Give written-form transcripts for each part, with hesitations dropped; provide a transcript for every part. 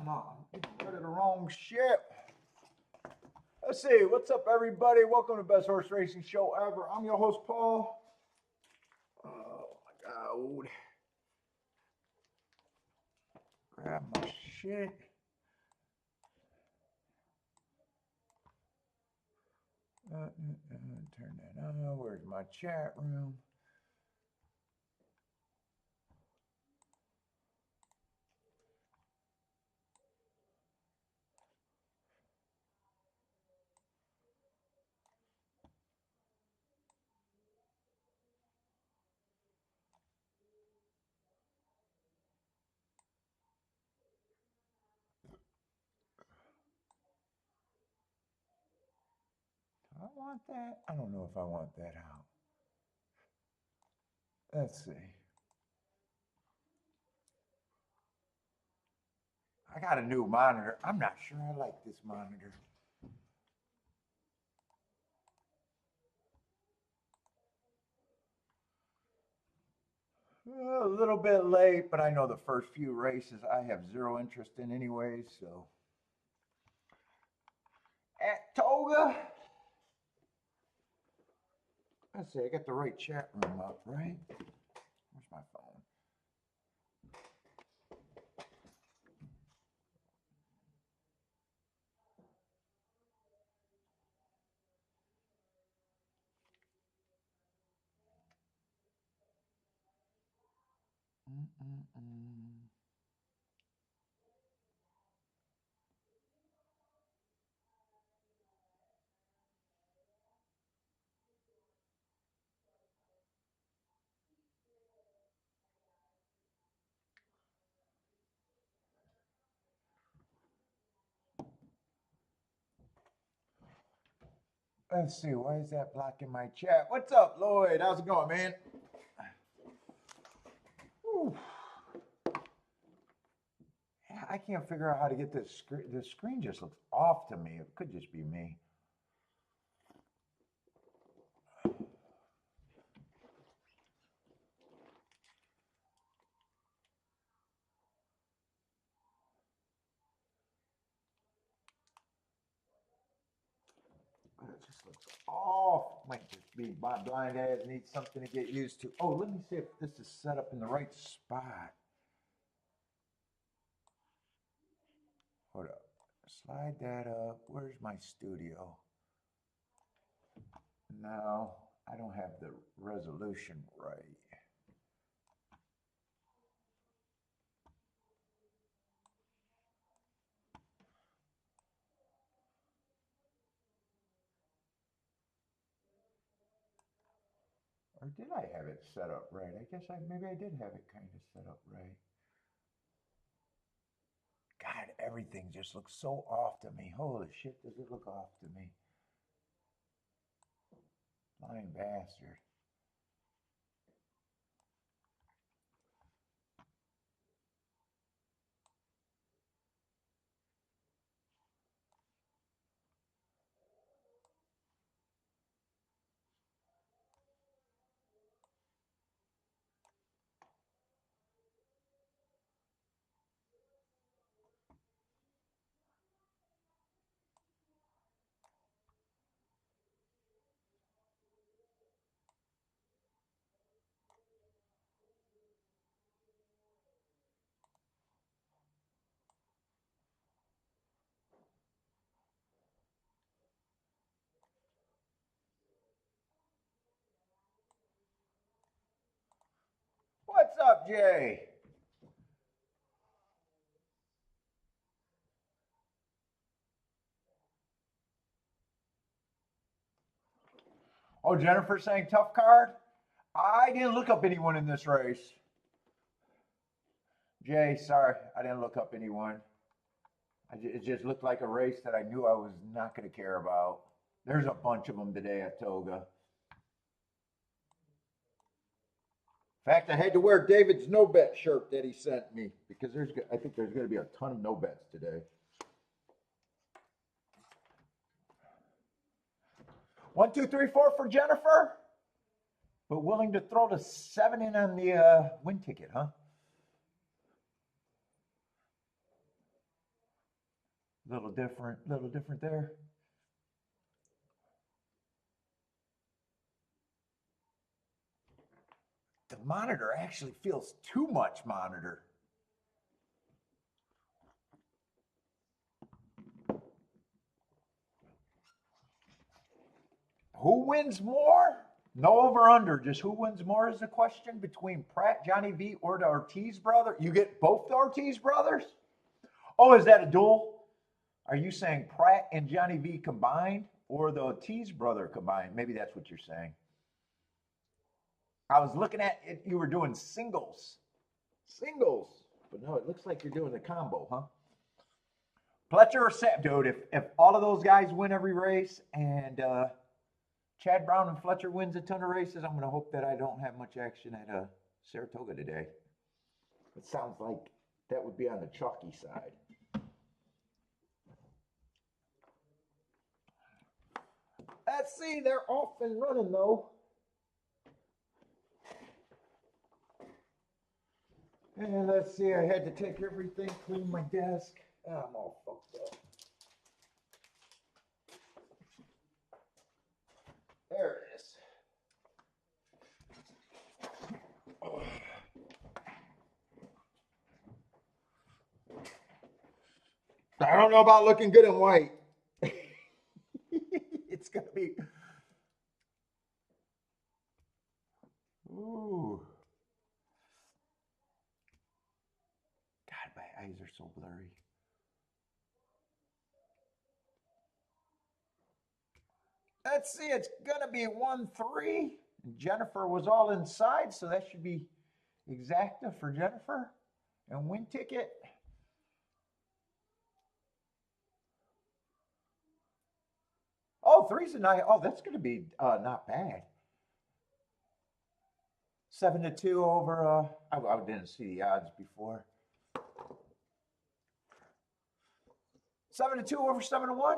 Come on, go to the wrong ship. Let's see, what's up, everybody? Welcome to the best horse racing show ever. I'm your host, Paul. Oh my God. Grab my shit. Turn that on. Where's my chat room? Do I want that? I don't know if I want that out. Let's see. I got a new monitor. I'm not sure I like this monitor. A little bit late, but I know the first few races I have zero interest in anyway, so. At Toga. Let's see, I got the right chat room up, right? Where's my phone? Let's see, why is that blocking my chat? What's up, Lloyd? How's it going, man? Whew. Yeah, I can't figure out how to get this screen. The screen just looks off to me. It could just be me. It just looks off. Might just be my blind ass needs something to get used to. Oh, let me see if this is set up in the right spot. Hold up. Slide that up. Where's my studio? No, I don't have the resolution right. Or did I have it set up right? I guess maybe I did have it kind of set up right. God, everything just looks so off to me. Holy shit, does it look off to me? Lying bastard. What's up, Jay? Oh, Jennifer saying tough card? I didn't look up anyone in this race. Jay, sorry, I didn't look up anyone. It just looked like a race that I knew I was not going to care about. There's a bunch of them today at Toga. In fact, I had to wear David's no bet shirt that he sent me because I think there's going to be a ton of no bets today. 1, 2, 3, 4 for Jennifer, but willing to throw the 7 in on the win ticket, huh? Little different there. The monitor actually feels too much monitor. Who wins more? No over under, just who wins more is the question between Pratt, Johnny V, or the Ortiz brother. You get both the Ortiz brothers? Oh, is that a duel? Are you saying Pratt and Johnny V combined or the Ortiz brother combined? Maybe that's what you're saying. I was looking at it, you were doing singles. Singles. But no, it looks like you're doing the combo, huh? Pletcher or Sam, dude, if all of those guys win every race and Chad Brown and Fletcher wins a ton of races, I'm going to hope that I don't have much action at Saratoga today. It sounds like that would be on the chalky side. Let's see, they're off and running though. And let's see, I had to take everything, clean my desk. I'm all fucked up. There it is. Oh. I don't know about looking good in white. It's going to be... Ooh. God, my eyes are so blurry. Let's see, it's going to be 1-3. Jennifer was all inside, so that should be exacta for Jennifer. And win ticket. Oh, 3's a 9. Oh, that's going to be not bad. 7-2 over, I didn't see the odds before. 7-2 over 7-1.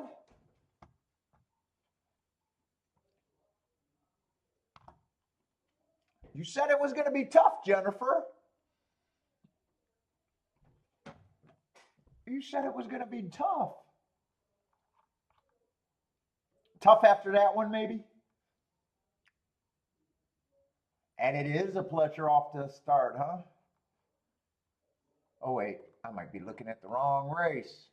You said it was going to be tough, Jennifer. You said it was going to be tough. Tough after that one, maybe? And it is a Pletcher off to start, huh? Oh, wait. I might be looking at the wrong race.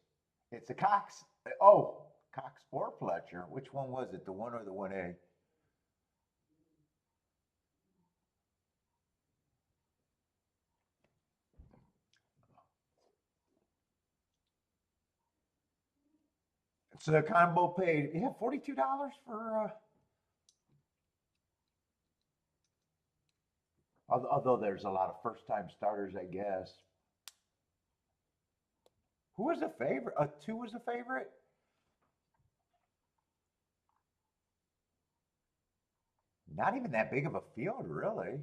It's a Cox. Oh, Cox or Pletcher. Which one was it, the 1 or the 1A? So the combo paid, yeah, $42 for, although there's a lot of first-time starters, I guess. Who was the favorite? 2 was the favorite? Not even that big of a field, really.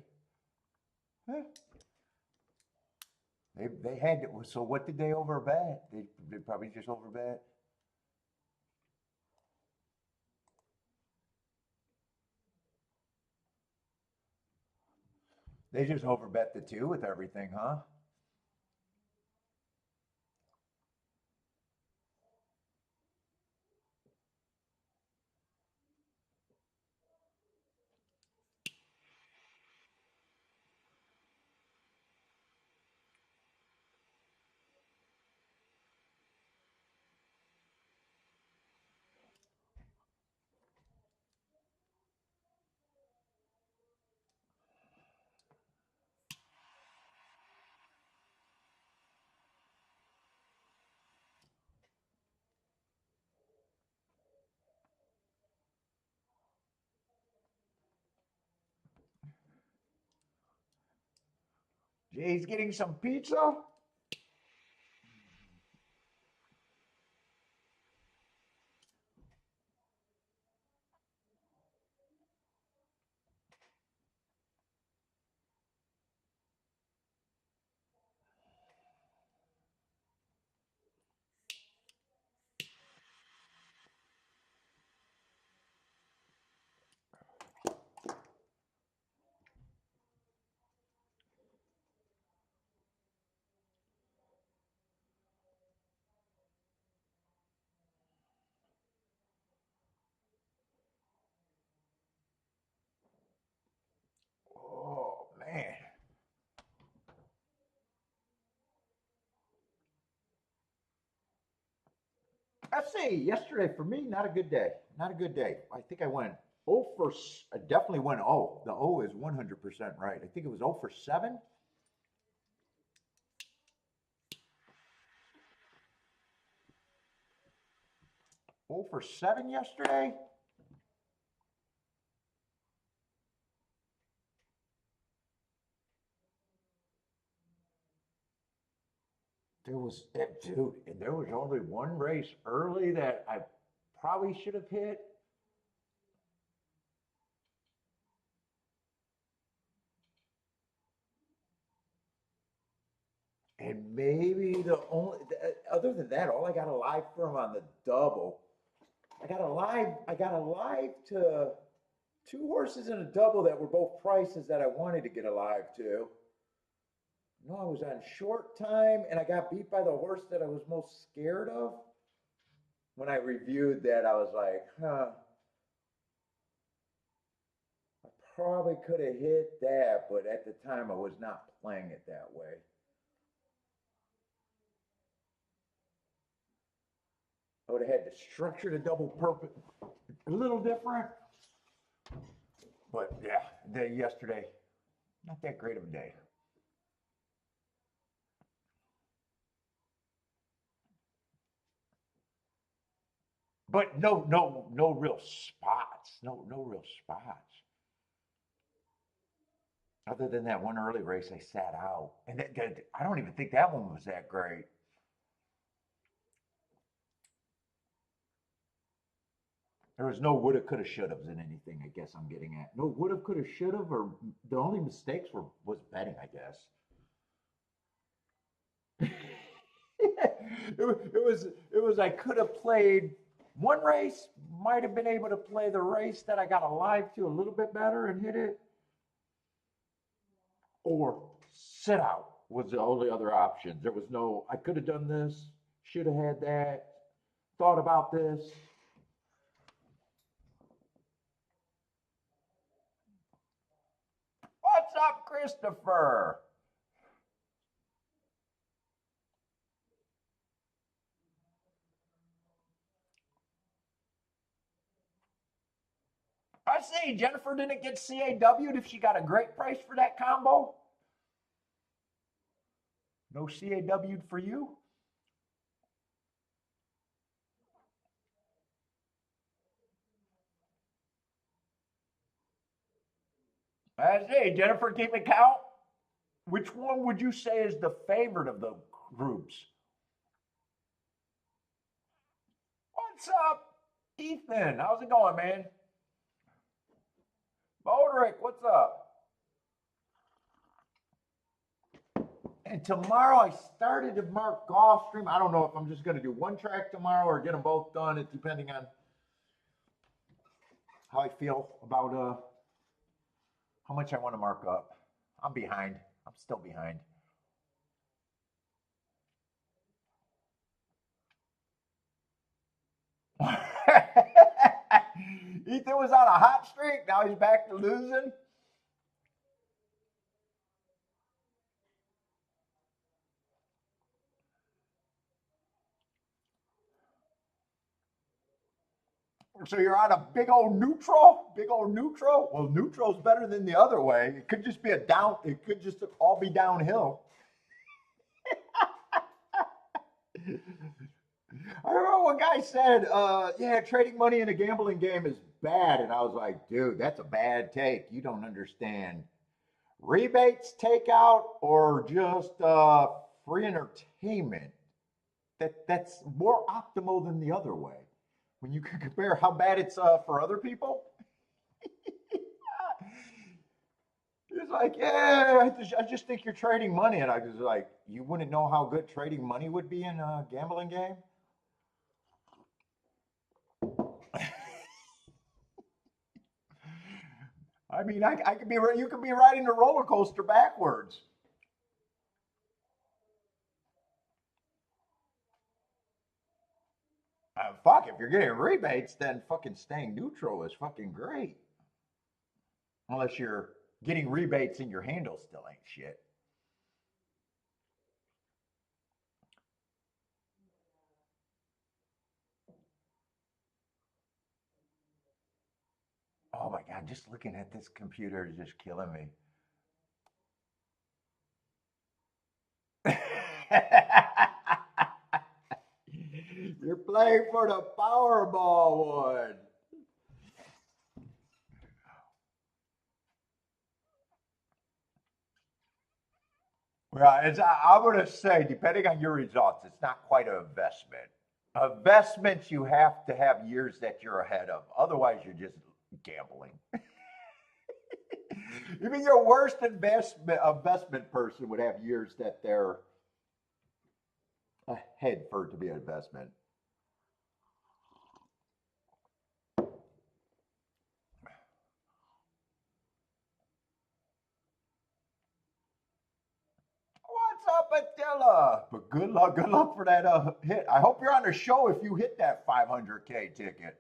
Huh. They had, so what did they overbet? They probably just overbet. They just overbet the 2 with everything, huh? Jay's getting some pizza. Let's see. Yesterday for me, not a good day. Not a good day. I think I went 0 for. I definitely went 0. The 0 is 100% right. I think it was 0 for 7. 0 for 7 yesterday. There was, dude, and there was only one race early that I probably should have hit. And maybe the only, other than that, all I got alive from on the double. I got alive to 2 horses and a double that were both prices that I wanted to get alive to. No, I was on short time and I got beat by the horse that I was most scared of. When I reviewed that, I was like, huh, I probably could have hit that, but at the time I was not playing it that way. I would have had to structure the double purpose a little different. But yeah, yesterday, not that great of a day. But no real spots. No real spots. Other than that one early race I sat out. And I don't even think that one was that great. There was no woulda, coulda, shoulda's in anything, I guess I'm getting at. No woulda, coulda, shoulda, or the only mistakes was betting, I guess. it was I could have played one race, might have been able to play the race that I got alive to a little bit better and hit it. Or sit out was the only other option. There was no, I could have done this, should have had that, thought about this. What's up, Christopher? I see Jennifer didn't get CAW'd if she got a great price for that combo. No CAW'd for you? I see. Jennifer, keep it count. Which one would you say is the favorite of the groups? What's up, Ethan? How's it going, man? Bodrick, what's up? And tomorrow I started to mark Gulfstream. I don't know if I'm just going to do one track tomorrow or get them both done. It's depending on how I feel about how much I want to mark up. I'm behind. I'm still behind. Ethan was on a hot streak. Now he's back to losing. So you're on a big old neutral? Big old neutral? Well, neutral's better than the other way. It could just be a down, it could just all be downhill. I remember one guy said, yeah, trading money in a gambling game is bad. And I was like, dude, that's a bad take. You don't understand. Rebates, takeout, or just free entertainment. That's more optimal than the other way. When you can compare how bad it's for other people. It's like, yeah, I just think you're trading money. And I was like, you wouldn't know how good trading money would be in a gambling game? I mean, I could be, you could be riding a roller coaster backwards. Fuck, if you're getting rebates, then fucking staying neutral is fucking great. Unless you're getting rebates and your handle still ain't shit. God, just looking at this computer is just killing me. You're playing for the Powerball one. Well, I'm going to say, depending on your results, it's not quite an investment. Investments, you have to have years that you're ahead of. Otherwise, you're just gambling. Even your worst investment person would have years that they're ahead for it to be an investment. What's up, Attila? But good luck for that hit. I hope you're on the show if you hit that 500K ticket.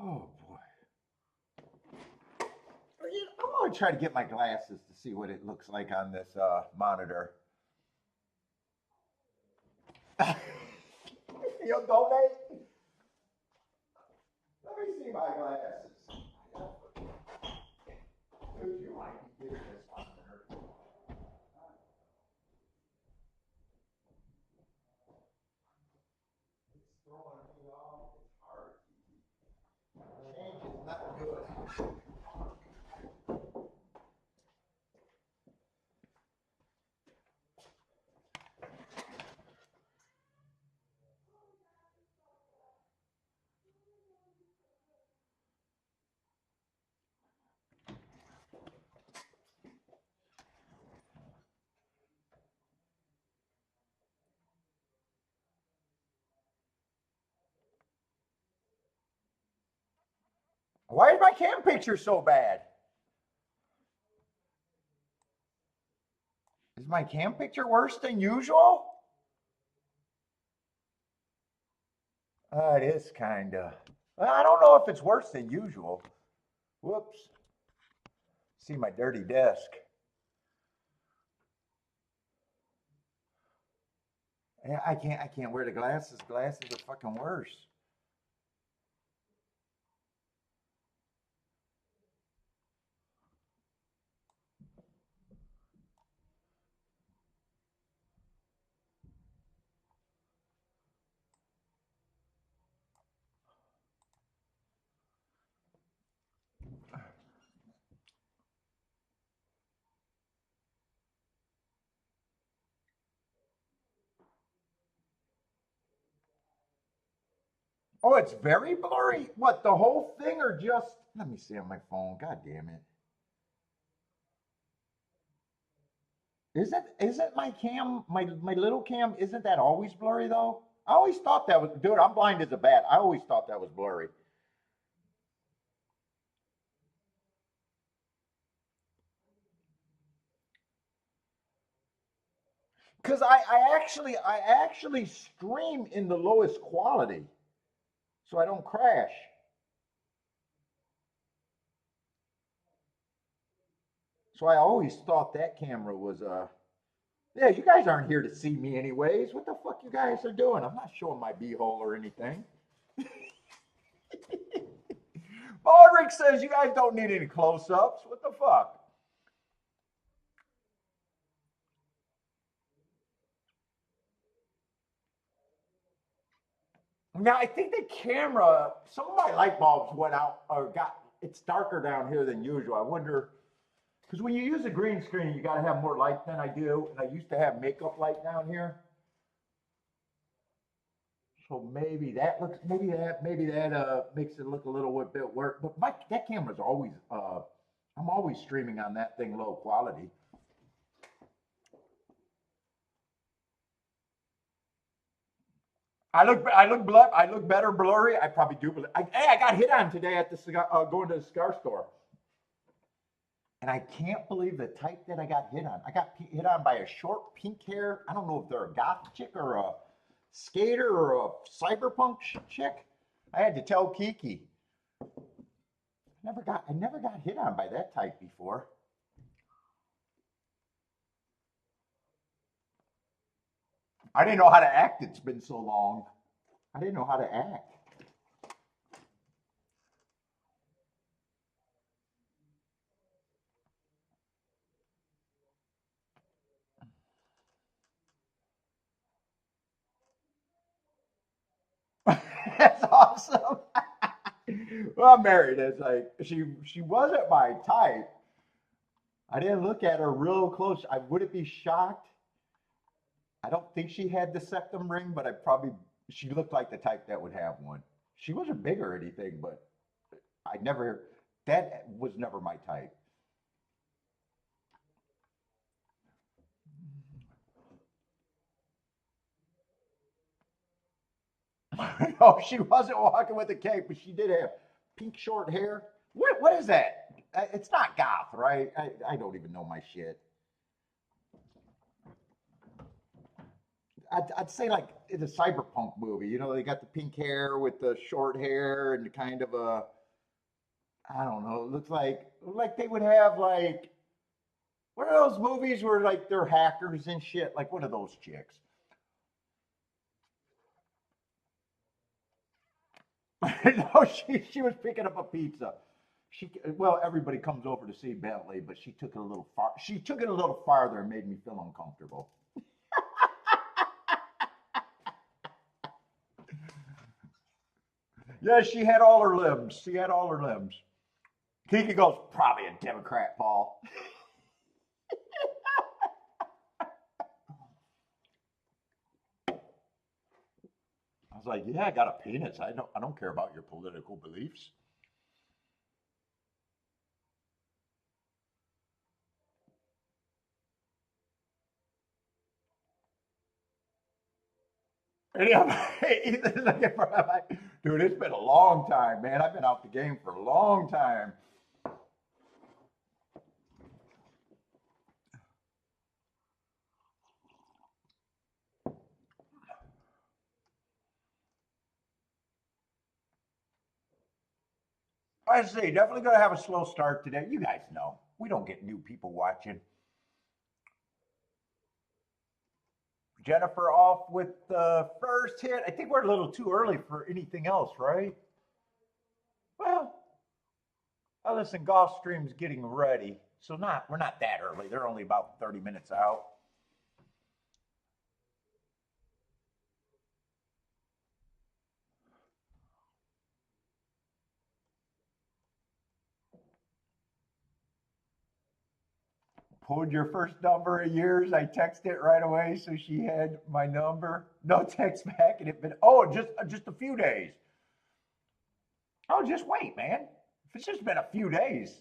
Oh boy. I'm going to try to get my glasses to see what it looks like on this monitor. You'll donate? Let me see my glasses. Dude, you might be getting this monitor. It's throwing me off. It's hard. Change is not good. Why is my cam picture so bad? Is my cam picture worse than usual? It is kind of. I don't know if it's worse than usual. Whoops. See my dirty desk. Yeah, I can't wear the glasses. Glasses are fucking worse. Oh, it's very blurry. What, the whole thing or just? Let me see on my phone. God damn it. Isn't my cam, my little cam, isn't that always blurry though? I always thought that was, dude, I'm blind as a bat. I always thought that was blurry. Because I actually stream in the lowest quality so I don't crash. So I always thought that camera was yeah, you guys aren't here to see me anyways. What the fuck you guys are doing? I'm not showing my beehole or anything. Baldrick says you guys don't need any close-ups. What the fuck? Now I think the camera, some of my light bulbs went out or got. It's darker down here than usual. I wonder because when you use a green screen, you got to have more light than I do, and I used to have makeup light down here. So maybe that makes it look a little bit worse. But that camera's always I'm always streaming on that thing low quality. I look better blurry. I probably do. Hey, I got hit on today at the cigar, going to the cigar store. And I can't believe the type that I got hit on. I got hit on by a short pink hair. I don't know if they're a goth chick or a skater or a cyberpunk chick. I had to tell Kiki. I never got hit on by that type before. I didn't know how to act. It's been so long. I didn't know how to act. That's awesome. Well, I'm married. It's like she wasn't my type. I didn't look at her real close. I wouldn't be shocked. I don't think she had the septum ring, but she looked like the type that would have one. She wasn't big or anything, but I never that was never my type. No, she wasn't walking with a cape, but she did have pink short hair. What is that? It's not goth, right? I don't even know my shit. I'd say like in a cyberpunk movie. You know, they got the pink hair with the short hair and kind of a I don't know. It looks like they would have like what are those movies where like they're hackers and shit? Like what are those chicks? No, she was picking up a pizza. Well, everybody comes over to see Bentley, but she took it a little far. She took it a little farther and made me feel uncomfortable. Yeah, she had all her limbs. She had all her limbs. Kiki goes, probably a Democrat, Paul. I was like, yeah, I got a penis. I don't care about your political beliefs. And yeah, Ethan's looking for I'm like, dude, it's been a long time, man. I've been out the game for a long time. I say, definitely gonna have a slow start today. You guys know we don't get new people watching. Jennifer off with the first hit. I think we're a little too early for anything else, right? Well, listen, Gulfstream's getting ready, so not we're not that early. They're only about 30 minutes out. Pulled your first number of years. I texted it right away, so she had my number. No text back, and it been just a few days. Oh, just wait, man. If it's just been a few days.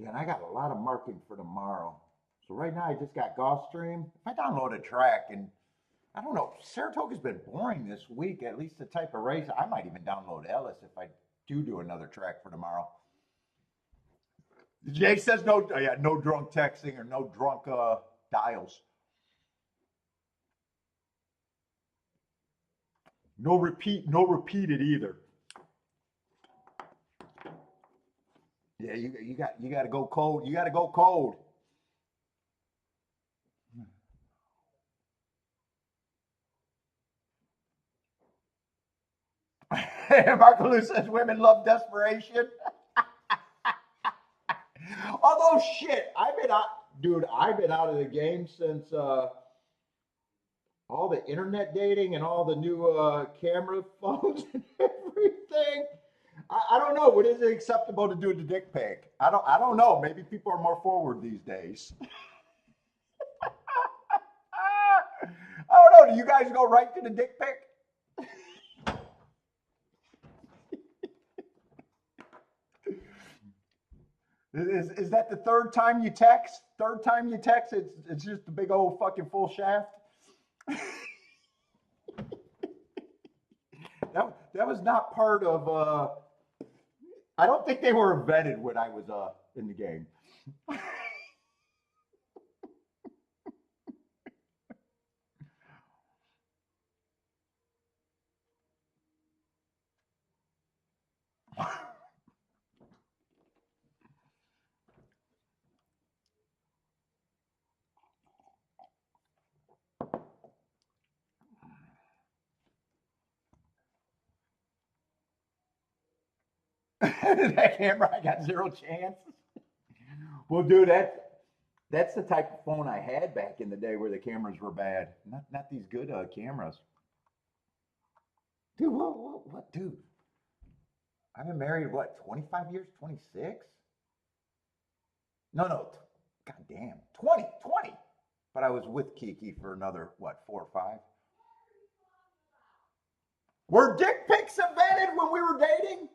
Yeah, and I got a lot of marking for tomorrow. So right now I just got Gulfstream. If I download a track and I don't know, Saratoga's been boring this week, at least the type of race. I might even download Ellis if I do another track for tomorrow. Jay says no, yeah, no drunk texting or no drunk dials. No repeated either. Yeah, you got to go cold. You got to go cold. Mark Lou says women love desperation. Although shit, I've been out, dude. I've been out of the game since all the internet dating and all the new camera phones and everything. I don't know. What is it acceptable to do the dick pic? I don't know. Maybe people are more forward these days. I don't know. Do you guys go right to the dick pic? Is that the third time you text? Third time you text, it's just a big old fucking full shaft. That was not part of. I don't think they were vetted when I was in the game. That camera, I got zero chance. Well, dude, that's the type of phone I had back in the day where the cameras were bad. Not these good cameras. Dude, what, dude? I've been married, what, 25 years? 26? No. God damn. 20. But I was with Kiki for another, what, 4 or 5? Were dick pics invented when we were dating?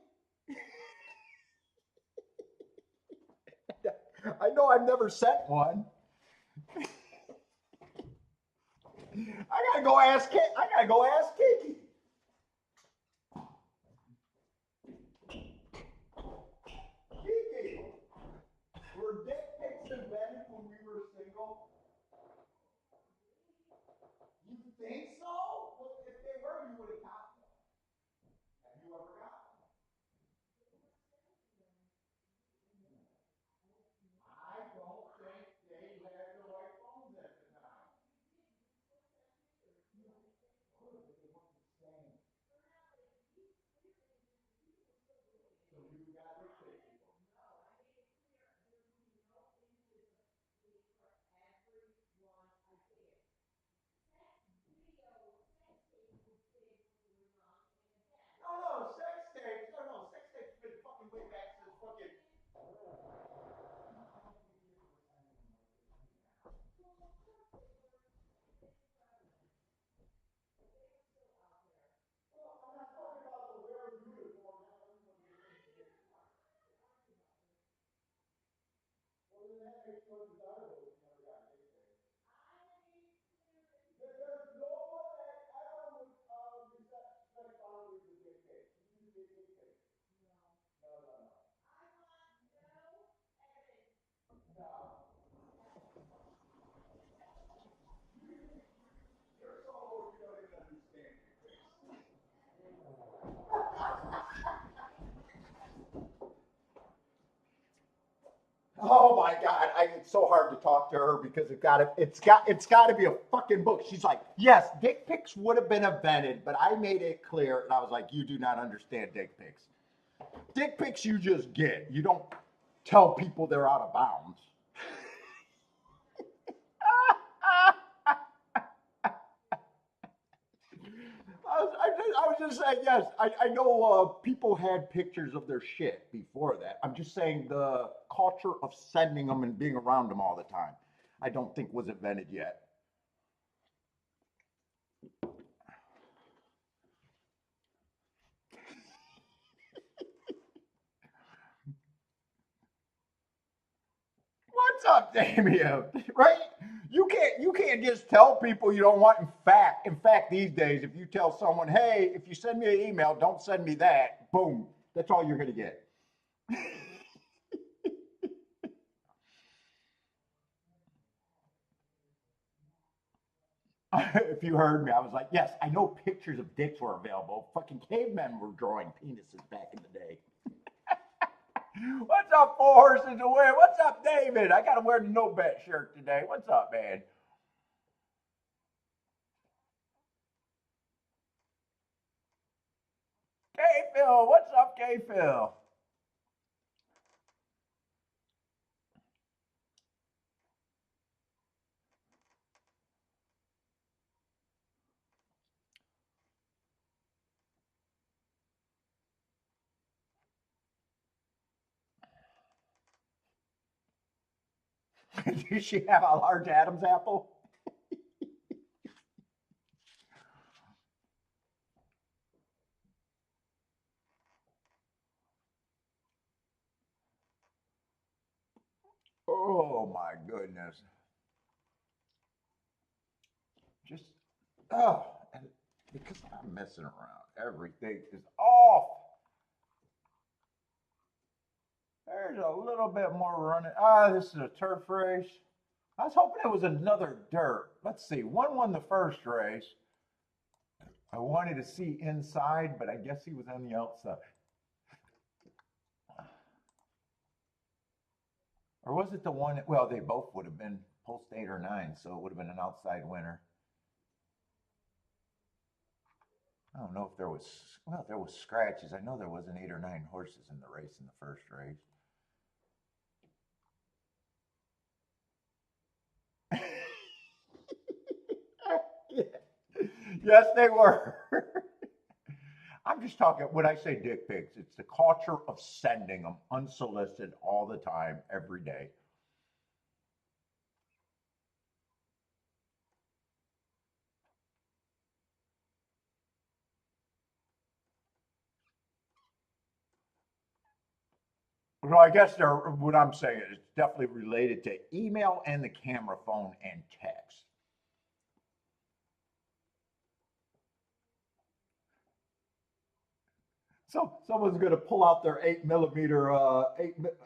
I know I've never sent one. I gotta go ask Kiki. Kiki, were dick pics invented when we were single? You think so? Well, if they were, you would have got them. Have you ever got them? I don't think they had the right phones at the time. Could, but they weren't the same. So you got dick pics. No, sex tapes. No, sex tapes been fucking way back since fucking. Well, I'm not talking about the wearing uniform. Not everyone gets into it. Well, then that makes you undesirable if you never got dick pics. There's no one that ever would respect boundaries with dick pics. You just get dick pics. No. No. You're so old, you don't even understand dick pics. Oh my God! It's so hard to talk to her because it's got to be a fucking book. She's like, yes, dick pics would have been invented, but I made it clear, and I was like, you do not understand dick pics. Dick pics you just get. You don't tell people they're out of bounds. I was just saying, yes, I know people had pictures of their shit before that. I'm just saying the culture of sending them and being around them all the time, I don't think was invented yet. What's up, Damien? Right? You can't just tell people you don't want. In fact, these days, if you tell someone, hey, if you send me an email, don't send me that. Boom, that's all you're gonna get. If you heard me, I was like, yes, I know pictures of dicks were available. Fucking cavemen were drawing penises back in the day. What's up, Four Horses to Win? What's up, David? I gotta wear the no bet shirt today. What's up, man? K Phil, what's up, K Phil? Does she have a large Adam's apple? Oh my goodness. Just, oh, and because I'm messing around, everything is off. There's a little bit more running. Ah, this is a turf race. I was hoping it was another dirt. Let's see. One won the first race. I wanted to see inside, but I guess he was on the outside. Or was it the one? Well, they both would have been post 8 or 9, so it would have been an outside winner. I don't know if there was, well, there was scratches. I know there wasn't 8 or 9 horses in the race in the first race. Yes, they were. I'm just talking, when I say dick pics, it's the culture of sending them unsolicited all the time, every day. Well, I guess they're, what I'm saying is definitely related to email and the camera phone and text. So someone's going to pull out their 8 millimeter,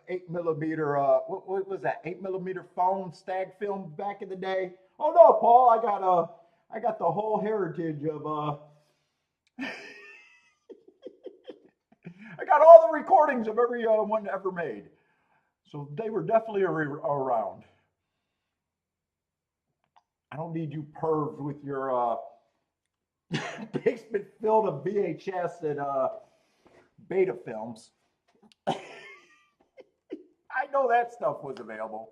8 millimeter, what was that? 8 millimeter phone stag film back in the day. Oh no, Paul, I got the whole heritage of, I got all the recordings of every one ever made. So they were definitely around. I don't need you pervs with your basement filled of VHS and beta films. I know that stuff was available.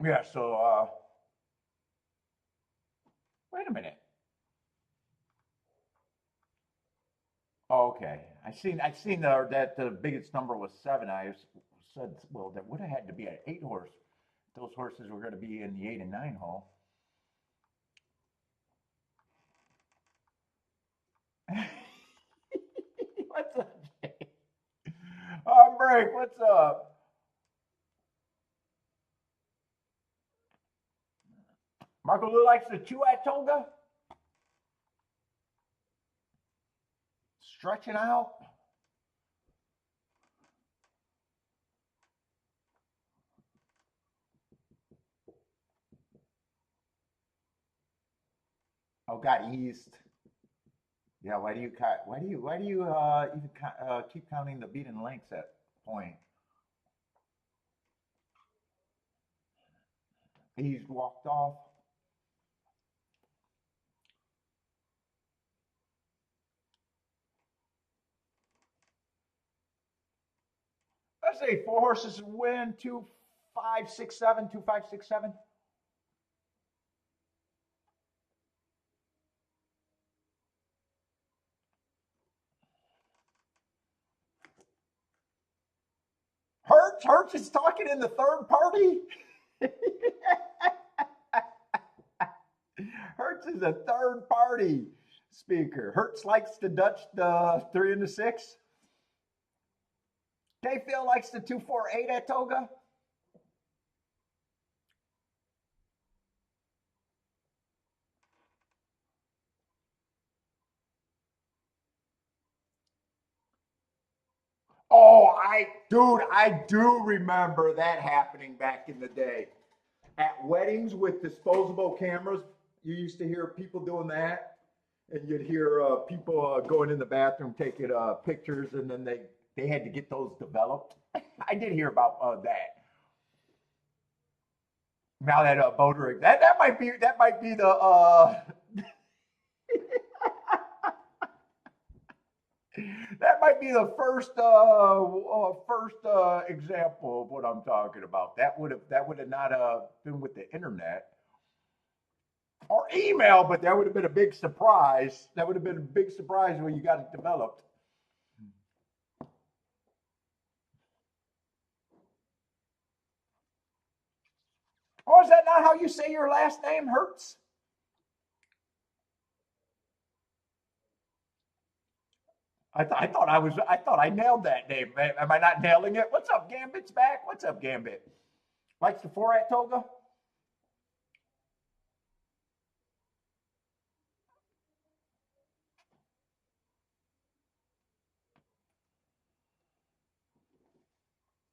Yeah, so wait a minute. Oh, okay. I seen that the biggest number was 7. I said, well, that would have had to be an 8 horse. Those horses were going to be in the 8 and 9 hole. What's up, Jay? Break. What's up? Marco Lou likes to chew at toga, stretching out. Oh, got eased. Yeah. Why do you even keep counting the beaten lengths at point? He's walked off. Let's say 4 horses win, 2, 5, 6, 7, 2, 5, 6, 7. Hertz is talking in the third party. Hertz is a third party speaker. Hertz likes to Dutch the 3 and the 6. Phil likes the 2, 4, 8 at Toga. Oh, I do remember that happening back in the day. At weddings with disposable cameras, you used to hear people doing that, and you'd hear people going in the bathroom taking pictures, and then they had to get those developed. I did hear about that. Now that boater, that might be the that might be the first example of what I'm talking about. That would have not been with the internet or email, but that would have been a big surprise. That would have been a big surprise when you got it developed. Or is that not how you say your last name, Hertz? I thought I nailed that name. Am I not nailing it? What's up, Gambit's back? What's up, Gambit? Likes the Saratoga?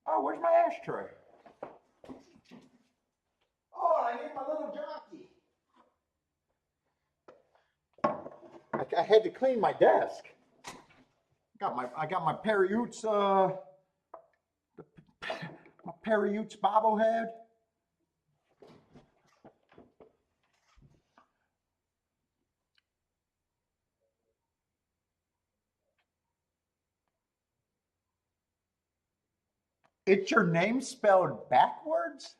Oh, where's my ashtray? Oh, I need my little jockey. I had to clean my desk. I got my Perry-Utes, my Perry-Utes bobblehead. It's your name spelled backwards?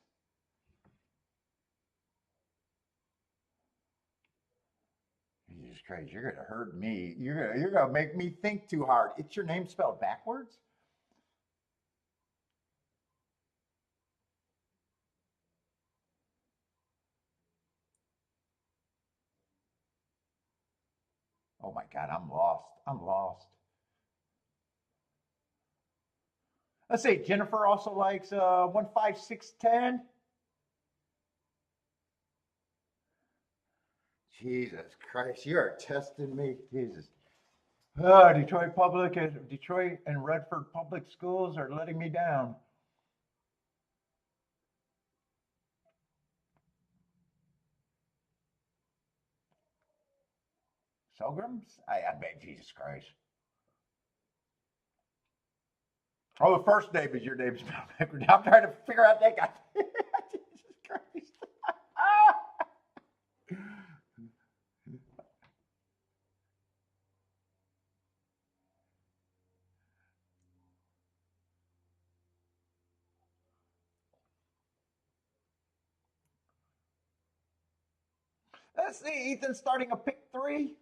Jesus Christ, you're gonna hurt me. You're gonna make me think too hard. It's your name spelled backwards? Oh my God, I'm lost. I'm lost. Let's see. Jennifer also likes 15610. Jesus Christ, you are testing me. Jesus. Detroit and Redford public schools are letting me down. Pilgrims? I bet Jesus Christ. Oh, the first name is your name spelled backwards. I'm trying to figure out that guy. Jesus Christ. Let's see. Ethan's starting a pick three.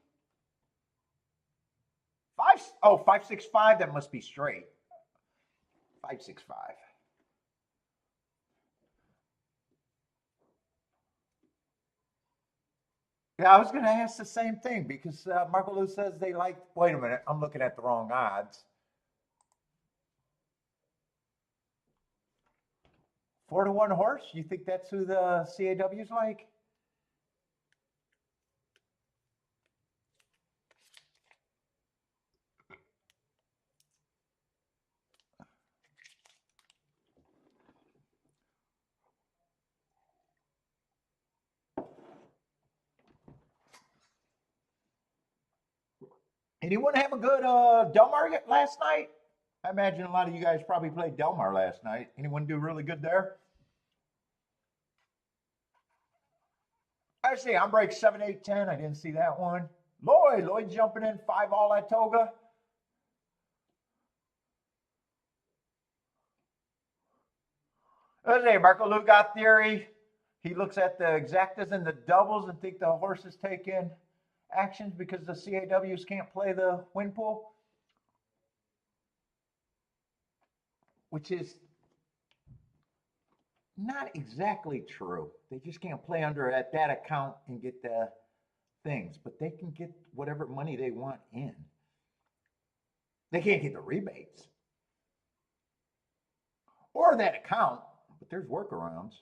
565. That must be straight. 565. Yeah, I was going to ask the same thing because Marco Lou says they like. Wait a minute, I'm looking at the wrong odds. 4-1 horse. You think that's who the CAW's like? Anyone have a good Delmar last night? I imagine a lot of you guys probably played Delmar last night. Anyone do really good there? I see. I'm break 7, 8, 10. I didn't see that one. Lloyd jumping in 5 all at Toga. Let's see. Marco Lou got theory. He looks at the exactas and the doubles and think the horse is taking actions because the CAWs can't play the win pool, which is not exactly true. They just can't play under at that account and get the things, but they can get whatever money they want in. They can't get the rebates or that account, but there's workarounds.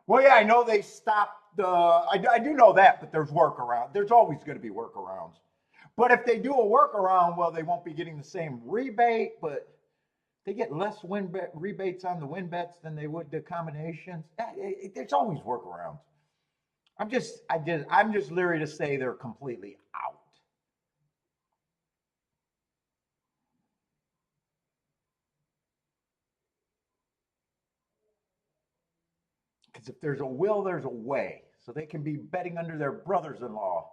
Well, yeah, I know they stopped the. I do know that, but there's workaround. There's always going to be workarounds. But if they do a workaround, well, they won't be getting the same rebate, but they get less rebates on the win bets than they would the combinations. There's always workarounds. I'm just leery to say they're completely out. Because if there's a will, there's a way. So they can be betting under their brothers-in-law.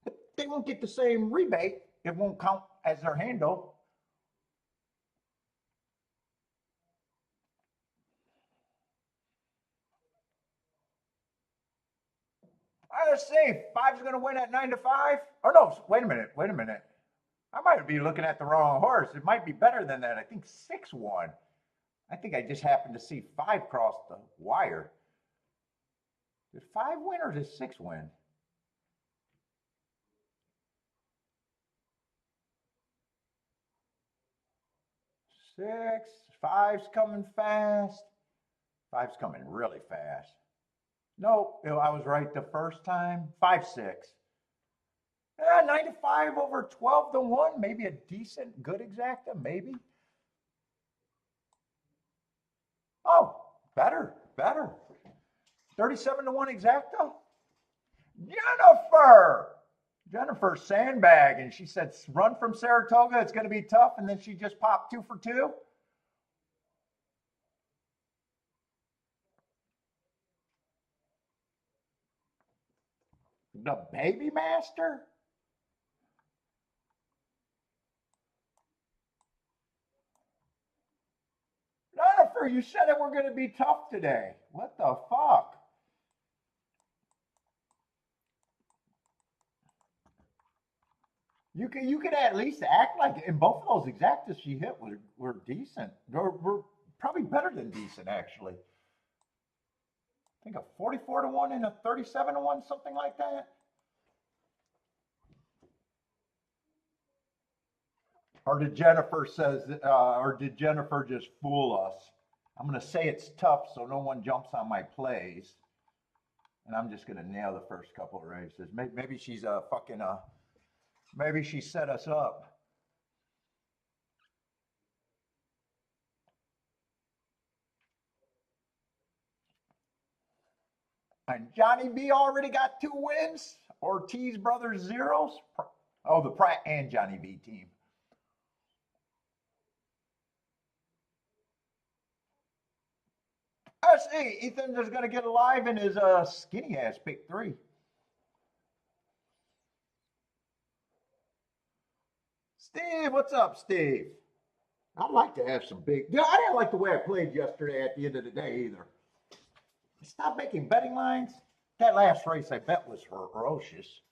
But they won't get the same rebate. It won't count as their handle. All right, let's see. Five's going to win at 9-5. Oh no! Wait a minute. Wait a minute. I might be looking at the wrong horse. It might be better than that. I think 6 won. I think I just happened to see 5 cross the wire. Did 5 win or did 6 win? Six. Five's coming fast. Five's coming really fast. No, I was right the first time. 5-6. Yeah, 9-5 over 12-1. Maybe a decent, good exacta. Maybe. Oh, better, better. 37-1 exacta. Jennifer. Jennifer sandbag, and she said, "Run from Saratoga. It's going to be tough." And then she just popped 2 for 2. The Baby Master. Jennifer, you said it were going to be tough today. What the fuck? You could at least act like, and both of those exactas she hit were decent. Were probably better than decent, actually. I think a 44-1 and a 37-1, something like that. Or did Jennifer just fool us? I'm gonna say it's tough so no one jumps on my plays, and I'm just gonna nail the first couple of races. Maybe she's a fucking maybe she set us up. And Johnny B already got 2 wins. Ortiz brothers zeros. Oh, the Pratt and Johnny B team. I see. Ethan is going to get alive in his skinny ass pick 3. Steve, what's up, Steve? I'd like to have some big. Yeah, I didn't like the way I played yesterday at the end of the day either. Stop making betting lines. That last race I bet was ferocious.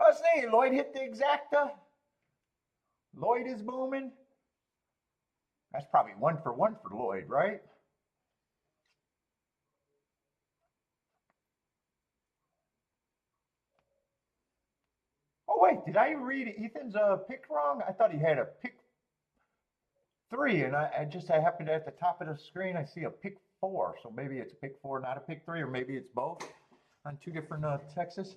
Let's see. Lloyd hit the exacta. Lloyd is booming. That's probably 1-for-1 for Lloyd, right? Oh wait, did I read Ethan's pick wrong? I thought he had a pick 3, and I happened to, at the top of the screen I see a pick 4. So maybe it's a pick 4, not a pick 3, or maybe it's both on 2 different Texas.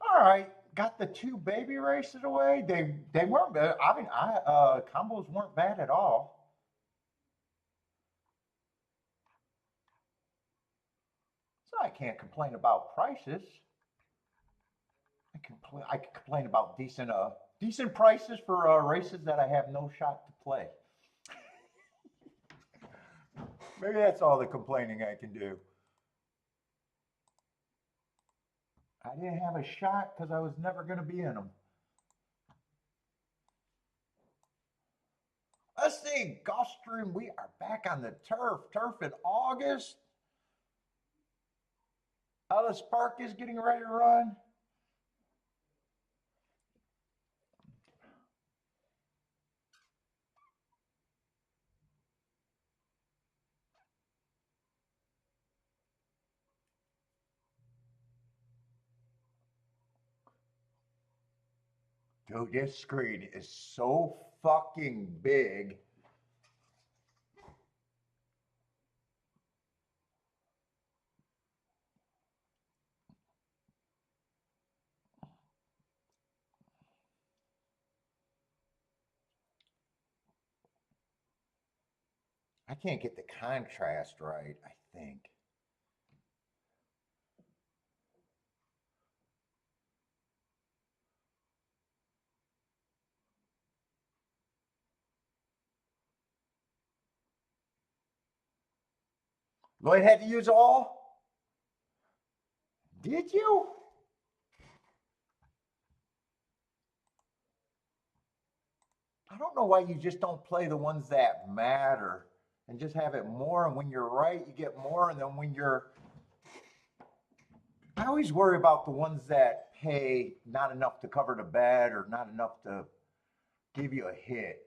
All right, got the 2 baby races away. They weren't bad. I mean, combos weren't bad at all. So I can't complain about prices. I can complain about decent prices for races that I have no shot to play. Maybe that's all the complaining I can do. I didn't have a shot because I was never going to be in them. Let's see, Gulfstream, we are back on the turf. Turf in August. Ellis Park is getting ready to run. Dude, this screen is so fucking big. I can't get the contrast right, I think. Lloyd had to use all? Did you? I don't know why you just don't play the ones that matter and just have it more. And when you're right, you get more. And then when you're, I always worry about the ones that pay not enough to cover the bet or not enough to give you a hit.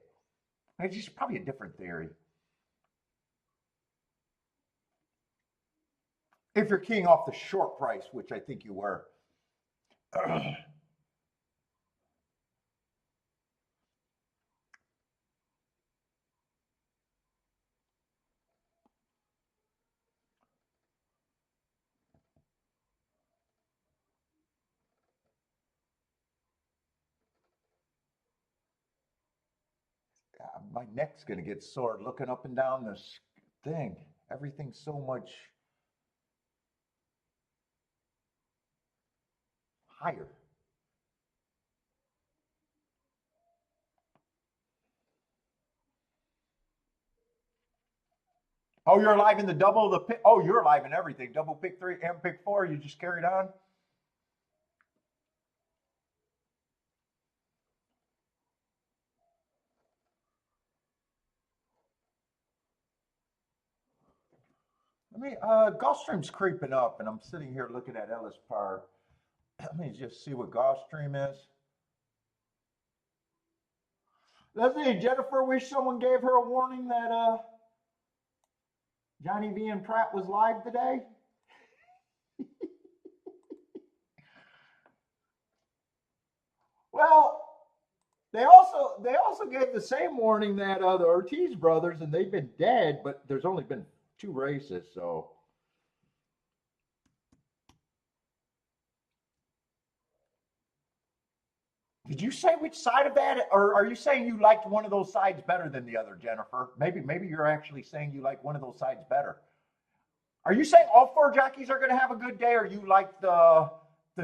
It's just probably a different theory. If you're keying off the short price, which I think you were. My neck's going to get sore looking up and down this thing. Everything's so much higher. Oh, you're alive in the double, the pick. Oh, you're alive in everything. Double pick three and pick four. You just carried on. Let me, Gulfstream's creeping up, and I'm sitting here looking at Ellis Park. Let me just see what Gulfstream is. Let's see, Jennifer wish someone gave her a warning that Johnny V and Pratt was live today. Well, they also gave the same warning that the Ortiz brothers, and they've been dead, but there's only been 2 races, so. Did you say which side of that, or are you saying you liked one of those sides better than the other, Jennifer? Maybe you're actually saying you like one of those sides better. Are you saying all 4 jockeys are going to have a good day, or you like the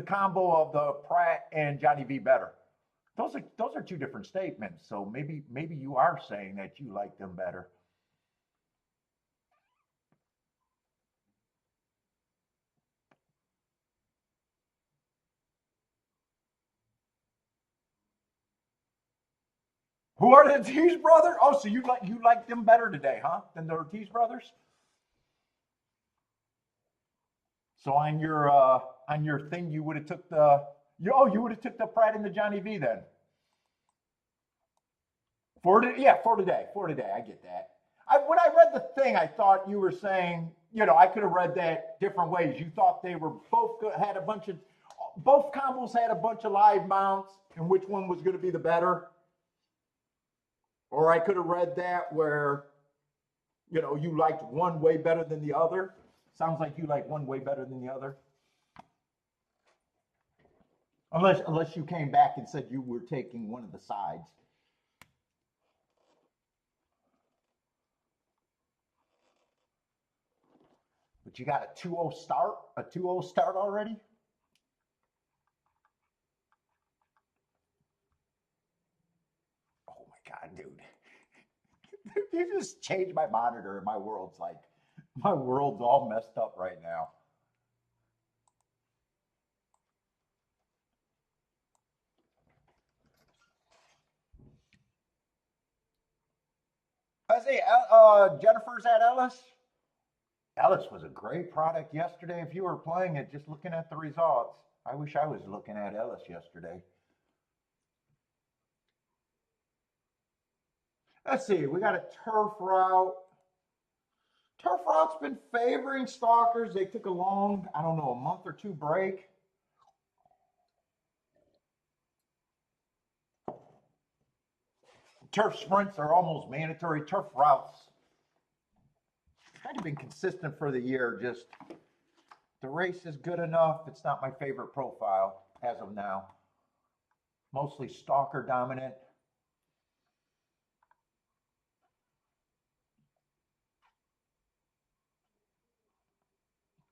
combo of the Pratt and Johnny V better? Those are 2 different statements. So maybe you are saying that you like them better. Who are the Ortiz brothers? Oh, so you like them better today, huh? Than the Ortiz brothers? So on your thing, you would have took you would have took the Pratt and the Johnny V then. For today, I get that. When I read the thing, I thought you were saying, I could have read that different ways. You thought they were both both combos had a bunch of live mounts, and which one was going to be the better. Or I could have read that where, you liked one way better than the other. Sounds like you like one way better than the other. Unless you came back and said you were taking one of the sides. But you got a 2-0 start, already? Oh my God, dude. You just changed my monitor and my world's all messed up right now. I say, Jennifer's at Ellis. Ellis was a great product yesterday. If you were playing it, just looking at the results, I wish I was looking at Ellis yesterday. Let's see, we got a turf route. Turf route's been favoring stalkers. They took a long, I don't know, a month or 2 break. Turf sprints are almost mandatory. Turf routes kind of been consistent for the year. Just the race is good enough. It's not my favorite profile as of now. Mostly stalker dominant.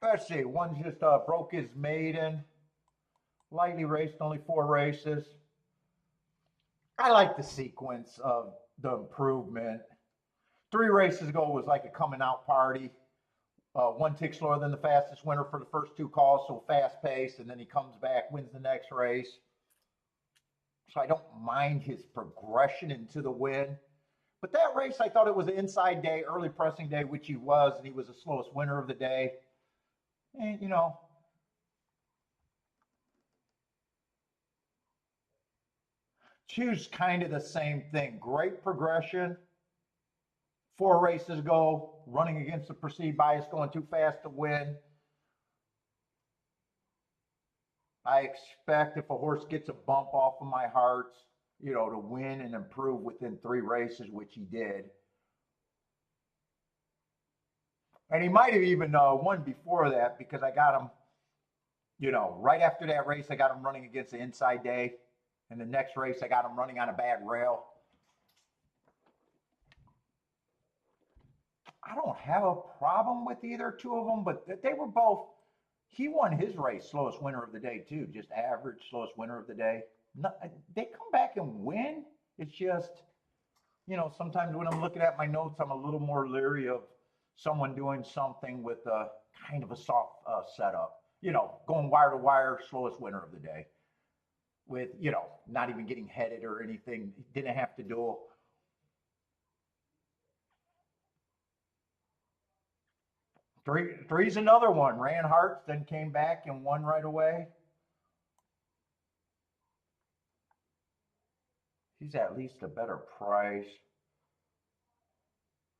Let's see, one just broke his maiden. Lightly raced, only 4 races. I like the sequence of the improvement. 3 races ago was like a coming out party. one tick slower than the fastest winner for the first two calls, so fast pace, and then he comes back, wins the next race. So I don't mind his progression into the win. But that race, I thought it was an inside day, early pressing day, which he was, and he was the slowest winner of the day. And, you know, choose kind of the same thing. Great progression. 4 races ago, running against the perceived bias, going too fast to win. I expect if a horse gets a bump off of my hearts, you know, to win and improve within 3 races, which he did. And he might have even won before that because I got him, you know, right after that race, I got him running against the inside day. And the next race, I got him running on a bad rail. I don't have a problem with either two of them, but they were both. He won his race, slowest winner of the day, too. Just average, slowest winner of the day. No, they come back and win. It's just, you know, sometimes when I'm looking at my notes, I'm a little more leery of someone doing something with a kind of a soft setup. You know, going wire to wire, slowest winner of the day. With, you know, not even getting headed or anything. Didn't have to duel. Three's another one. Ran Hearts, then came back and won right away. He's at least a better price.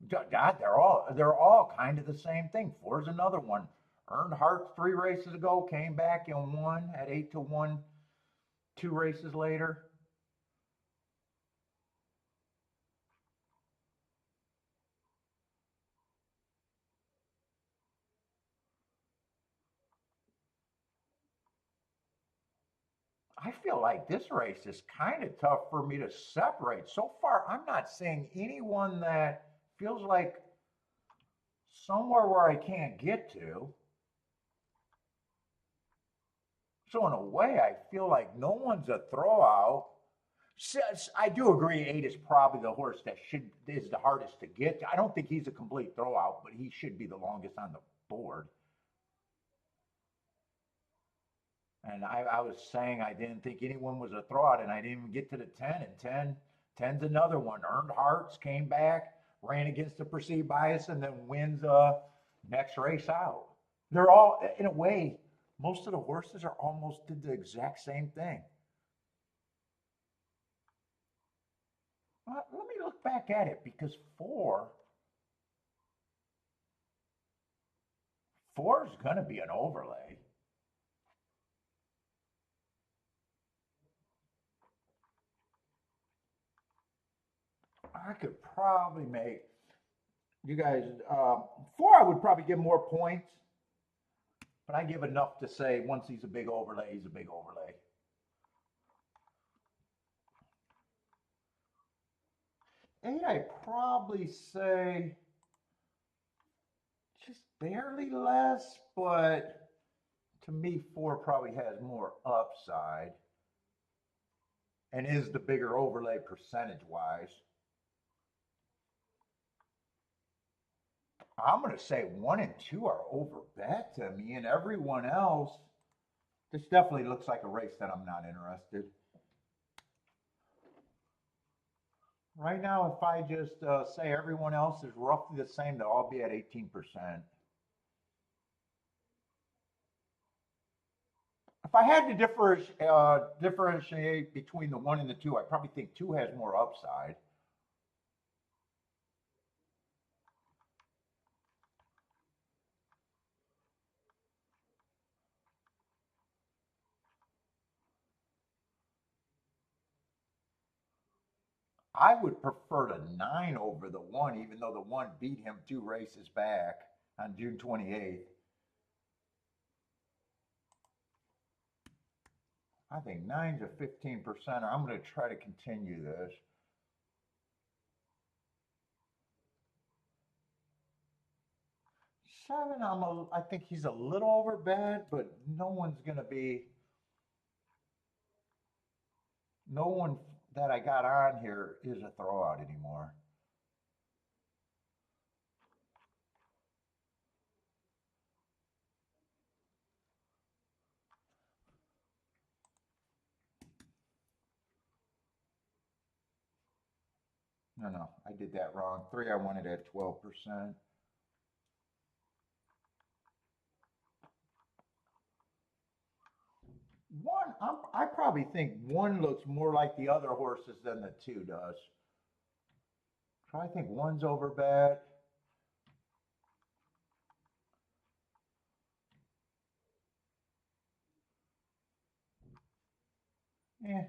God, they're all kind of the same thing. 4's another one. Earned Hearts 3 races ago, came back and won at 8-1 2 races later. I feel like this race is kind of tough for me to separate. So far, I'm not seeing anyone that feels like somewhere where I can't get to. So in a way, I feel like no one's a throwout. I do agree 8 is probably the horse that is the hardest to get to. I don't think he's a complete throwout, but he should be the longest on the board. And I was saying I didn't think anyone was a throwout, and I didn't even get to the 10. And 10's another one. Earned Hearts, came back, ran against the perceived bias, and then wins next race out. They're all, in a way, most of the horses are almost did the exact same thing. Let me look back at it because four is going to be an overlay. I could probably make you guys 4. I would probably give more points, but I give enough to say once he's a big overlay, he's a big overlay. 8, I'd probably say just barely less, but to me, 4 probably has more upside and is the bigger overlay percentage wise. I'm going to say 1 and 2 are over bet to me, and everyone else, this definitely looks like a race that I'm not interested. Right now, if I just say everyone else is roughly the same, they'll all be at 18%. If I had to differentiate between the 1 and the 2, I probably think 2 has more upside. I would prefer the 9 over the 1, even though the 1 beat him 2 races back on June 28th. I think 9's a 15%. I'm going to try to continue this. 7, I think he's a little over bet, but no one that I got on here is a throwout anymore. no, I did that wrong. 3, I wanted at 12%. I probably think 1 looks more like the other horses than the 2 does. So I think 1's overbet. Eh.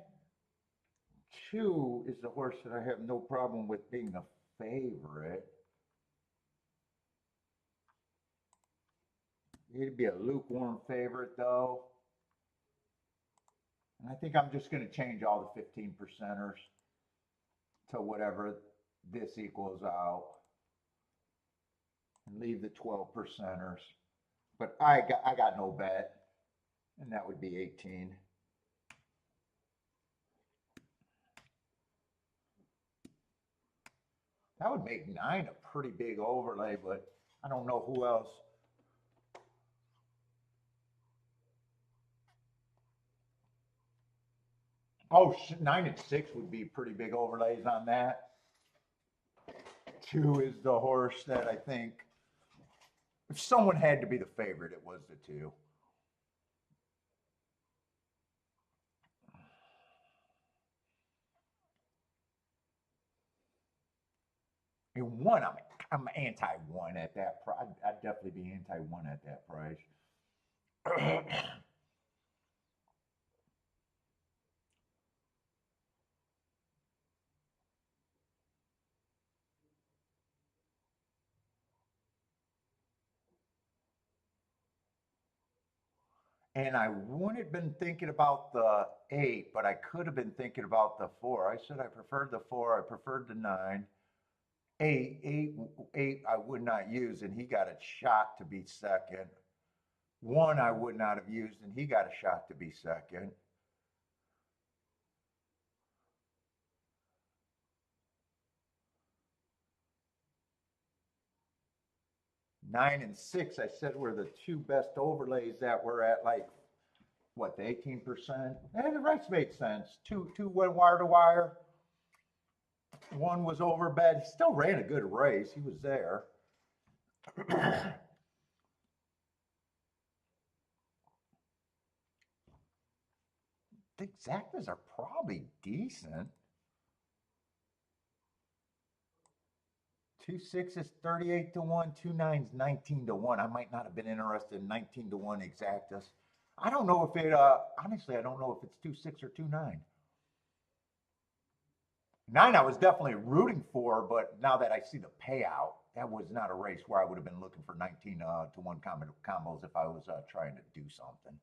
2 is the horse that I have no problem with being a favorite. He'd be a lukewarm favorite though. And I think I'm just going to change all the 15%ers to whatever this equals out. And leave the 12%ers. But I got no bet. And that would be 18. That would make 9 a pretty big overlay, but I don't know who else. Oh, 9 and 6 would be pretty big overlays on that. 2 is the horse that I think, if someone had to be the favorite, it was the 2. And 1, I'm anti-1 at that price. I'd definitely be anti-1 at that price. And I wouldn't have been thinking about the 8, but I could have been thinking about the 4. I said I preferred the 4. I preferred the 9. 8 I would not use, and he got a shot to be second. 1 I would not have used, and he got a shot to be second. Nine and 6, I said, were the 2 best overlays that were at like what, the 18%? And the rest made sense. Two went wire to wire. 1 was overbet. He still ran a good race. He was there. The exactas are probably decent. 2 6 is 38 to 1, 2 9's 19 to 1. I might not have been interested in 19 to 1 exactas. I don't know if it honestly I don't know if it's 2 6 or 2 9. 9 I was definitely rooting for, but now that I see the payout, that was not a race where I would have been looking for 19 to 1 combos if I was trying to do something.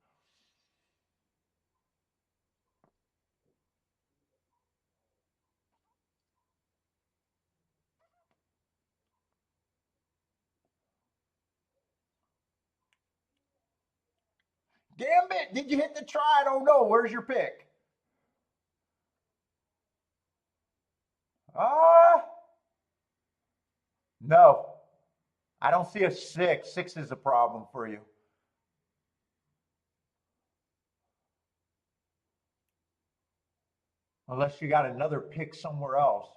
Gambit, did you hit the try? I don't know. Where's your pick? No. I don't see a 6. 6 is a problem for you. Unless you got another pick somewhere else.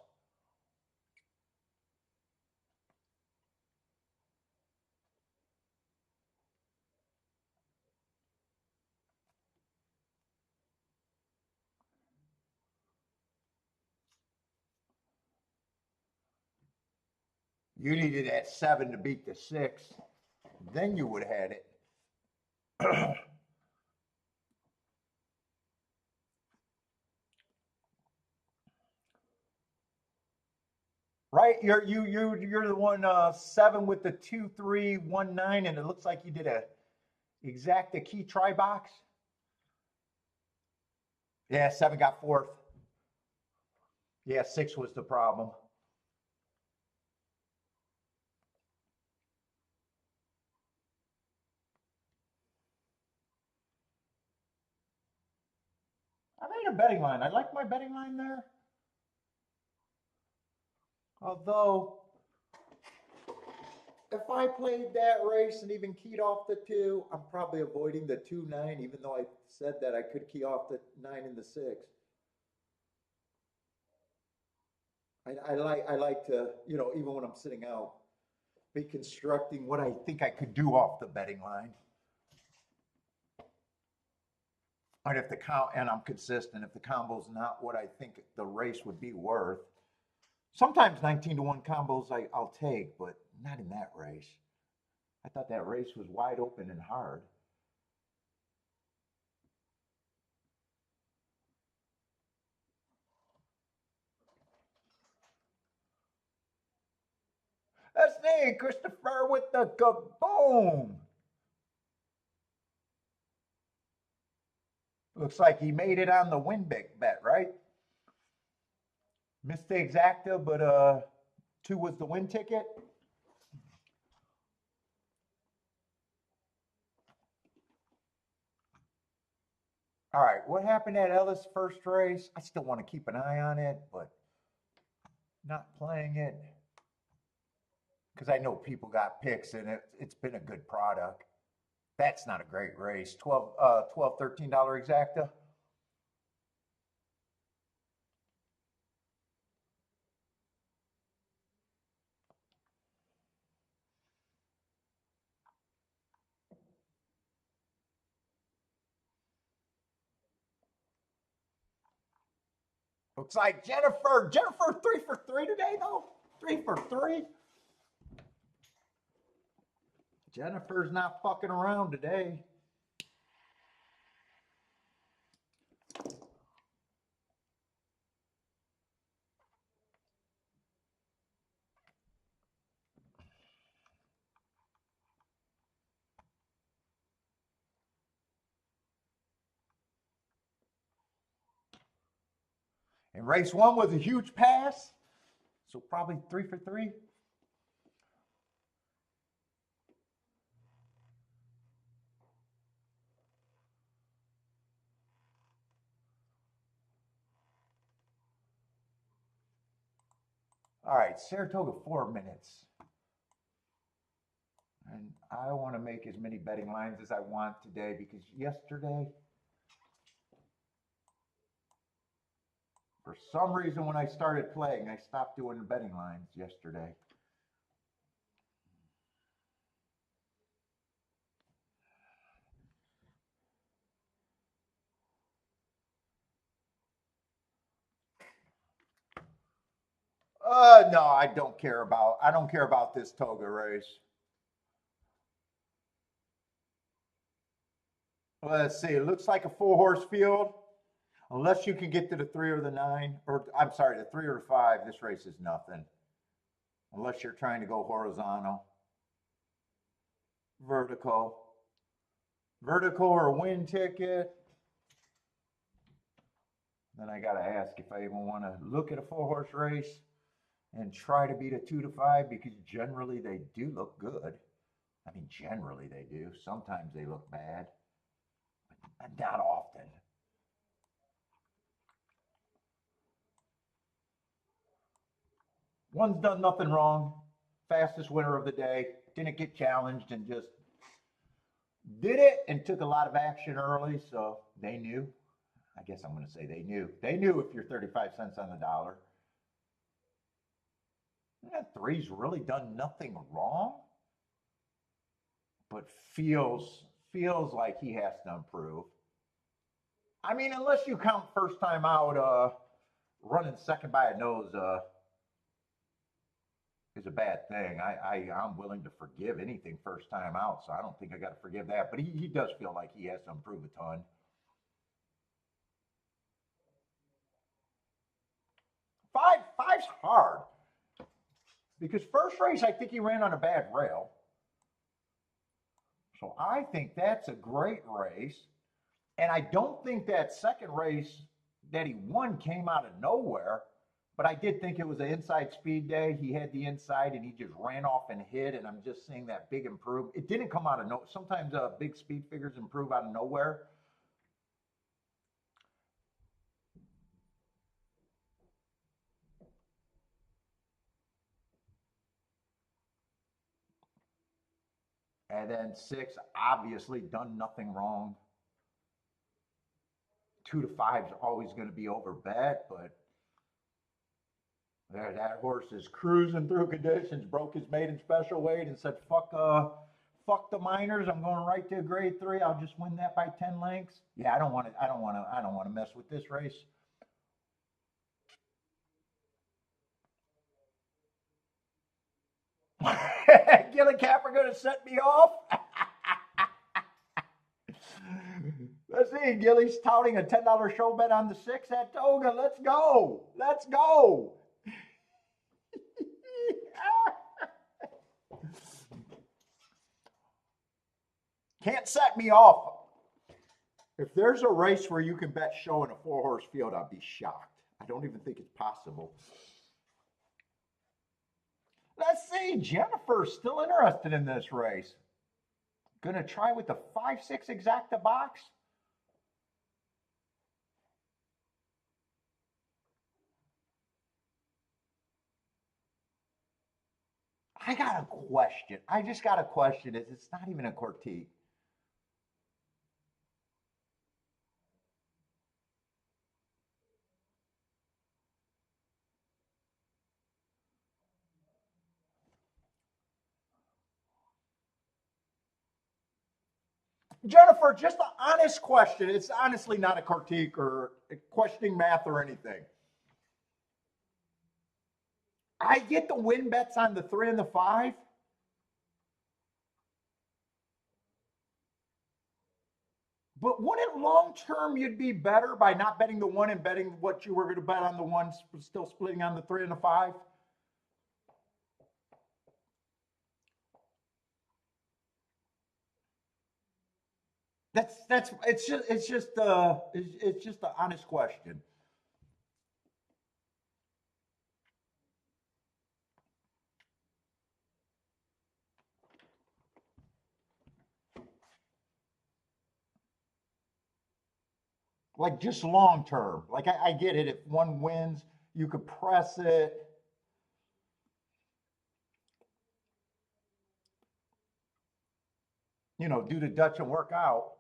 You needed that 7 to beat the 6. Then you would have had it. Right? You're the one 7 with the 2 3 1 9, and it looks like you did a exacta key try box. Yeah, 7 got 4th. Yeah, 6 was the problem. I made a betting line. I like my betting line there. Although, if I played that race and even keyed off the 2, I'm probably avoiding the 2 9, even though I said that I could key off the 9 and the 6. I like to, you know, even when I'm sitting out, be constructing what I think I could do off the betting line. And if the and I'm consistent, if the combo's not what I think the race would be worth, sometimes 19 to 1 combos I'll take, but not in that race. I thought that race was wide open and hard. That's me, Christopher, with the kaboom. Looks like he made it on the win bet, right? Missed the exacta, but 2 was the win ticket. All right, what happened at Ellis' first race? I still want to keep an eye on it, but not playing it because I know people got picks and it's been a good product. That's not a great race. $12, $13 exacta. Looks like Jennifer 3 for 3 today, though. 3 for 3. Jennifer's not fucking around today. And race 1 was a huge pass, so probably 3 for 3. All right, Saratoga 4 minutes. And I want to make as many betting lines as I want today because yesterday, for some reason, when I started playing, I stopped doing the betting lines yesterday. No, I don't care about this Toga race. Let's see. It looks like a 4-horse field. Unless you can get to the 3 or the 9, or I'm sorry, the 3 or the 5, this race is nothing. Unless you're trying to go horizontal, vertical, or win ticket. Then I got to ask if I even want to look at a 4-horse race and try to beat a 2 to 5 because generally they do look good. I mean, generally they do. Sometimes they look bad, but not often. One's done nothing wrong. Fastest winner of the day. Didn't get challenged and just did it and took a lot of action early, so they knew. I guess I'm going to say they knew. They knew if you're 35 cents on the dollar. That 3's really done nothing wrong, but feels like he has to improve. I mean, unless you count first time out, running second by a nose is a bad thing. I'm willing to forgive anything first time out, so I don't think I got to forgive that. But he does feel like he has to improve a ton. Five's hard because first race I think he ran on a bad rail, so I think that's a great race. And I don't think that second race that he won came out of nowhere. But I did think it was an inside speed day. He had the inside and he just ran off and hit. And I'm just seeing that big improve. It didn't come out of nowhere. Sometimes big speed figures improve out of nowhere. And then 6, obviously done nothing wrong. 2 to 5 is always going to be over bet, but That horse is cruising through conditions, broke his maiden special weight and said, fuck the minors. I'm going right to grade 3. I'll just win that by 10 lengths. Yeah, I don't want to mess with this race. Gilly Capper going to set me off? Let's see. Gilly's touting a $10 show bet on the 6 at Toga. Let's go. Let's go. Can't set me off. If there's a race where you can bet show in a 4-horse field, I'd be shocked. I don't even think it's possible. Let's see. Jennifer's still interested in this race. Gonna try with the 5-6 exacta box. I got a question. I just got a question. It's not even a critique. Jennifer, just an honest question. It's honestly not a critique or questioning math or anything. I get the win bets on the 3 and the 5. But wouldn't long term you'd be better by not betting the 1 and betting what you were going to bet on the 1, still splitting on the 3 and the 5? It's just an honest question. Like just long term. Like I get it. If 1 wins, you could press it. You know, do the Dutch and work out.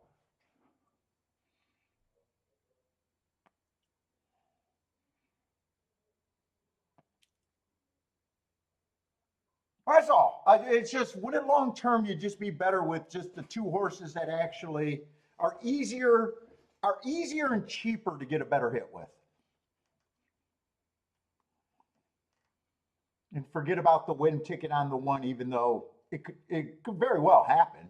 That's all. It's just wouldn't long term you just be better with just the 2 horses that actually are easier and cheaper to get a better hit with. And forget about the win ticket on the 1, even though it could very well happen.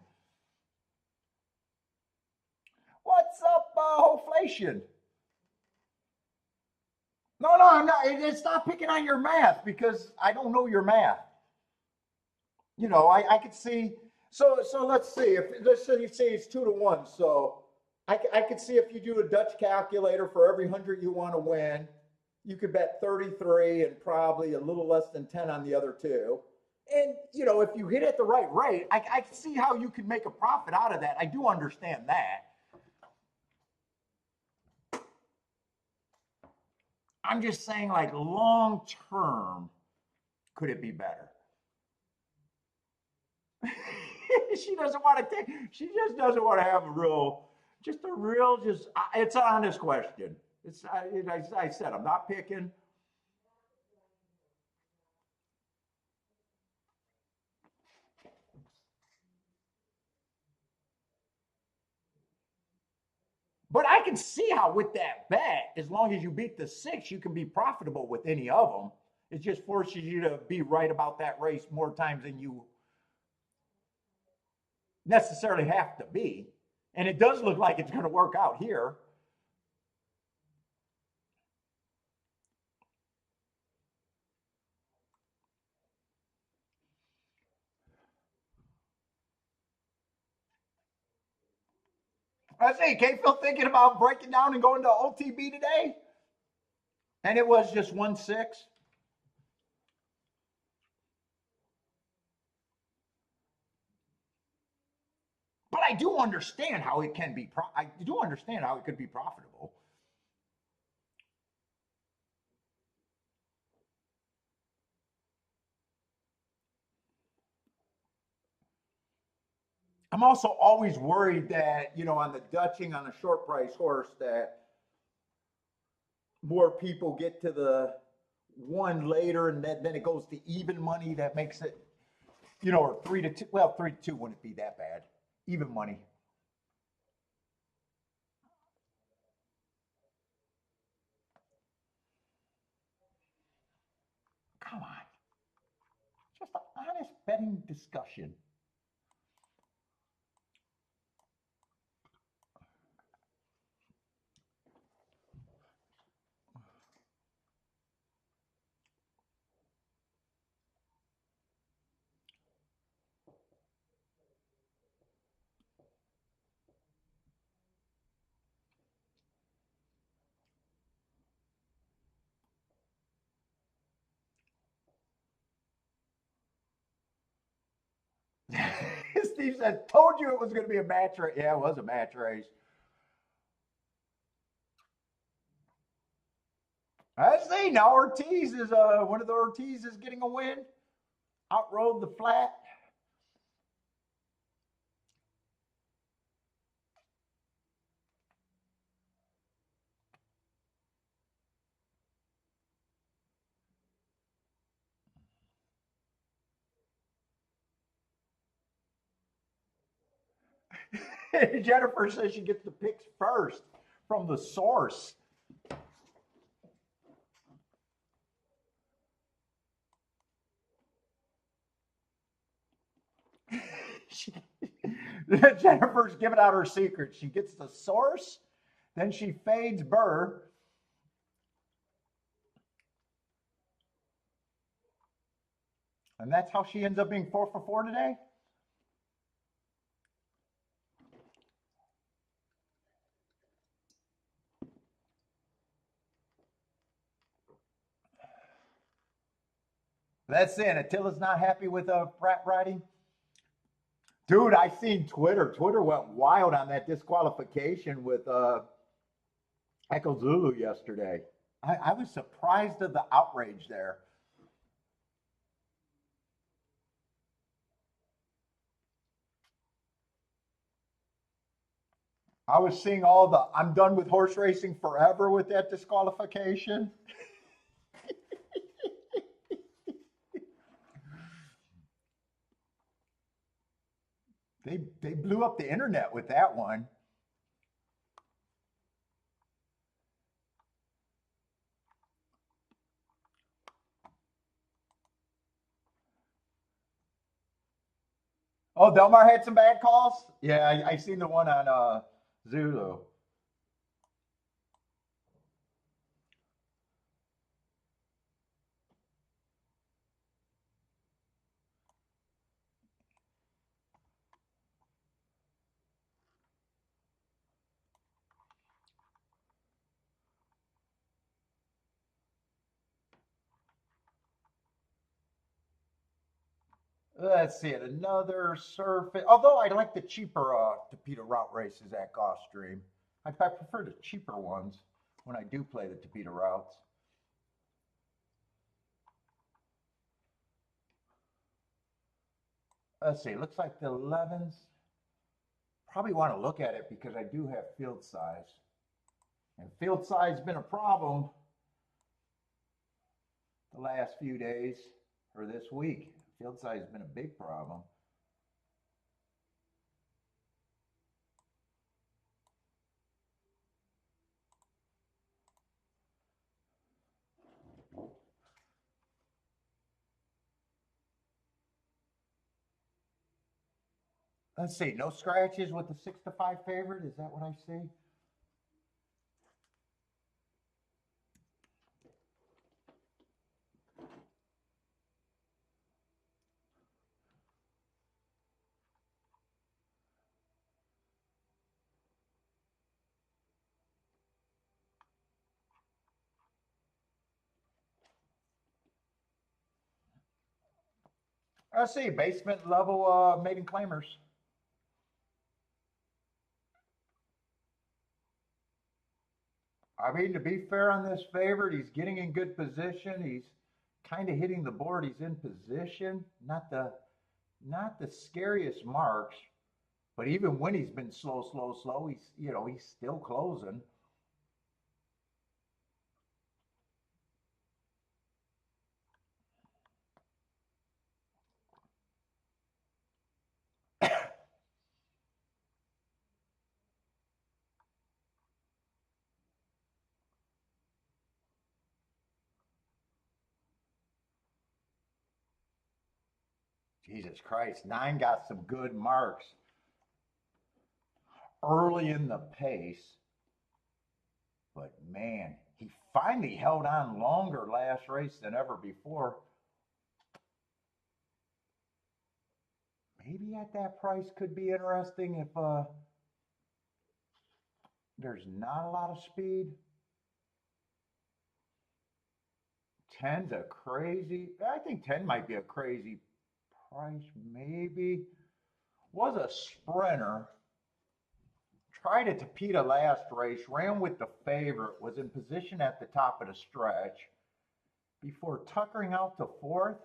What's up, Hoflation? No, I'm not. It's not picking on your math because I don't know your math. You know, I could see. So let's see. If let's say you say it's 2-1, so I could see if you do a Dutch calculator for every 100 you want to win, you could bet 33 and probably a little less than 10 on the other 2. And you know, if you hit at the right rate, I can see how you could make a profit out of that. I do understand that. I'm just saying, like long term, could it be better? She doesn't want to take. She just doesn't want to have a real, just a real, just. It's an honest question. I said I'm not picking. But I can see how with that bet, as long as you beat the 6, you can be profitable with any of them. It just forces you to be right about that race more times than you necessarily have to be. And it does look like it's going to work out here. I say, K Phil thinking about breaking down and going to OTB today. And it was just 1-6. But I do understand how it can be. I do understand how it could be profitable. I'm also always worried that, you know, on the Dutching on a short price horse, that more people get to the one later, and then it goes to even money. That makes it, or 3-2. Well, 3-2 wouldn't be that bad. Even money. Come on. Just an honest betting discussion. Steve said, told you it was going to be a match race. Yeah, it was a match race. I see. Now Ortiz is one of the Ortiz is getting a win. Outrode the flat. Jennifer says she gets the picks first from the source. Jennifer's giving out her secret. She gets the source, then she fades Burr. And that's how she ends up being 4 for 4 today? That's it. Attila's not happy with Pratt riding. Dude, I seen Twitter. Twitter went wild on that disqualification with Echo Zulu yesterday. I was surprised at the outrage there. I was seeing all the I'm done with horse racing forever with that disqualification. They blew up the internet with that one. Oh, Delmar had some bad calls? Yeah, I seen the one on Zulu. Let's see it. Another surface. Although I like the cheaper Tapeta route races at Gulfstream. I prefer the cheaper ones when I do play the Tapeta routes. Let's see. Looks like the 11s. Probably want to look at it because I do have field size. And field size has been a problem the last few days or this week. Field size has been a big problem. Let's see, no scratches with the 6-5 favorite. Is that what I see? Let's see, basement level maiden claimers. I mean, to be fair on this favorite, he's getting in good position. He's kind of hitting the board. He's in position. Not the scariest marks, but even when he's been slow, he's still closing. Jesus Christ, 9 got some good marks early in the pace, but man, he finally held on longer last race than ever before. Maybe at that price could be interesting if there's not a lot of speed. 10's a crazy, I think 10 might be a crazy price, maybe. Was a sprinter. Tried at Tapeta last race, ran with the favorite, was in position at the top of the stretch before tuckering out to fourth.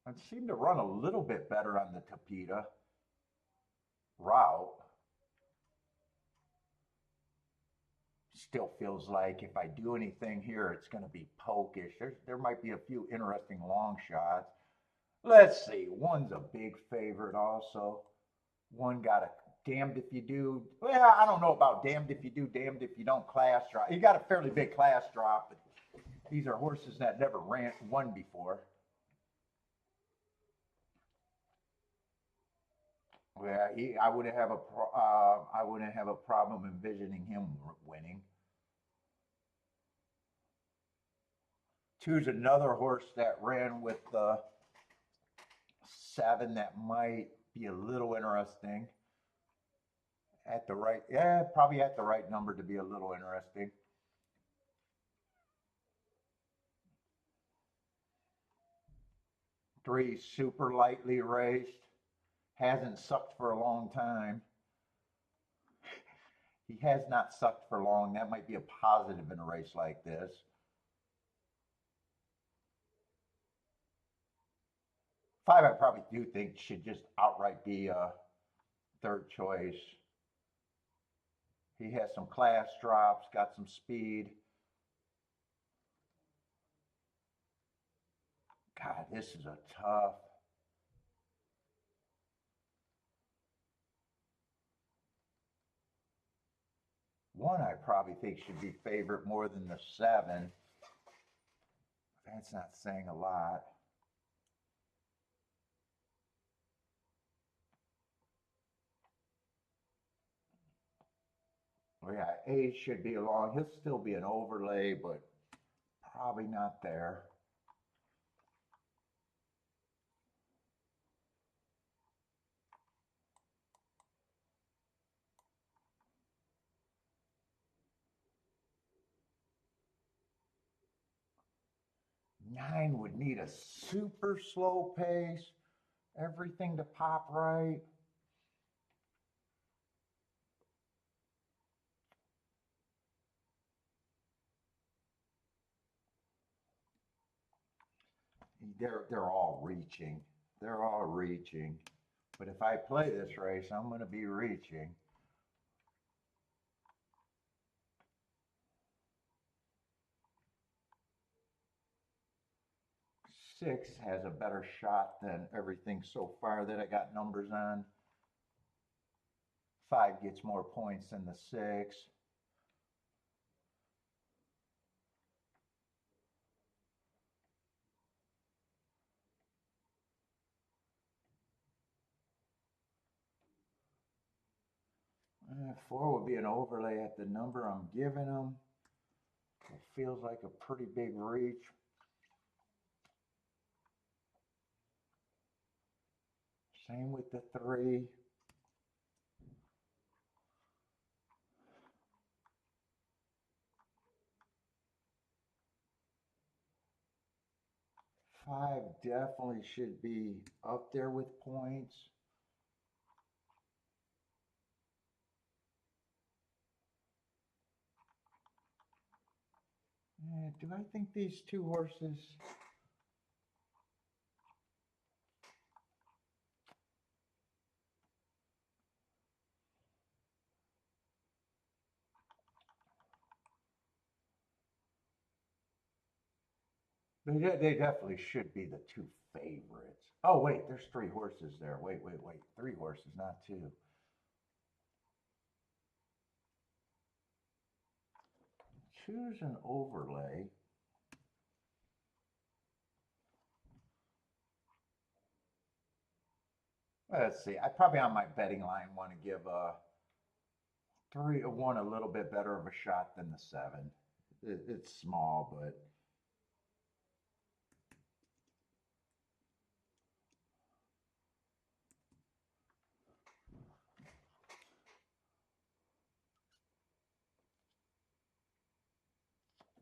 It seemed to run a little bit better on the Tapeta route. Still feels like if I do anything here, it's going to be pokish. There might be a few interesting long shots. Let's see. One's a big favorite also. One got a damned if you do. Well, I don't know about damned if you do, damned if you don't class drop. He got a fairly big class drop, but these are horses that never won before. Well, I wouldn't have a problem envisioning him winning. 2's another horse that ran with the 7 that might be a little interesting. At the right, yeah, probably at the right number to be a little interesting. Three, super lightly raced. Hasn't sucked for a long time. He has not sucked for long. That might be a positive in a race like this. 5, I probably do think should just outright be a third choice. He has some class drops, got some speed. God, this is a tough. One I probably think should be favorite more than the 7. That's not saying a lot. Well, yeah, 8 should be along. He'll still be an overlay, but probably not there. Nine would need a super slow pace, everything to pop right. They're all reaching. They're all reaching. But if I play this race, I'm going to be reaching. Six has a better shot than everything so far that I got numbers on. 5 gets more points than the 6. Four would be an overlay at the number I'm giving them. It feels like a pretty big reach. Same with the 3. Five definitely should be up there with points. Do I think these two horses? They definitely should be the 2 favorites. Oh, wait, there's 3 horses there. Wait. 3 horses, not 2. Choose an overlay. Let's see. I probably on my betting line want to give one a little bit better of a shot than the 7. It's small, but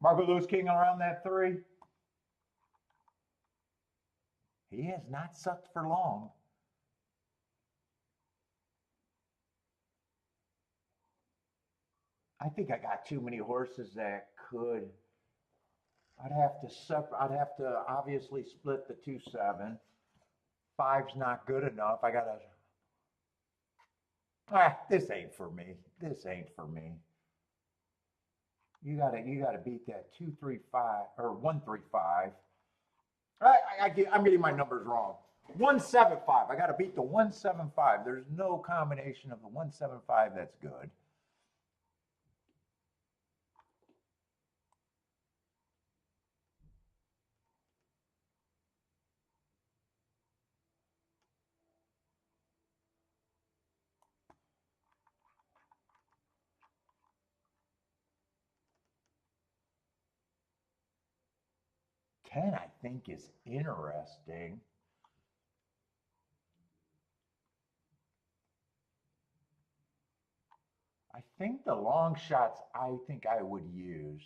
Marco Lewis King around that 3. He has not sucked for long. I think I got too many horses that could. I'd have to obviously split the 2-7. 5's not good enough. I gotta. This ain't for me. This ain't for me. You gotta beat that 2-3-5 or 1-3-5. I'm getting my numbers wrong. 1-7-5. I gotta beat the 1-7-5. There's no combination of the 1-7-5 that's good. Ten, I think, is interesting. I think the long shots I think I would use.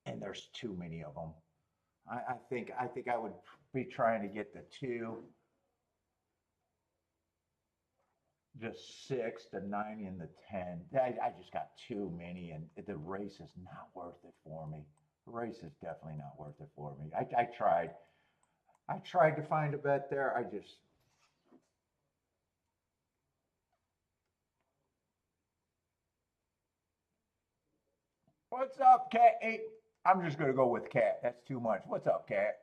And there's too many of them. I think I would be trying to get the 2, just 6, the 9, and the 10. I just got too many, and the race is not worth it for me. The race is definitely not worth it for me. I tried. I tried to find a bet there. I just. What's up, Cat? Hey, I'm just going to go with Cat. That's too much. What's up, Cat?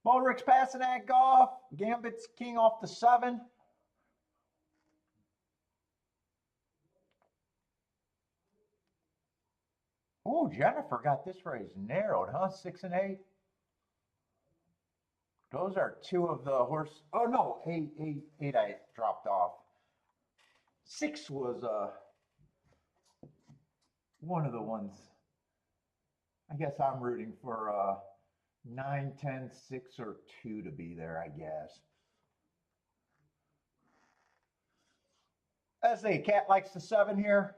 Mulrick's passing that golf. Gambit's king off the 7. Oh, Jennifer got this race narrowed, huh? 6 and 8. Those are 2 of the horse. Oh no, 8 I dropped off. 6 was one of the ones. I guess I'm rooting for 9, 10, 6, or 2 to be there, I guess. Let's see, Cat likes the 7 here.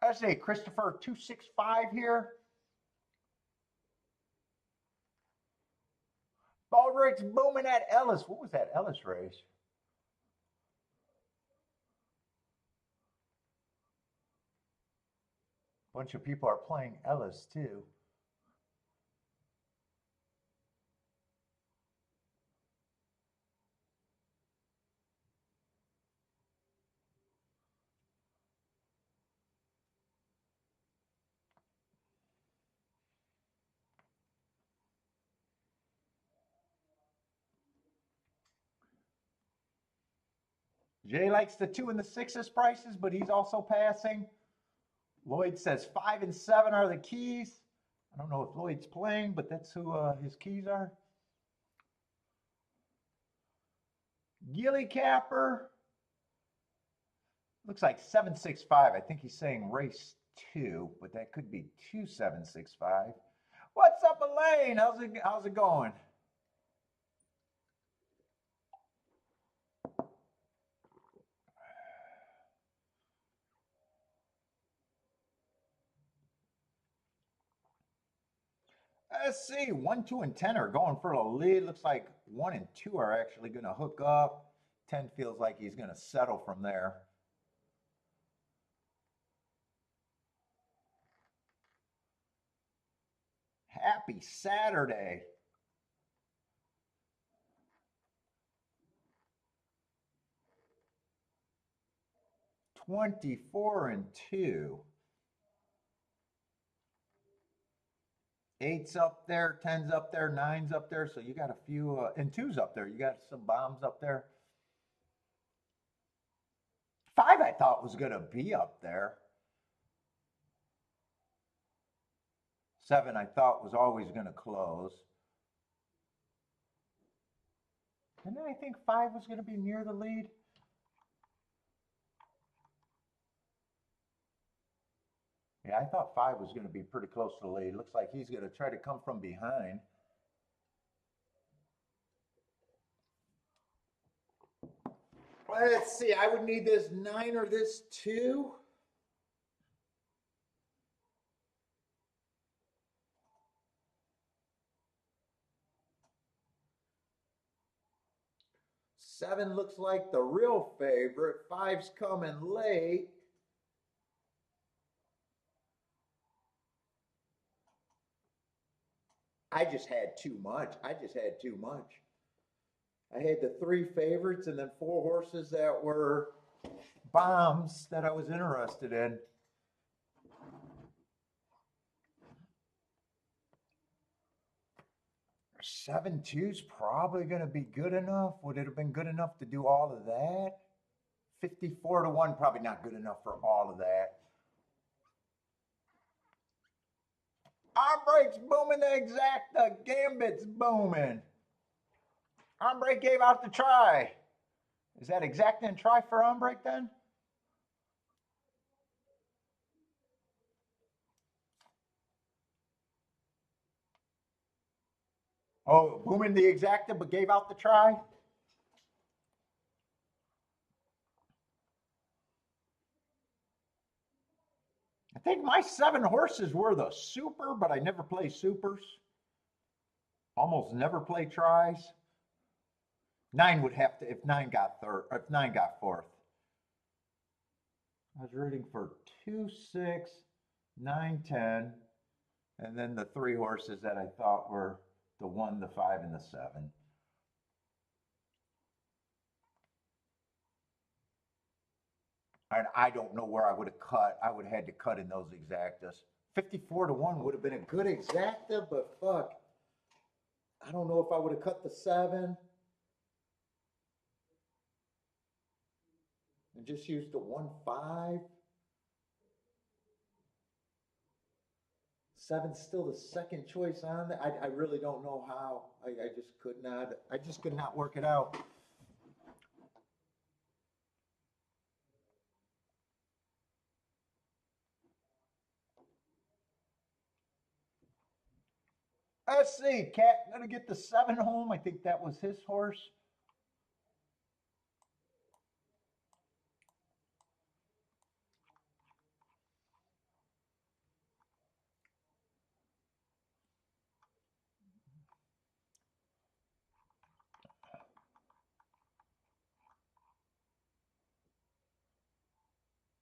Let's see, Christopher 265 here. Baldrick's booming at Ellis. What was that Ellis race? Bunch of people are playing Ellis too. Jay likes the 2 and the 6s prices, but he's also passing. Lloyd says 5 and 7 are the keys. I don't know if Lloyd's playing, but that's who his keys are. Gilly Capper. Looks like 765. I think he's saying race 2, but that could be 2765. What's up, Elaine? How's it going? Let's see. 1, 2, and 10 are going for a lead. Looks like 1 and 2 are actually going to hook up. 10 feels like he's going to settle from there. Happy Saturday. 24 and 2. 8's up there, 10's up there, 9's up there. So you got a few, and 2's up there. You got some bombs up there. 5 I thought was going to be up there. 7 I thought was always going to close. And then I think 5 was going to be near the lead. Yeah, I thought 5 was going to be pretty close to the lead. Looks like he's going to try to come from behind. Let's see. I would need this 9 or this 2. Seven looks like the real favorite. 5's coming late. I just had too much. I had the 3 favorites and then 4 horses that were bombs that I was interested in. 7-2's probably going to be good enough. Would it have been good enough to do all of that? 54 to 1, probably not good enough for all of that. Armbreak's booming, the exacta. Gambit's booming. Armbreak gave out the try. Is that exacta and try for Armbreak then? Oh, booming the exacta but gave out the try? I think my 7 horses were the super, but I never play supers. Almost never play tries. 9 would have to, if 9 got third, or if 9 got fourth. I was rooting for 2, 6, 9, 10, and then the 3 horses that I thought were the 1, the 5, and the 7. And I don't know where I would have cut. I would have had to cut in those exactas. 54 to 1 would have been a good exacta, but fuck. I don't know if I would have cut the 7 and just used the 1, 5. 7's still the second choice on that. I really don't know how. I just could not work it out. Let's see, Cat gonna get the 7 home. I think that was his horse.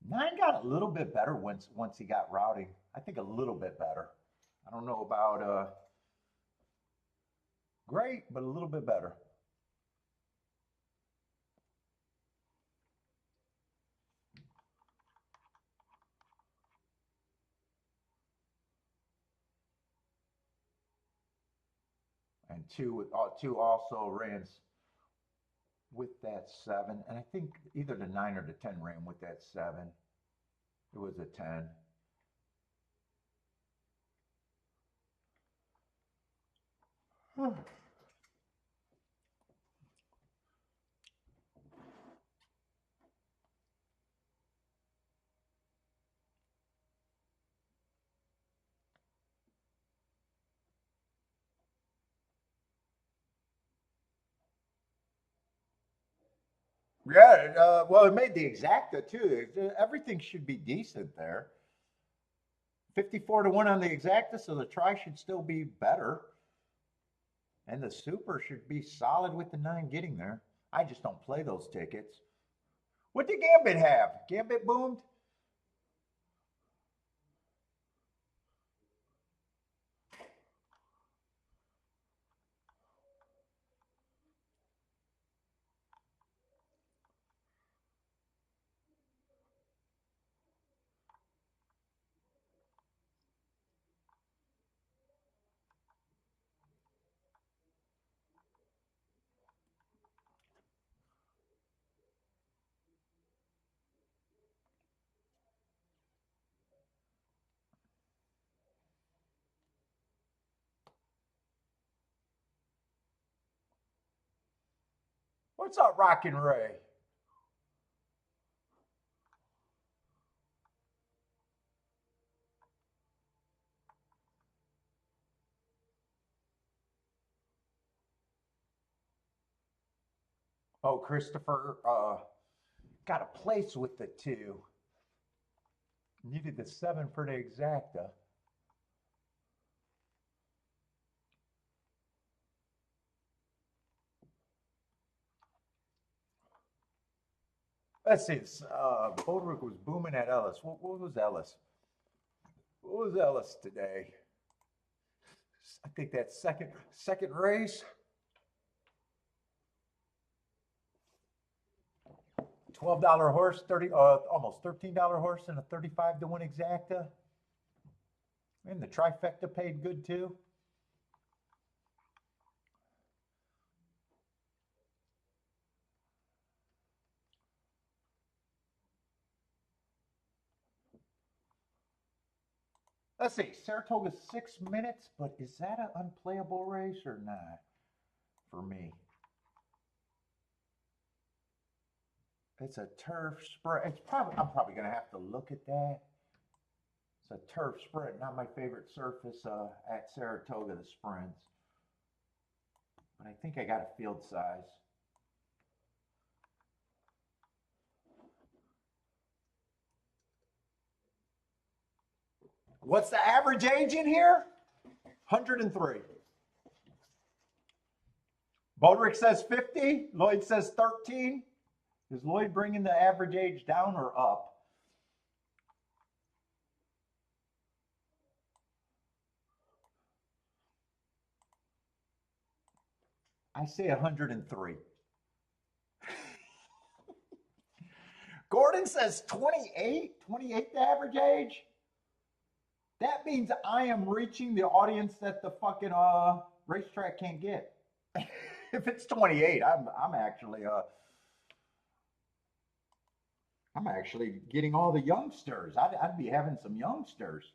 Nine got a little bit better once he got routing. I think a little bit better. I don't know about great, but a little bit better. And two also ran with that 7, and I think either the 9 or the 10 ran with that 7. It was a 10. Yeah, well, it made the exacta too. Everything should be decent there. 54 to 1 on the exacta, so the try should still be better. And the super should be solid with the 9 getting there. I just don't play those tickets. What did Gambit have? Gambit boomed? What's up, Rockin' Ray? Oh, Christopher got a place with the 2. Needed the 7 for the exacta. Let's see. Bodrick was booming at Ellis. What was Ellis? What was Ellis today? I think that's second race. $12 horse, almost $13 horse, and a 35 to 1 exacta. And the trifecta paid good too. Let's see, Saratoga's 6 minutes, but is that an unplayable race or not for me? It's a turf sprint. I'm probably going to have to look at that. It's a turf sprint, not my favorite surface at Saratoga, the sprints. But I think I got a field size. What's the average age in here? 103. Bodrick says 50. Lloyd says 13. Is Lloyd bringing the average age down or up? I say 103. Gordon says 28. 28 the average age? That means I am reaching the audience that the fucking racetrack can't get. If it's 28, I'm actually getting all the youngsters. I'd be having some youngsters.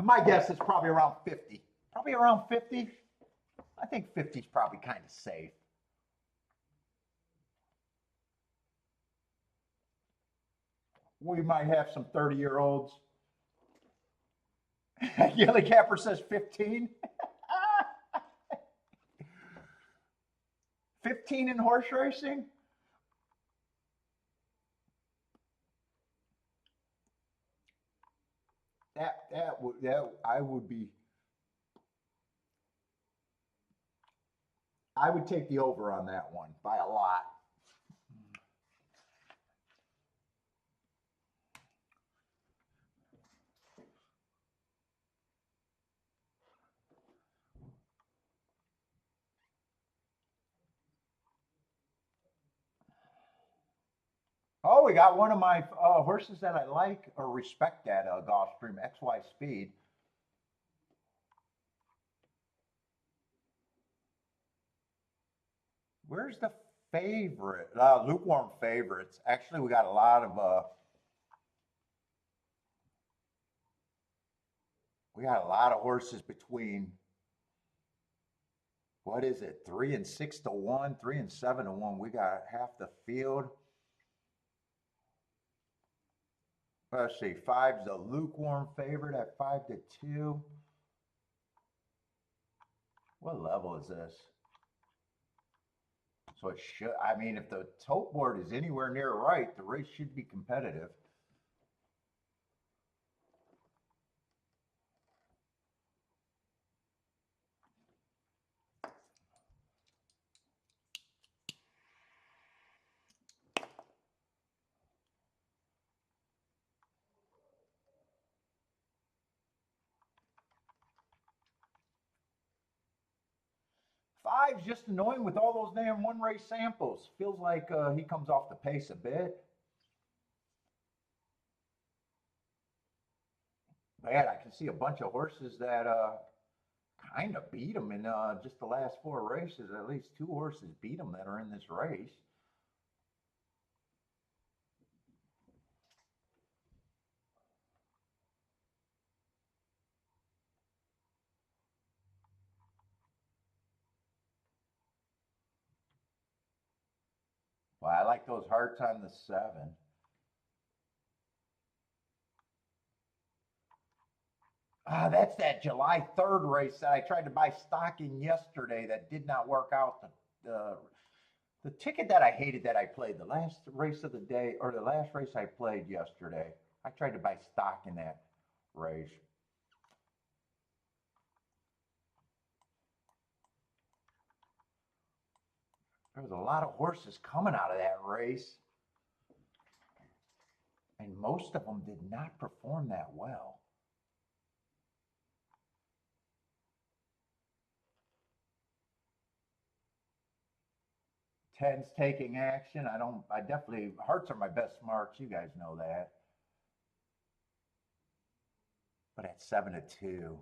My guess is probably around 50. Probably around 50. I think 50 is probably kind of safe. We might have some 30-year-olds. Yelly Capper says 15. 15 in horse racing? I would take the over on that one by a lot. Oh, we got one of my horses that I like or respect at Gulfstream, XY Speed. Where's the favorite? Lukewarm favorites. Actually, we got a lot of horses between, what is it, 3 and 6 to 1, 3 and 7 to 1. We got half the field. Let's see, 5's a lukewarm favorite at 5 to 2. What level is this? So it should, I mean, if the tote board is anywhere near right, the race should be competitive. Five's just annoying with all those damn one race samples. Feels like he comes off the pace a bit. Man, I can see a bunch of horses that kind of beat him in just the last 4 races. At least 2 horses beat him that are in this race. I like those hearts on the 7. That's that July 3rd race that I tried to buy stock in yesterday that did not work out. The ticket that I hated that I played, the last race of the day, or the last race I played yesterday, I tried to buy stock in that race. There was a lot of horses coming out of that race, and most of them did not perform that well. 10's taking action. I definitely, hearts are my best marks. You guys know that. But at 7-2.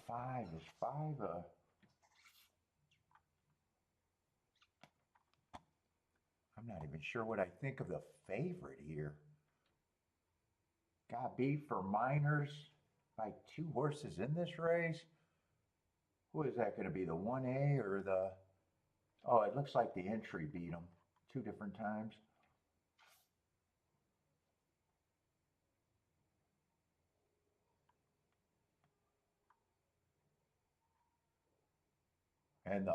Five is five. I'm not even sure what I think of the favorite here. Got beat for minors by 2 horses in this race. Who is that going to be? The 1A or the... Oh, it looks like the entry beat them 2 different times. And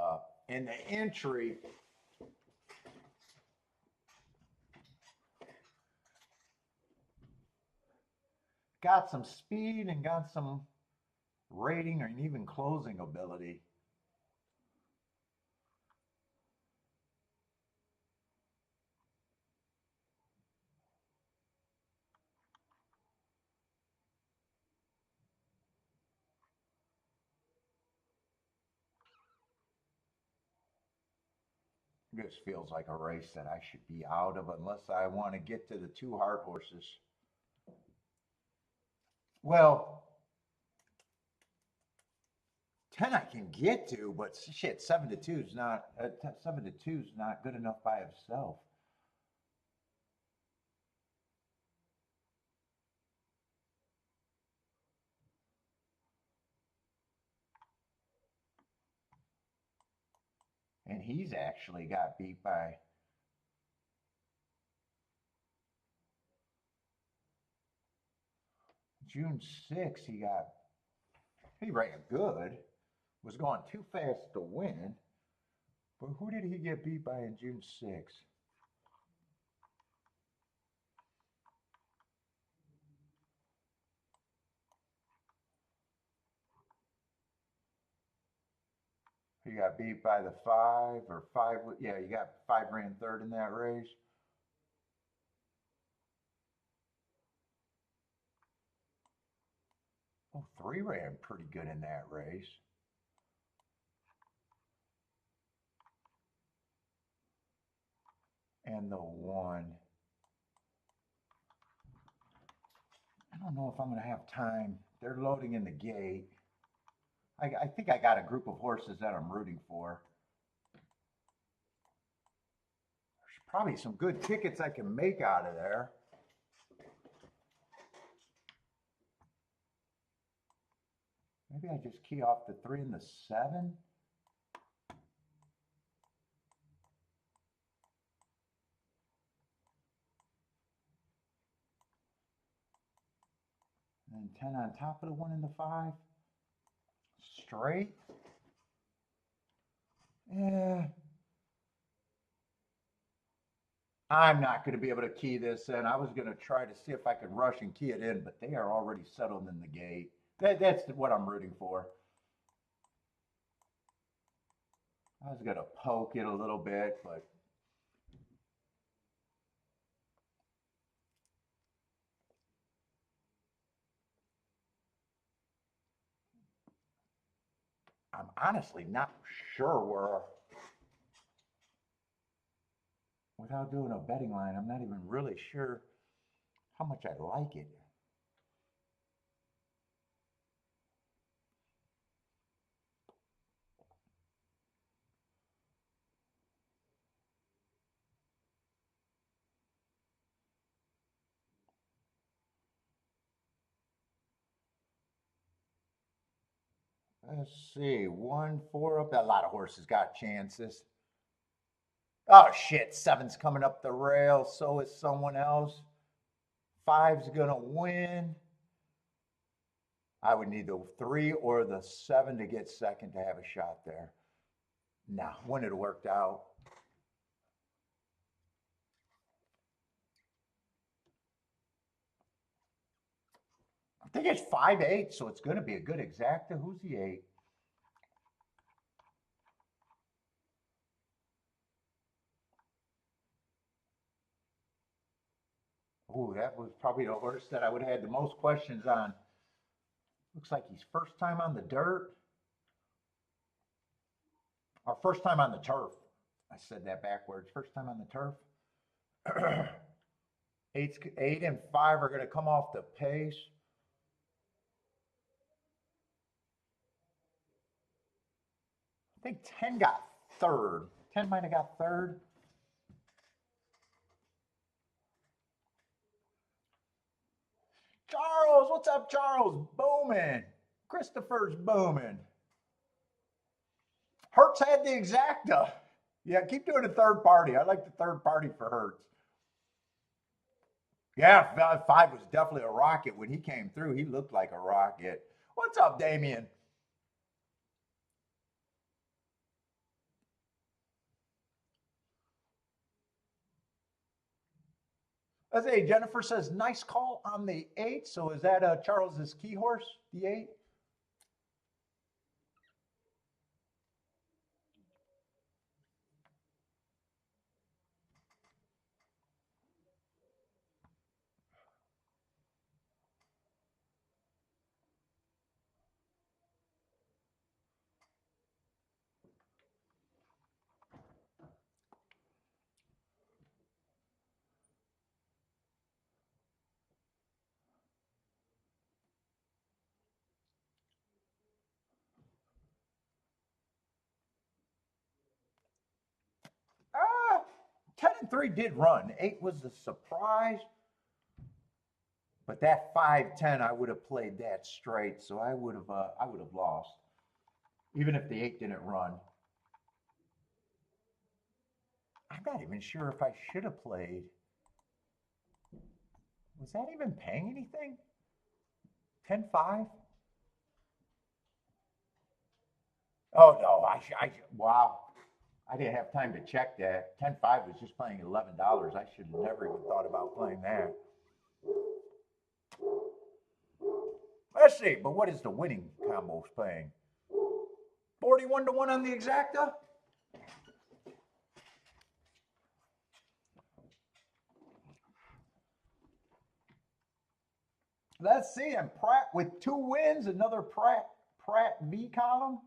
in the entry, got some speed and got some rating and even closing ability. This feels like a race that I should be out of unless I want to get to the 2 hard horses. Well, 10 I can get to, but shit, 7-2 is not 7-2 is not good enough by itself. And he's actually got beat by June 6th. He ran good, was going too fast to win. But who did he get beat by in June 6th? He got beat by the 5 or 5. Yeah, you got 5 ran third in that race. Oh, 3 ran pretty good in that race. And the 1. I don't know if I'm going to have time. They're loading in the gate. I think I got a group of horses that I'm rooting for. There's probably some good tickets I can make out of there. Maybe I just key off the 3 and the 7. And 10 on top of the 1 and the 5. Straight. Yeah. I'm not going to be able to key this in. I was going to try to see if I could rush and key it in, but they are already settled in the gate. That's what I'm rooting for. I was going to poke it a little bit, but I'm honestly not sure where, without doing a betting line, I'm not even really sure how much I like it. Let's see. 1-4 up. A lot of horses got chances. Oh shit! 7's coming up the rail. So is someone else. 5's gonna win. I would need the 3 or the 7 to get second to have a shot there. Nah, wouldn't have worked out. I think it's 5-8, so it's going to be a good exacta. Who's the 8? Oh, that was probably the horse that I would have had the most questions on. Looks like he's first time on the dirt. Or first time on the turf. I said that backwards. First time on the turf. 8 and 5 are going to come off the pace. I think 10 got third. 10 might have got third. Charles, what's up, Charles? Booming. Christopher's booming. Hertz had the exacta. Yeah, keep doing the third party. I like the third party for Hertz. Yeah, 5 was definitely a rocket. When he came through, he looked like a rocket. What's up, Damien? Let's say Jennifer says, nice call on the 8. So is that Charles's key horse, the 8? Ah, 10 and 3 did run. 8 was a surprise. But that 5-10, I would have played that straight, so I would have lost, even if the 8 didn't run. I'm not even sure if I should have played. Was that even paying anything? 10-5? Oh no, wow. I didn't have time to check that. 10-5 was just playing $11. I should have never even thought about playing that. Let's see, but what is the winning combos paying? 41-1 on the exacta? Let's see, and Pratt with 2 wins, another Pratt V column.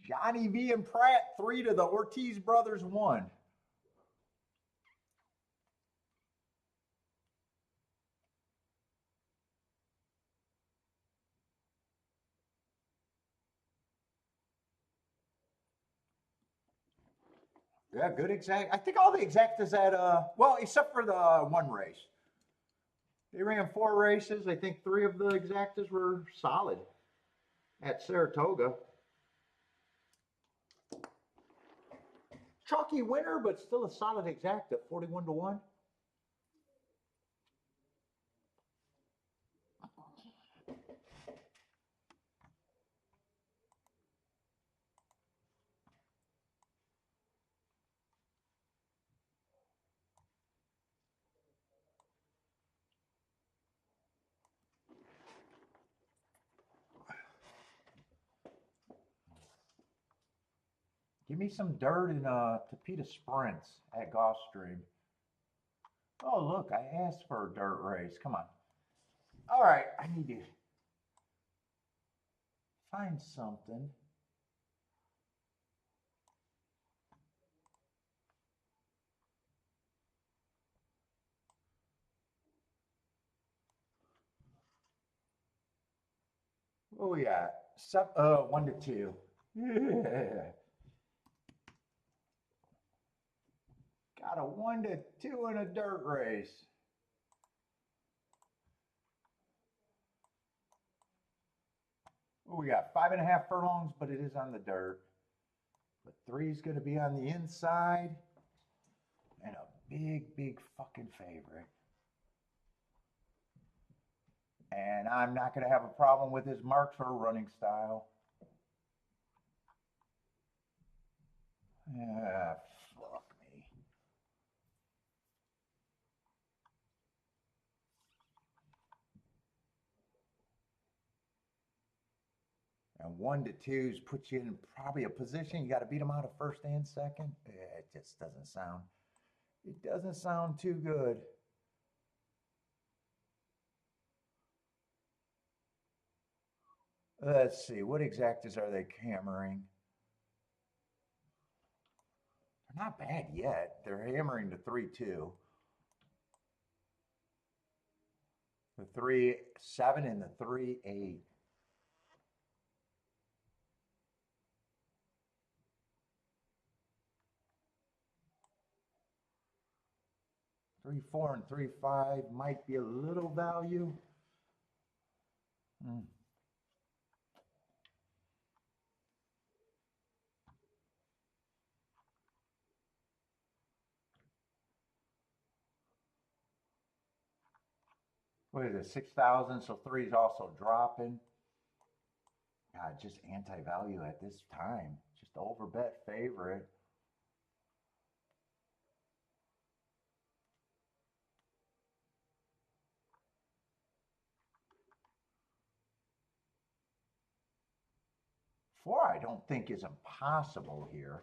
Johnny V and Pratt, 3 to the Ortiz brothers, 1. Yeah, good exact. I think all the exactas at well, except for the one race. They ran 4 races. I think 3 of the exactas were solid at Saratoga. Chalky winner, but still a solid exacta, 41-1. Give me some dirt in Tapeta Sprints at Gulfstream. Oh, look, I asked for a dirt race. Come on. All right, I need to find something. Oh, yeah. 1 to 2. Yeah. Got a 1 to 2 in a dirt race. Oh, we got 5.5 furlongs, but it is on the dirt. But 3 is going to be on the inside. And a big, big fucking favorite. And I'm not going to have a problem with his marks or running style. Fuck me. And 1 to 2s puts you in probably a position you got to beat them out of first and second. It just doesn't sound. It doesn't sound too good. Let's see, what exactas are they hammering? They're not bad yet. They're hammering the 3-2. The 3-7 and the 3-8. 3-4 and 3-5 might be a little value. What is it, 6,000? So 3 is also dropping. God, just anti-value at this time. Just overbet favorite. Four, I don't think is impossible here.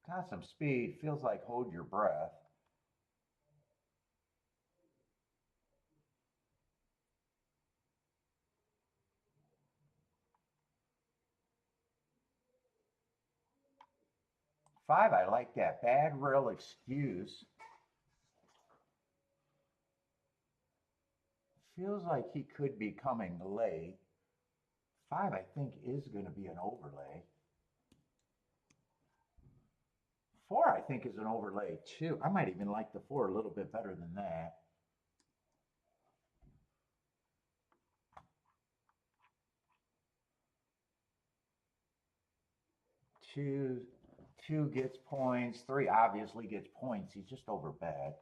Got some speed. Feels like hold your breath. Five, I like that. Bad rail excuse. Feels like he could be coming late. 5, I think, is going to be an overlay. 4, I think, is an overlay too. I might even like the 4 a little bit better than that. Two gets points. 3 obviously gets points. He's just overbet.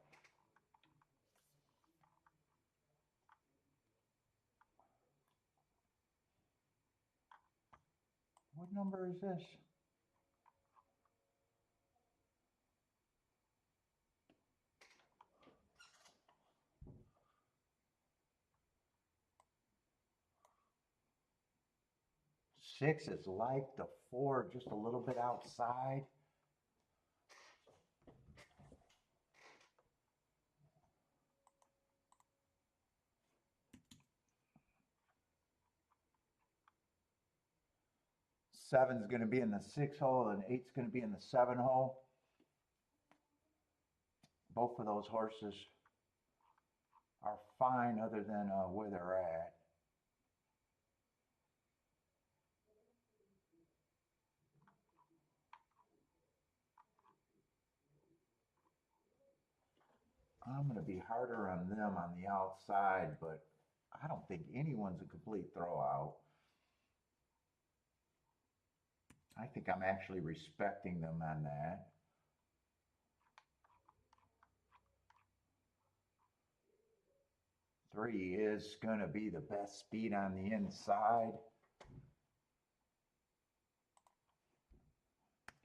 What number is this? Six is like the 4, just a little bit outside. Seven's going to be in the 6 hole and 8's going to be in the 7 hole. Both of those horses are fine other than where they're at. I'm going to be harder on them on the outside, but I don't think anyone's a complete throwout. I think I'm actually respecting them on that. Three is going to be the best speed on the inside.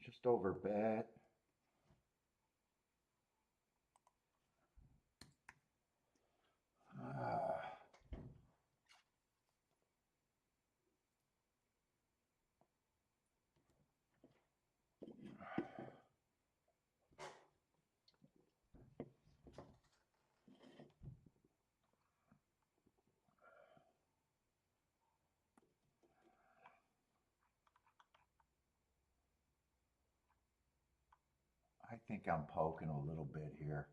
Just over bet. I think I'm poking a little bit here.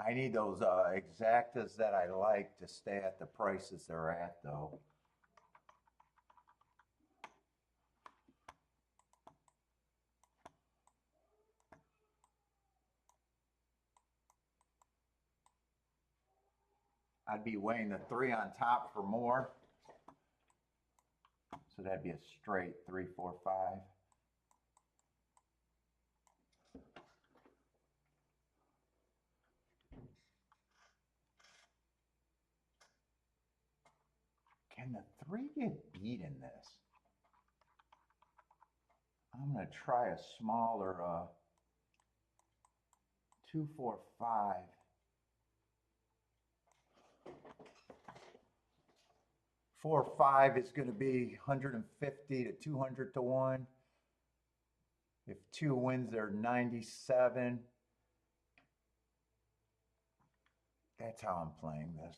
I need those exactas that I like to stay at the prices they're at, though. I'd be weighing the 3 on top for more. So that'd be a straight 3, 4, 5. Can the 3 get beat in this? I'm going to try a smaller 2, 4, 5. 4, 5 is going to be 150 to 200 to 1. If 2 wins, they're 97. That's how I'm playing this.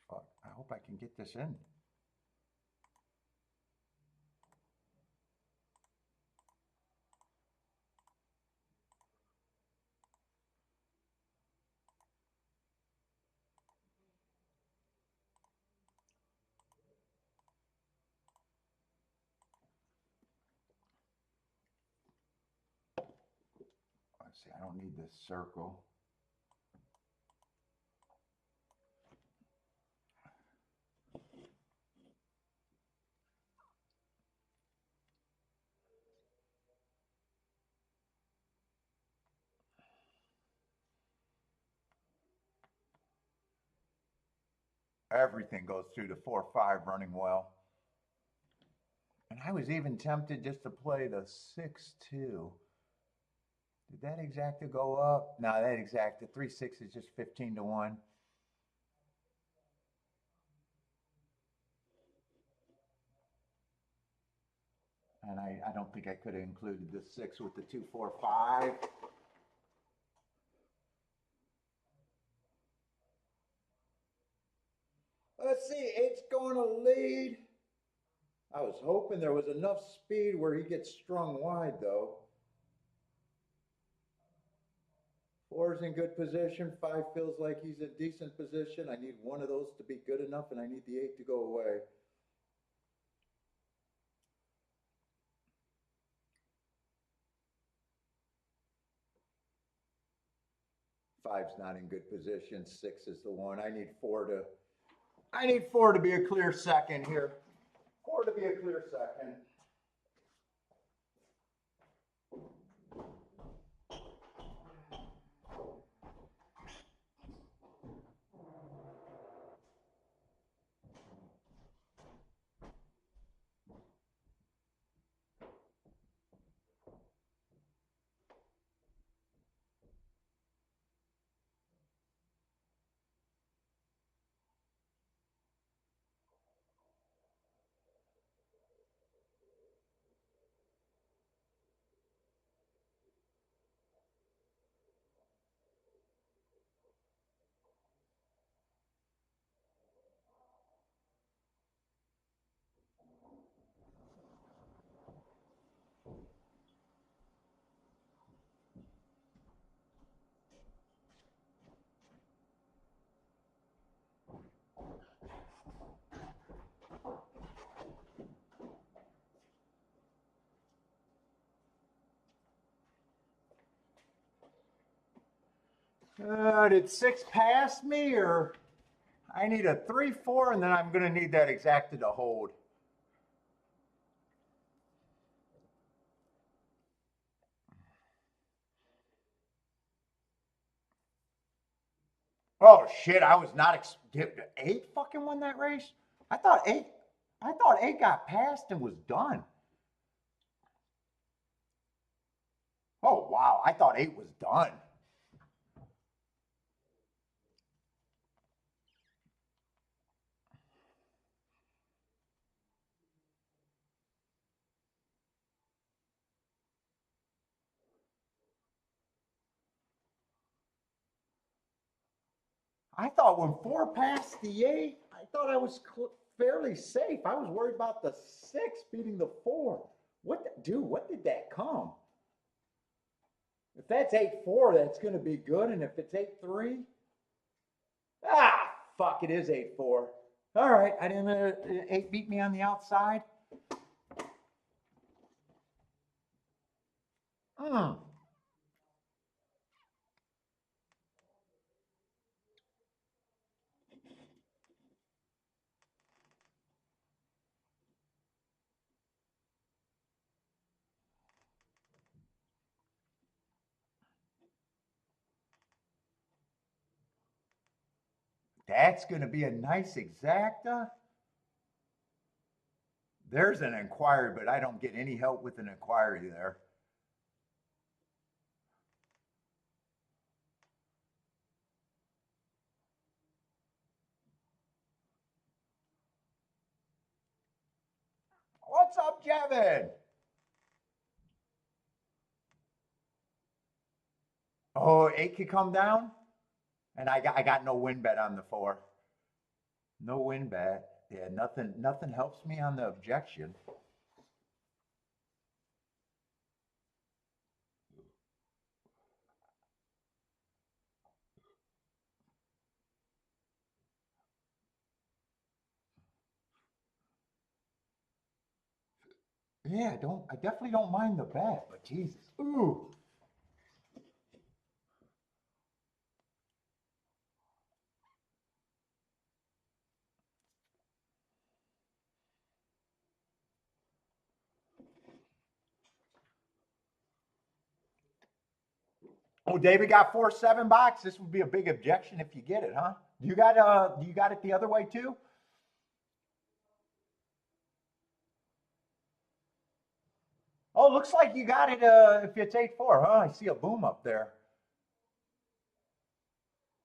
Fuck, I hope I can get this in. Let's see, I don't need this circle. Everything goes through the 4, 5 running well. And I was even tempted just to play the 6, 2. Did that exacta go up? No, that exacta 3, 6 is just 15 to 1. And I don't think I could have included the 6 with the 2, 4, 5. Let's see, 8's going to lead. I was hoping there was enough speed where he gets strung wide, though. 4's in good position. 5 feels like he's in decent position. I need one of those to be good enough, and I need the 8 to go away. Five's not in good position. 6 is the one. I need 4 to be a clear second here. 4 to be a clear second. Did 6 pass me, or I need a 3, 4, and then I'm going to need that exacta to hold. Oh shit! I was not. Did 8 fucking won that race? I thought 8. I thought 8 got passed and was done. Oh wow! I thought 8 was done. I thought when 4 passed the 8, I thought I was fairly safe. I was worried about the 6 beating the 4. Dude, what did that come? If that's 8-4, that's going to be good. And if it's 8-3, fuck, it is 8-4. All right, I didn't 8 beat me on the outside. That's going to be a nice exacta. There's an inquiry, but I don't get any help with an inquiry there. What's up, Jevin? Oh, 8 could come down? And I got no win bet on the 4. No win bet. Yeah, nothing helps me on the objection. Yeah, I definitely don't mind the bet, but Jesus. Ooh. Oh, David got 4-7 box. This would be a big objection if you get it, huh? Do you got it the other way too? Oh, looks like you got it if it's 8-4, huh? I see a boom up there.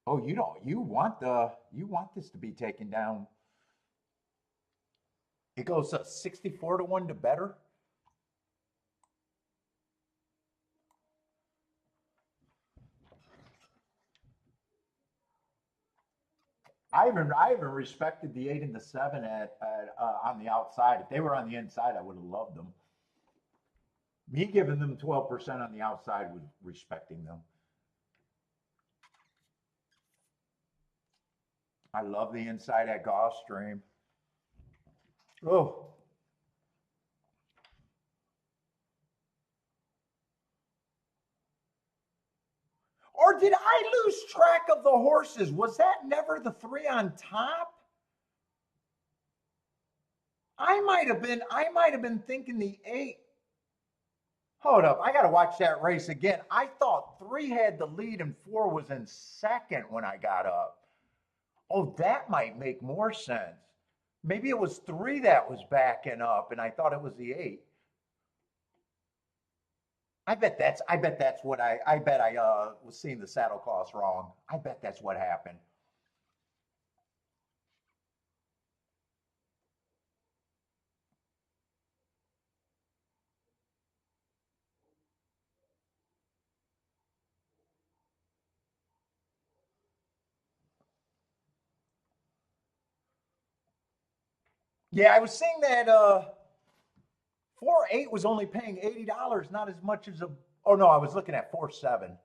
Oh, you want this to be taken down. It goes 64-1 to bettor. I even respected the 8 and the 7 on the outside. If they were on the inside, I would have loved them. Me giving them 12% on the outside was respecting them. I love the inside at Gulfstream. Oh. Or did I lose track of the horses? Was that never the 3 on top? I might have been thinking the 8. Hold up, I got to watch that race again. I thought 3 had the lead and 4 was in second when I got up. Oh, that might make more sense. Maybe it was 3 that was backing up and I thought it was the 8. I bet that's what I bet I was seeing the saddle cloths wrong. I bet that's what happened. Yeah, I was seeing that 4-8 was only paying $80, not as much as a. Oh no, I was looking at 4-7.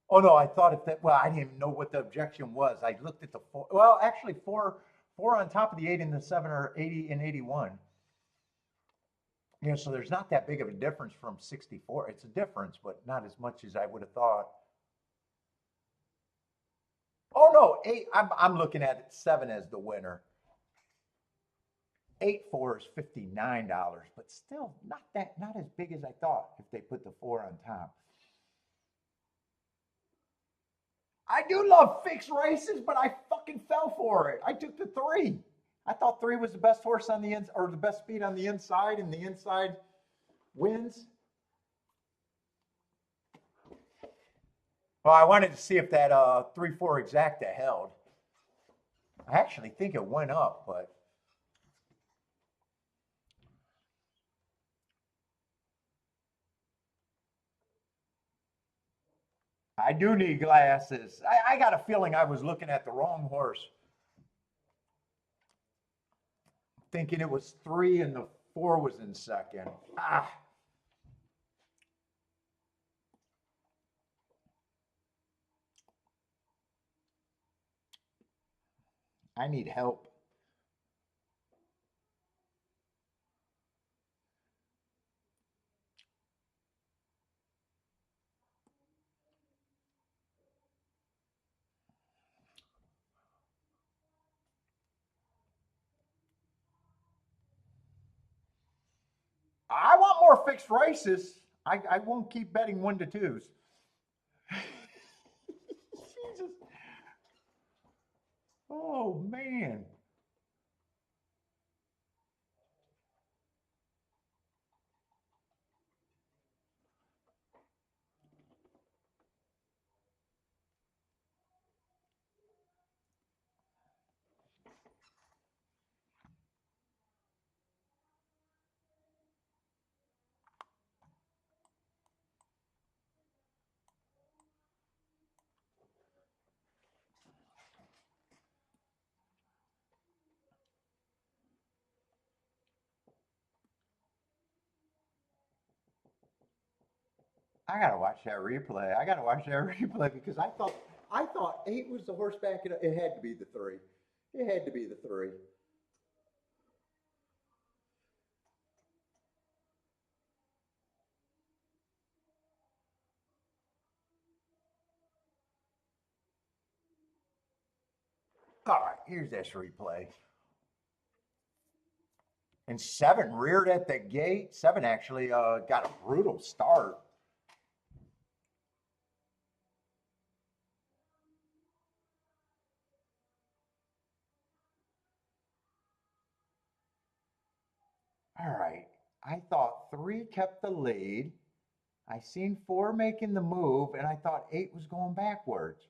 Oh no, I thought if that. Well, I didn't even know what the objection was. I looked at the 4. Well, actually, four on top of the 8 and the 7 are 80 and 81. Yeah, so there's not that big of a difference from 64. It's a difference, but not as much as I would have thought. Oh no, 8. I'm looking at 7 as the winner. 8-4 is $59, but still not as big as I thought if they put the 4 on top. I do love fixed races, but I fucking fell for it. I took the 3. I thought 3 was the best horse on the ins or the best speed on the inside, and the inside wins. Well, I wanted to see if that 3-4 exacta held. I actually think it went up, but I do need glasses. I got a feeling I was looking at the wrong horse. thinking it was 3 and the 4 was in second. Ah. I need help. I want more fixed races. I won't keep betting 1 to 2s. Jesus. Oh, man. I gotta watch that replay. I gotta watch that replay because I thought 8 was the horse backing up. It had to be the 3. It had to be the 3. All right, here's this replay. And 7 reared at the gate. 7 actually got a brutal start. All right. I thought 3 kept the lead. I seen 4 making the move, and I thought 8 was going backwards.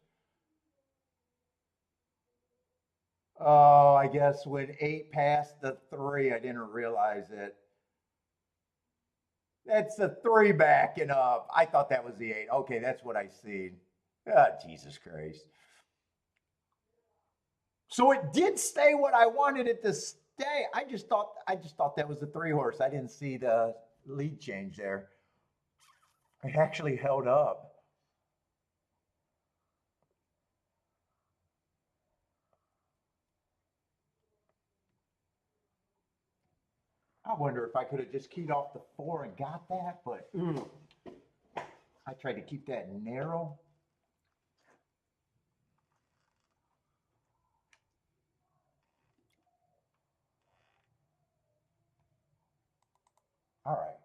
Oh, I guess when 8 passed the 3, I didn't realize it. That's the 3 backing up. I thought that was the 8. Okay, that's what I seen. Ah, Jesus Christ. So it did stay what I wanted it to stay. I just thought that was the 3 horse. I didn't see the lead change there. It actually held up. I wonder if I could have just keyed off the 4 and got that, but I tried to keep that narrow. All right.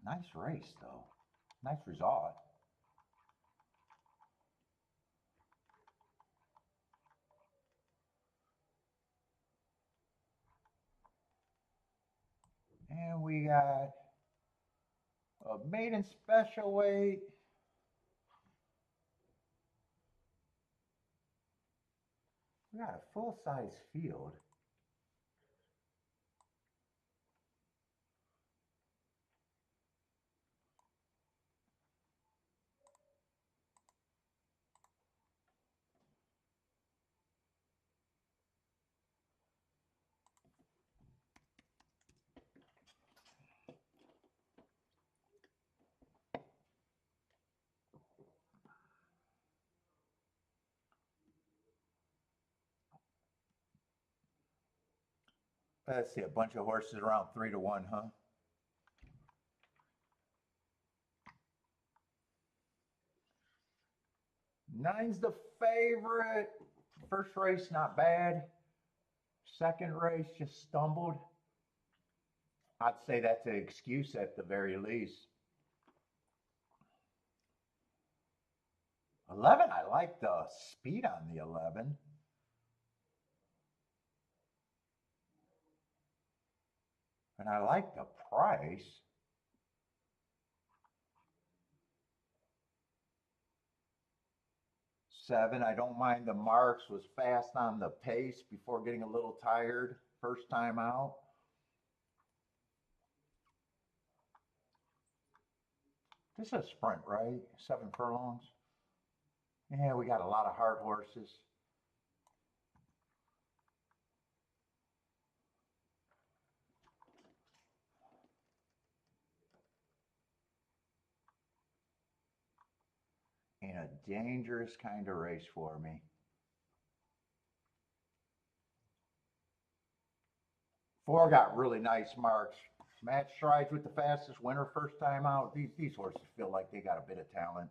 Nice race, though. Nice result. And we got a maiden special weight. We got a full-size field. Let's see, a bunch of horses around 3 to 1, huh? Nine's the favorite. First race, not bad. Second race, just stumbled. I'd say that's an excuse at the very least. 11, I like the speed on the 11. And I like the price. 7, I don't mind the marks, was fast on the pace before getting a little tired first time out. This is a sprint, right? 7 furlongs. Yeah, we got a lot of hard horses. In a dangerous kind of race for me. Four got really nice marks. Match strides with the fastest winner first time out. These horses feel like they got a bit of talent.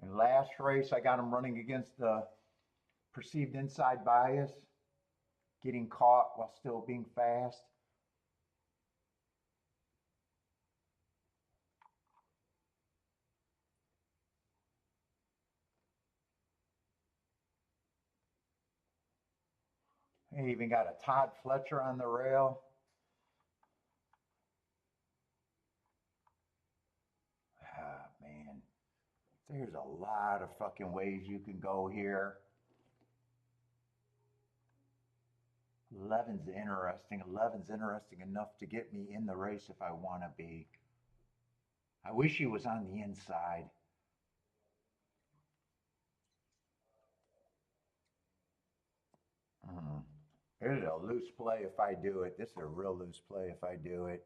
And last race, I got them running against the perceived inside bias, getting caught while still being fast. They even got a Todd Fletcher on the rail. Ah, man. There's a lot of fucking ways you can go here. 11's interesting. 11's interesting enough to get me in the race if I want to be. I wish he was on the inside. Mm. This is a loose play if I do it. This is a real loose play if I do it.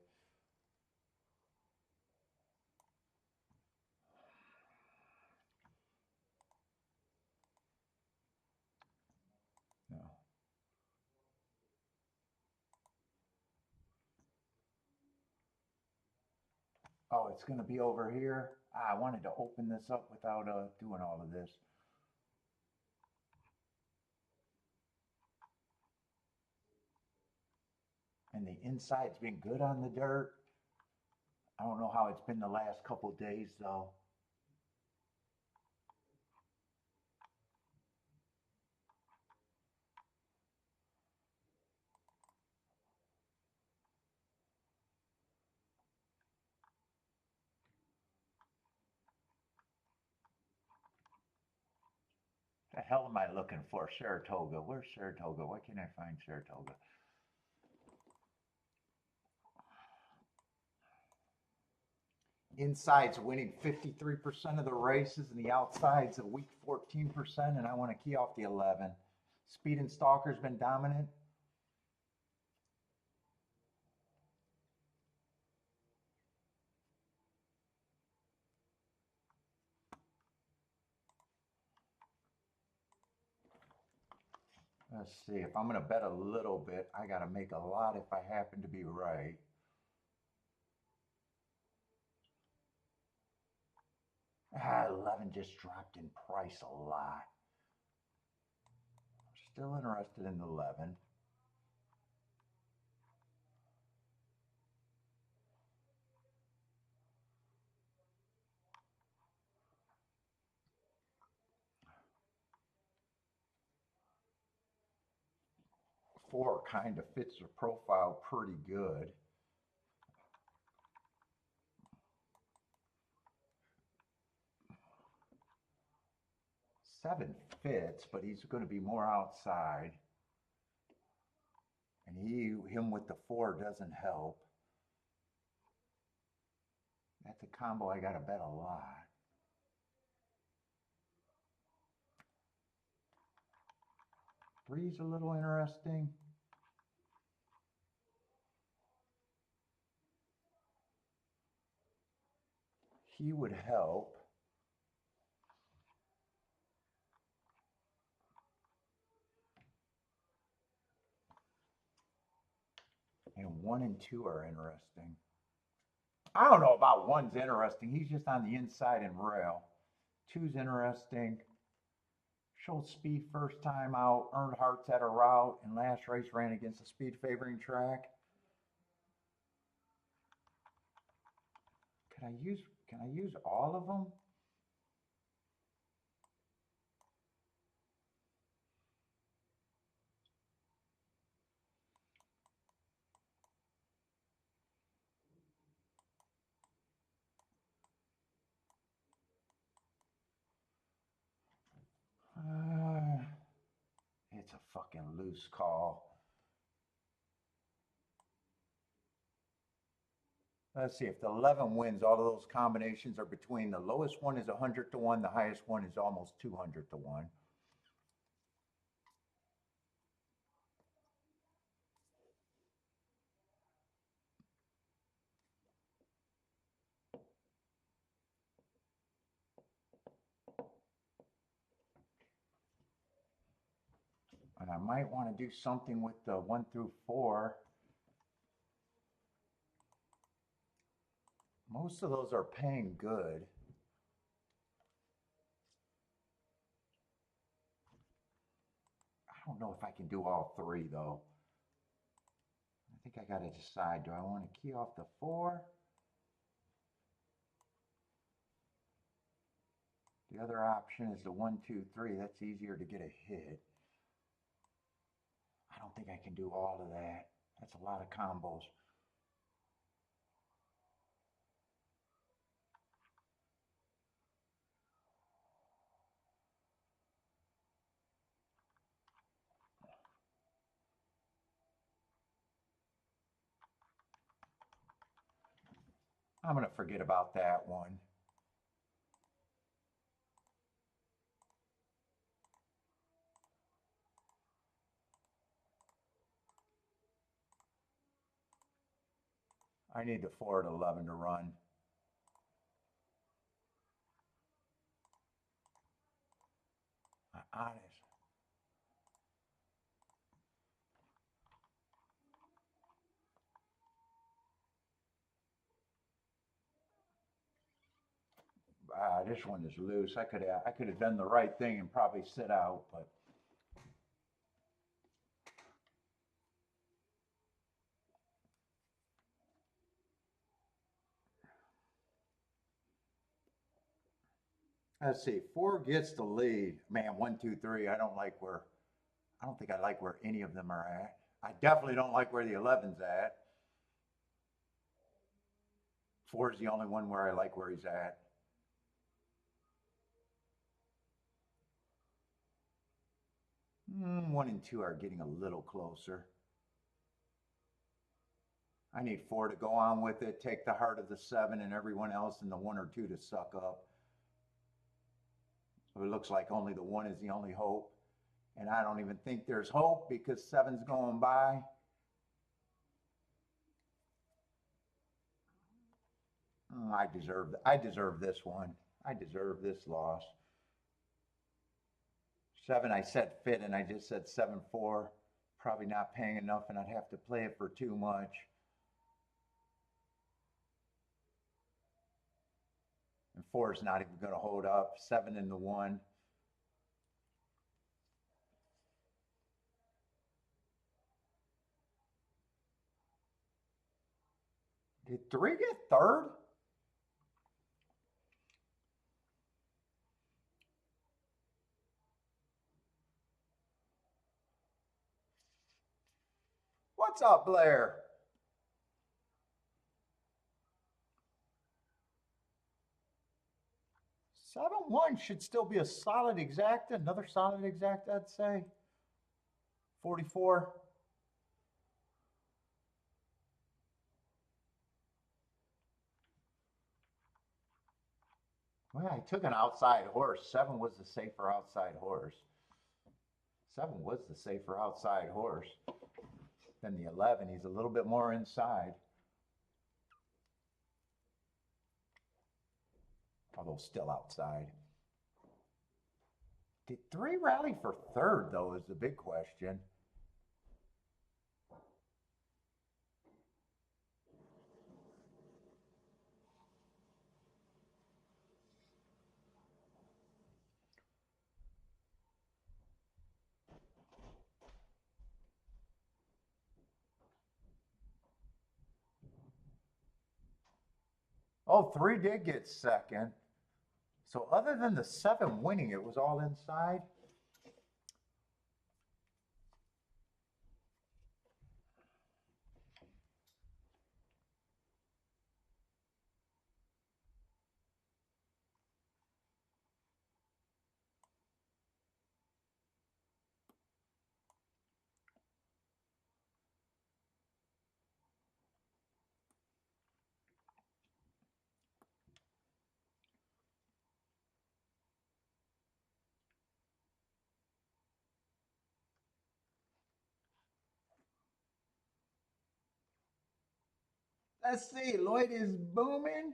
No. Oh, it's going to be over here. I wanted to open this up without doing all of this. And the inside's been good on the dirt. I don't know how it's been the last couple days though. The hell am I looking for? Saratoga. Where's Saratoga? Why can't I find Saratoga? Inside's winning 53% of the races, and the outside's a weak 14%, and I want to key off the 11. Speed and Stalker's been dominant. Let's see, if I'm going to bet a little bit, I got to make a lot if I happen to be right. Ah, 11 just dropped in price a lot. Still interested in 11. Four kind of fits the profile pretty good. Seven fits, but he's going to be more outside. And him with the four doesn't help. That's a combo I got to bet a lot. Three's a little interesting. He would help. And one and two are interesting. I don't know about one's interesting. He's just on the inside and rail. Two's interesting. Showed speed first time out, earned hearts at a route, and last race ran against a speed favoring track. Can I use all of them? It's a fucking loose call. Let's see, if the 11 wins, all of those combinations are between the lowest one is 100 to 1, the highest one is almost 200 to 1. And I might want to do something with the 1 through 4. Most of those are paying good. I don't know if I can do all 3 though. I think I got to decide, do I want to key off the 4? The other option is the 1, 2, 3. That's easier to get a hit. I don't think I can do all of that. That's a lot of combos. I'm going to forget about that one. I need the 4 at 11 to run. Honest. This one is loose. I could have done the right thing and probably sit out, but let's see. 4 gets the lead. Man, 1, 2, 3. I don't think I like where any of them are at. I definitely don't like where the 11's at. 4 is the only one where I like where he's at. 1 and 2 are getting a little closer. I need 4 to go on with it, take the heart of the 7 and everyone else in the 1 or 2 to suck up. So it looks like only the 1 is the only hope. And I don't even think there's hope because 7's going by. I deserve this one. I deserve this loss. 7, I said fit, and I just said 7-4. Probably not paying enough, and I'd have to play it for too much. And 4 is not even going to hold up. 7 in the 1. Did 3 get third? What's up, Blair? Seven one should still be a solid exacta. Another solid exacta, I'd say. 44. Well, I took an outside horse. 7 was the safer outside horse. 7 was the safer outside horse than the 11. He's a little bit more inside. Although still outside. Did 3 rally for third, though, is the big question. Oh, 3 did get second. So other than the 7 winning, it was all inside. Let's see. Lloyd is booming.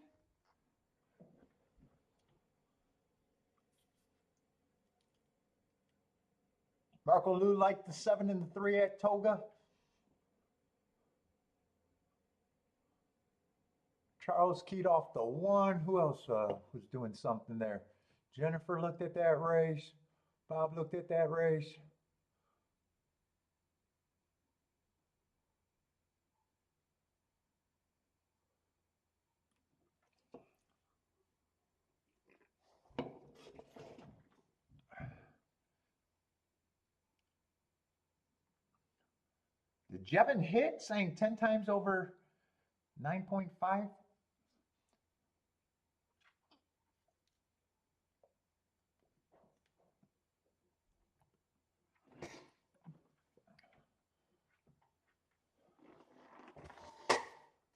Marco Lou liked the 7 and the 3 at Toga. Charles keyed off the 1. Who else was doing something there? Jennifer looked at that race. Bob looked at that race. Did Jevin hit saying 10 times over 9.5?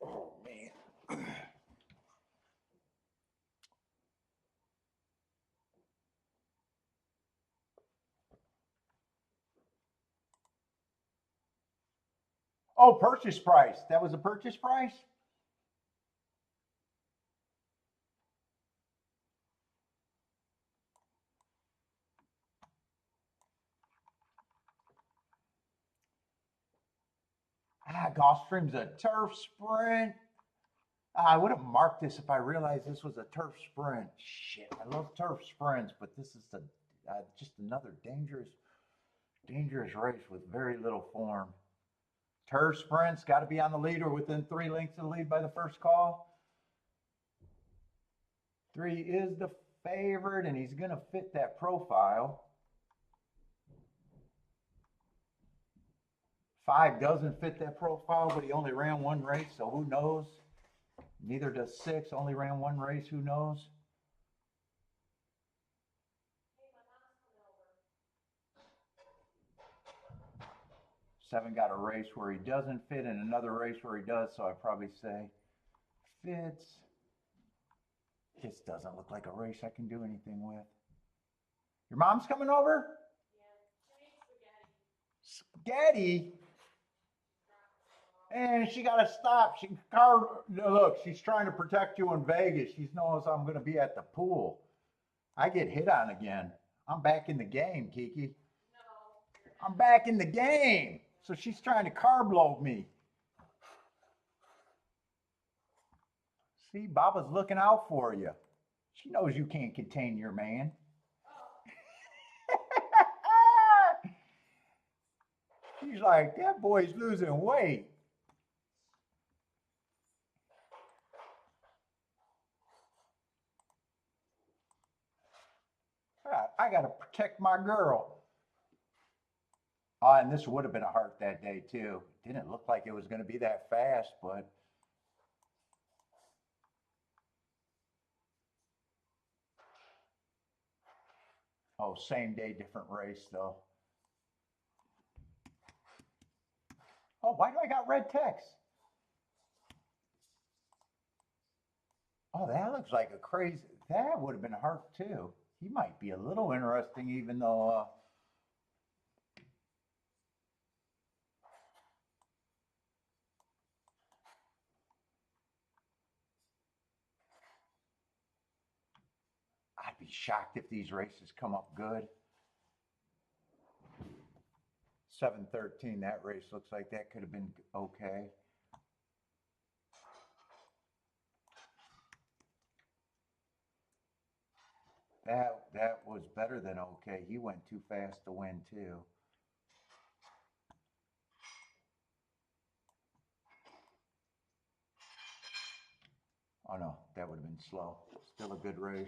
Oh, man. Oh, purchase price. That was a purchase price? Gulfstream's a turf sprint. I would have marked this if I realized this was a turf sprint. Shit, I love turf sprints, but this is just another dangerous race with very little form. Turf sprints got to be on the lead or within 3 lengths of the lead by the first call. 3 is the favorite, and he's going to fit that profile. 5 doesn't fit that profile, but he only ran 1 race, so who knows? Neither does 6, only ran 1 race, who knows? Seven got a race where he doesn't fit and another race where he does, so I'd probably say fits. This doesn't look like a race I can do anything with. Your mom's coming over? Yeah, spaghetti. And she got to stop. Look, she's trying to protect you in Vegas. She knows I'm going to be at the pool. I get hit on again. I'm back in the game, Kiki. No, I'm back in the game. So she's trying to carb load me. See, Baba's looking out for you. She knows you can't contain your man. She's like, that boy's losing weight. I got to protect my girl. And this would have been a heart that day, too. Didn't look like it was going to be that fast, but. Oh, same day, different race, though. Oh, why do I got red text? Oh, that looks like a crazy. That would have been hard too. He might be a little interesting, even though. I'd be shocked if these races come up good. 7:13. That race looks like that could have been okay. That was better than okay. He went too fast to win too. Oh no, that would have been slow. Still a good race.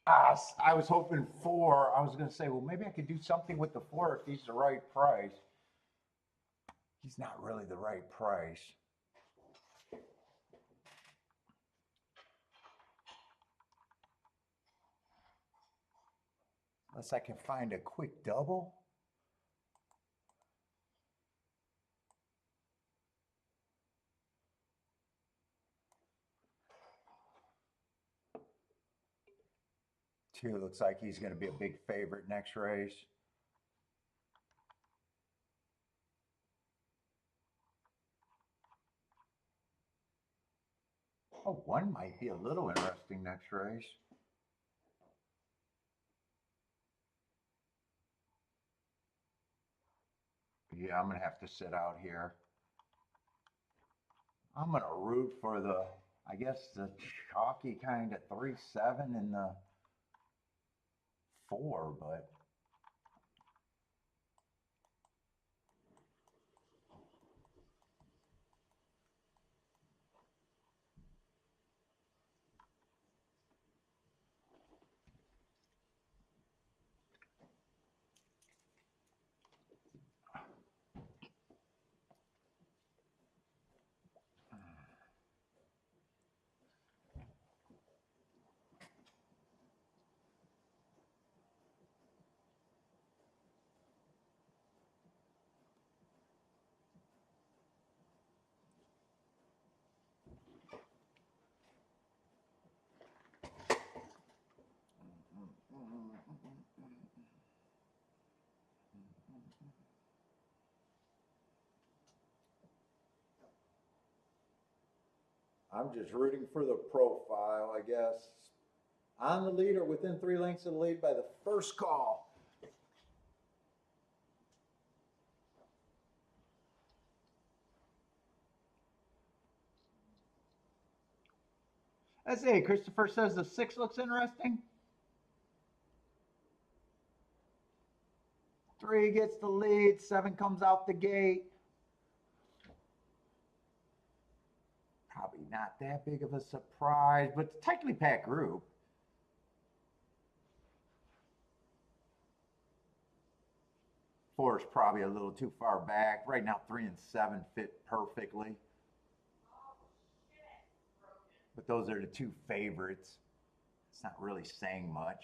I was hoping 4. I was going to say, well, maybe I could do something with the 4 if he's the right price. He's not really the right price. Unless I can find a quick double. Two looks like he's going to be a big favorite next race. Oh, one might be a little interesting next race. Yeah, I'm going to have to sit out here. I'm going to root for the, I guess, the chalky kind of 3-7 and the 4, but I'm just rooting for the profile, I guess. On the lead or within 3 lengths of the lead by the first call. Let's see, Christopher says the 6 looks interesting. 3 gets the lead, 7 comes out the gate. Probably not that big of a surprise, but it's a tightly packed group. Four is probably a little too far back. Right now, 3 and 7 fit perfectly. But those are the 2 favorites. It's not really saying much.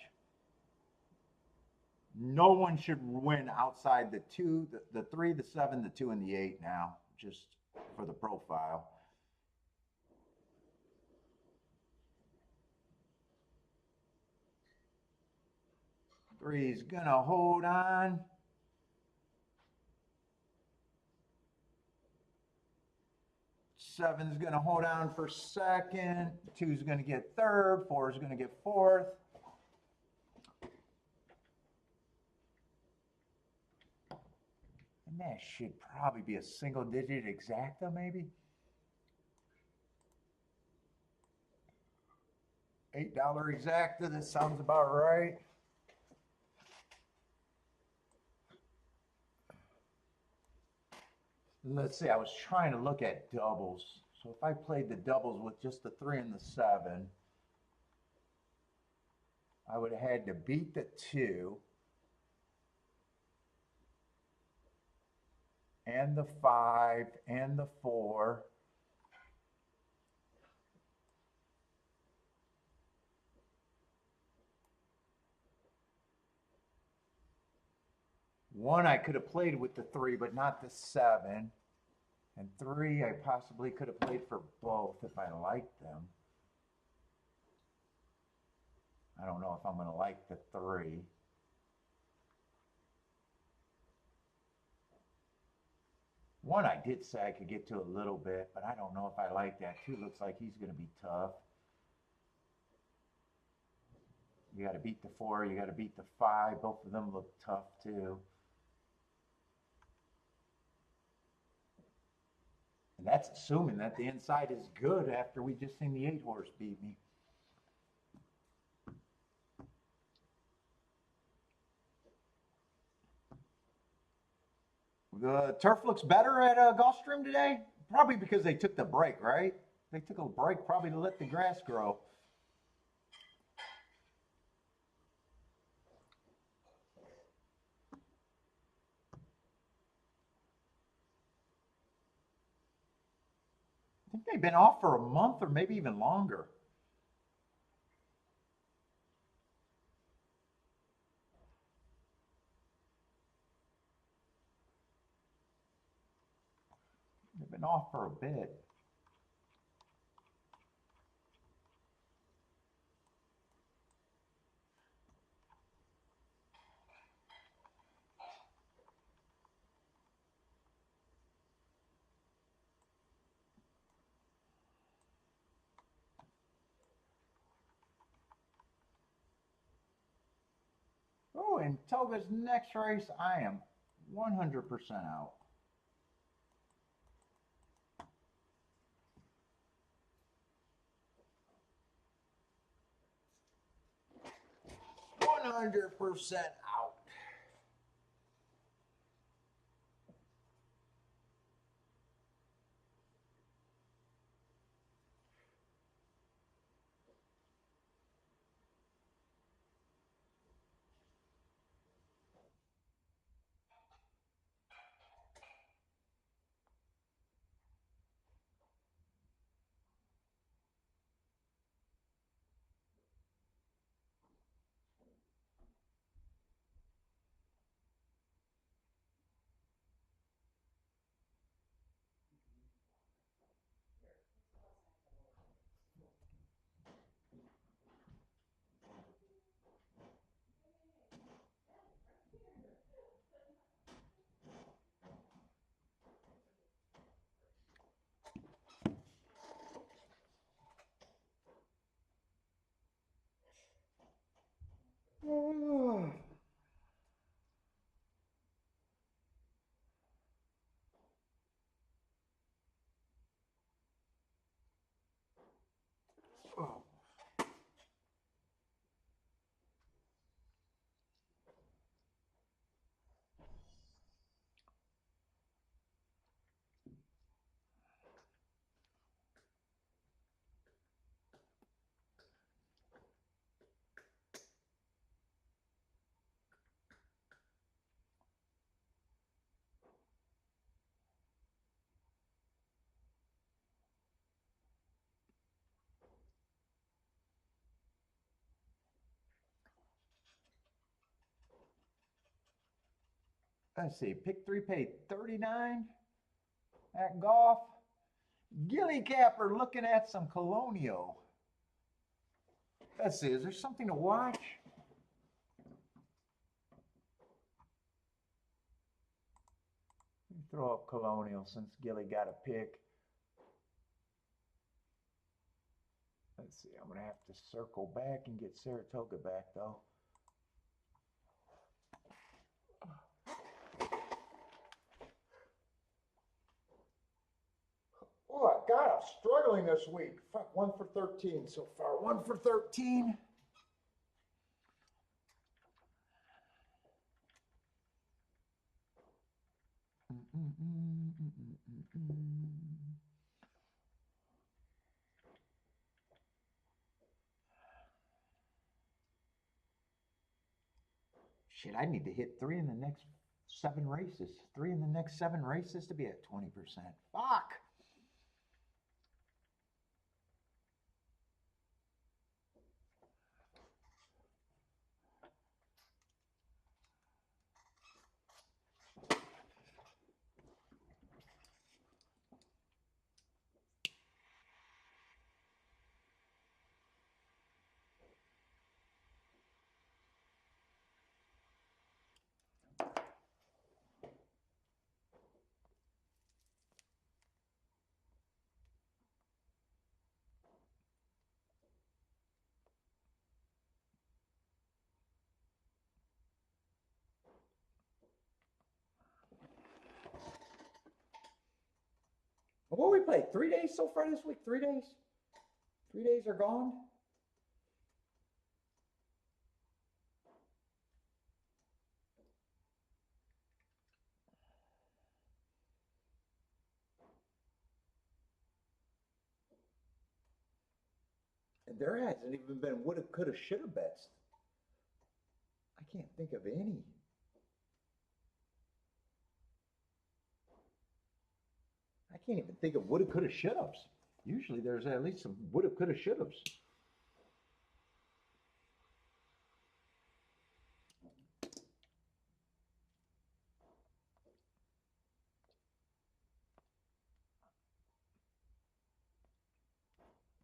No one should win outside the 2, the 3, the 7, the 2, and the 8 now, just for the profile. 3's gonna hold on. 7's gonna hold on for second. 2's gonna get third. 4's gonna get fourth. And that should probably be a single digit exacta, maybe. $8 exacta, that sounds about right. Let's see, I was trying to look at doubles. So if I played the doubles with just the 3 and the 7, I would have had to beat the 2 and the 5 and the 4. One I could have played with the 3, but not the 7. And 3 I possibly could have played for both if I liked them. I don't know if I'm going to like the 3. One I did say I could get to a little bit, but I don't know if I like that. 2 looks like he's going to be tough. You got to beat the 4, you got to beat the 5. Both of them look tough too. And that's assuming that the inside is good after we just seen the 8 horse beat me. The turf looks better at Gulfstream today? Probably because they took the break, right? They took a break probably to let the grass grow. I think they've been off for a month or maybe even longer. They've been off for a bit. in Toga's next race, I am 100% out. %100% out. Oh. Let's see, pick 3 paid 39 at golf. Gilly Capper looking at some Colonial. Let's see, is there something to watch? Let me throw up Colonial since Gilly got a pick. Let's see, I'm going to have to circle back and get Saratoga back though. Oh, God, I'm struggling this week. Fuck, 1 for 13 so far. 1 for 13. Shit, I need to hit 3 in the next 7 races. 3 in the next 7 races to be at 20%. Fuck! What we played? 3 days so far this week? 3 days? 3 days are gone? And there hasn't even been woulda, coulda, shoulda bets. I can't think of any. I can't even think of woulda, coulda, shouldas. Usually there's at least some woulda, coulda, shouldas.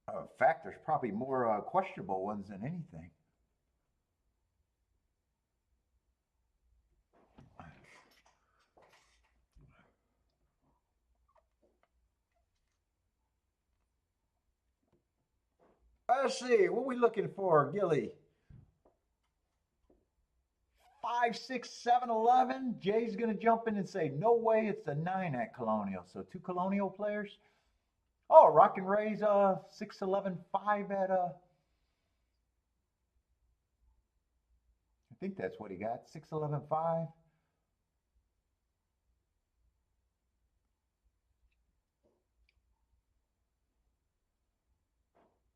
In fact, there's probably more questionable ones than anything. Let's see, what are we looking for, Gilly? 5, 6, 7, 11. Jay's going to jump in and say, no way, it's a 9 at Colonial. So 2 Colonial players. Oh, Rock and Ray's 6, 11, 5 at I think that's what he got. 6, 11, 5.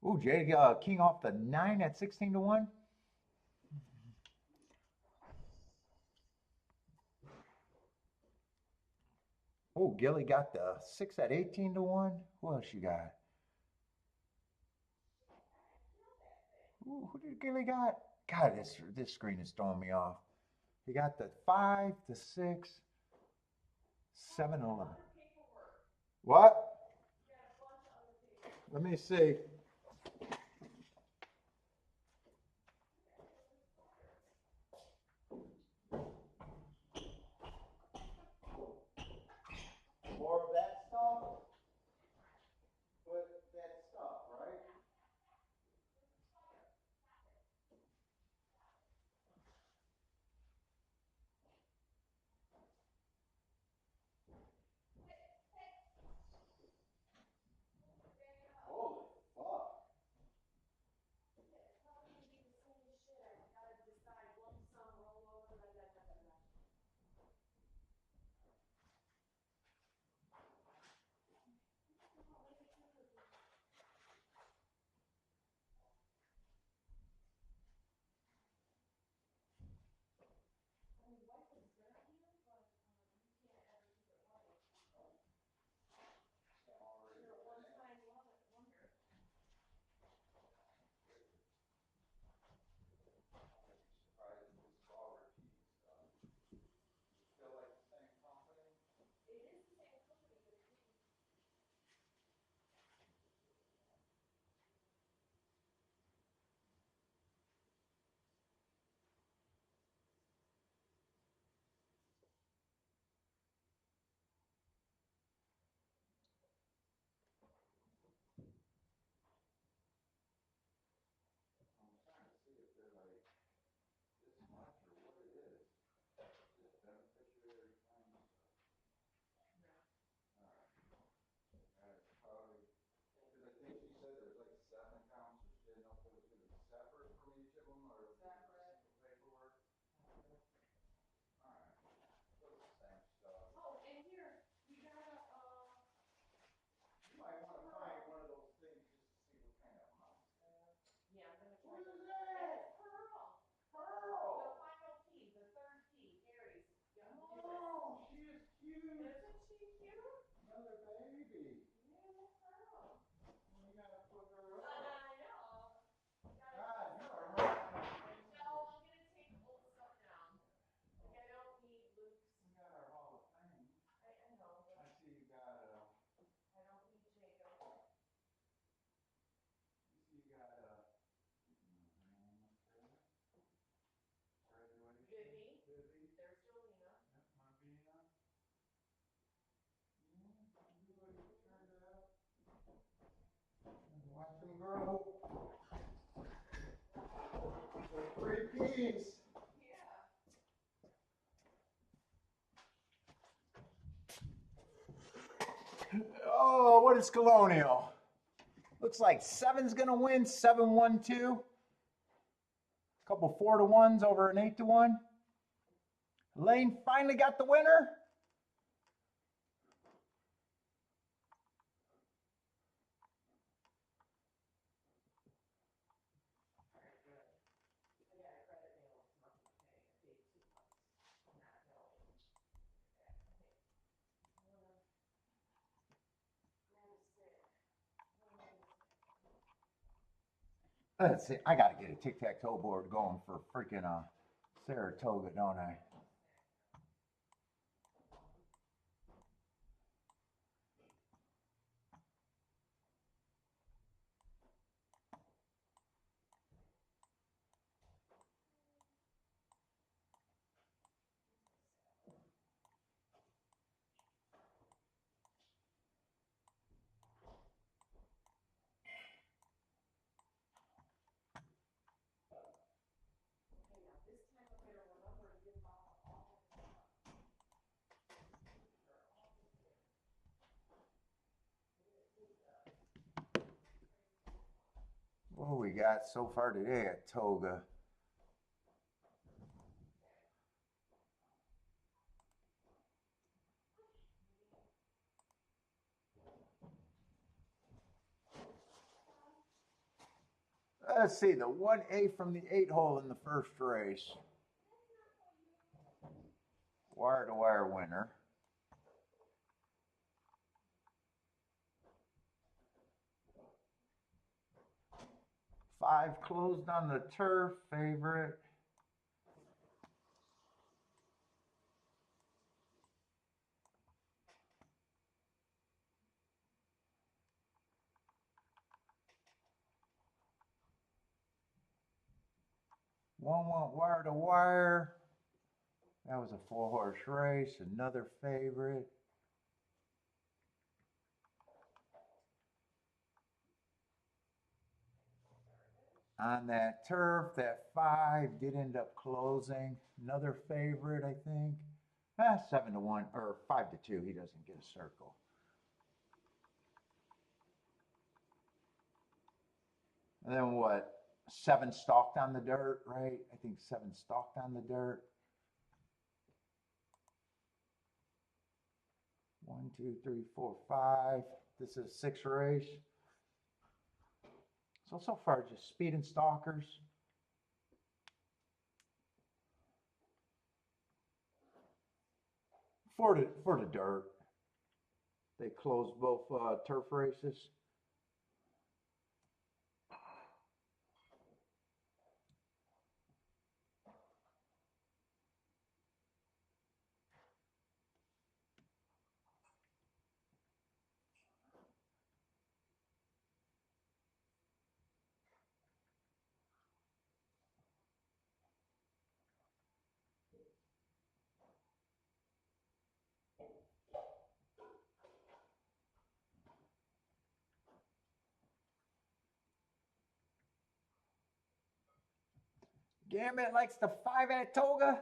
Ooh, Jay King off the 9 at 16 to 1. Oh, Gilly got the 6 at 18 to 1. Who else you got? Ooh, who did Gilly got? God, this screen is throwing me off. He got the 5, the 6, 7, 11. What? Let me see. More of that stuff? But that stuff, right? Holy fuck. Watch them grow. 3 P's. Oh, what is Colonial? Looks like 7's going to win. 7, 1, 2. Couple 4 to 1s over an 8 to 1. Lane finally got the winner. Let's see. I got to get a tic-tac-toe board going for freaking Saratoga, don't I? What we got so far today at Toga? Let's see, the 1A from the 8 hole in the first race. Wire to wire winner. Five closed on the turf, favorite. One went wire to wire. That was a 4-horse race, another favorite. On that turf, that 5 did end up closing. Another favorite, I think. 7-1 or 5-2. He doesn't get a circle. And then what? 7 stalked on the dirt, right? I think 7 stalked on the dirt. 1, 2, 3, 4, 5. This is 6 race. So far, just speed and stalkers. For the dirt. They closed both turf races. Gambit likes the 5 at Toga.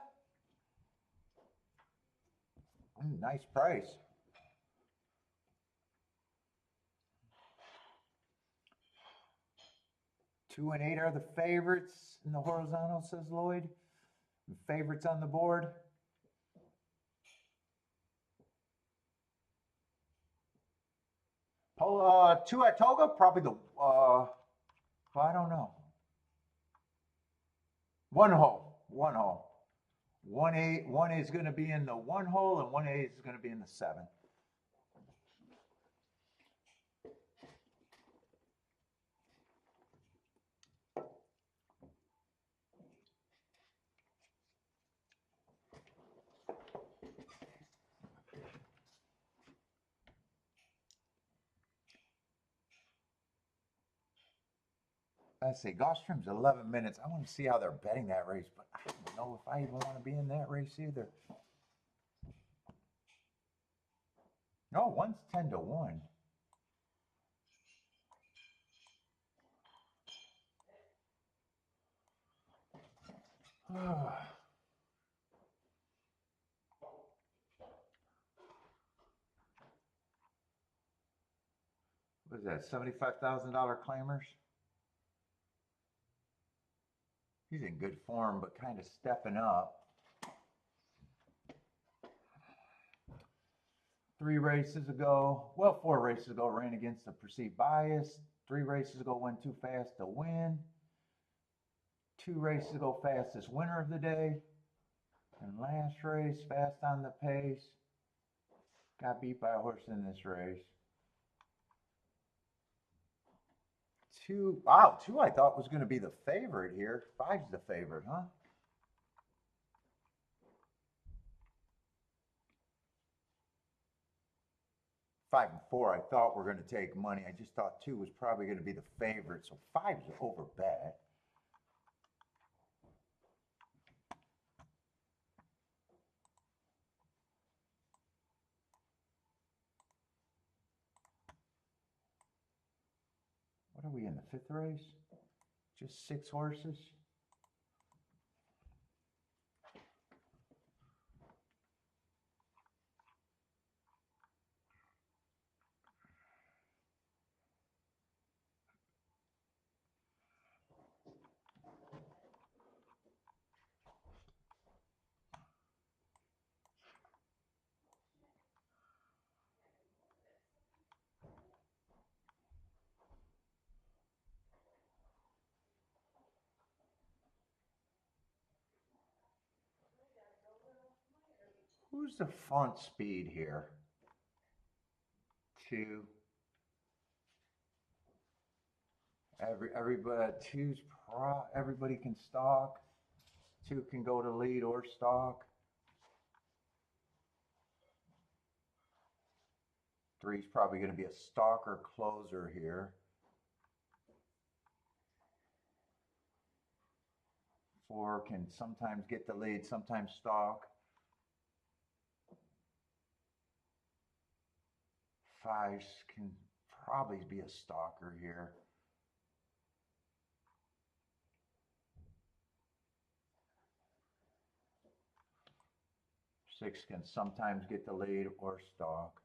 Nice price. 2 and 8 are the favorites in the horizontal, says Lloyd. And favorites on the board. Polo, 2 at Toga, probably the, well, I don't know. 1 hole, 1 hole. 1A, 1 is going to be in the 1 hole, and 1A is going to be in the 7. Let's see, Gulfstream's 11 minutes. I want to see how they're betting that race, but I don't know if I even want to be in that race either. No, one's 10-1. What is that, $75,000 claimers? He's in good form, but kind of stepping up. 3 races ago, well, 4 races ago, ran against the perceived bias. 3 races ago, went too fast to win. 2 races ago, fastest winner of the day. And last race, fast on the pace. Got beat by a horse in this race. 2, wow, 2 I thought was going to be the favorite here. 5's the favorite, huh? Five and 4 I thought were going to take money. I just thought 2 was probably going to be the favorite. So 5's over bet. What are we in the 5th race? Just 6 horses. Who's the front speed here? 2. Everybody, everybody can stalk. 2 can go to lead or stalk. 3's probably going to be a stalker closer here. 4 can sometimes get the lead, sometimes stalk. 5 can probably be a stalker here. 6 can sometimes get the lead or stalk.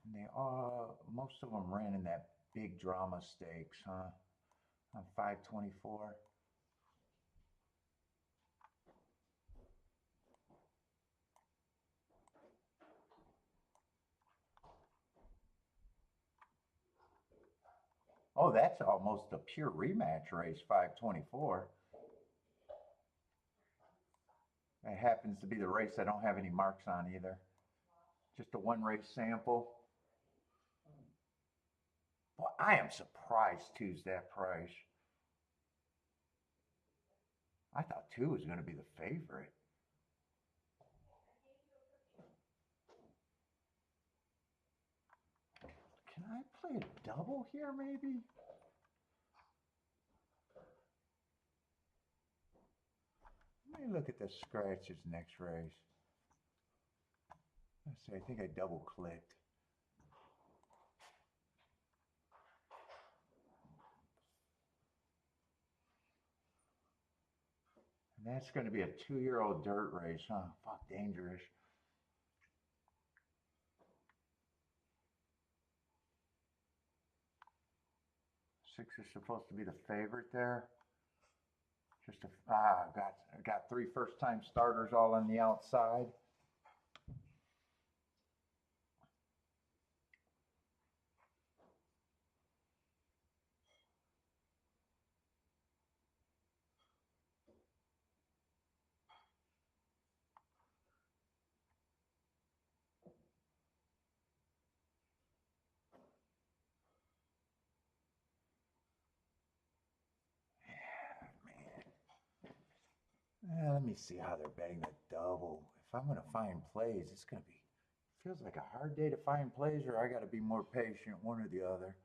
And they all, most of them ran in that big drama stakes, huh? On 524. Oh, that's almost a pure rematch race, 524. It happens to be the race I don't have any marks on either. Just a one race sample. Well, I am surprised 2's that price. I thought 2 was going to be the favorite. Can I play a double here, maybe? Let me look at the scratches next race. Let's see, I think I double clicked. And that's going to be a 2-year-old dirt race, huh? Fuck, dangerous. Six is supposed to be the favorite there. Just got 3 first-time starters all on the outside. Let me see how they're betting the double. If I'm going to find plays, it's going to be, feels like a hard day to find plays, or I got to be more patient, one or the other.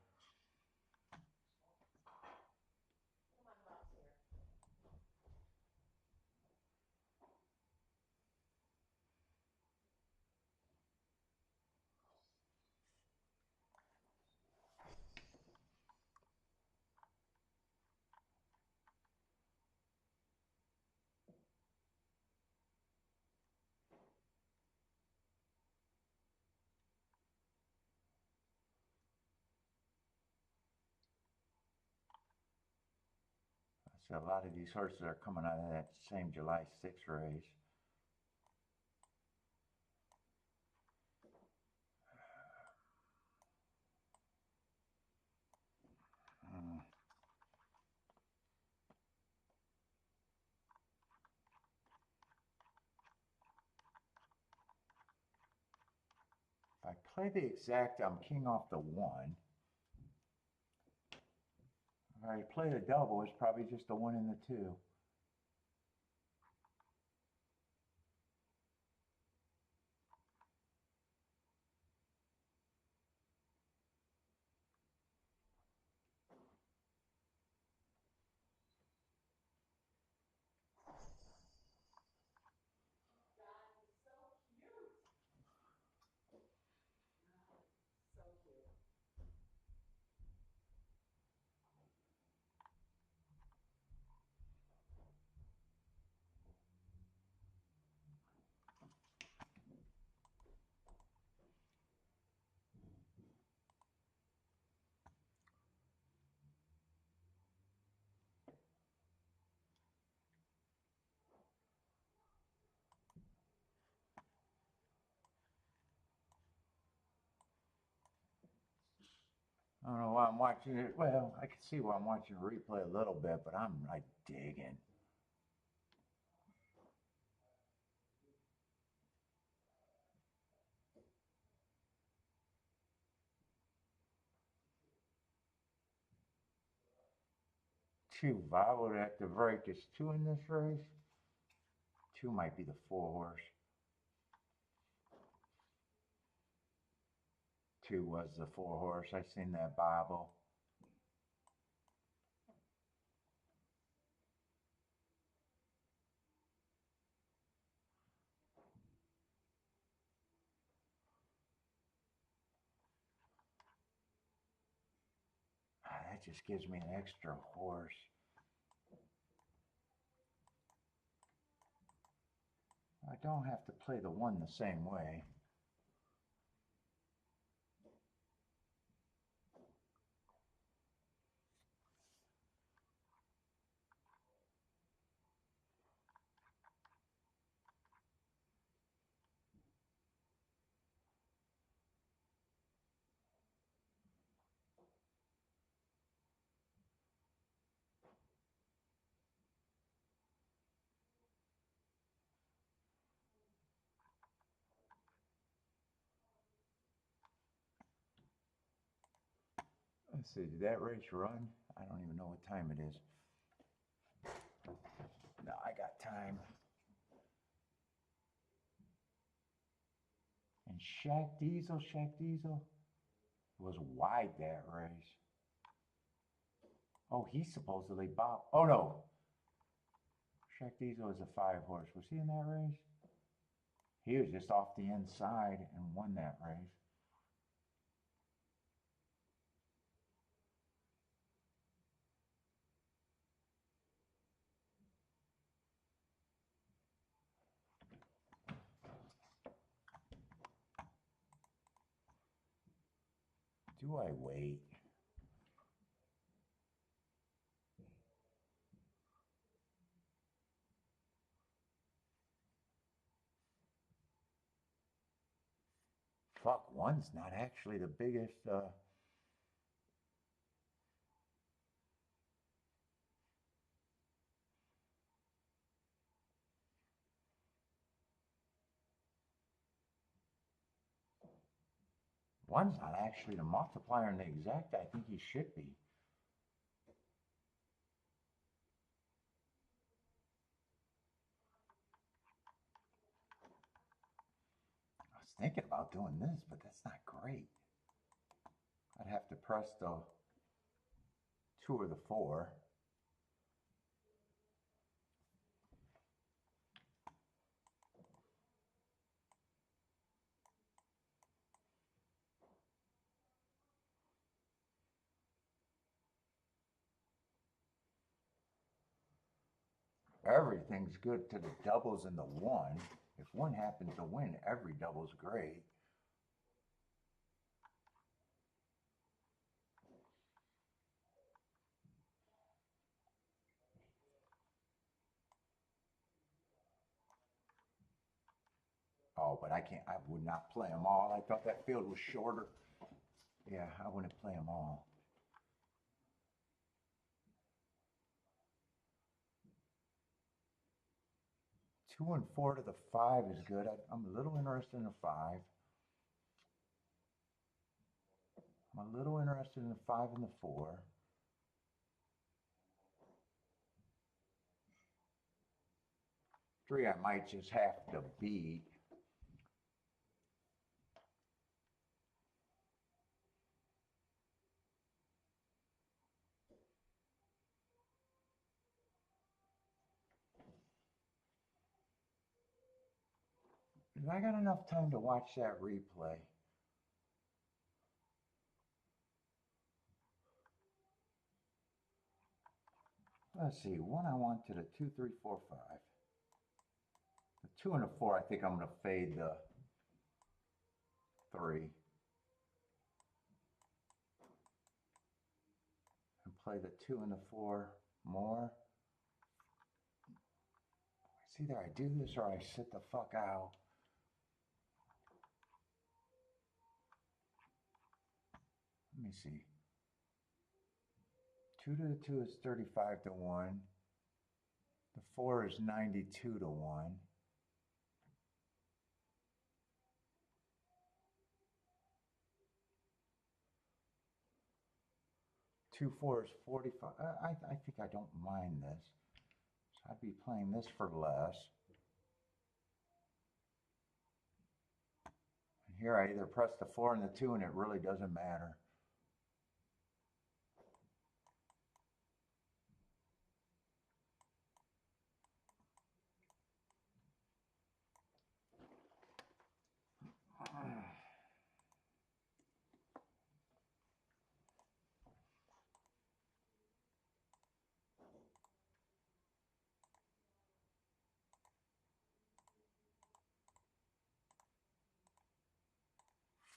So a lot of these horses are coming out of that same July 6th race. If I play the exact, I'm king off the 1. If I play the double, it's probably just the 1 and the 2. I don't know why I'm watching it. Well, I can see why I'm watching the replay a little bit, but I'm like digging. 2. If I would have to break, there's 2 in this race. 2 might be the 4 horse. 2 was the 4 horse. I seen that Bible. That just gives me an extra horse. I don't have to play the 1 the same way. Let's see, did that race run? I don't even know what time it is. No, I got time. And Shaq Diesel was wide that race. Oh, he supposedly bopped. Oh no, Shaq Diesel is a 5 horse. Was he in that race? He was just off the inside and won that race. Do I wait? Fuck, 1's not actually the biggest. One's not actually the multiplier in the exact. I think he should be. I was thinking about doing this, but that's not great. I'd have to press the 2 or the 4. Everything's good to the doubles and the 1. If 1 happens to win, every double's great. Oh, but I can't. I would not play them all. I thought that field was shorter. Yeah, I wouldn't play them all. Two and 4 to the 5 is good. I'm a little interested in the 5. I'm a little interested in the 5 and the 4. Three, I might just have to beat. I got enough time to watch that replay. Let's see, 1 I want to the 2, 3, 4, 5. The 2 and the 4, I think I'm going to fade the 3. And play the 2 and the 4 more. It's either I do this or I sit the fuck out. Let me see. 2 to the 2 is 35 to 1. The 4 is 92 to 1. 2-4 is 45. I think I don't mind this. So I'd be playing this for less. And here I either press the 4 and the 2, and it really doesn't matter.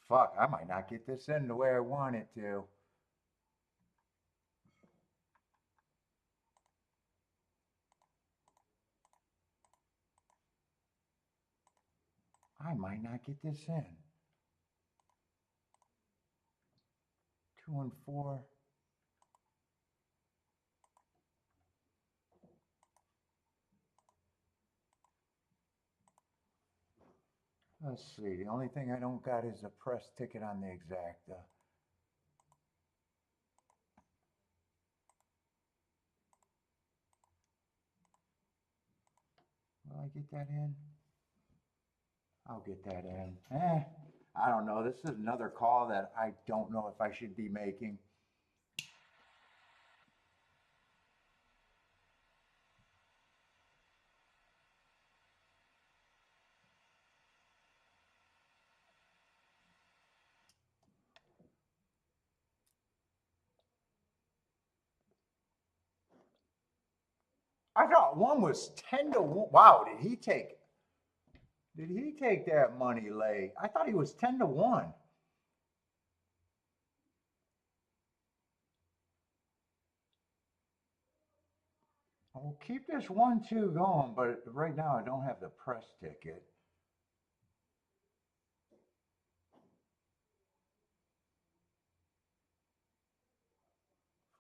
Fuck, I might not get this in the way I want it to. I might not get this in. 2 and 4. Let's see. The only thing I don't got is a press ticket on the exacta. Will I get that in? I'll get that in. I don't know. This is another call that I don't know if I should be making. I thought one was 10 to 1. Wow, did he take that money late? I thought he was 10 to 1. I'll keep this 1-2 going, but right now I don't have the press ticket.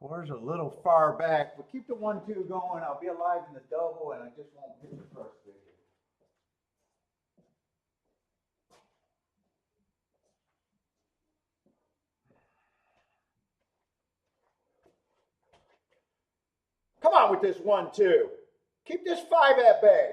Four's a little far back, but keep the 1-2 going. I'll be alive in the double, and I just won't hit the press ticket. Come on with this 1-2. Keep this 5 at bay.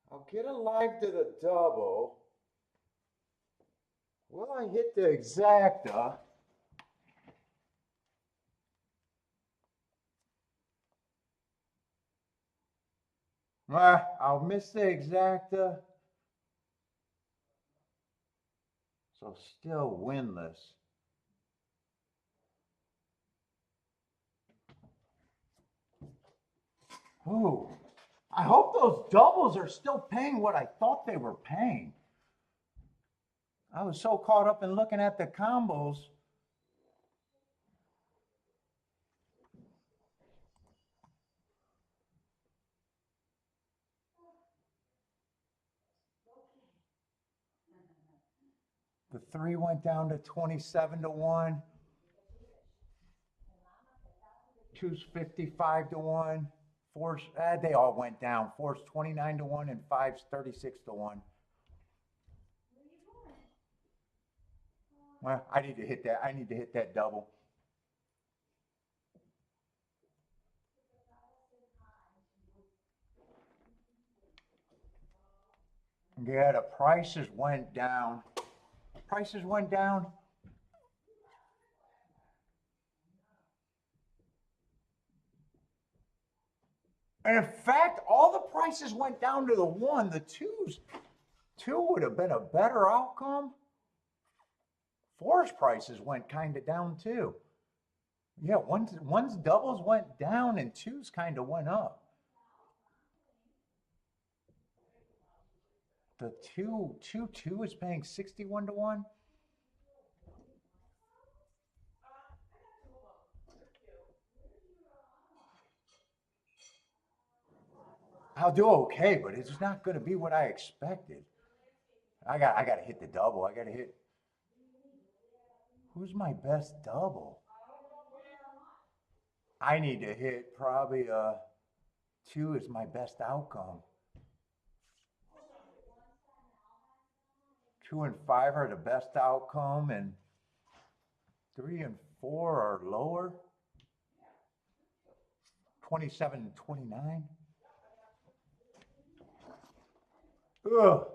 I'll get alive to the double. Will I hit the exacta? I'll miss the exacta. So still winless. Ooh, I hope those doubles are still paying what I thought they were paying. I was so caught up in looking at the combos. The 3 went down to 27 to 1. 2's 55 to 1. 4's, they all went down. 4's 29 to 1 and 5's 36 to 1. Well, I need to hit that. I need to hit that double. Yeah, the prices went down. Prices went down. And in fact, all the prices went down to the 1. The 2's. 2 would have been a better outcome. 4's prices went kind of down too. Yeah, one's doubles went down and 2's kind of went up. The 2 is paying 61 to 1. I'll do okay, but it's not going to be what I expected. I gotta hit the double. I gotta hit. Who's my best double? I need to hit probably 2 is my best outcome. 2 and 5 are the best outcome, and 3 and 4 are lower. 27 and 29. Ugh.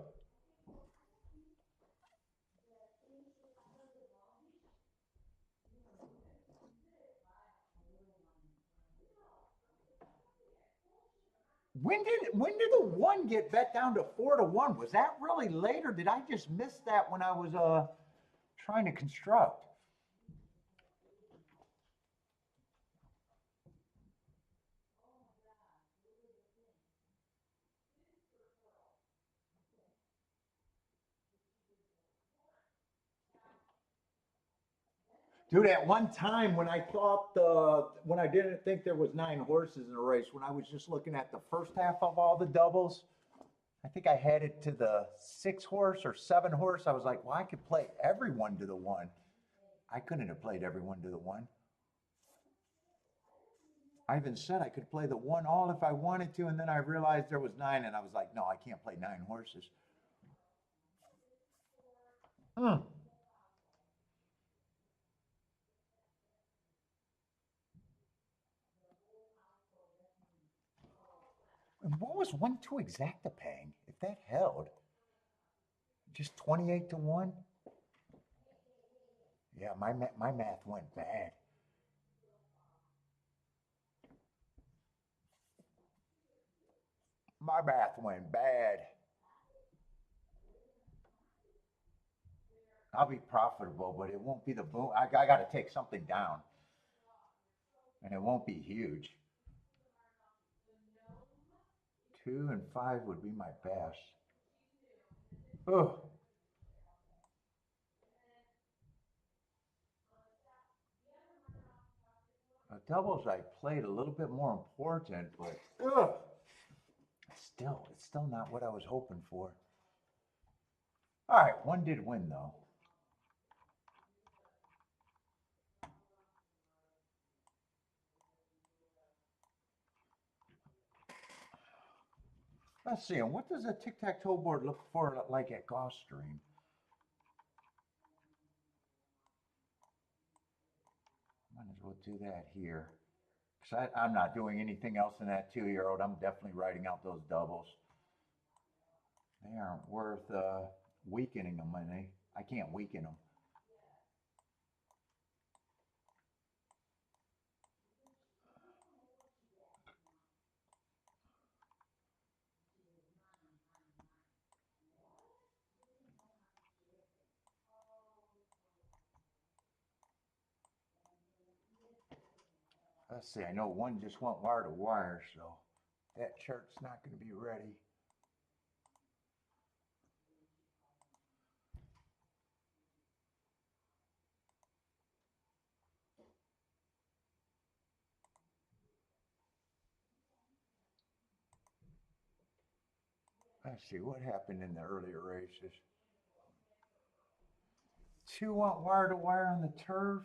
When did the one get bet down to 4-1? Was that really late, or did I just miss that when I was trying to construct? Dude, at one time when I when I didn't think there was 9 horses in a race, when I was just looking at the first half of all the doubles, I think I had it to the 6 horse or 7 horse. I was like, well, I could play everyone to the 1. I couldn't have played everyone to the 1. I even said I could play the 1 all if I wanted to, and then I realized there was 9, and I was like, no, I can't play 9 horses. Hmm. And what was 1-2 exacta paying? If that held, just 28-1. Yeah, my math went bad. My math went bad. I'll be profitable, but it won't be the boom. I got to take something down, and it won't be huge. 2 and 5 would be my best. Ugh. The doubles I played a little bit more important, but ugh. It's still not what I was hoping for. All right, 1 did win though. Let's see, and what does a tic-tac-toe board look for like at Gulfstream? Might as well do that here. Because I'm not doing anything else in that 2-year-old. I'm definitely writing out those doubles. They aren't worth weakening them, I can't weaken them. Let's see, I know 1 just went wire to wire, so that chart's not going to be ready. Let's see, what happened in the earlier races? 2 went wire to wire on the turf.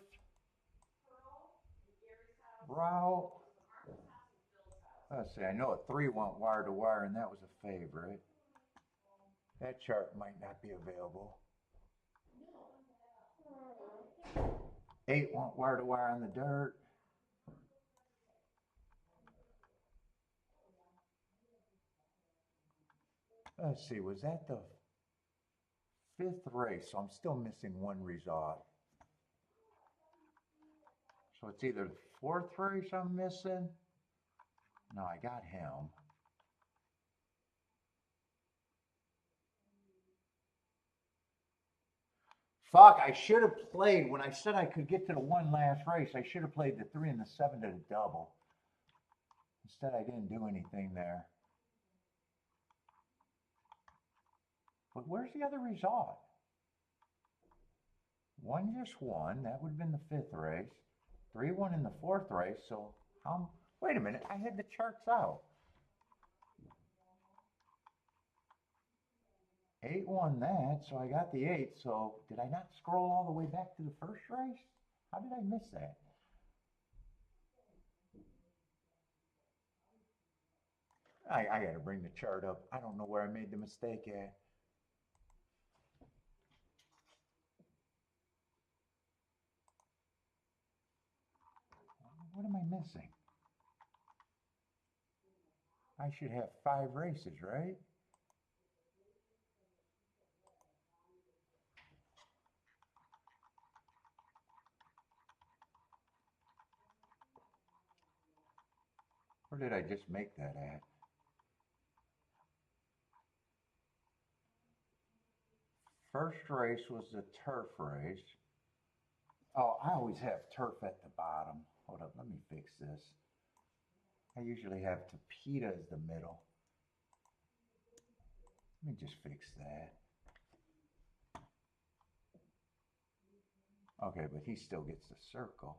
Route. Let's see, I know a 3 went wire to wire, and that was a favorite. That chart might not be available. 8 went wire to wire on the dirt. Let's see, was that the 5th race? So I'm still missing 1 result. So it's either the 4th race I'm missing. No, I got him. Fuck, I should have played, when I said I could get to the 1 last race, I should have played the 3 and the 7 to the double. Instead, I didn't do anything there. But where's the other result? 1 just won. That would have been the 5th race. 3 won in the 4th race. So, wait a minute. I had the charts out. 8 won that, so I got the 8. So did I not scroll all the way back to the first race? How did I miss that? I got to bring the chart up. I don't know where I made the mistake at. What am I missing? I should have 5 races, right? Where did I just make that at? First race was the turf race. Oh, I always have turf at the bottom. Hold up, let me fix this. I usually have Tapeta as the middle. Let me just fix that. Okay, but he still gets the circle.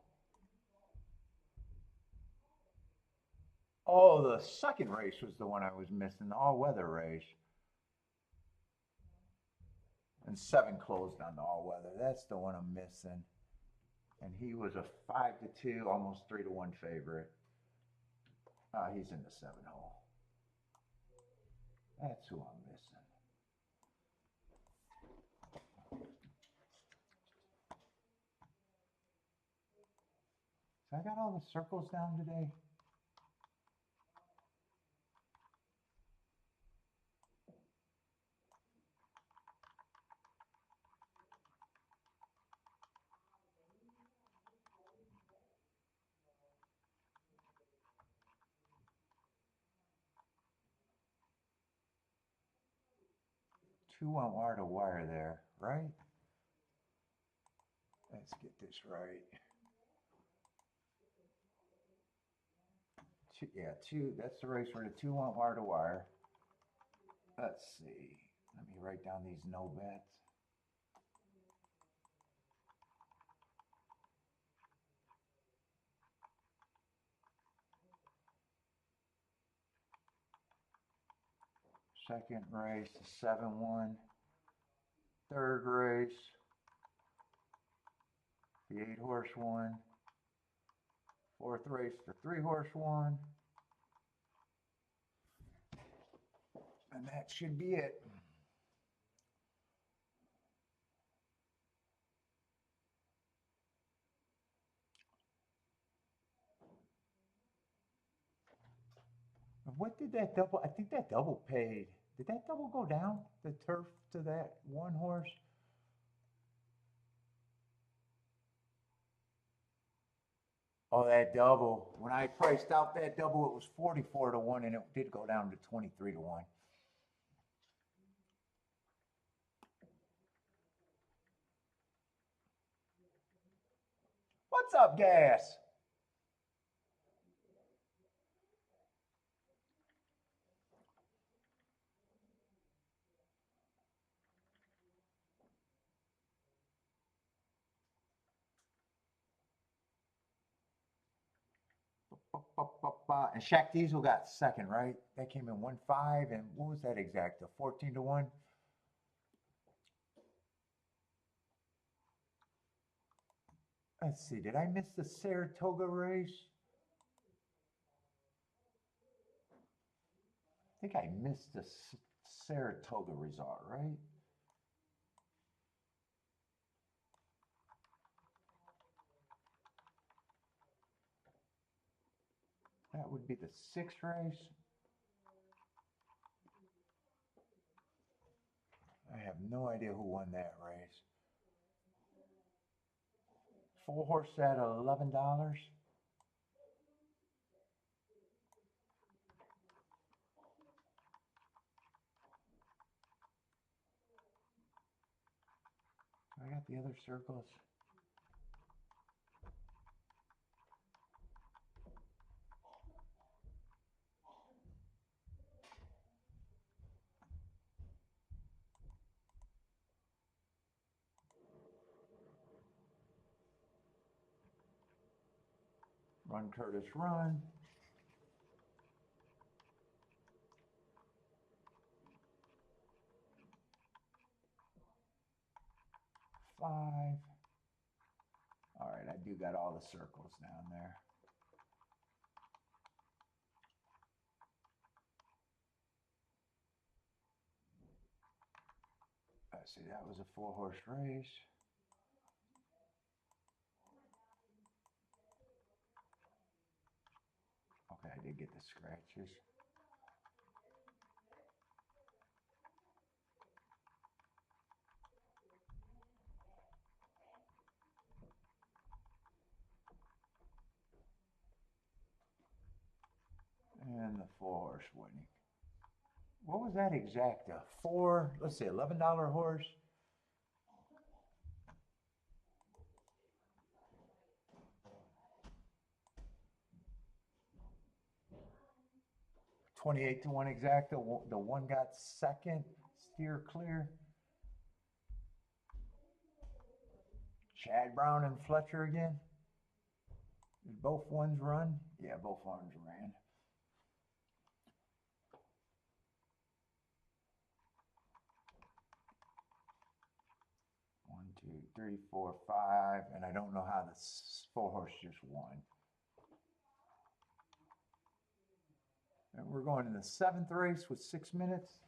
Oh, the second race was the one I was missing, the all-weather race. And 7 closed on the all-weather. That's the one I'm missing. And he was a 5-2, almost 3-1 favorite. He's in the 7 hole. That's who I'm missing. So I got all the circles down today. Two on wire to wire there, right? Let's get this right. Yeah, 2. That's the race where the 2 went wire to wire. Let's see. Let me write down these no bets. Second race, the 7-1. Third race, the 8-horse one. Fourth race, the 3-horse one. And that should be it. What did that double? I think that double paid. Did that double go down? The turf to that 1 horse? Oh, that double. When I priced out that double, it was 44-1, and it did go down to 23-1. What's up, Gas? And Shaq Diesel got second, right? That came in 1-5, and what was that exact? The 14-1? Let's see, did I miss the Saratoga race? I think I missed the Saratoga result, right? That would be the 6th race. I have no idea who won that race. 4-horse at $11. I got the other circles. Run, Curtis, run. 5. All right, I do got all the circles down there. Let's see, that was a 4-horse race. Okay, I did get the scratches. And the 4-horse winning. What was that exact? Let's see, $11 horse. $28 to 1 exact. The one got second. Steer clear. Chad Brown and Fletcher again. Did both ones run? Yeah, both ones ran. One, two, three, four, 5, and I don't know how the 4-horse just won. And we're going in the 7th race with 6 minutes.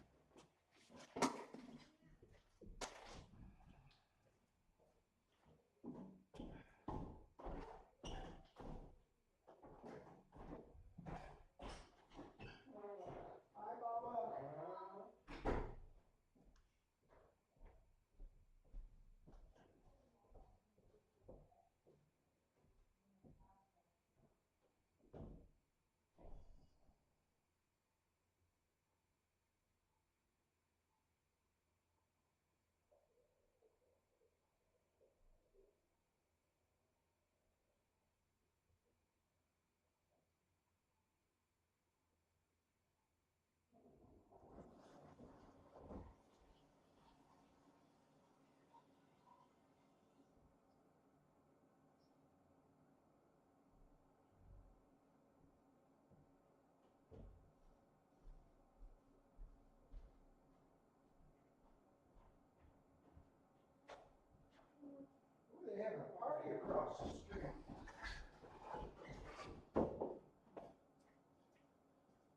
They having a party across the street.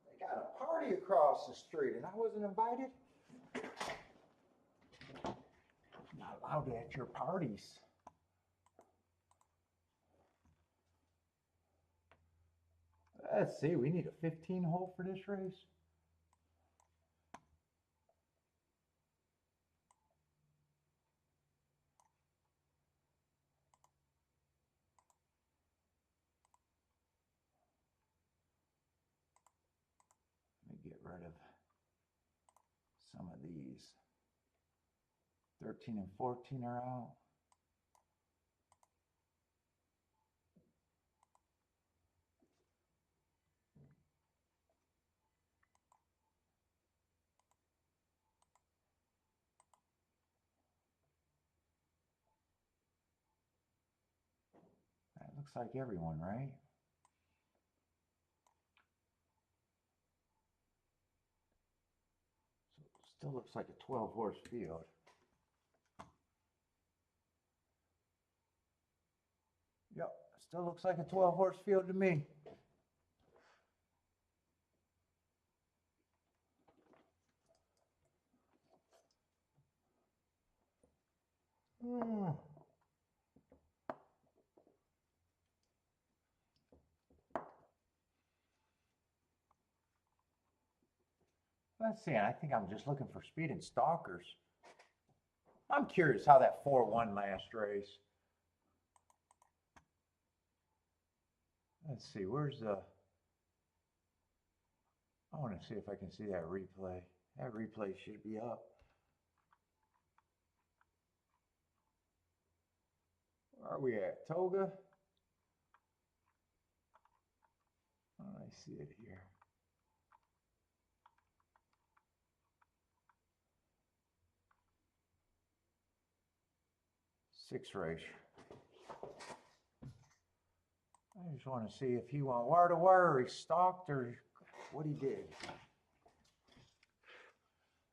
They got a party across the street, and I wasn't invited. Not allowed at your parties. Let's see, we need a 15 hole for this race. Let me get rid of some of these. 13 and 14 are out. That looks like everyone, right? So it still looks like a 12-horse field. Yep, still looks like a 12-horse field to me. Let's see, I think I'm just looking for speed and stalkers. I'm curious how that 4 won last race. Let's see, where's the... I want to see if I can see that replay. That replay should be up. Where are we at? Toga? Oh, I see it here. Sixth race. I just want to see if he went wire to wire, or he stalked, or what he did.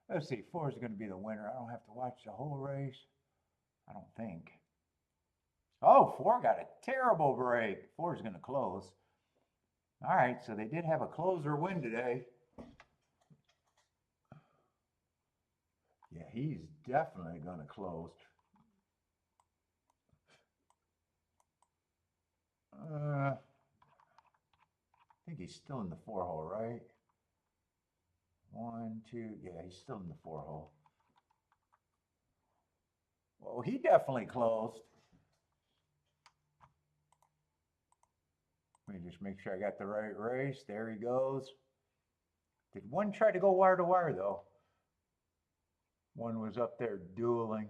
Let's see, 4 is going to be the winner. I don't have to watch the whole race. I don't think. Oh, 4 got a terrible break. 4 is going to close. All right, so they did have a closer win today. Yeah, he's definitely going to close. I think he's still in the 4 hole, right? 1, 2, yeah, he's still in the 4 hole. Well, he definitely closed. Let me just make sure I got the right race. There he goes. Did one try to go wire to wire, though? One was up there dueling.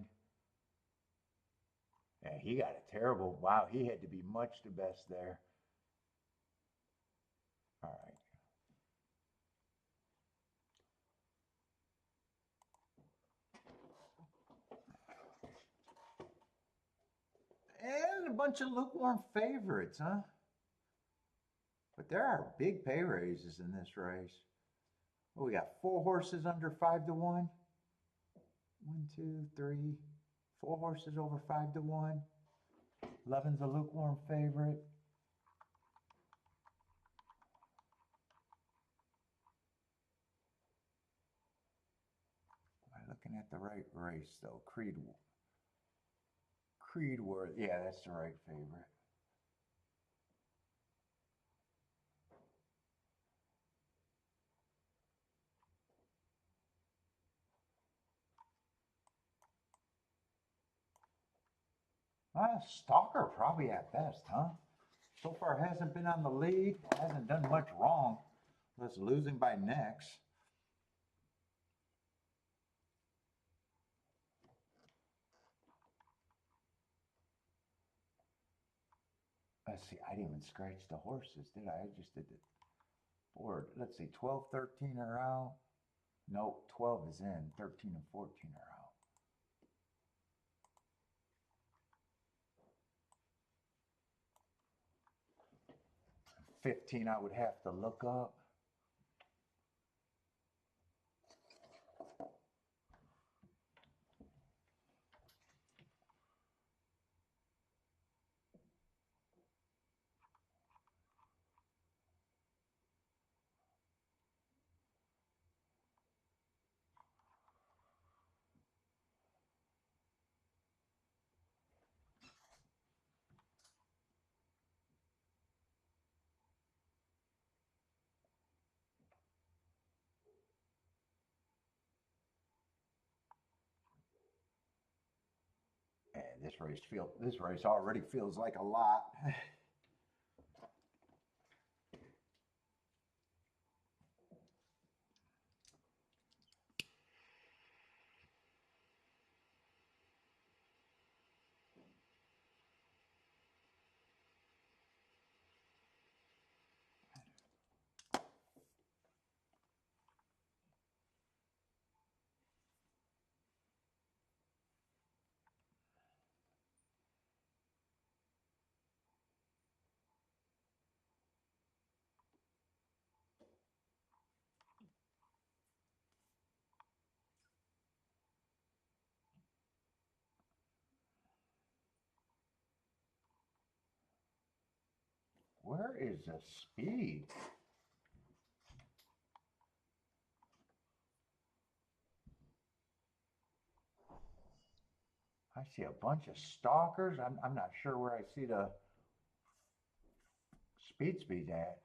Yeah, he got a terrible, wow, he had to be much the best there. All right. And a bunch of lukewarm favorites, huh? But there are big pay raises in this race. Well, we got 4 horses under 5 to 1. 1, 2, 3, 4 horses over 5 to 1. 11's a lukewarm favorite. Am I looking at the right race though? Creedworth. Yeah, that's the right favorite. Stalker probably at best, huh? So far hasn't been on the lead, hasn't done much wrong. Just losing by necks. Let's see, I didn't even scratch the horses, did I? I just did the board. Let's see, 12, 13 are out. Nope, 12 is in. 13 and 14 are out. 15 I would have to look up. And this race already feels like a lot. Where is the speed? I see a bunch of stalkers. I'm not sure where I see the speed at.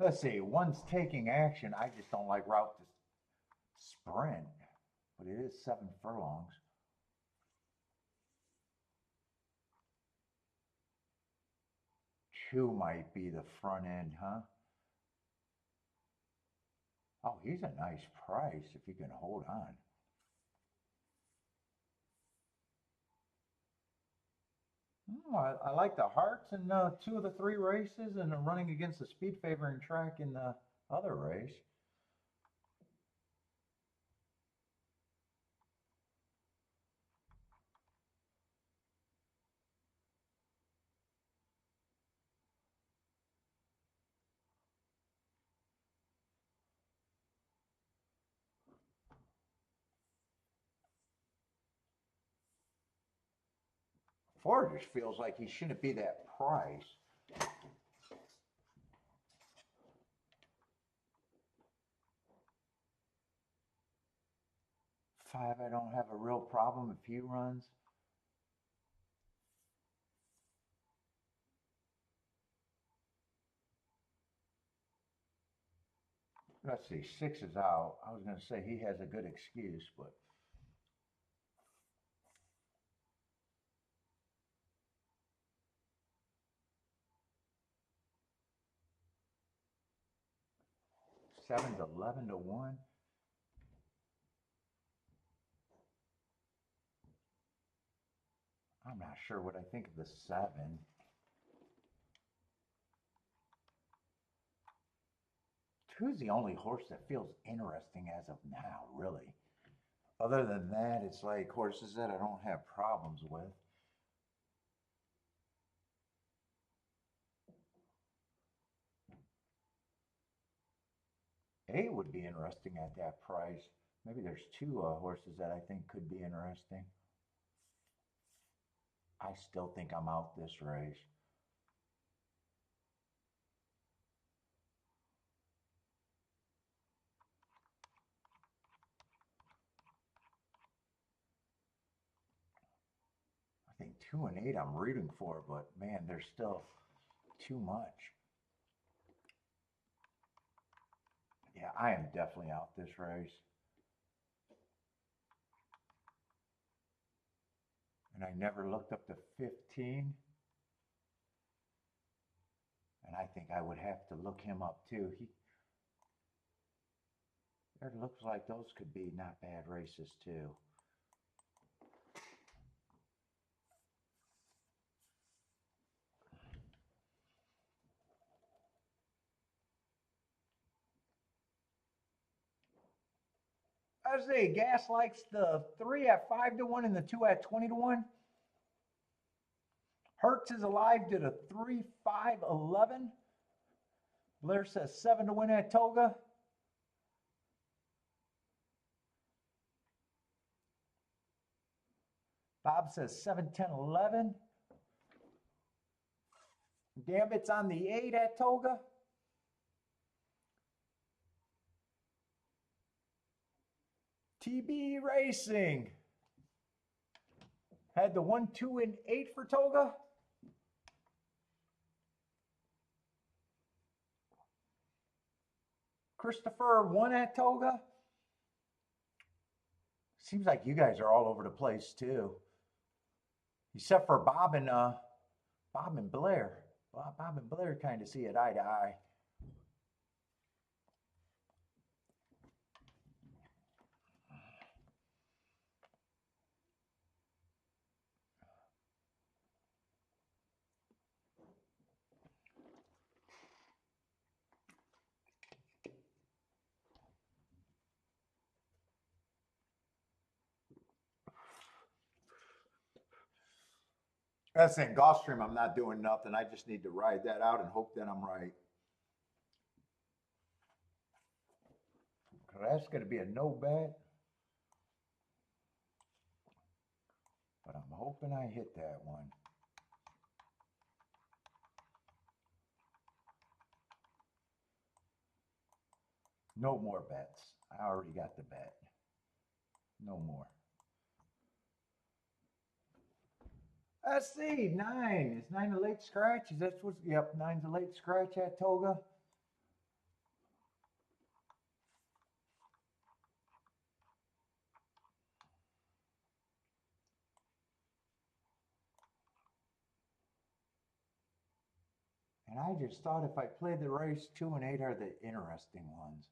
Let's see, one's taking action. I just don't like route to sprint, but it is 7 furlongs. Two might be the front end, huh? Oh, he's a nice price if he can hold on. I like the hearts in 2 of the 3 races and running against the speed favoring track in the other race. Ford just feels like he shouldn't be that price. Five, I don't have a real problem if he runs. Let's see, 6 is out. I was going to say he has a good excuse, but seven's 11-1. I'm not sure what I think of the 7. Two's the only horse that feels interesting as of now, really. Other than that, it's like horses that I don't have problems with. 8 would be interesting at that price. Maybe there's 2 horses that I think could be interesting. I still think I'm out this race. I think 2 and 8 I'm rooting for, but man, there's still too much. Yeah, I am definitely out this race. And I never looked up to 15. And I think I would have to look him up too. It looks like those could be not bad races too. I say Gas likes the 3 at 5-1 and the 2 at 20-1. Hertz is alive to the 3, 5, 11. Blair says 7-1 at Toga. Bob says 7, 10, 11. Gambit's on the 8 at Toga. TB Racing had the 1, 2, and 8 for Toga. Christopher 1 at Toga. Seems like you guys are all over the place too, except for Bob and Blair. Bob and Blair kind of see it eye to eye. That's in Gulfstream, I'm not doing nothing. I just need to ride that out and hope that I'm right. That's going to be a no bet. But I'm hoping I hit that one. No more bets. I already got the bet. No more. Let's see, 9. Is 9 a late scratch? Is that what's, yep, 9's a late scratch at Toga. And I just thought if I played the race, 2 and 8 are the interesting ones.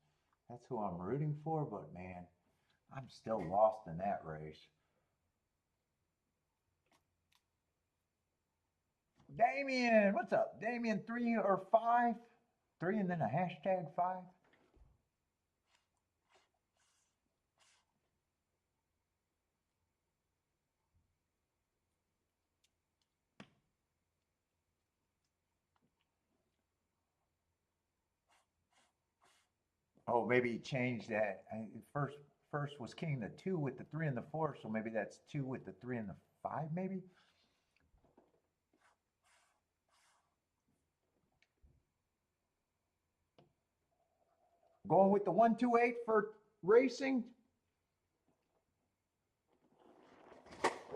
That's who I'm rooting for, but man, I'm still lost in that race. Damien, what's up? Damien, 3 or 5? 3 and then a hashtag 5? Oh, maybe he changed that. First was King the 2 with the 3 and the 4, so maybe that's 2 with the 3 and the 5, maybe? Going with the 128 for racing.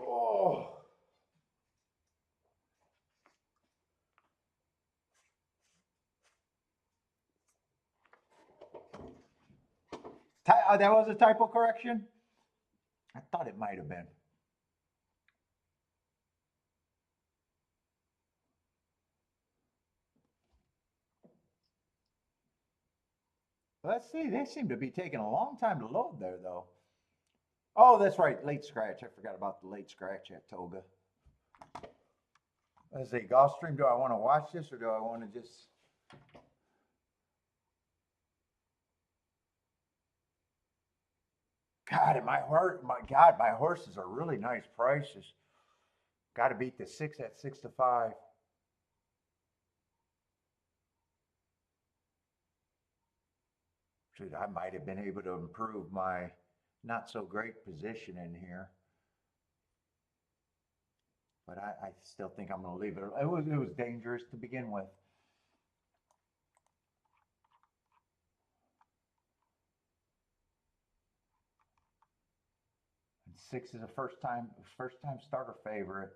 Oh. That was a typo correction? I thought it might have been. Let's see. They seem to be taking a long time to load there, though. Oh, that's right. Late scratch. I forgot about the late scratch at Toga. Let's see. Gulfstream, do I want to watch this or do I want to just... God, and my horses are really nice prices. Got to beat the 6 at 6 to 5. Dude, I might have been able to improve my not so great position in here. But I still think I'm going to leave it. It was dangerous to begin with. And 6 is a first time starter favorite.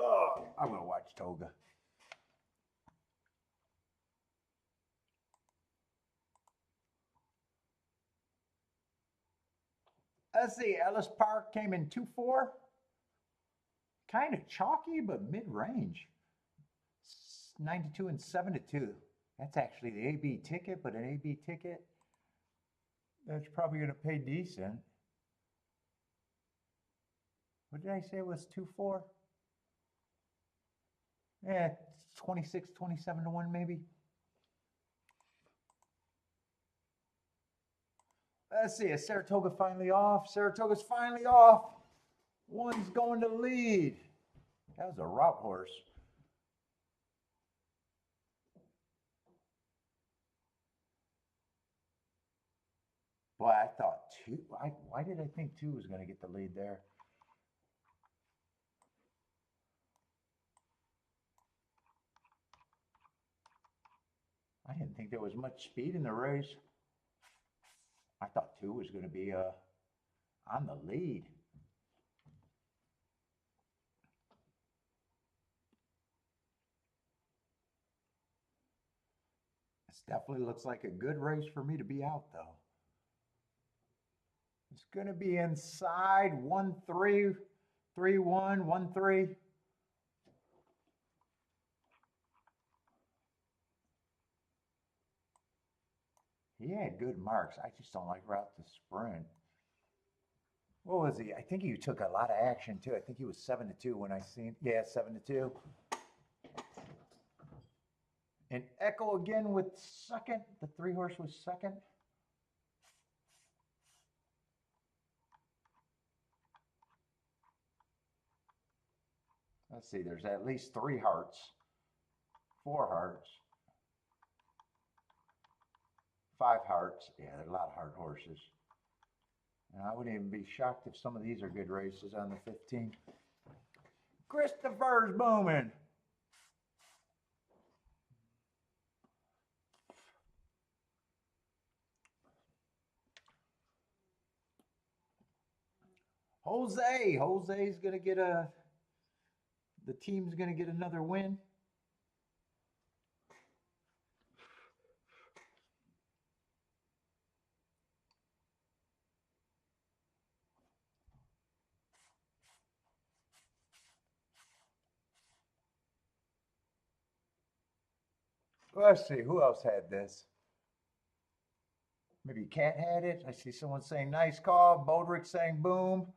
Oh, I'm going to watch Toga. Let's see, Ellis Park came in 2-4. Kind of chalky, but mid-range. 92 and 7-2. That's actually the AB ticket, but an AB ticket, that's probably going to pay decent. What did I say it was 2-4? Yeah, 26, 27 to 1 maybe. Let's see, is Saratoga finally off? Saratoga's finally off. One's going to lead. That was a route horse. Boy, I thought 2. Why did I think 2 was going to get the lead there? I didn't think there was much speed in the race. I thought 2 was going to be on the lead. This definitely looks like a good race for me to be out, though. It's going to be inside 1-3, 3-1, 1-3. He had good marks. I just don't like route to sprint. What was he? I think he took a lot of action too. I think he was 7-2 when I seen. Yeah, 7-2. And Echo again with second. The 3 horse was second. Let's see. There's at least 3 hearts, 4 hearts, 5 hearts. Yeah, there are a lot of heart horses. And I wouldn't even be shocked if some of these are good races on the 15th. Christopher's booming. Jose's going to get the team's going to get another win. Let's see, who else had this? Maybe Cat had it. I see someone saying nice call. Bodrick saying boom.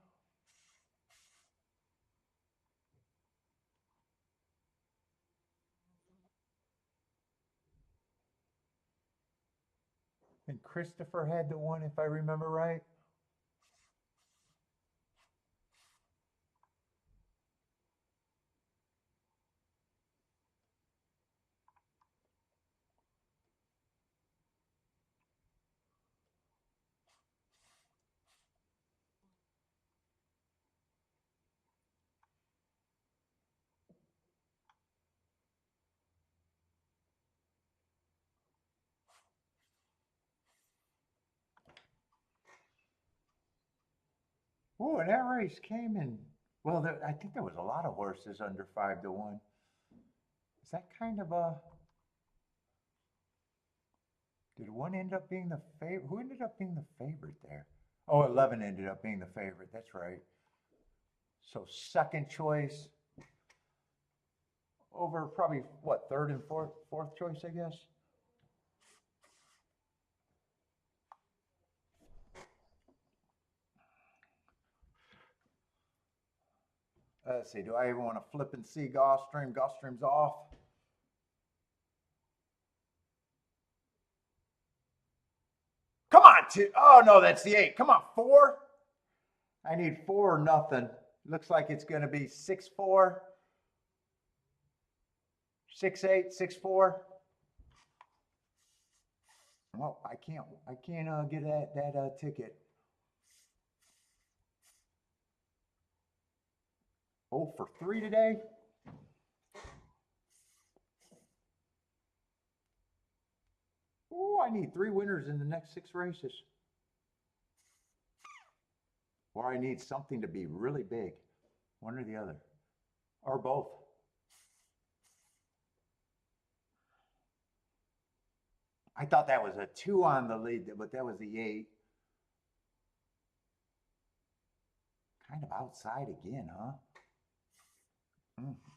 And Christopher had the one, if I remember right. Oh, and that race came in. Well, I think there was a lot of horses under 5 to 1. Is that kind of a? Did one end up being the favorite? Who ended up being the favorite there? Oh, 11 ended up being the favorite. That's right. So second choice over probably what, third and fourth choice, I guess. Let's see. Do I even want to flip and see Gulfstream? Gulfstream's off. Come on, two. Oh no, that's the 8. Come on, 4. I need 4 or nothing. Looks like it's going to be 6-4, 6-8, 6-4. Well, I can't get that ticket. Oh, for 3 today. Oh, I need 3 winners in the next 6 races. Or I need something to be really big. One or the other. Or both. I thought that was a 2 on the lead, but that was the 8. Kind of outside again, huh?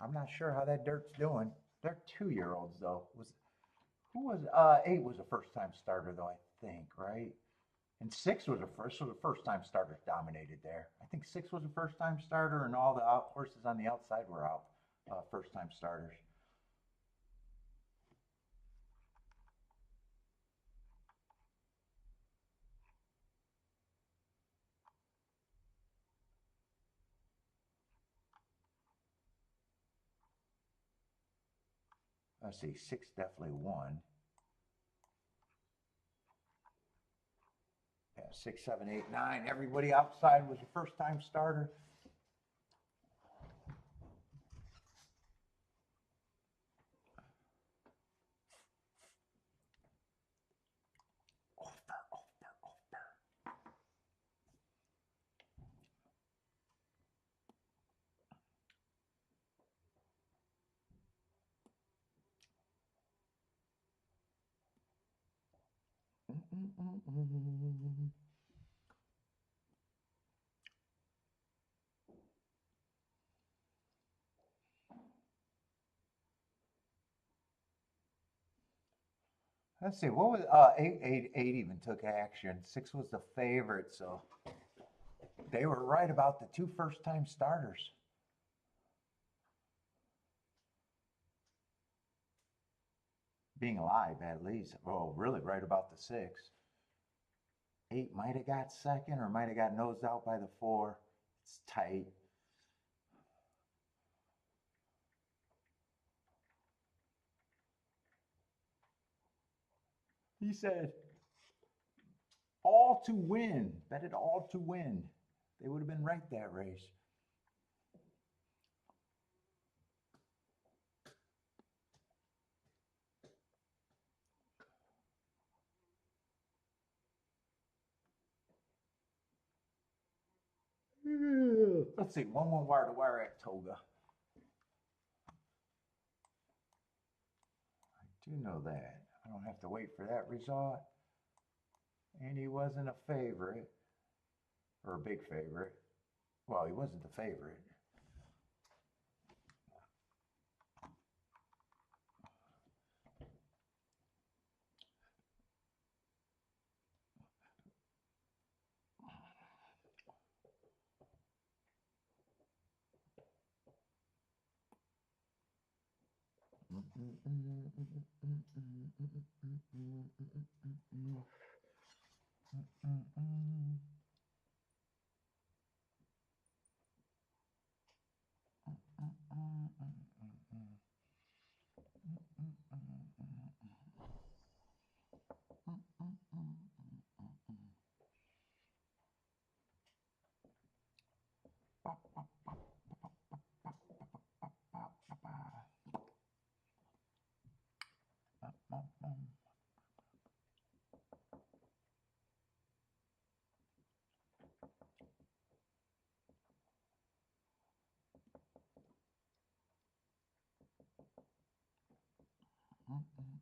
I'm not sure how that dirt's doing. They're 2-year-olds though. Who was 8 was a first-time starter though, I think, right? And 6 was a first-time starter dominated there. I think 6 was a first-time starter, and all the horses on the outside were out first-time starters. Let's see, 6 definitely won. Yeah, 6, 7, 8, 9. Everybody outside was a first-time starter. Let's see, what was 8 even took action. 6 was the favorite, so they were right about the 2 first-time starters. Being alive, at least. Oh, really, right about the 6. 8 might have got second or might have got nosed out by the 4. It's tight. He said, all to win. Betted all to win. They would have been right that race. Let's see, 1-1 wire to wire at Toga. I do know that. I don't have to wait for that result. And he wasn't a favorite, or a big favorite. Well, he wasn't the favorite.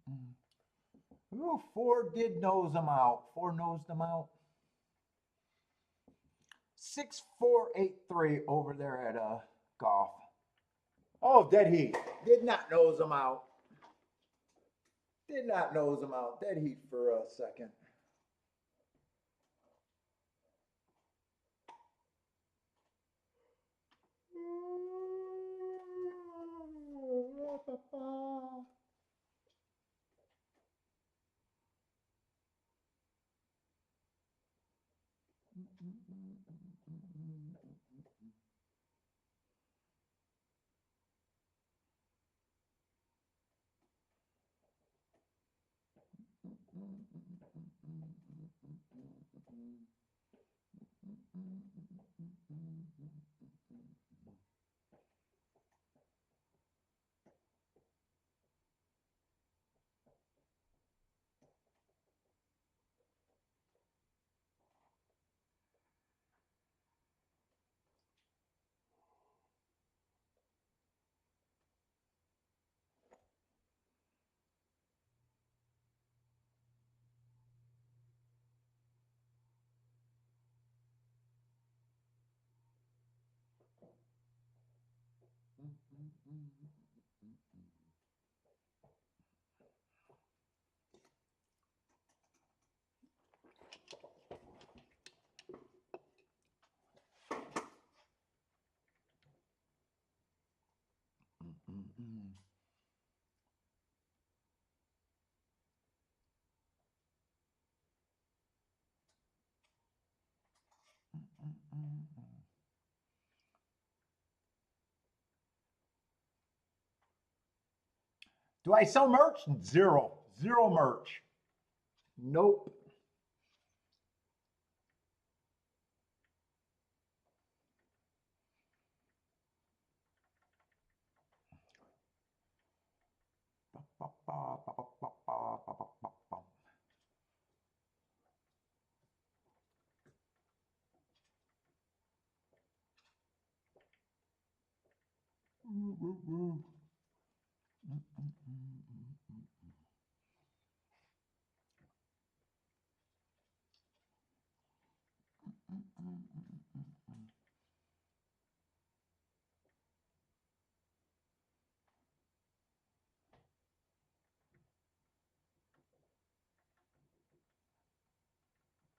Ooh, four did nose them out. Four nosed them out. 6483 over there at golf. Oh, dead heat. Did not nose them out. Did not nose them out. Dead heat for a second. Do I sell merch? Zero. Zero merch. Nope.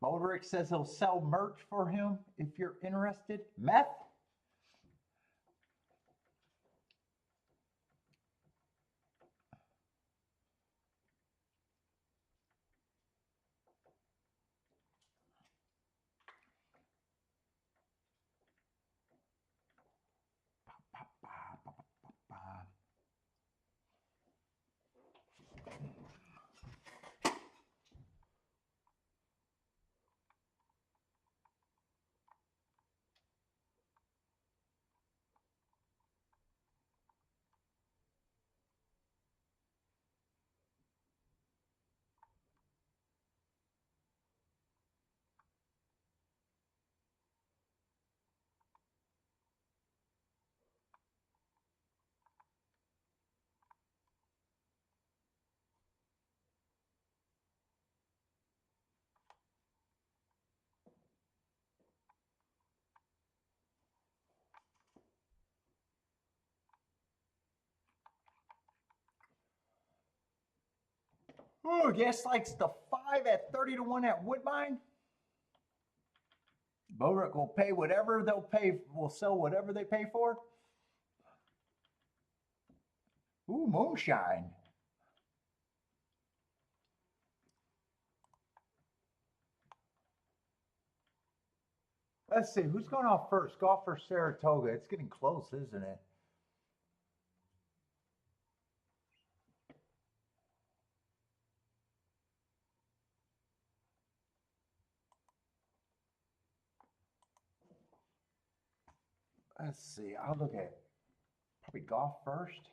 Baldrick says he'll sell merch for him if you're interested. Meth? Oh, Guess likes the 5 at 30 to 1 at Woodbine. Baldrick will pay whatever they'll pay, will sell whatever they pay for. Ooh, moonshine. Let's see, who's going off first? Golf or Saratoga? It's getting close, isn't it? Let's see, I'll look at probably golf first.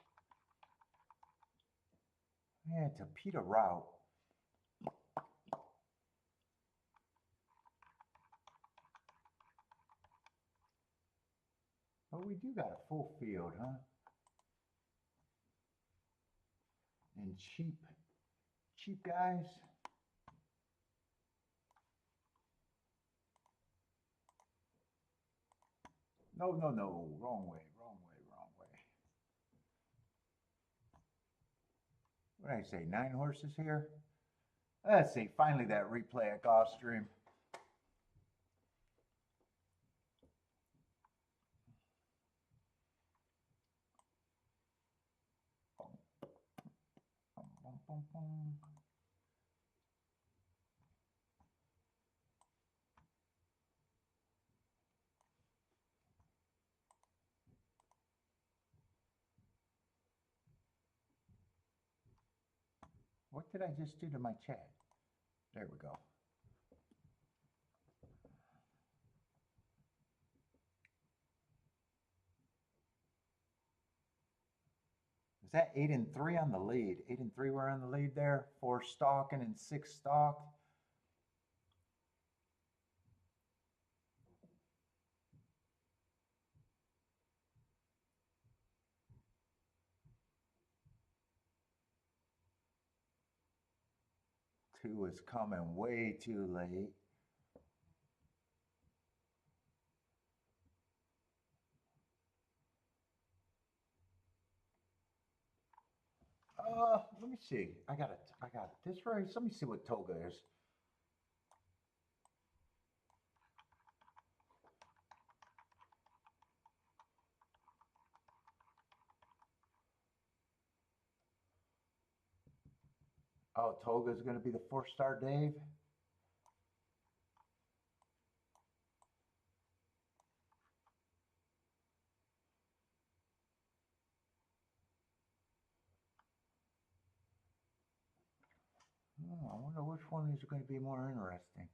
Yeah, it's a Peter route. Oh, we do got a full field, huh? And cheap cheap guys. No, no, no, wrong way, wrong way, wrong way. What did I say, 9 horses here? Let's see, finally that replay at Gulfstream. What did I just do to my chat? There we go. Is that 8 and 3 on the lead? 8 and 3 were on the lead there. 4 stalking and 6 stalked. Two is coming way too late. Let me see. I got it. This race. Let me see what Toga is. Oh, Toga's going to be the 4-star Dave. Oh, I wonder which one is going to be more interesting.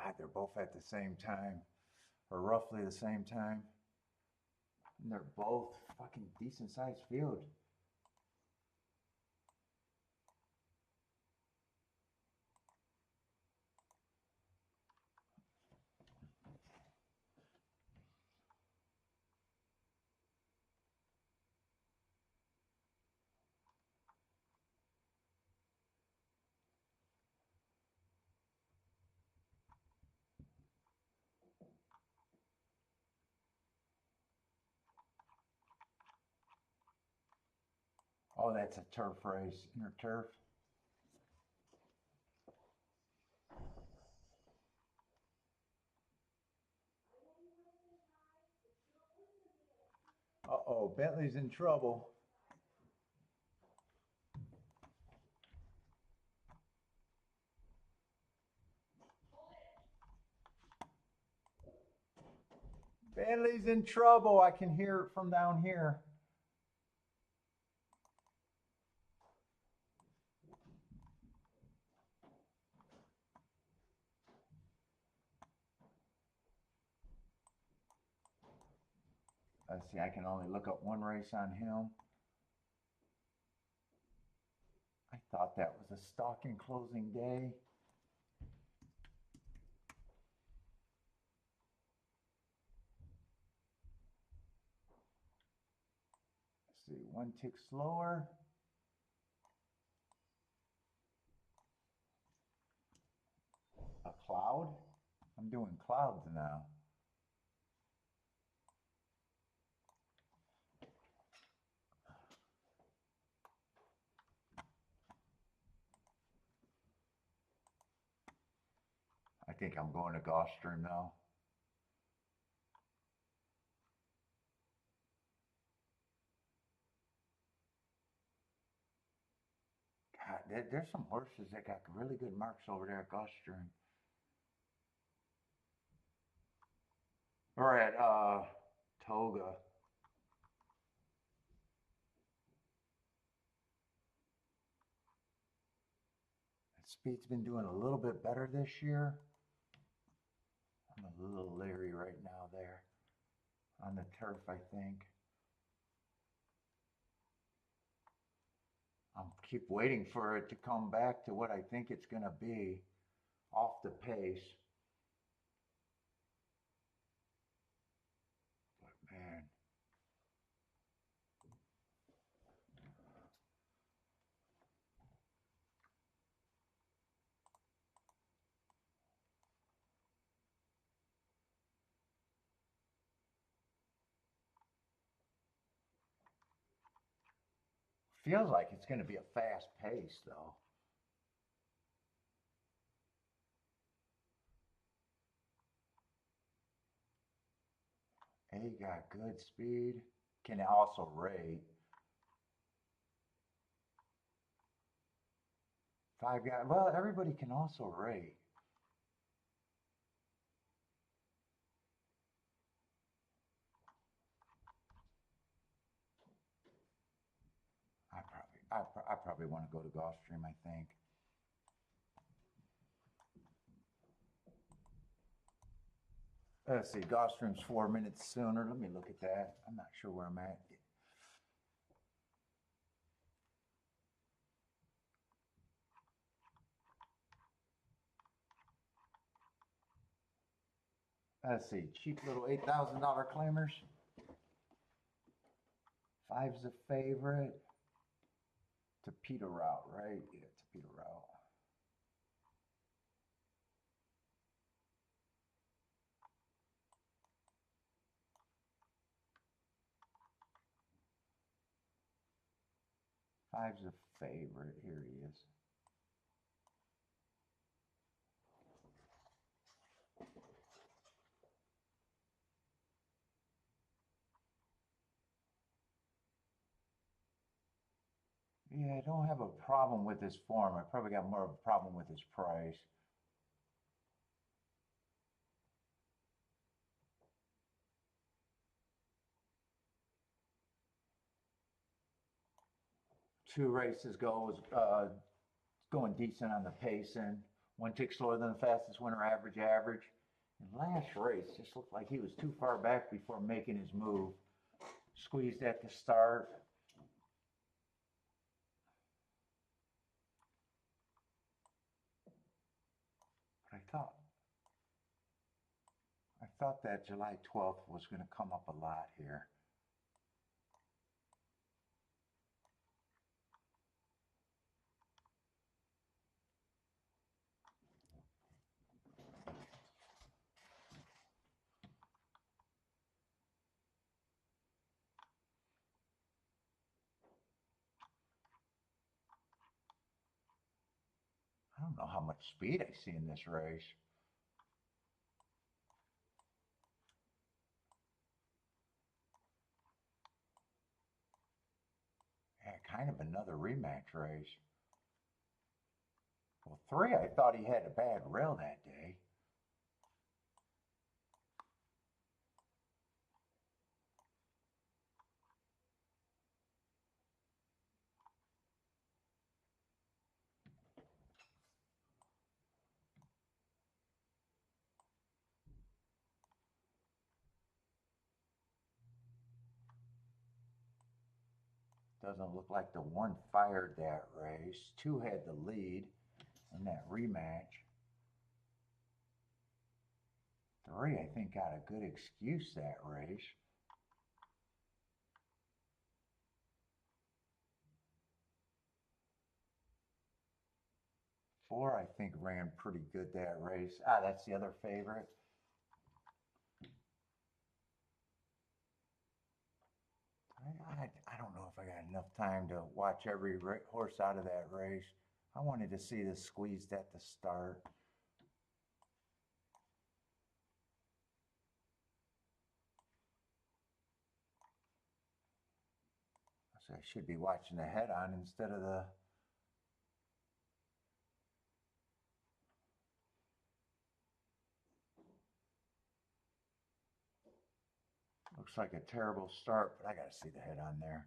God, they're both at the same time, or roughly the same time. And they're both fucking decent sized field. Oh, that's a turf race, inner turf. Uh-oh, Bentley's in trouble. Bentley's in trouble. I can hear it from down here. Let's see, I can only look up one race on him. I thought that was a stalking closing day. Let's see, 1 tick slower. A cloud? I'm doing clouds now. I think I'm going to Gulfstream now. God, there's some horses that got really good marks over there at Gulfstream. Or at Toga. Speed's been doing a little bit better this year. I'm a little leery right now there on the turf, I think. I'm keep waiting for it to come back to what I think it's going to be off the pace. Feels like it's going to be a fast pace, though. A got good speed. Can also rate. 5 got, well, everybody can also rate. I probably want to go to Gulfstream, I think. Let's see, Gulfstream's 4 minutes sooner. Let me look at that. I'm not sure where I'm at. Let's see, cheap little $8,000 claimers. 5's a favorite. Torpedo route, right? Yeah, torpedo route. Five's a favorite. Here he is. Yeah, I don't have a problem with his form. I probably got more of a problem with his price. Two races goes going decent on the pacing. One tick slower than the fastest winner average. And last race just looked like he was too far back before making his move. Squeezed at the start. I thought that July 12th was going to come up a lot here. I don't know how much speed I see in this race. Yeah, kind of another rematch race. Well, 3, I thought he had a bad rail that day. Doesn't look like the 1 fired that race. 2 had the lead in that rematch. 3, I think, got a good excuse that race. Four, I think, ran pretty good that race. That's the other favorite. I don't know if I got enough time to watch every horse out of that race. I wanted to see this squeezed at the start. So I should be watching the head on instead of the... Looks like a terrible start, but I got to see the head on there.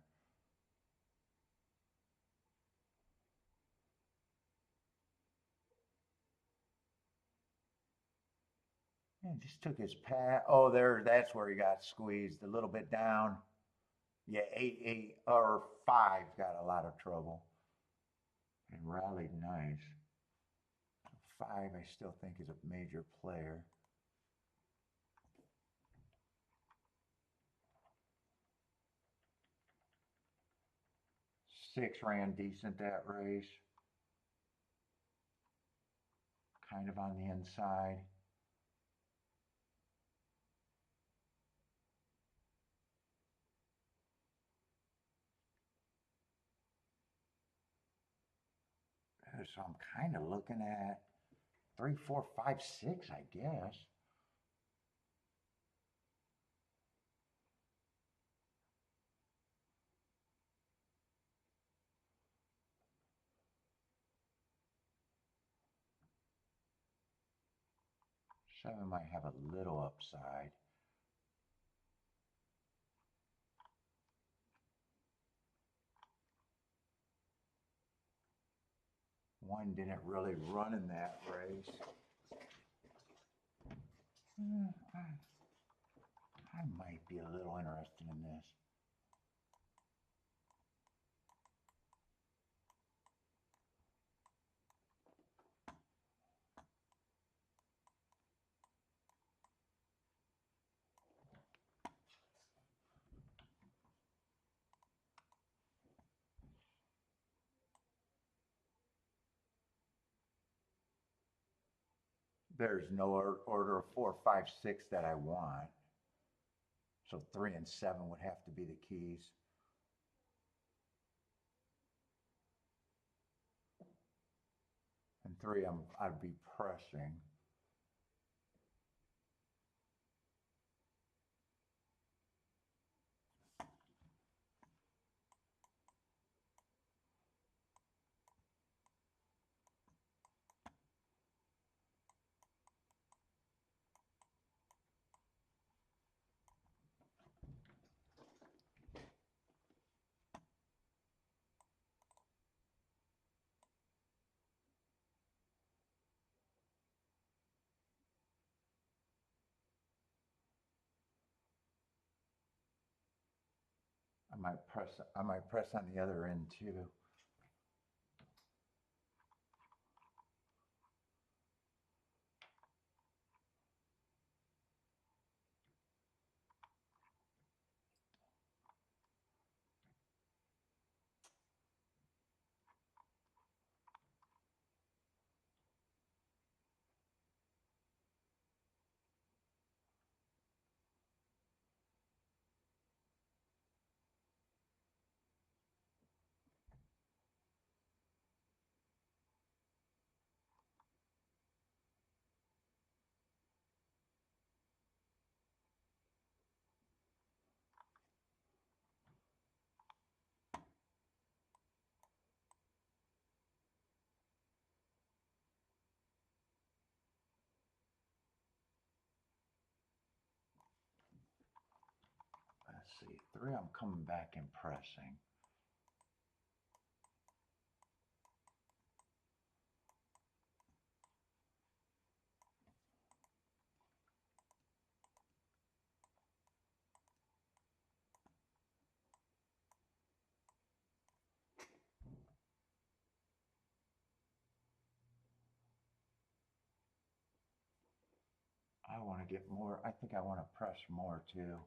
And just took his path. Oh, that's where he got squeezed a little bit down. Yeah, 8 or 5 got a lot of trouble and rallied nice. 5, I still think, is a major player. 6 ran decent that race. Kind of on the inside. So I'm kind of looking at 3, 4, 5, 6, I guess. Seven might have a little upside. One didn't really run in that race. I might be a little interested in this. There's no order of 4, 5, 6 that I want. So 3 and 7 would have to be the keys. And 3, I'd be pressing. I might press on the other end too. Let's see, 3, I'm coming back and pressing. I want to get more, I think I want to press more too.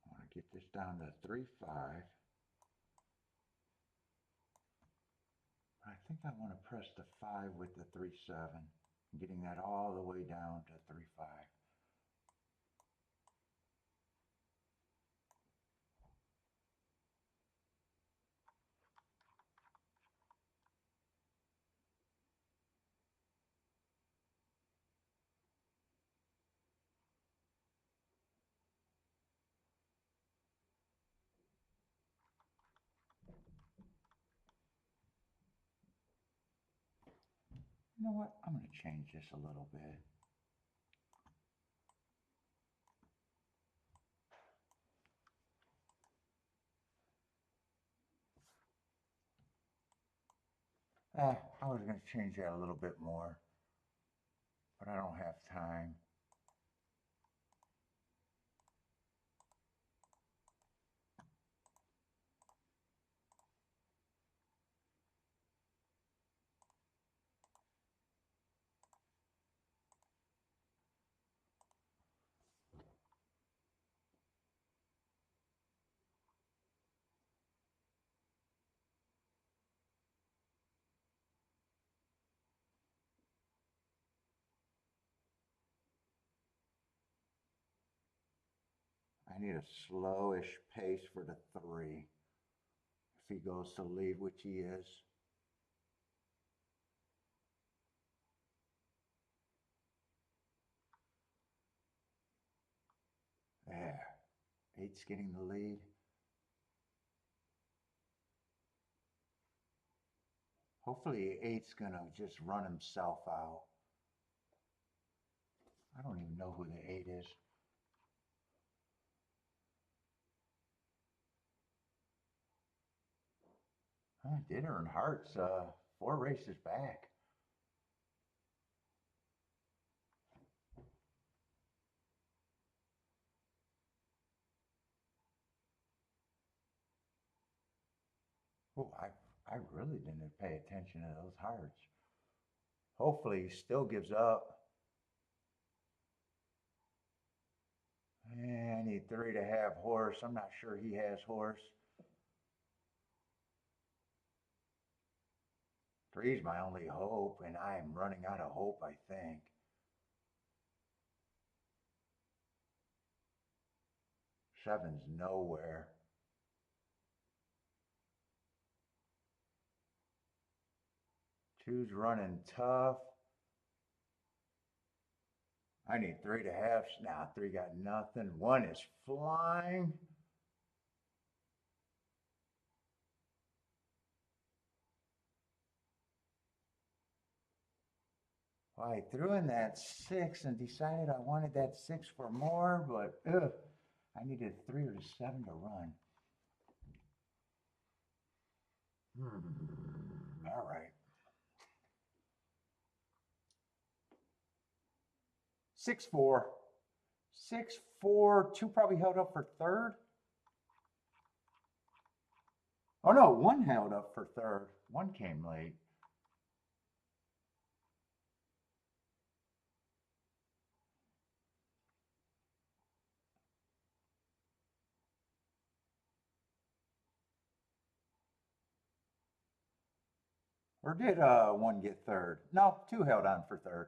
I want to get this down to 3, 5. I think I want to press the 5 with the 3, 7, getting that all the way down to 3, 5. You know what? I'm going to change this a little bit. I was going to change that a little bit more, but I don't have time. I need a slowish pace for the 3. If he goes to lead, which he is. There. 8's getting the lead. Hopefully 8's going to just run himself out. I don't even know who the 8 is. Did earn hearts 4 races back. Oh, I really didn't pay attention to those hearts. Hopefully he still gives up. I need 3 to have horse. I'm not sure he has horse. 3's my only hope, and I am running out of hope, I think. 7's nowhere. 2's running tough. I need 3 to have. Nah, 3 got nothing. 1 is flying. Well, I threw in that 6 and decided I wanted that 6 for more, but I needed 3 or 7 to run. All right. 6-4. 6-4. 2 probably held up for 3rd. Oh no, 1 held up for 3rd. 1 came late. Or did 1 get 3rd? No, 2 held on for 3rd.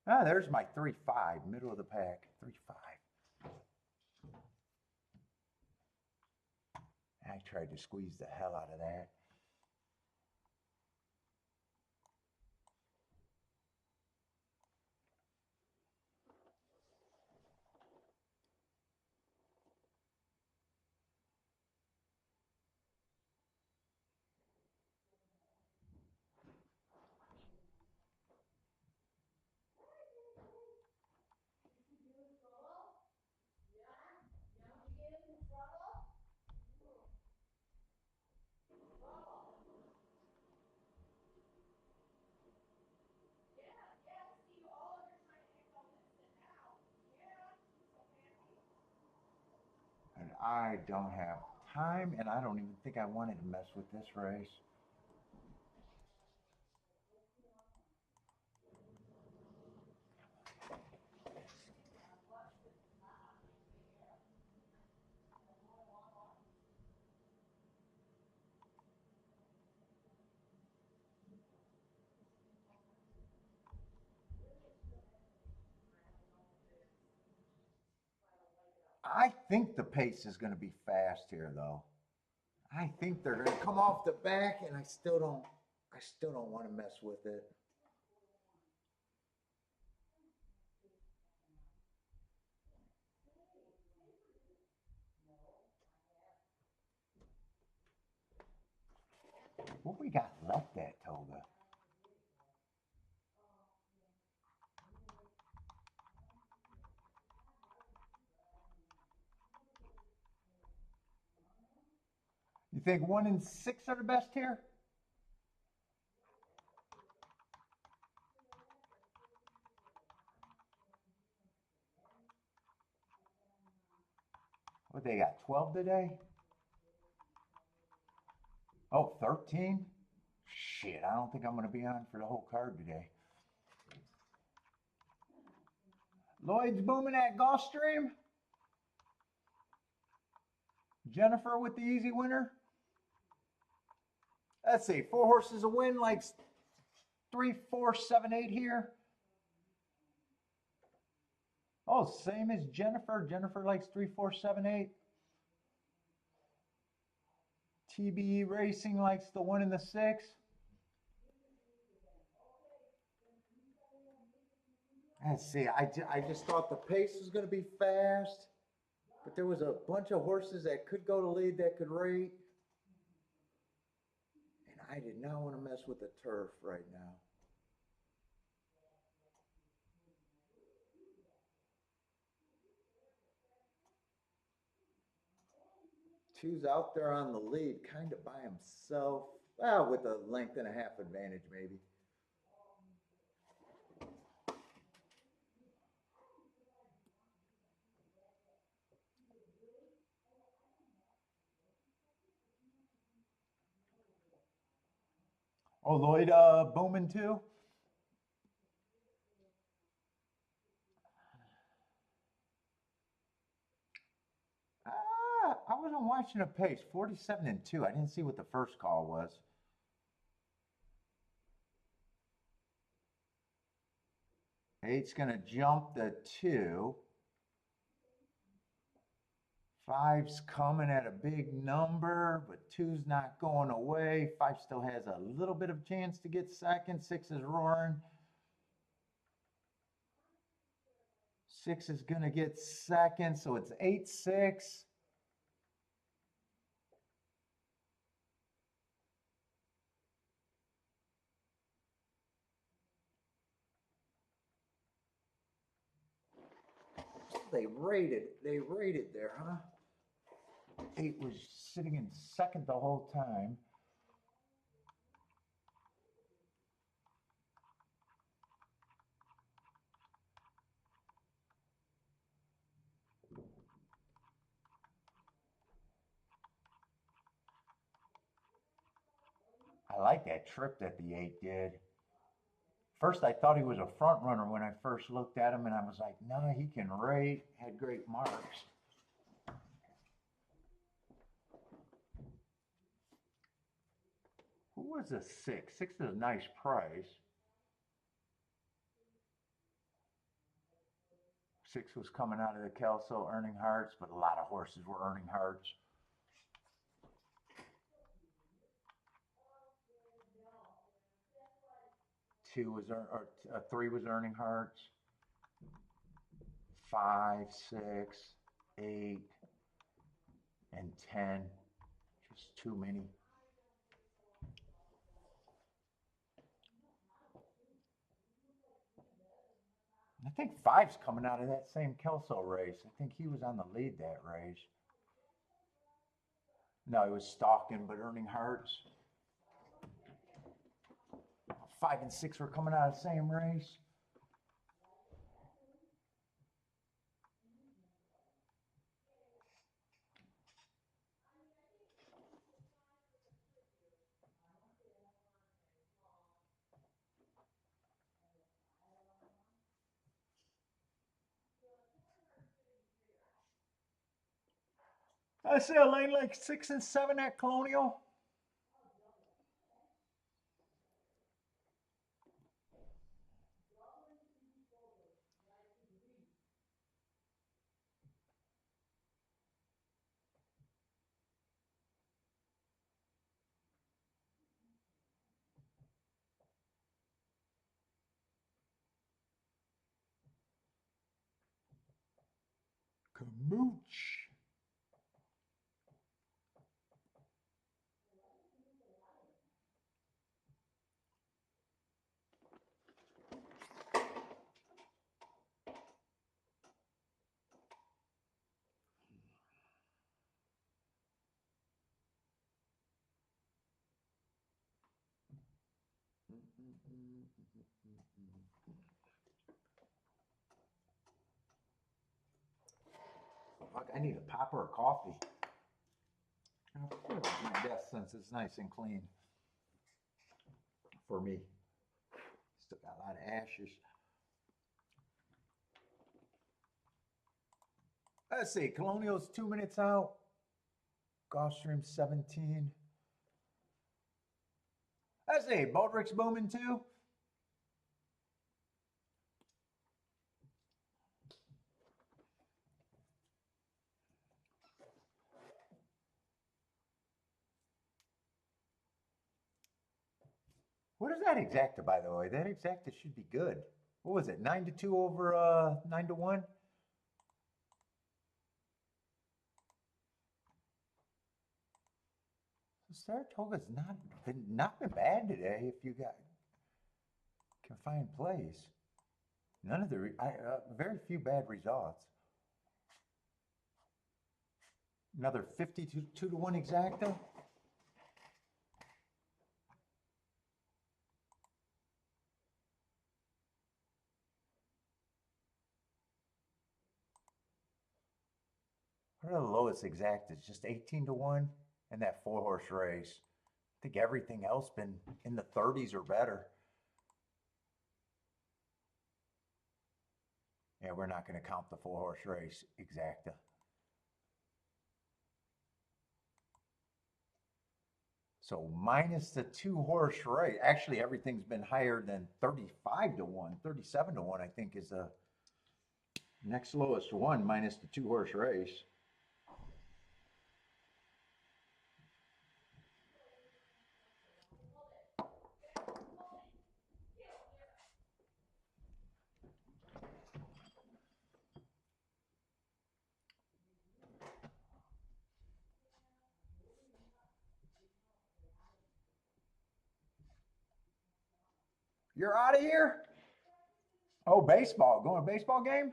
Ah, there's my 3-5, middle of the pack. 3-5. I tried to squeeze the hell out of that. And I don't have time, and I don't even think I wanted to mess with this race. I think the pace is going to be fast here, though. I think they're going to come off the back, and I still don't want to mess with it. What we got left at Toga? You think 1 and 6 are the best here? What, they got 12 today? Oh, 13? Shit, I don't think I'm going to be on for the whole card today. Lloyd's booming at Gulfstream. Jennifer with the easy winner. Let's see, 4 horses a win, like 3, 4, 7, 8 here. Oh, same as Jennifer. Jennifer likes 3, 4, 7, 8. TBE Racing likes the 1 and the 6. Let's see, I just thought the pace was going to be fast, but there was a bunch of horses that could go to lead that could rate. And I did not want to mess with the turf right now. Two's out there on the lead, kind of by himself. Well, with a length and a half advantage, maybe. Oh, Lloyd booming too? I wasn't watching a pace. 47 and 2. I didn't see what the first call was. Eight's going to jump the 2. 5's coming at a big number, but 2's not going away. 5 still has a little bit of chance to get second. 6 is roaring. 6 is going to get second, so it's 8-6. They rated there, huh? 8 was sitting in second the whole time. I like that trip that the 8 did. First, I thought he was a front runner when I first looked at him, and I was like, no, he can rate. Had great marks. Who was a 6? 6 is a nice price. 6 was coming out of the Kelso earning hearts, but a lot of horses were earning hearts. 2 was 3 was earning hearts. 5, 6, 8, and 10. Just too many. I think 5's coming out of that same Kelso race. I think he was on the lead that race. No, he was stalking, but earning hearts. 5 and 6 were coming out of the same race. I see a lane like 6 and 7 at Colonial. Camooch. Fuck, I need a popper of coffee. I'll put it on my desk since it's nice and clean for me. Still got a lot of ashes. Let's see, Colonial's 2 minutes out. Gulfstream 17. Let's see, Baldrick's booming too. What is that exacta, by the way? That exacta should be good. What was it, 9-2 over 9-1? Saratoga's not been bad today if you can find plays. None of the very few bad results. Another 52-1 exacta. What are the lowest exactas? Just 18-1 in that 4-horse race. I think everything else been in the 30s or better. Yeah, we're not going to count the 4-horse race exacta. So minus the 2-horse race. Actually, everything's been higher than 35-1. 37-1, I think, is the next lowest one minus the 2-horse race. You're out of here? Oh, baseball. Going to a baseball game?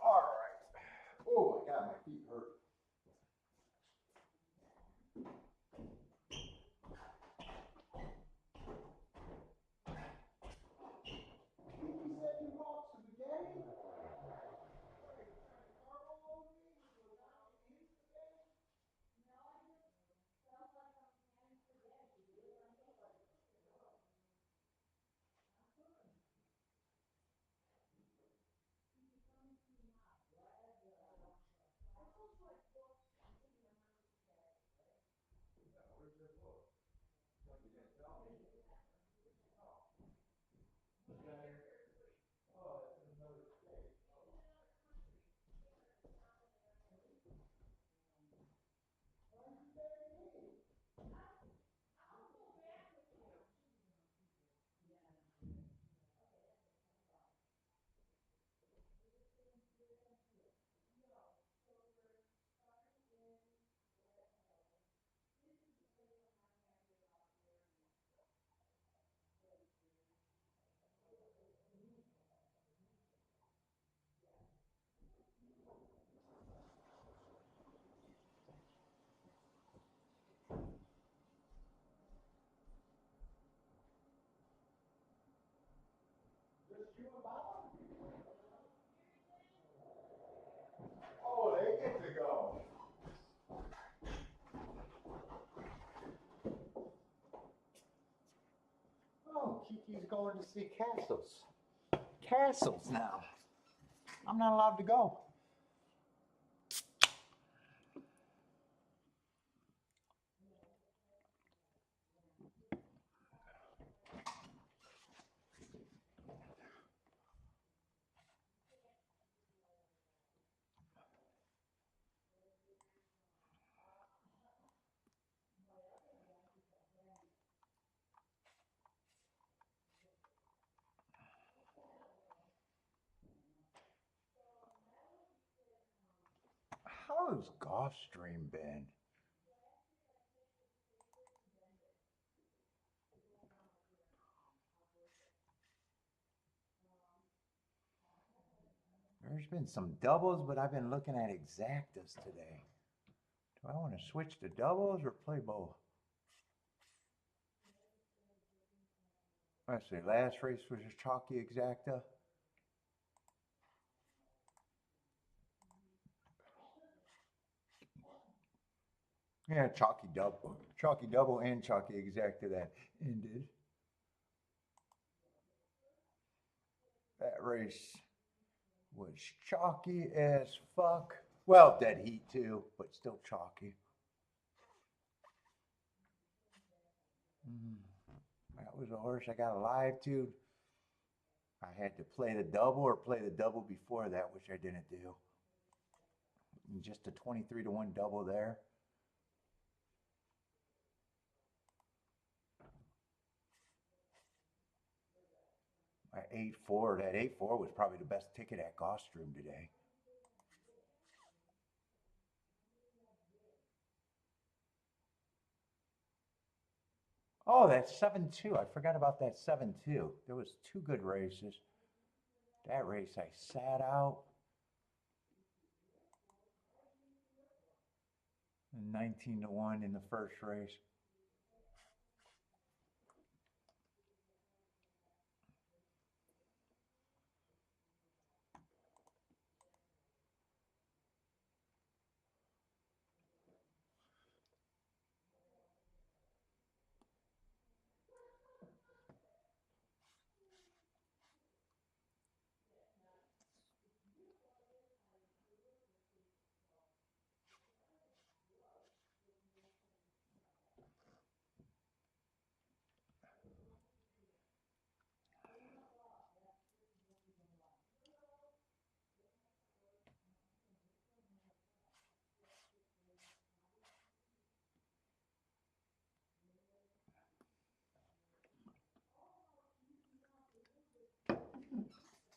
All right. Oh my God, my feet hurt. You said you want spaghetti? Oh, they get to go. Oh, Kiki's going to see castles. Castles now. I'm not allowed to go. How's Gulfstream been? There's been some doubles, but I've been looking at exactas today. Do I want to switch to doubles or play both? Let's see, last race was a chalky exacta. Yeah, chalky double and chalky exacta that ended. That race was chalky as fuck. Well, dead heat too, but still chalky. That was a horse I got alive to. I had to play the double or play the double before that, which I didn't do. And just a 23-1 double there. My 8-4, that 8-4 was probably the best ticket at Gulfstream today. Oh, that's 7-2. I forgot about that 7-2. There was two good races. That race I sat out. 19-1 in the first race.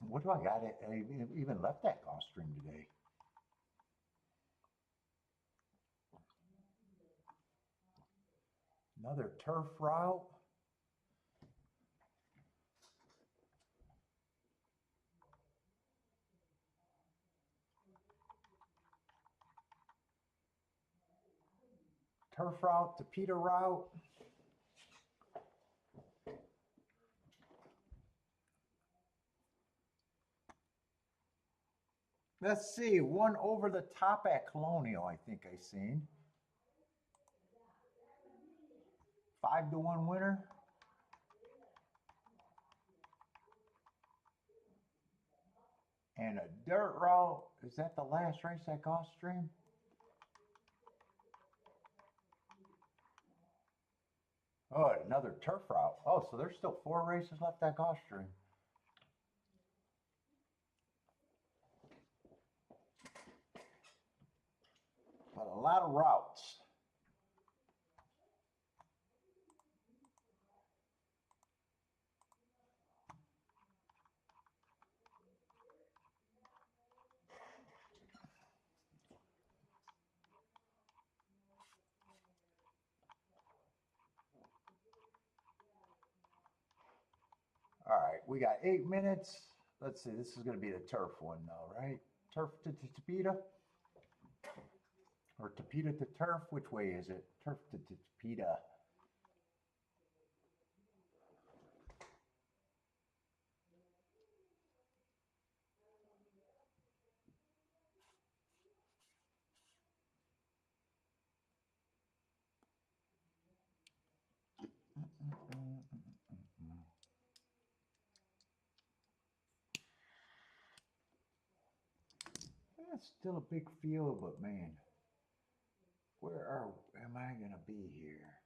What do I got? I even left that Gulfstream today. Another turf route. Turf route to Peter route. Let's see, one over the top at Colonial, I think I seen. 5-1 winner. And a dirt route. Is that the last race at Gulfstream? Oh, another turf route. Oh, so there's still 4 races left at Gulfstream. But a lot of routes. All right, we got 8 minutes. Let's see, this is going to be the turf one though, right? Turf to Tapeta? Or Tapeta to turf? Which way is it? Turf to Tapeta. That's still a big field, but man, am I gonna be here?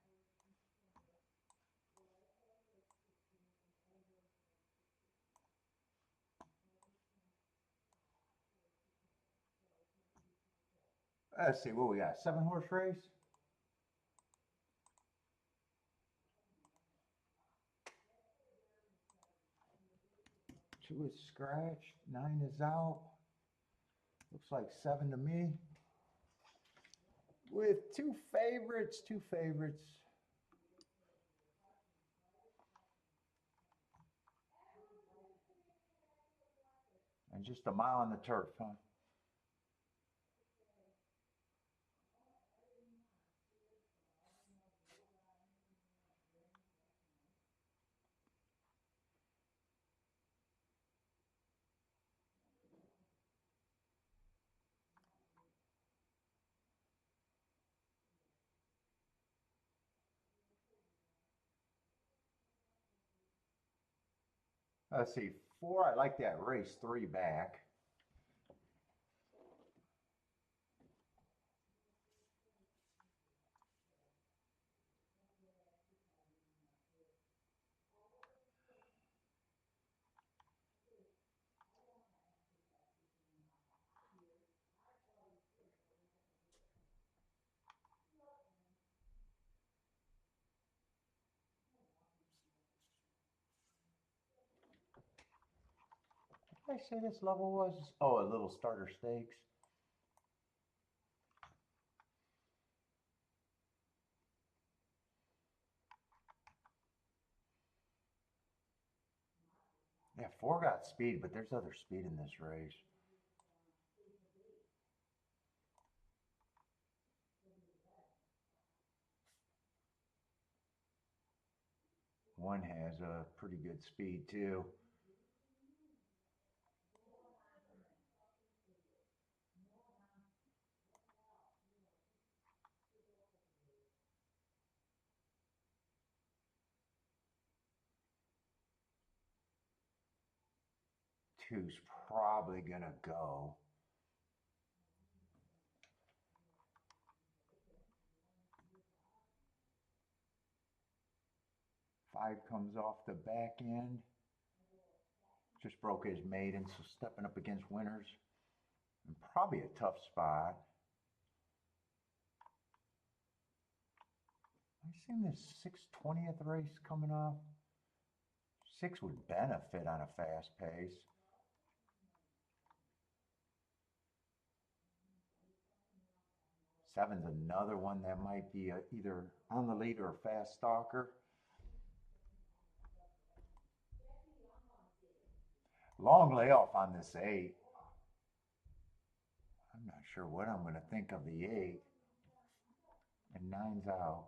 Let's see what we got. 7-horse race. 2 is scratched. 9 is out. Looks like 7 to me. With 2 favorites. And just a mile on the turf, huh? Let's see, 4, I like that race 3 back. What did I say this level was? Oh, a little starter stakes. Yeah, 4 got speed, but there's other speed in this race. One has a pretty good speed too. Two's probably gonna go. Five comes off the back end. Just broke his maiden, so stepping up against winners. And probably a tough spot. I seen this 6/20th race coming off. 6 would benefit on a fast pace. 7's another one that might be either on the lead or a fast stalker. Long layoff on this 8. I'm not sure what I'm going to think of the 8. And 9's out.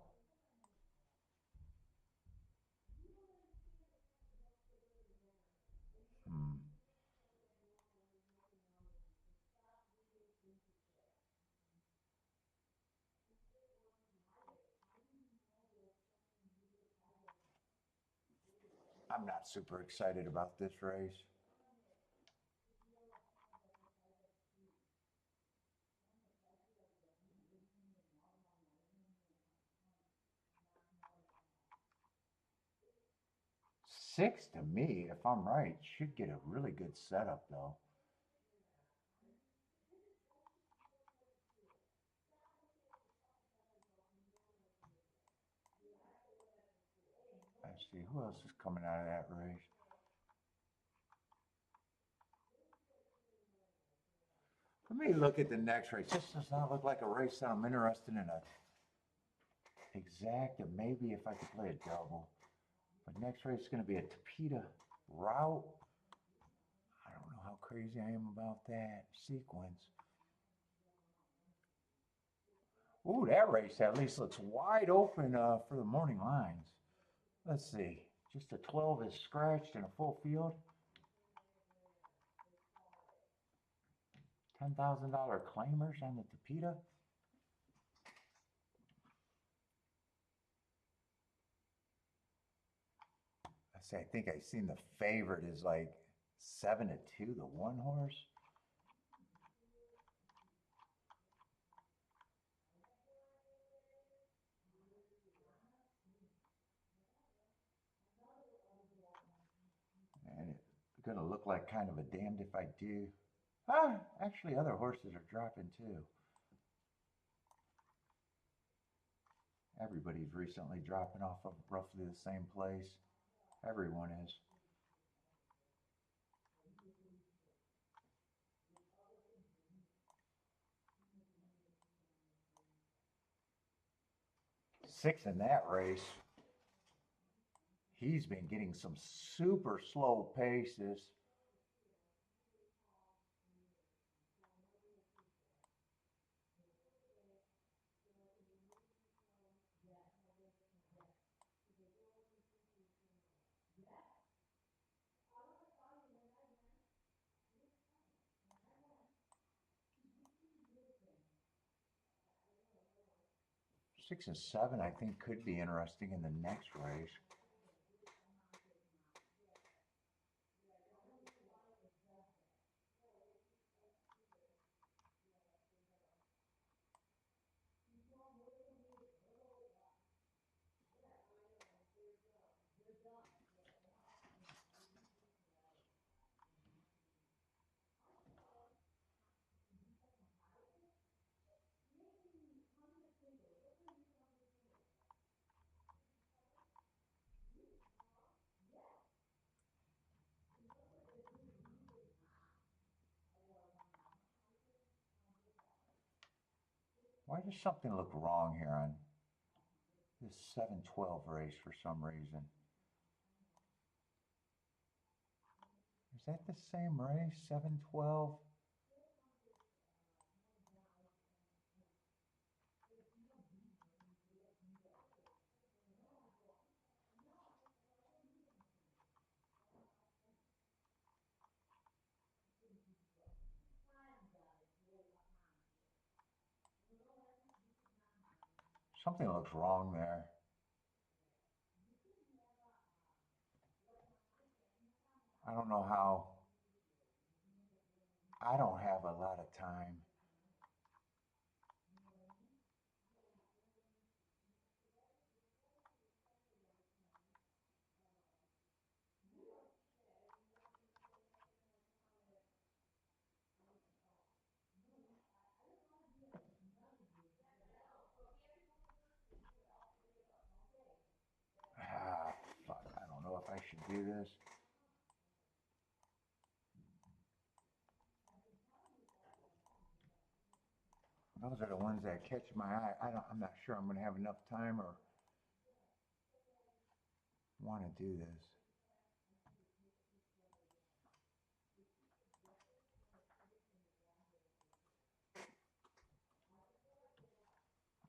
I'm not super excited about this race. Six, to me, if I'm right, should get a really good setup, though. Let's see, who else is coming out of that race? Let me look at the next race. This does not look like a race that I'm interested in a exact, and maybe if I could play a double. But next race is going to be a Tapeta route. I don't know how crazy I am about that sequence. Ooh, that race at least looks wide open for the morning lines. Let's see. Just a 12 is scratched in a full field. $10,000 claimers on the Tapeta. I think I seen the favorite is like 7-2, the 1 horse. And it's going to look like kind of a damned if I do. Actually, other horses are dropping too. Everybody's recently dropping off of roughly the same place. Everyone is. Six in that race. He's been getting some super slow paces. 6 and 7, I think, could be interesting in the next race. Why does something look wrong here on this 7-12 race for some reason? Is that the same race, 7-12? Something looks wrong there. I don't know how. I don't have a lot of time. Ah, fuck. I don't know if I should do this. Those are the ones that catch my eye. I'm not sure I'm going to have enough time or want to do this.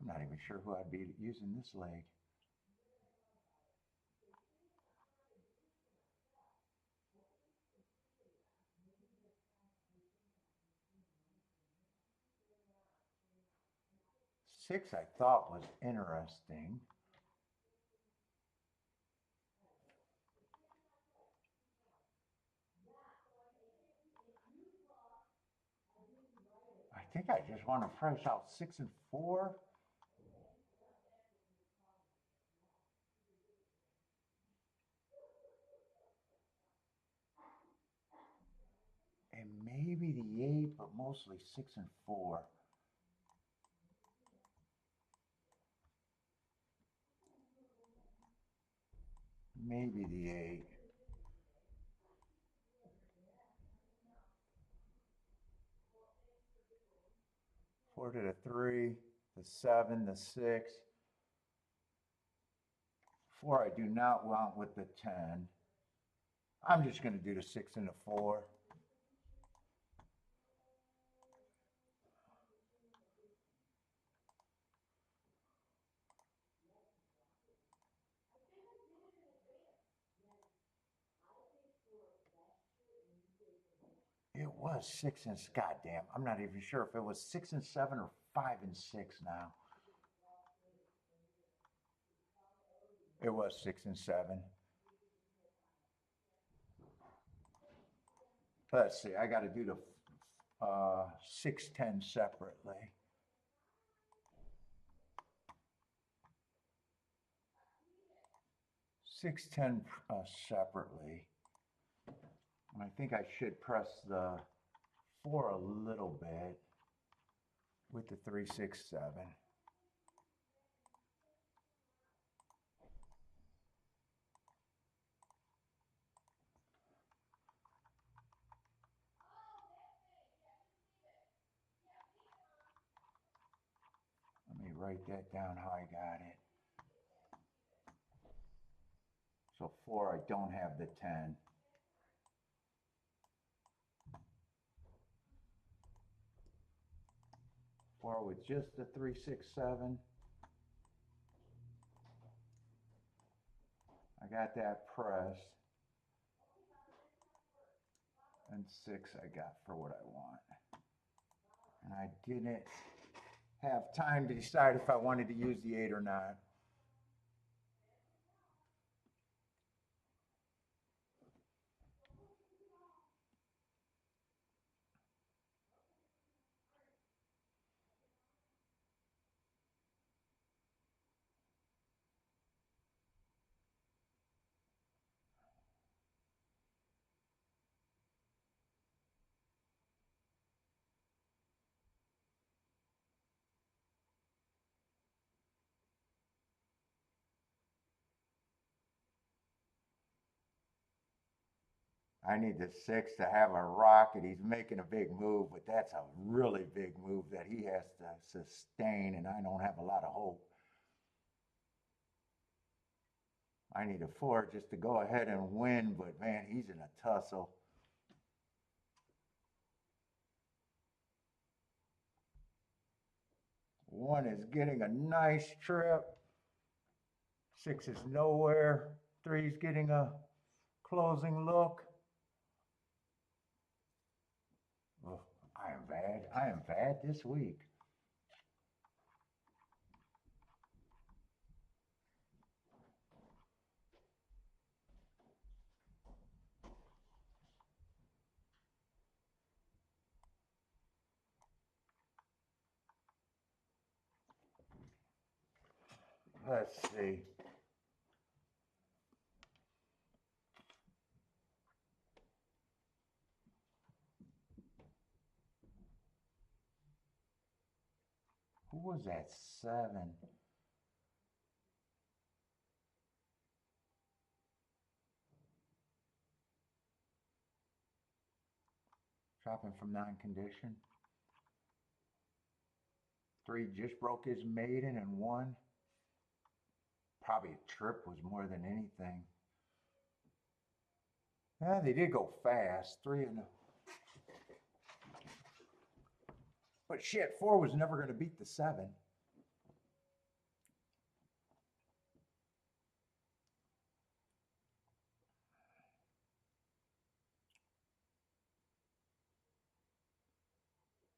I'm not even sure who I'd be using this leg. Six I thought was interesting. I think I just want to price out 6 and 4. And maybe the 8, but mostly 6 and 4. Maybe the 8. Four to the 3, the 7, the 6. 4 I do not want with the 10. I'm just going to do the 6 and the 4. It was 6 and goddamn. I'm not even sure if it was 6 and 7 or 5 and 6 now. It was 6 and 7. Let's see. I got to do the 6-10 separately. 6-10 separately. And I think I should press the 4 a little bit with the 3, 6, 7. Let me write that down how I got it. So 4, I don't have the 10. 4 with just the 3, 6, 7. I got that pressed. And 6 I got for what I want. And I didn't have time to decide if I wanted to use the 8 or not. I need the 6 to have a rocket. He's making a big move, but that's a really big move that he has to sustain, and I don't have a lot of hope. I need a 4 just to go ahead and win, but man, he's in a tussle. One is getting a nice trip. 6 is nowhere. 3 is getting a closing look. Oh, I am bad. I am bad this week. Let's see. Who was that 7? Dropping from non-condition. 3 just broke his maiden and 1. Probably a trip was more than anything. Yeah, they did go fast. 3 and. But shit, 4 was never going to beat the 7.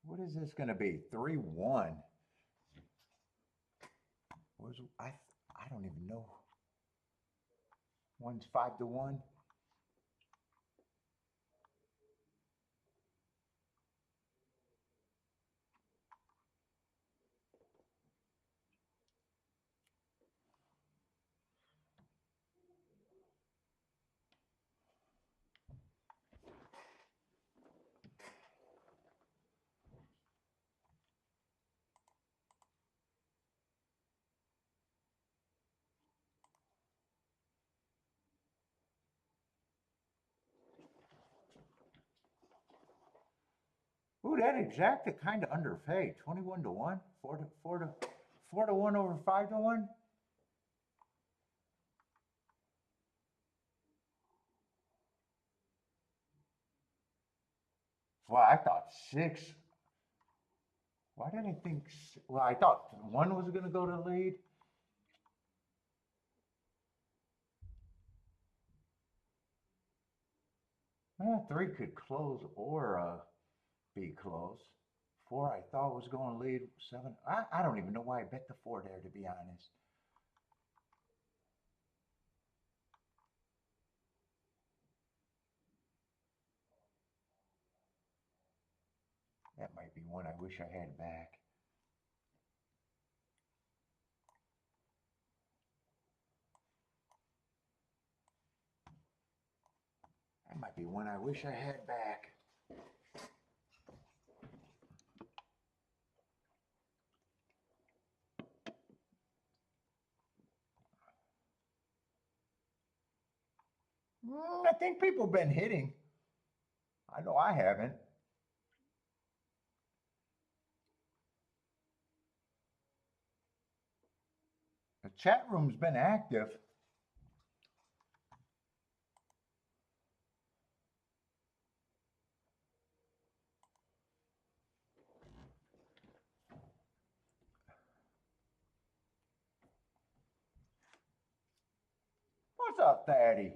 What is this going to be? 3-1. I don't even know. 1's 5-1. Ooh, that exacta kind of underpaid. 21-1, 4-1 over 5-1. Well, I thought 6. Why did I think? Well, I thought 1 was going to go to lead. Well, 3 could close or be close. 4 I thought was going to lead. 7. I don't even know why I bet the 4 there, to be honest. That might be one I wish I had back. That might be one I wish I had back. I think people have been hitting. I know I haven't. The chat room's been active. What's up, Thaddy?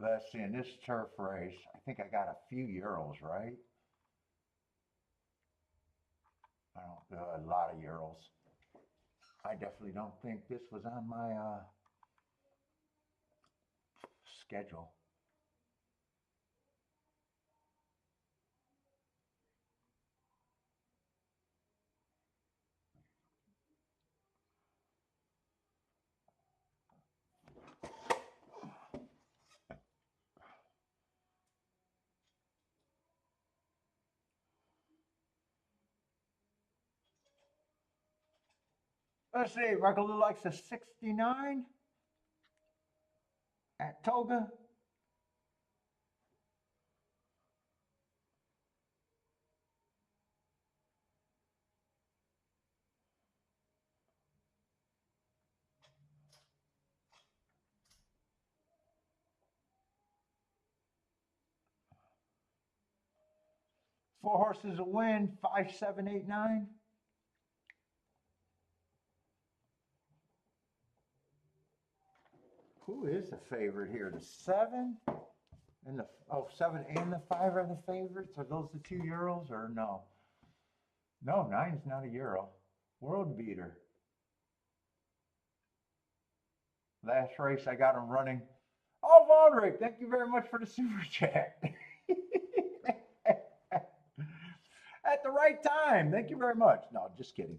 Let's see, in this turf race, I think I got a few Euros, right? I don't, a lot of Euros. I definitely don't think this was on my schedule. Let's see, Regular likes a 69 at Toga. Four horses a win, 5, 7, 8, 9. Who is the favorite here? The 7 and the 7 and the 5 are the favorites? Are those the 2 Euros or no? No, 9's not a Euro. World beater. Last race I got him running. Oh, Valdrick, thank you very much for the super chat. At the right time. Thank you very much. No, just kidding.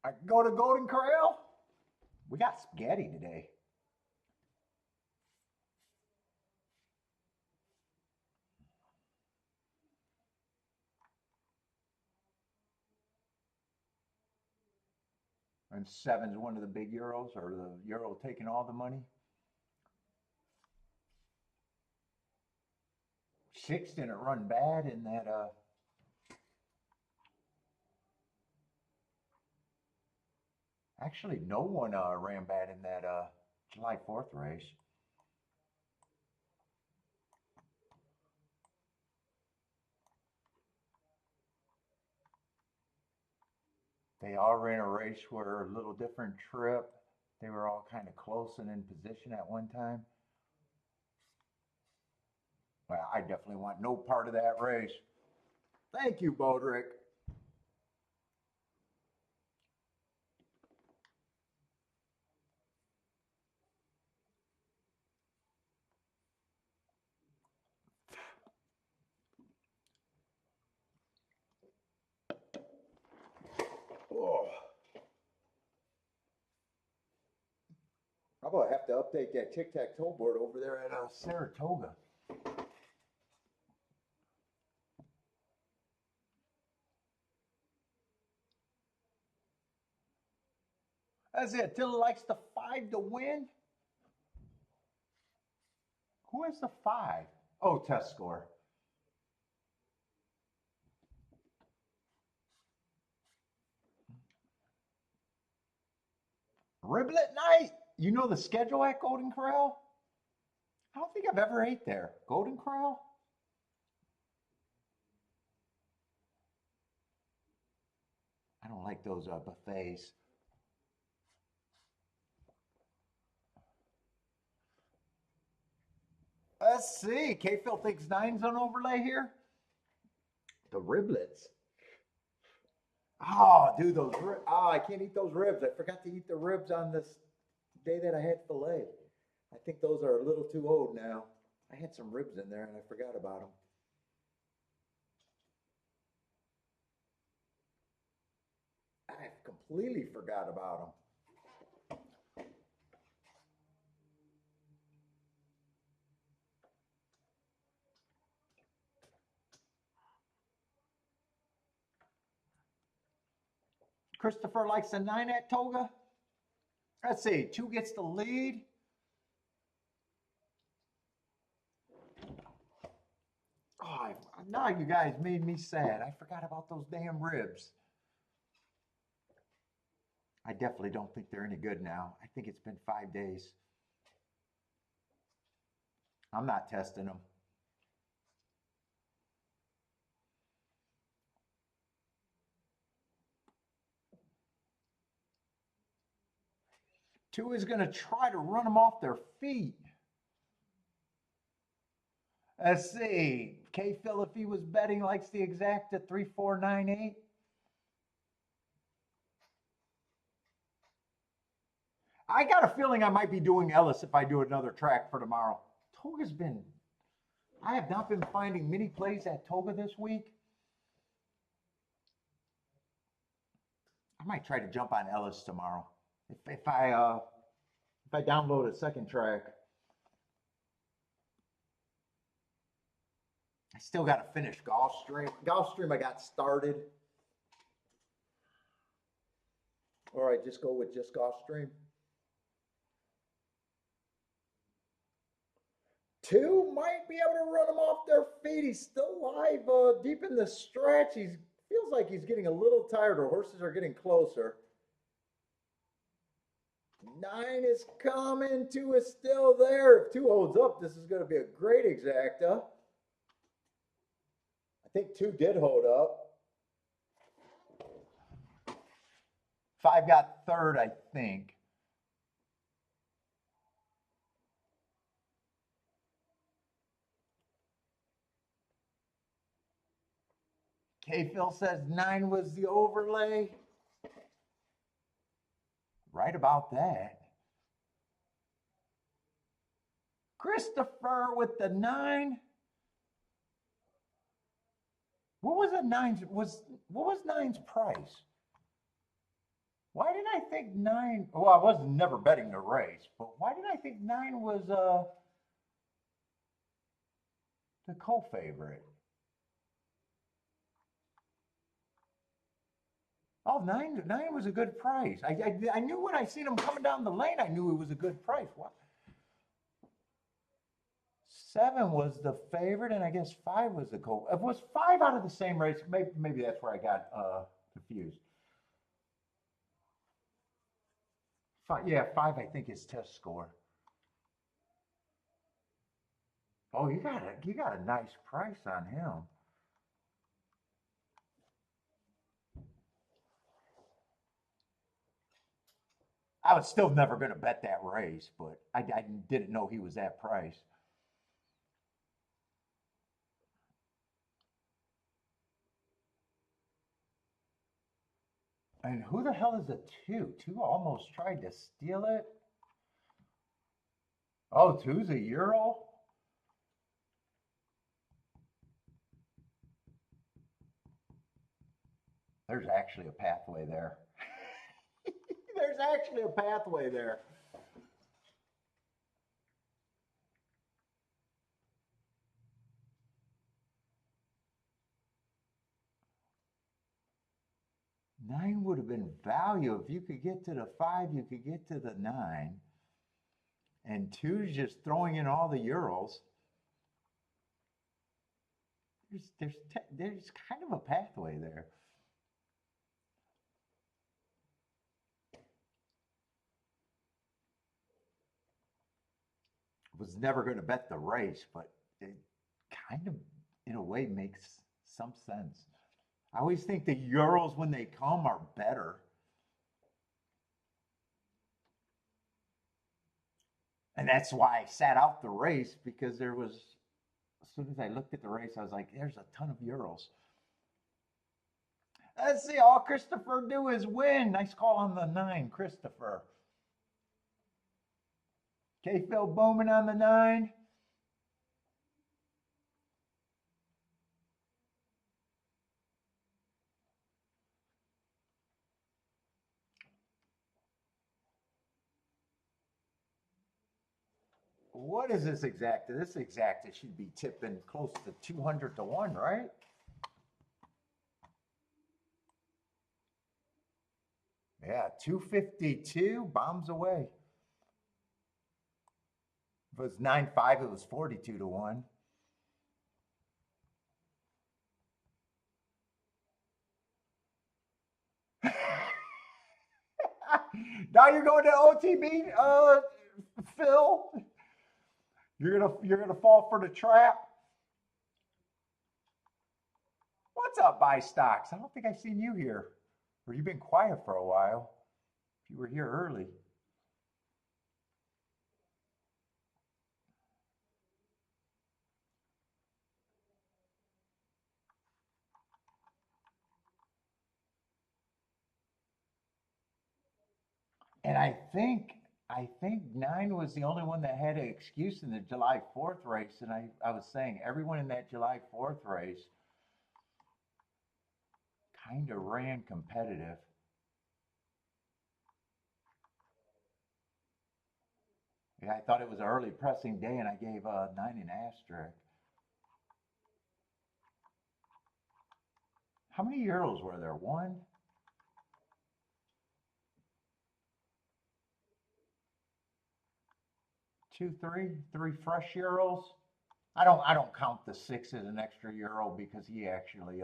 I can go to Golden Corral. We got spaghetti today. And 7's one of the big Euros, or the Euro taking all the money. 6 didn't run bad in that actually no one ran bad in that July 4th race. They all ran a race where a little different trip. They were all kind of close and in position at one time. Well, I definitely want no part of that race. Thank you, Bodrick. Oh. I'm gonna have to update that tic-tac-toe board over there at Saratoga. That's it. Tilla likes the 5 to win. Who has the 5? Oh, test score. Riblet night. You know the schedule at Golden Corral? I don't think I've ever ate there. Golden Corral? I don't like those buffets. Let's see. K-Phil thinks 9's on overlay here. The riblets. Oh, dude, those ribs. Oh, I can't eat those ribs. I forgot to eat the ribs on this day that I had filet. I think those are a little too old now. I had some ribs in there and I forgot about them. I completely forgot about them. Christopher likes the 9 at Toga. Let's see, 2 gets the lead. Oh, now you guys made me sad. I forgot about those damn ribs. I definitely don't think they're any good now. I think it's been 5 days. I'm not testing them. Two is going to try to run them off their feet. Let's see. K-Phil, if he was betting, likes the exact at 3498. I got a feeling I might be doing Ellis if I do another track for tomorrow. Toga's been, I have not been finding many plays at Toga this week. I might try to jump on Ellis tomorrow. If I download a second track. I still got to finish Gulfstream. Gulfstream, I got started. All right, just go with just Gulfstream. 2 might be able to run them off their feet. He's still alive deep in the stretch. He feels like he's getting a little tired. The horses are getting closer. 9 is coming. 2 is still there. If 2 holds up, this is going to be a great exacta. I think 2 did hold up. 5 got third, I think. K-Phil says 9 was the overlay. Right about that. Christopher with the 9. What was the 9's? What was 9's price? Why did I think 9? Well, I was never betting the race, but why did I think 9 was the co-favorite? Oh, 9 was a good price. I knew when I seen him coming down the lane, I knew it was a good price. What? 7 was the favorite, and I guess 5 was the It was 5 out of the same race. Maybe that's where I got confused. 5, yeah, 5 I think is test score. Oh, you got a nice price on him. I was still never going to bet that race, but I didn't know he was that price. And who the hell is a 2? 2 almost tried to steal it. Oh, 2's a Euro? There's actually a pathway there. There's actually a pathway there. Nine would have been value. If you could get to the 5, you could get to the 9. And 2's just throwing in all the Euros. There's kind of a pathway there. Was never going to bet the race, but it kind of, in a way, makes some sense. I always think the Euros, when they come, are better. And that's why I sat out the race, because there was, as soon as I looked at the race, I was like, there's a ton of Euros. Let's see, all Christopher do is win. Nice call on the 9, Christopher. K-Phil Bowman on the 9. What is this exacta? This exacta should be tipping close to 200 to 1, right? Yeah, 252, bombs away. If it was 9.5, it was 42 to 1. Now you're going to OTB, Phil. You're gonna fall for the trap. What's up, buy stocks? I don't think I've seen you here, or you've been quiet for a while. You were here early. And I think 9 was the only one that had an excuse in the July 4th race. And I was saying everyone in that July 4th race kind of ran competitive. Yeah, I thought it was an early pressing day, and I gave 9 an asterisk. How many Euros were there? One, two, three fresh Euros. I don't count the 6 as an extra Euro because he actually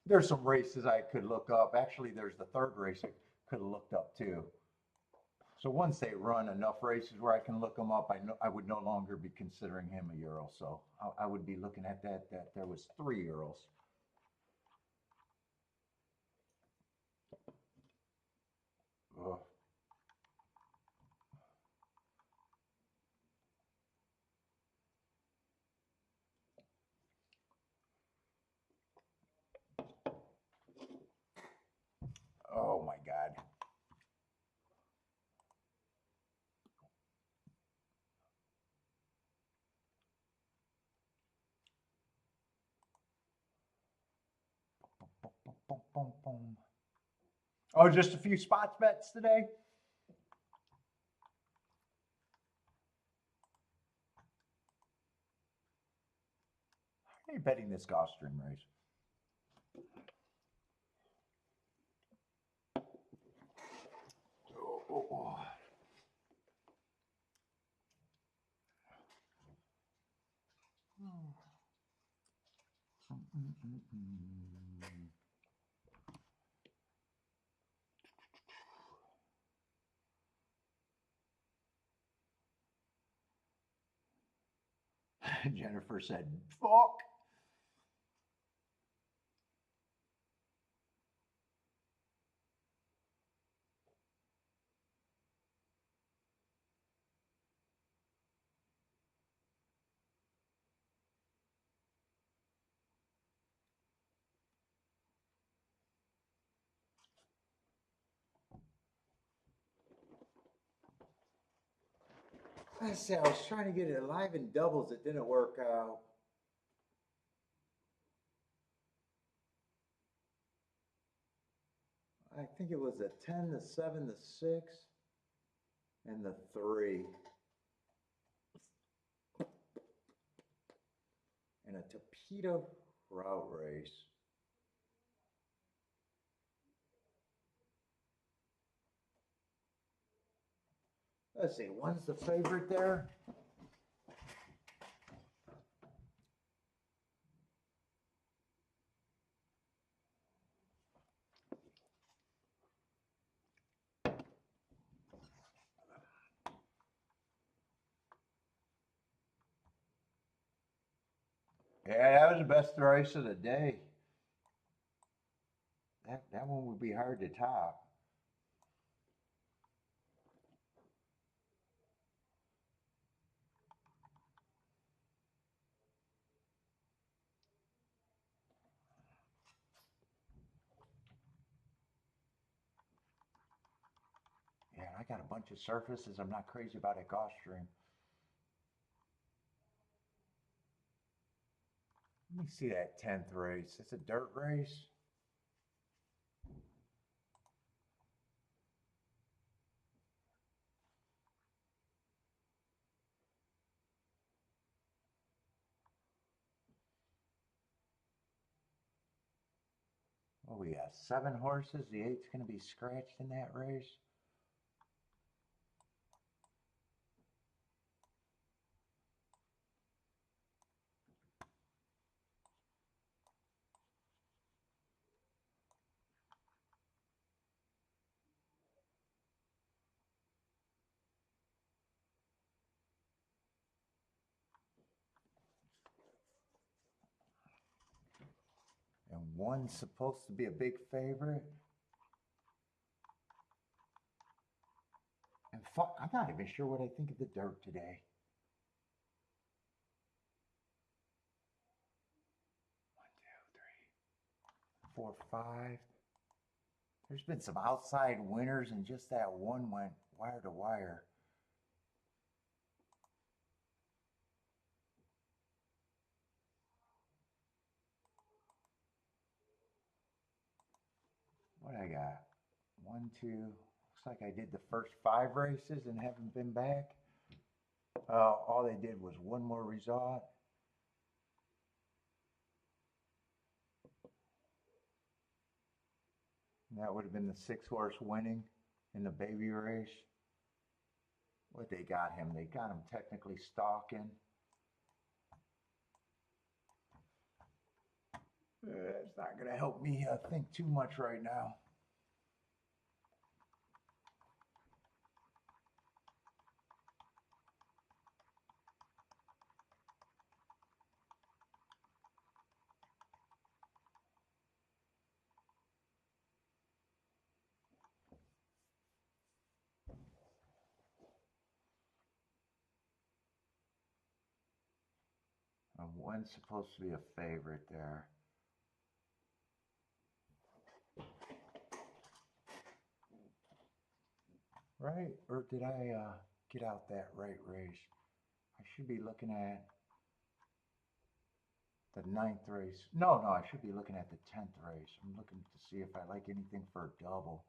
there's some races I could look up. Actually, there's the third race I could have looked up too. So once they run enough races where I can look them up, I would no longer be considering him a Euro. So I would be looking at that there was 3 Euros. Ugh. Oh my God. Boom, boom, boom, boom. Oh, just a few spots bets today. How are you betting this Gulfstream race? Oh, oh, oh. Jennifer said, fuck. I said I was trying to get it live in doubles. It didn't work out. I think it was a 10, the 7, the 6, and the 3. And a torpedo route race. Let's see, one's the favorite there. Yeah, that was the best race of the day. That one would be hard to top. Yeah, I got a bunch of surfaces I'm not crazy about at Gulfstream. Let me see that 10th race. It's a dirt race. What we got? 7 horses. The 8's going to be scratched in that race. And 1's supposed to be a big favorite. And fuck, I'm not even sure what I think of the dirt today. 1, 2, 3, 4, 5. There's been some outside winners, and just that one went wire to wire. What I got? 1, 2. Looks like I did the first 5 races and haven't been back. All they did was 1 more result. And that would have been the 6 horse winning in the baby race. What they got him? They got him technically stalking. It's not going to help me think too much right now. And 1's supposed to be a favorite there. Right? Or did I get out that right race? I should be looking at the 9th race. No, I should be looking at the 10th race. I'm looking to see if I like anything for a double.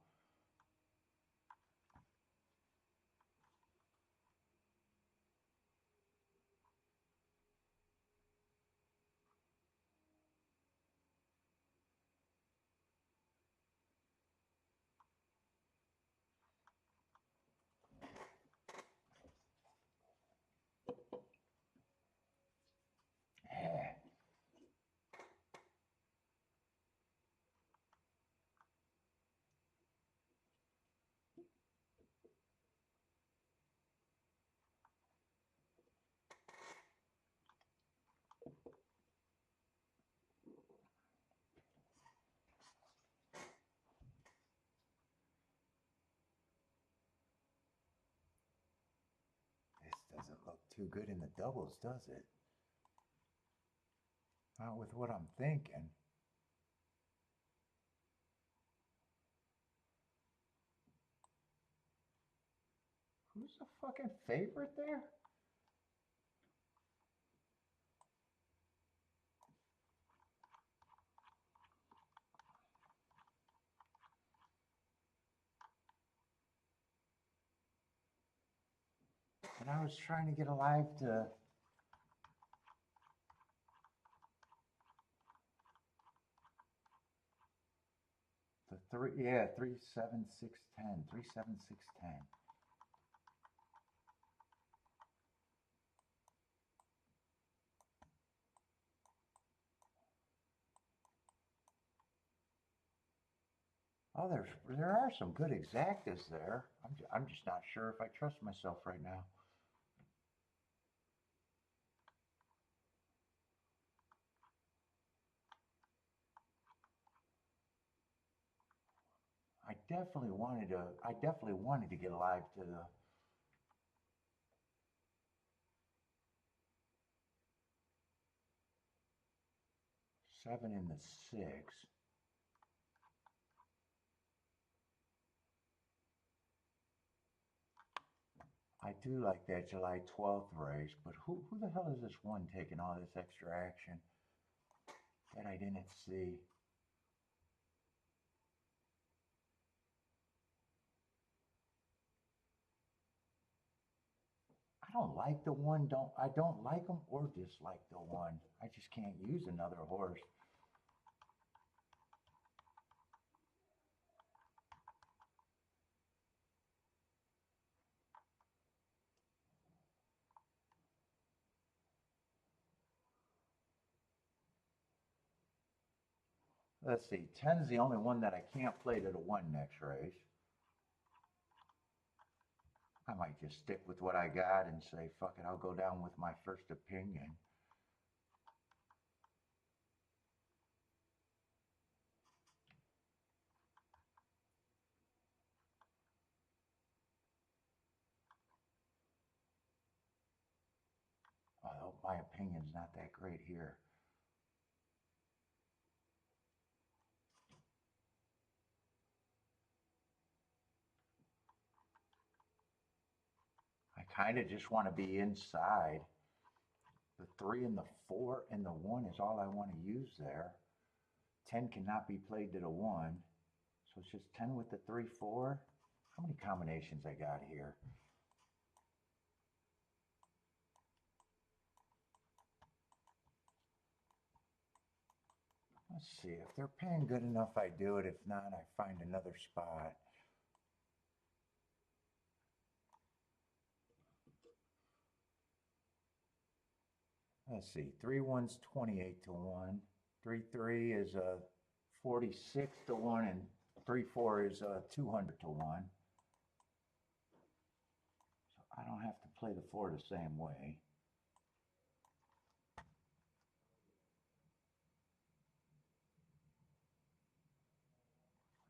This doesn't look too good in the doubles, does it? Not with what I'm thinking. Who's the fucking favorite there? And I was trying to get alive to the 3, yeah, 3, 7, 6, 10. 3, 7, 6, 10. Oh, there are some good exactas there. I'm just not sure if I trust myself right now. I definitely wanted to get alive to the 7 and the 6. I do like that July 12th race, but who the hell is this one taking all this extra action that I didn't see? I don't like the one, I don't like them or dislike the one. I just can't use another horse. Let's see, 10's the only one that I can't play to the 1 next race. I might just stick with what I got and say, fuck it, I'll go down with my first opinion. Although my opinion's not that great here. I kind of just want to be inside. The 3 and the 4 and the 1 is all I want to use there. 10 cannot be played to the 1. So it's just 10 with the 3, 4. How many combinations I got here? Let's see, if they're paying good enough, I do it. If not, I find another spot. Let's see, 3 1's 28 to 1. 3 3 is 46 to 1, and 3 4 is 200 to 1. So I don't have to play the 4 the same way.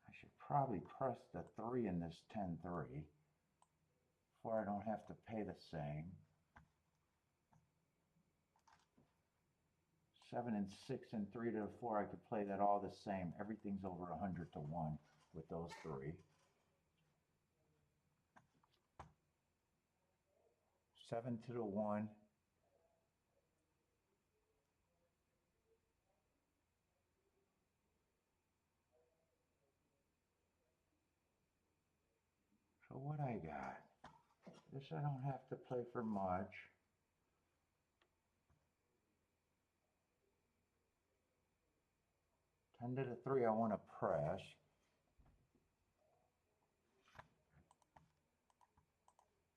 I should probably press the 3 in this 10-3 before I don't have to pay the same. 7 and 6 and 3 to the 4, I could play that all the same. Everything's over 100 to 1 with those 3. 7 to the 1. So what I got? This I don't have to play for much. Ten to the 3 I want to press.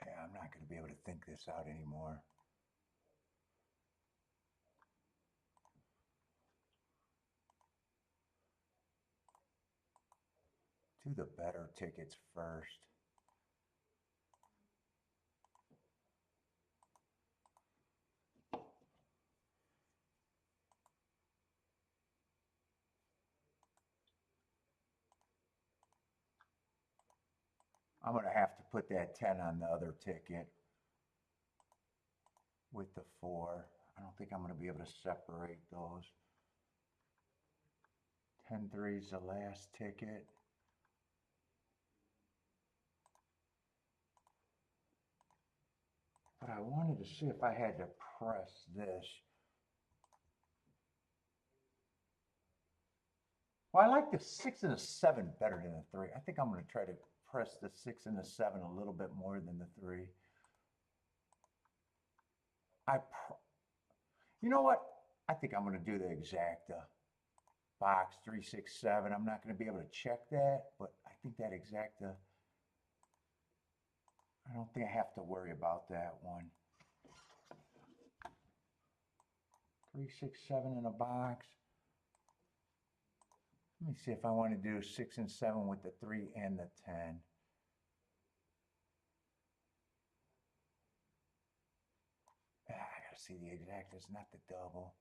Yeah, I'm not going to be able to think this out anymore. Do the better tickets first. I'm going to have to put that 10 on the other ticket with the 4. I don't think I'm going to be able to separate those. 10-3 is the last ticket. But I wanted to see if I had to press this. Well, I like the 6 and the 7 better than the 3. I think I'm going to try to press the 6 and the 7 a little bit more than the 3. You know what? I think I'm going to do the exacta. Box 3, 6, 7. I'm not going to be able to check that, but I think that exacta, I don't think I have to worry about that one. 3, 6, 7 in a box. Let me see if I want to do 6 and 7 with the 3 and the 10. I gotta see the exactas, not the double.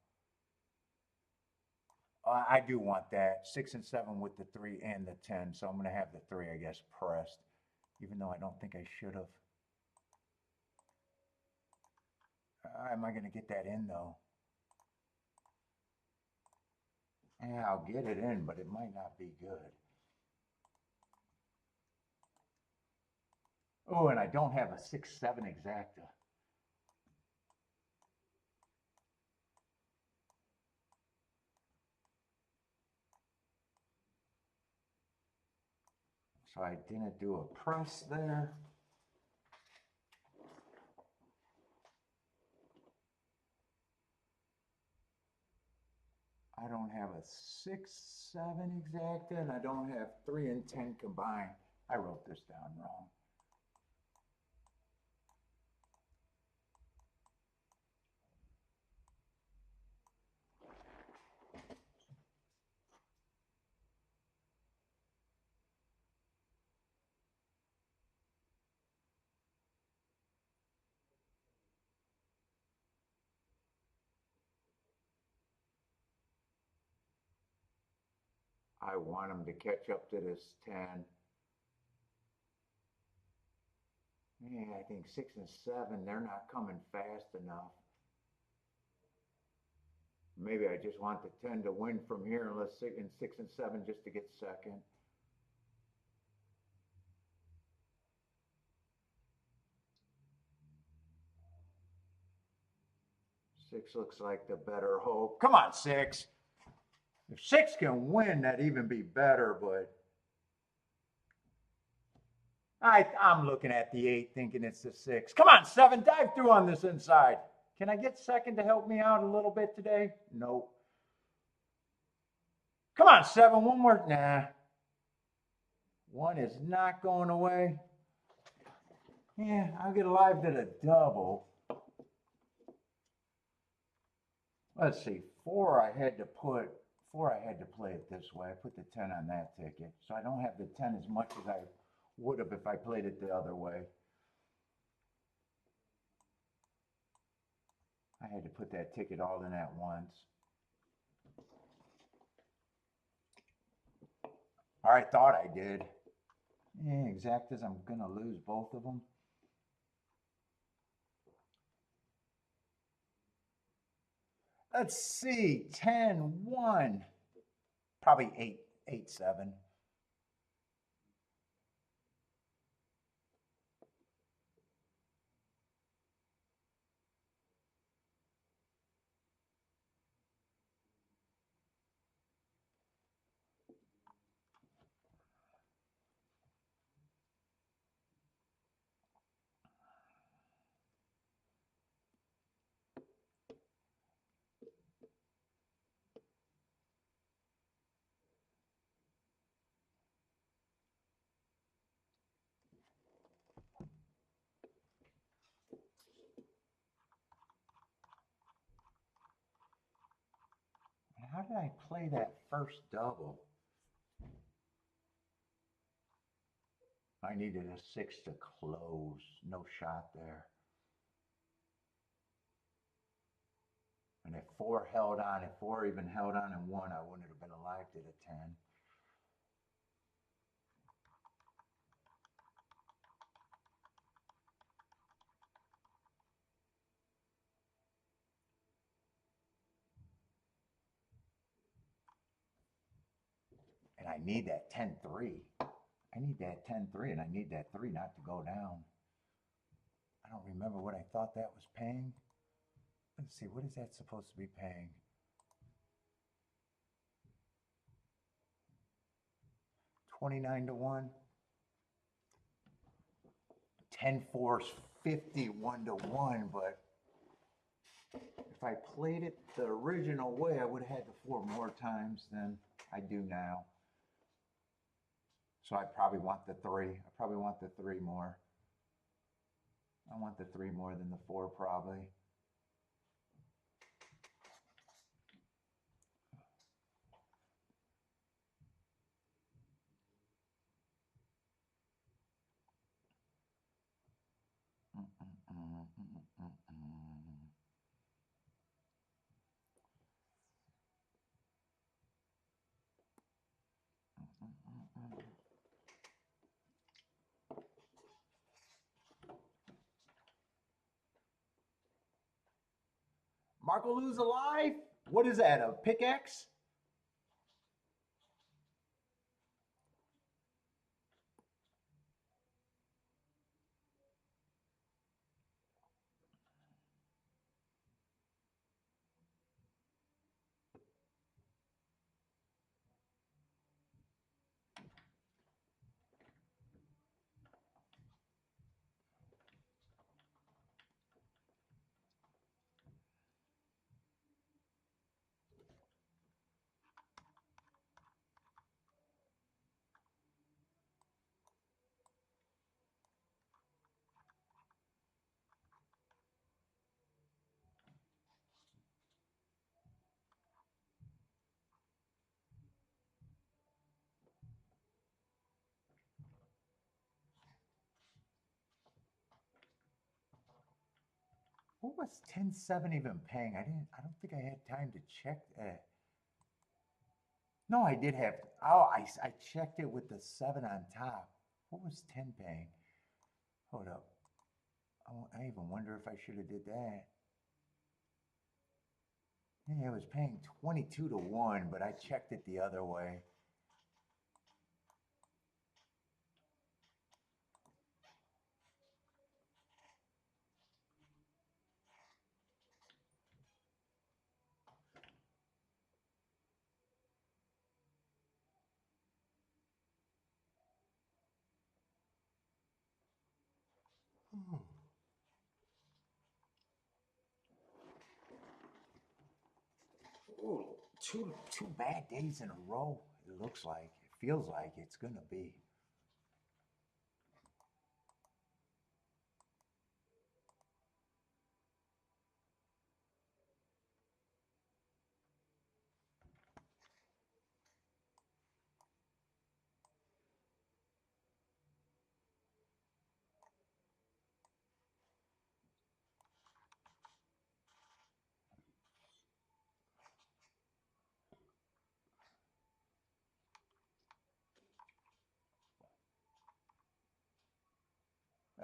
I do want that 6 and 7 with the 3 and the 10, so I'm going to have the 3, I guess, pressed, even though I don't think I should have. Am I going to get that in though? Yeah, I'll get it in, but it might not be good. Oh, and I don't have a 6-7 exacta. So I didn't do a press there. I don't have a 6-7 exacta, and I don't have 3 and 10 combined. I wrote this down wrong. I want them to catch up to this 10. Yeah, I think 6 and 7, they're not coming fast enough. Maybe I just want the 10 to win from here, and let's 6 and 7 just to get second. Six looks like the better hope. Come on, 6. If 6 can win, that'd even be better, but I'm looking at the 8 thinking it's the 6. Come on, 7, dive through on this inside. Can I get second to help me out a little bit today? Nope. Come on, 7, one more. Nah. 1 is not going away. Yeah, I'll get alive to the double. Let's see, 4 I had to play it this way. I put the 10 on that ticket. So I don't have the 10 as much as I would have if I played it the other way. I had to put that ticket all in at once. I thought I did. Yeah, exact as I'm going to lose both of them. Let's see, 10, 1, probably 8, 8, 7. How did I play that first double? I needed a 6 to close. No shot there. And if 4 held on, if 4 even held on and 1, I wouldn't have been alive to the 10. And I need that 10-3. I need that 10-3, and I need that 3 not to go down. I don't remember what I thought that was paying. Let's see, what is that supposed to be paying? 29 to 1. 10-4's 51 to 1, but if I played it the original way, I would have had the 4 more times than I do now. So I probably want the 3. I probably want the 3 more. I want the 3 more than the 4 probably. Marco Lou's alive? What is that, a pickaxe? What was 10-7 even paying? I don't think I had time to check that. No, I did have. Oh, I checked it with the 7 on top. What was 10 paying? Hold up. I even wonder if I should have did that. Yeah, it was paying 22 to 1, but I checked it the other way. Ooh, two bad days in a row. It looks like. It feels like it's gonna be.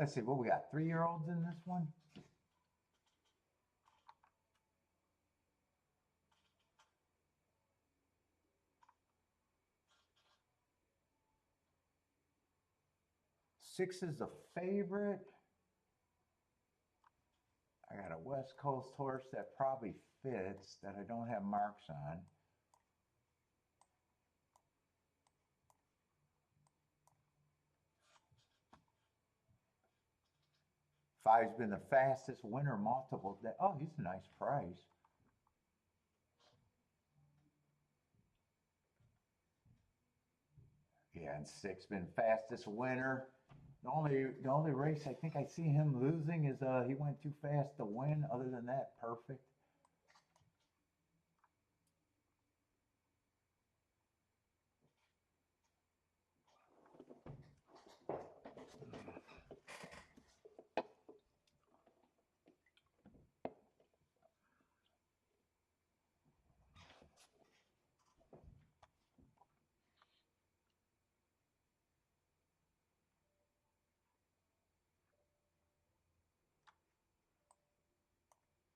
Let's see, what we got? 3-year-olds in this one? Six is the favorite. I got a West Coast horse that probably fits that I don't have marks on. Five's been the fastest winner multiple days. Oh, he's a nice price. Yeah, and 6 been fastest winner. The only race I think I see him losing is he went too fast to win. Other than that, perfect.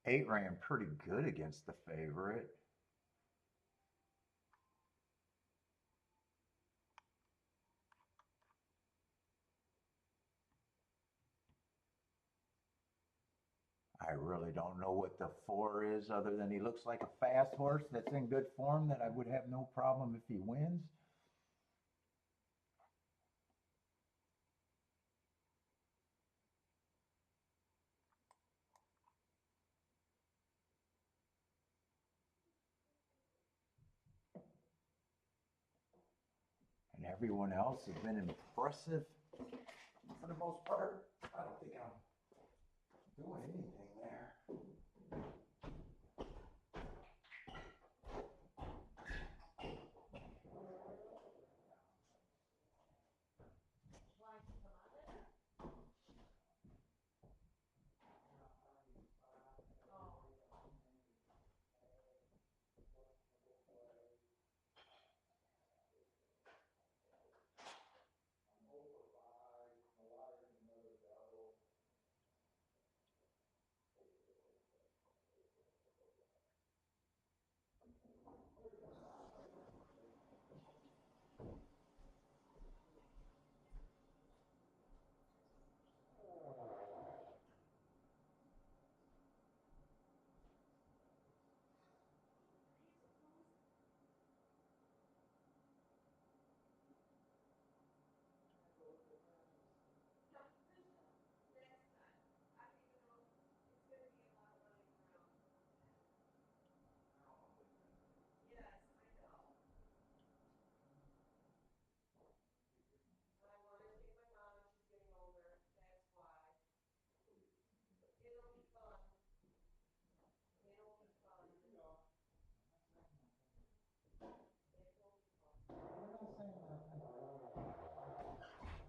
Eight ran pretty good against the favorite. I really don't know what the 4 is other than he looks like a fast horse that's in good form that I would have no problem if he wins. And everyone else has been impressive for the most part. I don't think I'm doing anything there.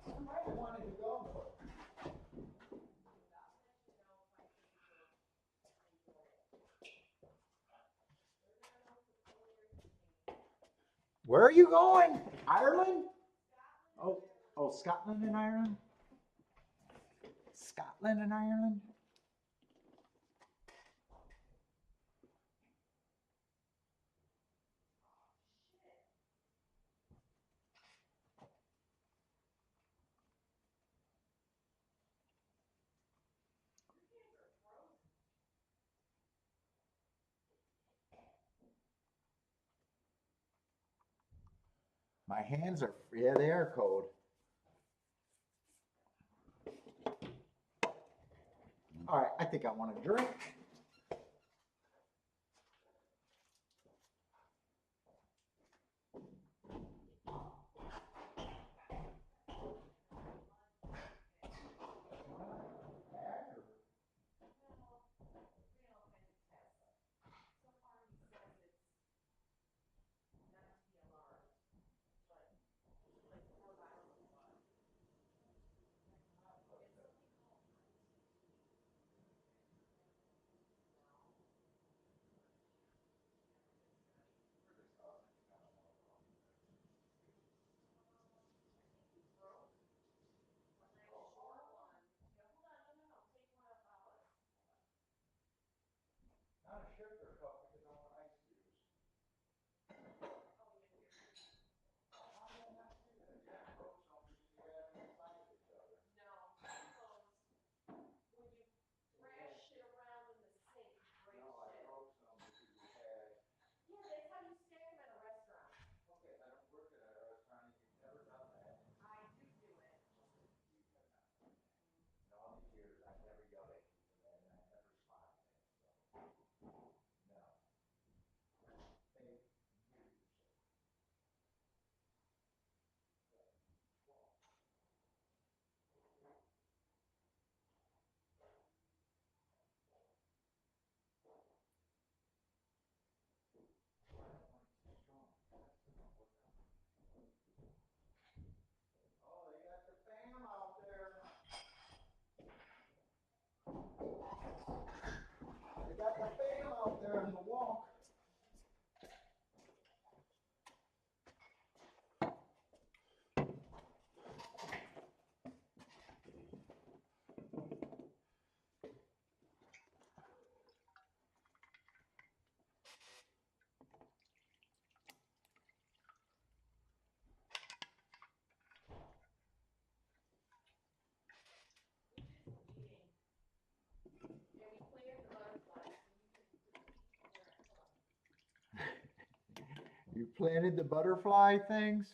Somebody wanted to go. Where are you going? Ireland? Oh, oh, Scotland and Ireland? Scotland and Ireland? My hands are, yeah, they are cold. All right, I think I want a drink. You planted the butterfly things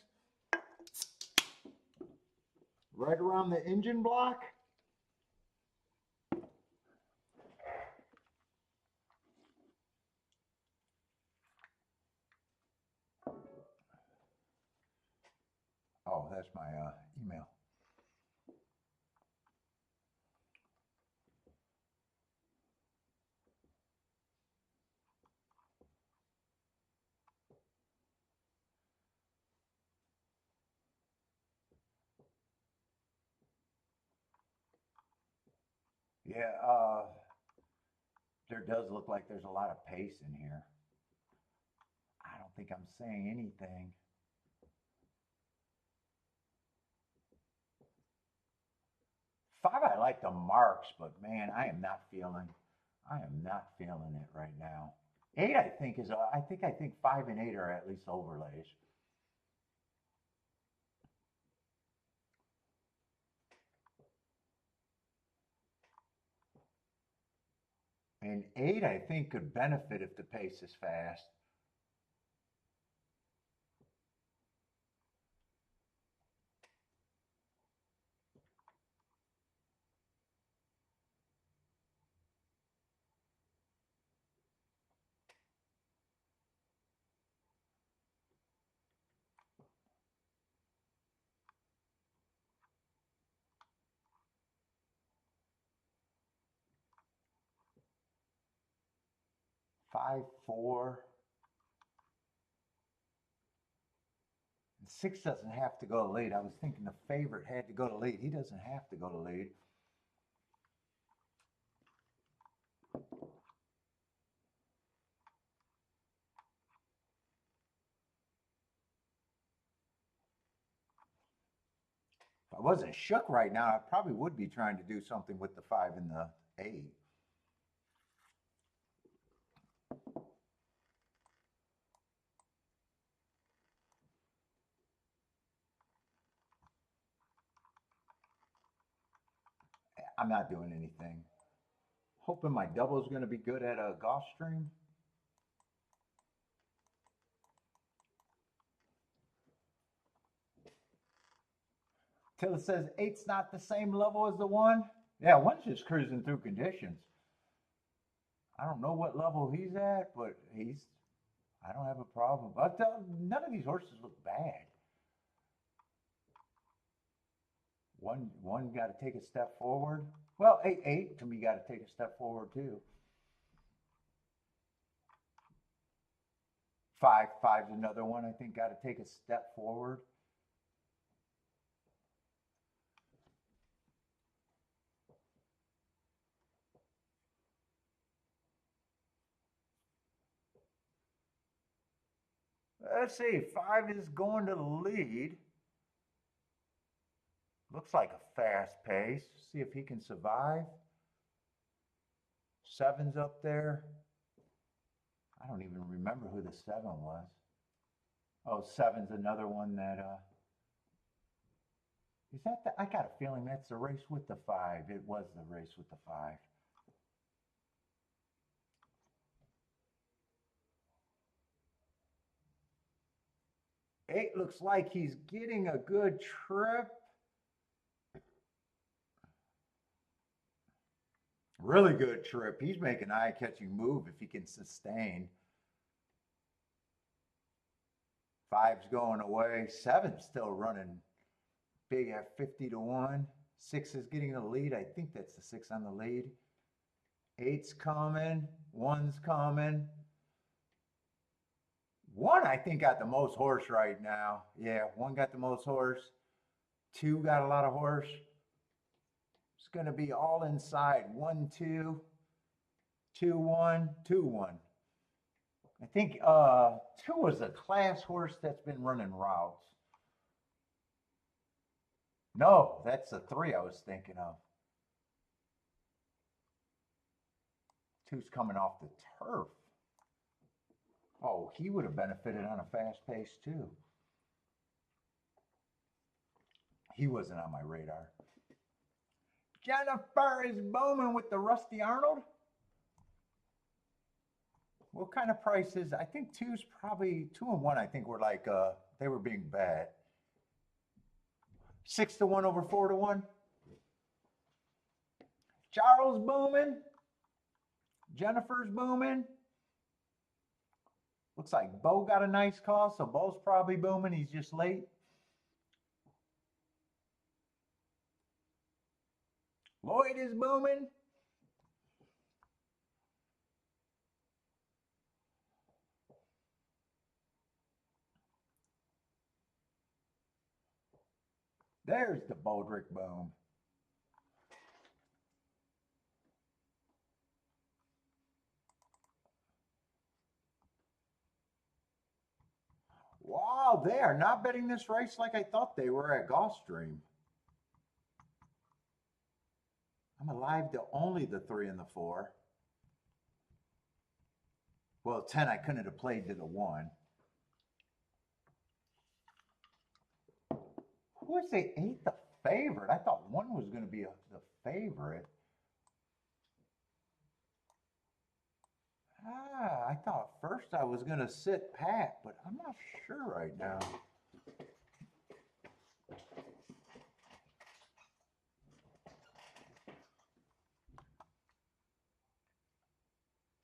right around the engine block? Oh, that's my email. Yeah, there does look like there's a lot of pace in here. I don't think I'm saying anything. Five, I like the marks, but man, I am not feeling it right now. Eight, I think is, I think five and eight are at least overlays. And eight, I think could benefit if the pace is fast. Five, four. And six doesn't have to go to lead. I was thinking the favorite had to go to lead. He doesn't have to go to lead. I wasn't shook right now, I probably would be trying to do something with the 5 and the 8. I'm not doing anything. Hoping my double is going to be good at a Gulfstream. Till it says 8's not the same level as the 1. Yeah, 1's just cruising through conditions. I don't know what level he's at, but I don't have a problem. But none of these horses look bad. One got to take a step forward. Well, 8 to me got to take a step forward too. 5's another one I think got to take a step forward. Let's see, 5 is going to the lead. Looks like a fast pace. See if he can survive. 7's up there. I don't even remember who the 7 was. Oh, 7's another one that, is that the, I got a feeling that's the race with the 5. It was the race with the 5. Eight looks like he's getting a good trip. Really good trip. He's making an eye-catching move if he can sustain. 5's going away. 7's still running big at 50 to 1. 6 is getting the lead. I think that's the 6 on the lead. 8's coming. 1's coming. 1, I think, got the most horse right now. Yeah, 1 got the most horse. 2 got a lot of horse. It's going to be all inside. 1, 2, 2, 1, 2, 1. I think 2 was a class horse that's been running routes. No, that's the 3 I was thinking of. 2's coming off the turf. Oh, he would have benefited on a fast pace too. He wasn't on my radar. Jennifer is booming with the Rusty Arnold. What kind of prices? I think 2's probably 2 and 1. I think were like they were being bad. 6 to 1 over 4 to 1. Charles booming. Jennifer's booming. Looks like Bo got a nice call, so Bo's probably booming. He's just late. Lloyd is booming. There's the Bodrick boom. Wow, they are not betting this race like I thought they were at Gulfstream. I'm alive to only the 3 and the 4. Well, 10 I couldn't have played to the 1. Who was the 8 the favorite? I thought 1 was going to be the favorite. I thought first I was going to sit pat, but I'm not sure right now.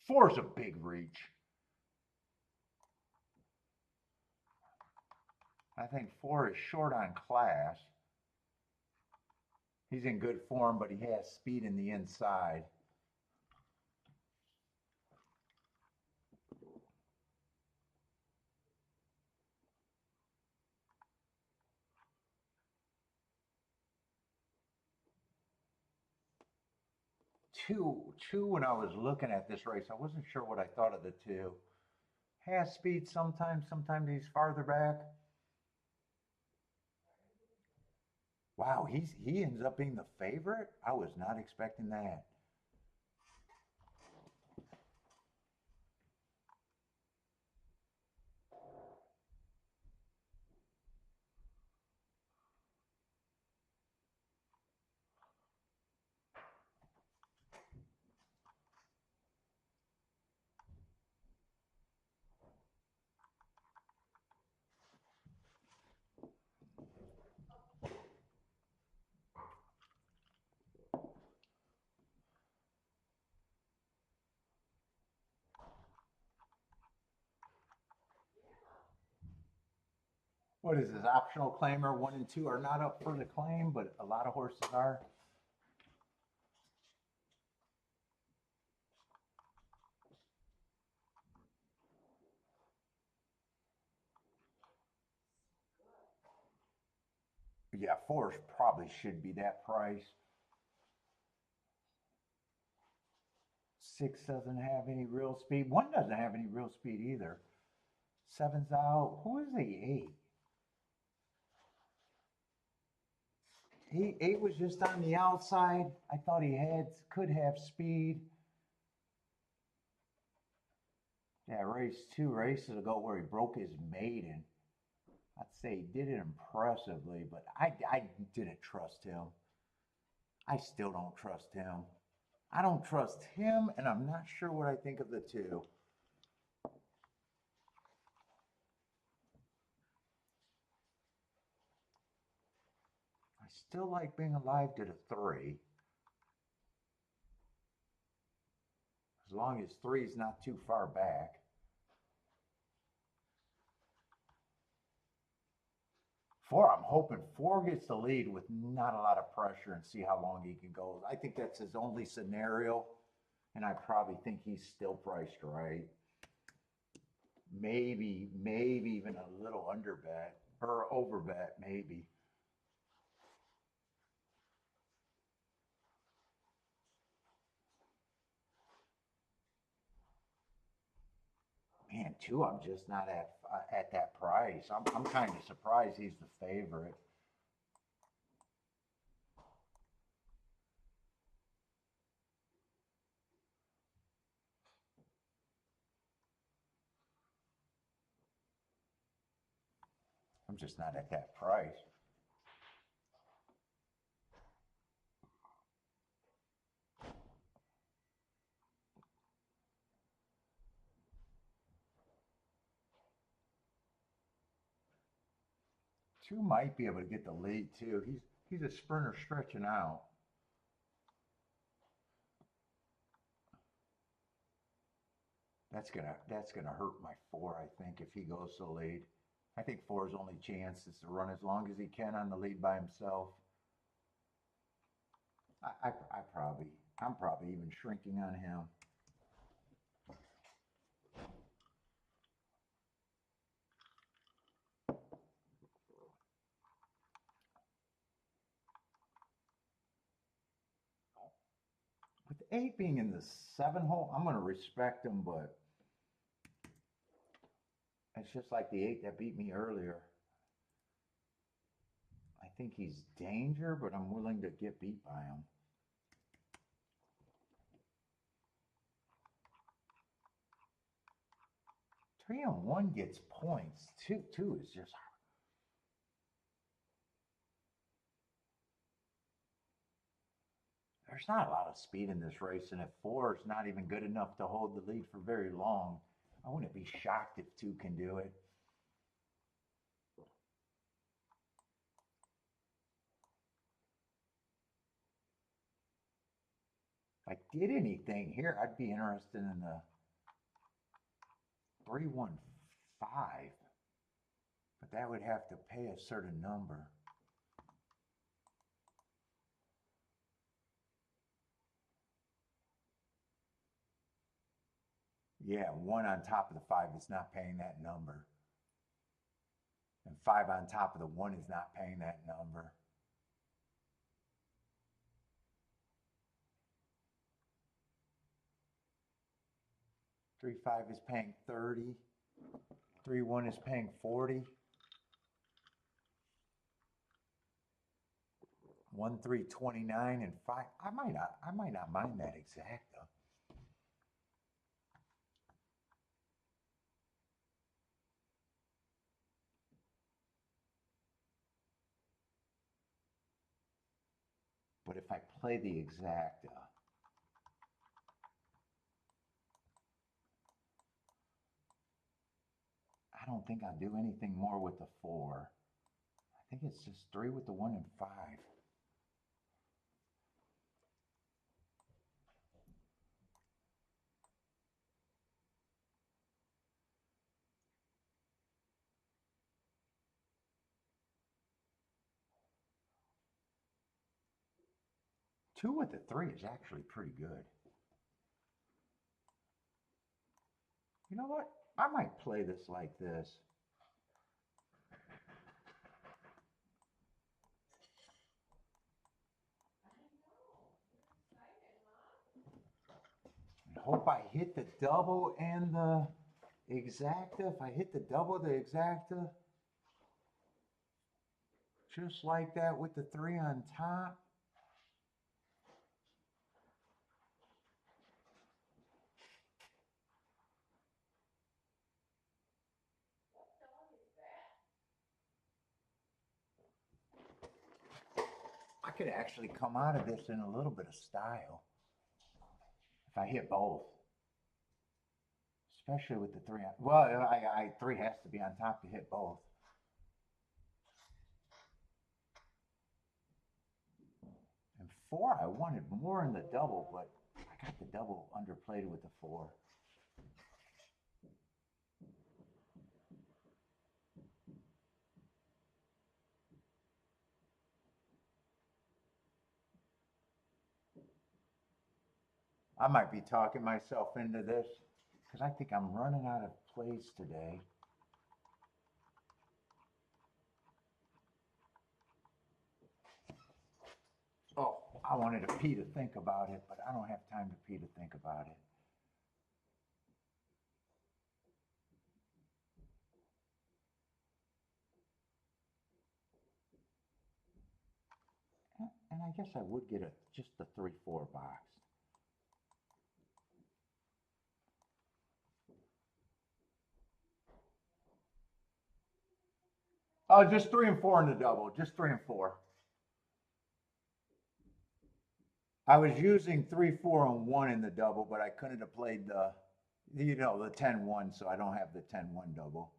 Four's a big reach. I think 4 is short on class. He's in good form, but he has speed in the inside. Two, when I was looking at this race, I wasn't sure what I thought of the 2. Has speed sometimes he's farther back. Wow, he ends up being the favorite? I was not expecting that. What is this? Optional claimer 1 and 2 are not up for the claim, but a lot of horses are. Yeah, 4s probably should be that price. 6 doesn't have any real speed. 1 doesn't have any real speed either. 7's out. Who is the 8? 8 was just on the outside. I thought he could have speed. Yeah, race 2 races ago where he broke his maiden. I'd say he did it impressively, but I didn't trust him. I still don't trust him. I don't trust him, and I'm not sure what I think of the 2. I still like being alive to the 3. As long as 3 is not too far back. 4, I'm hoping 4 gets the lead with not a lot of pressure and see how long he can go. I think that's his only scenario, and I probably think he's still priced right. Maybe even a little under bet or over bet, maybe. Man, 2, I'm just not at that price. I'm kind of surprised he's the favorite. I'm just not at that price. Two might be able to get the lead too. He's a sprinter stretching out. That's gonna hurt my 4, I think, if he goes to the lead. I think 4's only chance is to run as long as he can on the lead by himself. I'm probably even shrinking on him. With 8 being in the 7 hole, I'm going to respect him, but it's just like the 8 that beat me earlier. I think he's danger, but I'm willing to get beat by him. Three and 1 gets points. Two is just. There's not a lot of speed in this race, and if 4 is not even good enough to hold the lead for very long, I wouldn't be shocked if 2 can do it. If I did anything here, I'd be interested in the 3-1-5, but that would have to pay a certain number. Yeah, 1 on top of the 5 is not paying that number. And 5 on top of the 1 is not paying that number. Three five is paying 30. 3-1 is paying 40. 1, 3, 29, and 5. I might not mind that exacta. But if I play the exacta, I don't think I'll do anything more with the 4. I think it's just 3 with the 1 and 5. Two with the 3 is actually pretty good. You know what? I might play this like this. And hope I hit the double and the exacta. If I hit the double, the exacta, just like that with the 3 on top. I could actually come out of this in a little bit of style if I hit both, especially with the 3 on. Well, 3 has to be on top to hit both. And 4, I wanted more in the double, but I got the double underplayed with the 4. I might be talking myself into this because I think I'm running out of plays today. Oh, I wanted a P to think about it, but I don't have time to P to think about it. And I guess I would get just the 3-4 box. Oh, just 3 and 4 in the double. Just 3 and 4. I was using 3, 4, and 1 in the double, but I couldn't have played the 10-1, so I don't have the 10-1 double.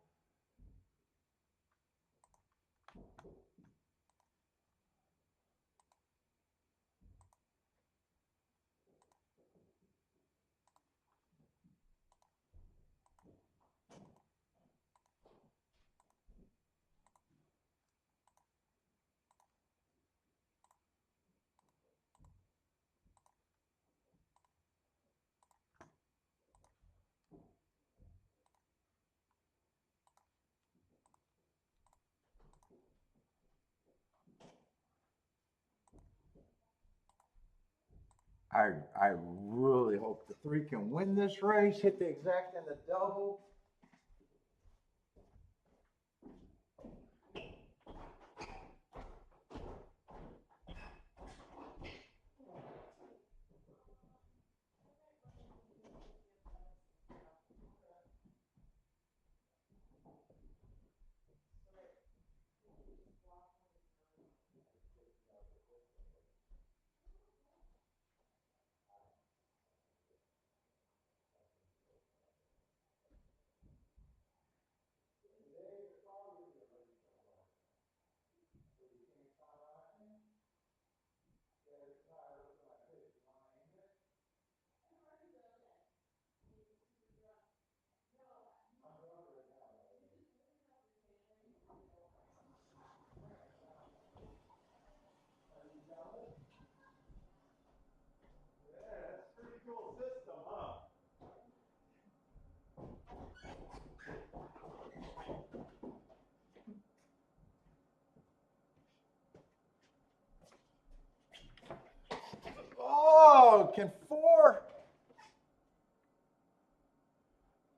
I really hope the 3 can win this race, hit the exact and the double. Oh, can 4?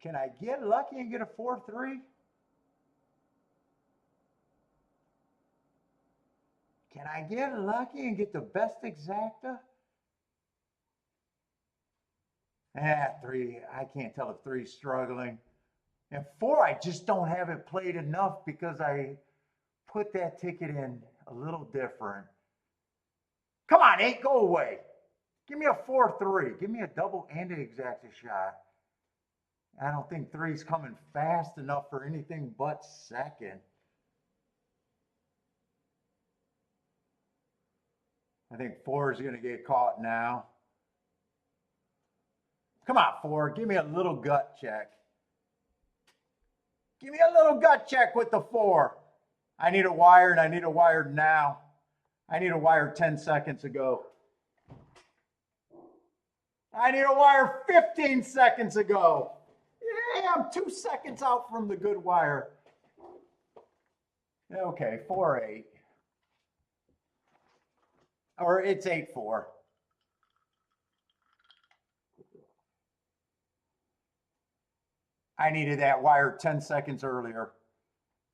Can I get lucky and get a 4-3? Can I get lucky and get the best exacta? Three, I can't tell if three's struggling. And four, I just don't have it played enough because I put that ticket in a little different. Come on, eight, go away. Give me a 4-3. Give me a double and an exacta shot. I don't think three's coming fast enough for anything but second. I think four is going to get caught now. Come on, four. Give me a little gut check. Give me a little gut check with the four. I need a wire, and I need a wire now. I need a wire 10 seconds ago. I need a wire 15 seconds ago. Yeah, I'm 2 seconds out from the good wire. Okay, 4-8. Or it's 8-4. I needed that wire 10 seconds earlier.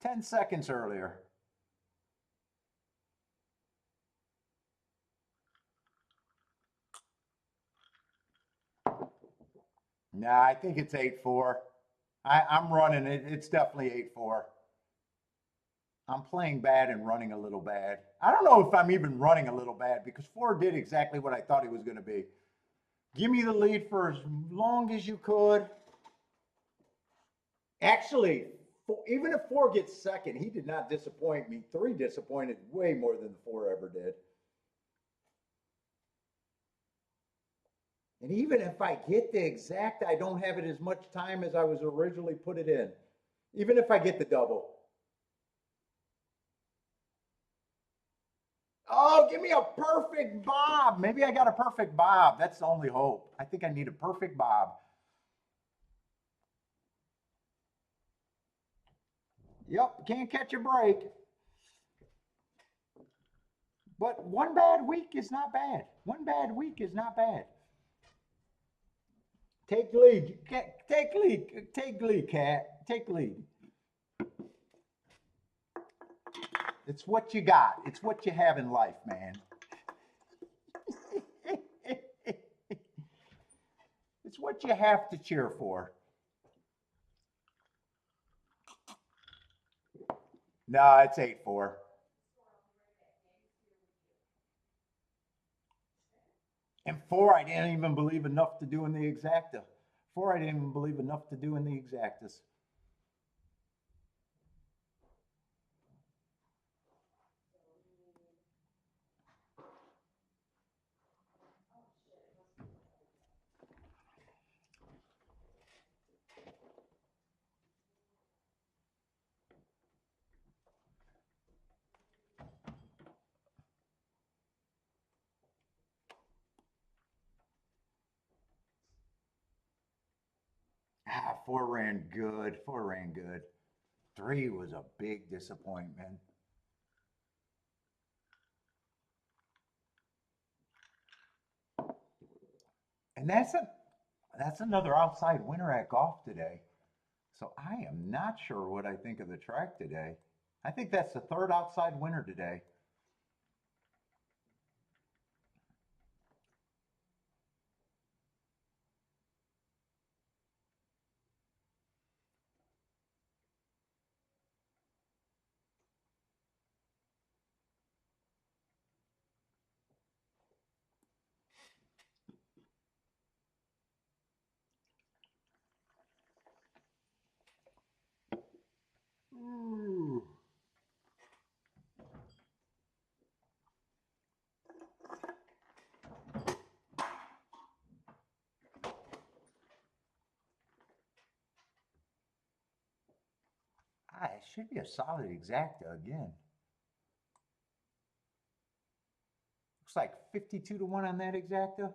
10 seconds earlier. Nah, I think it's 8-4. I'm running it. It's definitely 8-4. I'm playing bad and running a little bad. I don't know if I'm even running a little bad because four did exactly what I thought he was going to be. Give me the lead for as long as you could. Actually, even if four gets second, he did not disappoint me. Three disappointed way more than the four ever did. And even if I get the exact, I don't have it as much time as I was originally put it in. Even if I get the double. Oh, give me a perfect bob. Maybe I got a perfect bob. That's the only hope. I think I need a perfect bob. Yep, can't catch a break. But one bad week is not bad. One bad week is not bad. Take lead. Take lead. Take lead, Cat. Take lead. It's what you got. It's what you have in life, man. It's what you have to cheer for. No, it's 8-4. And four, I didn't even believe enough to do in the exacta. Four, I didn't even believe enough to do in the exactas. Four ran good. Four ran good. Three was a big disappointment. And that's another outside winner at golf today. So I am not sure what I think of the track today. I think that's the third outside winner today. Ooh. It should be a solid exacta again. Looks like 52-1 on that exacta.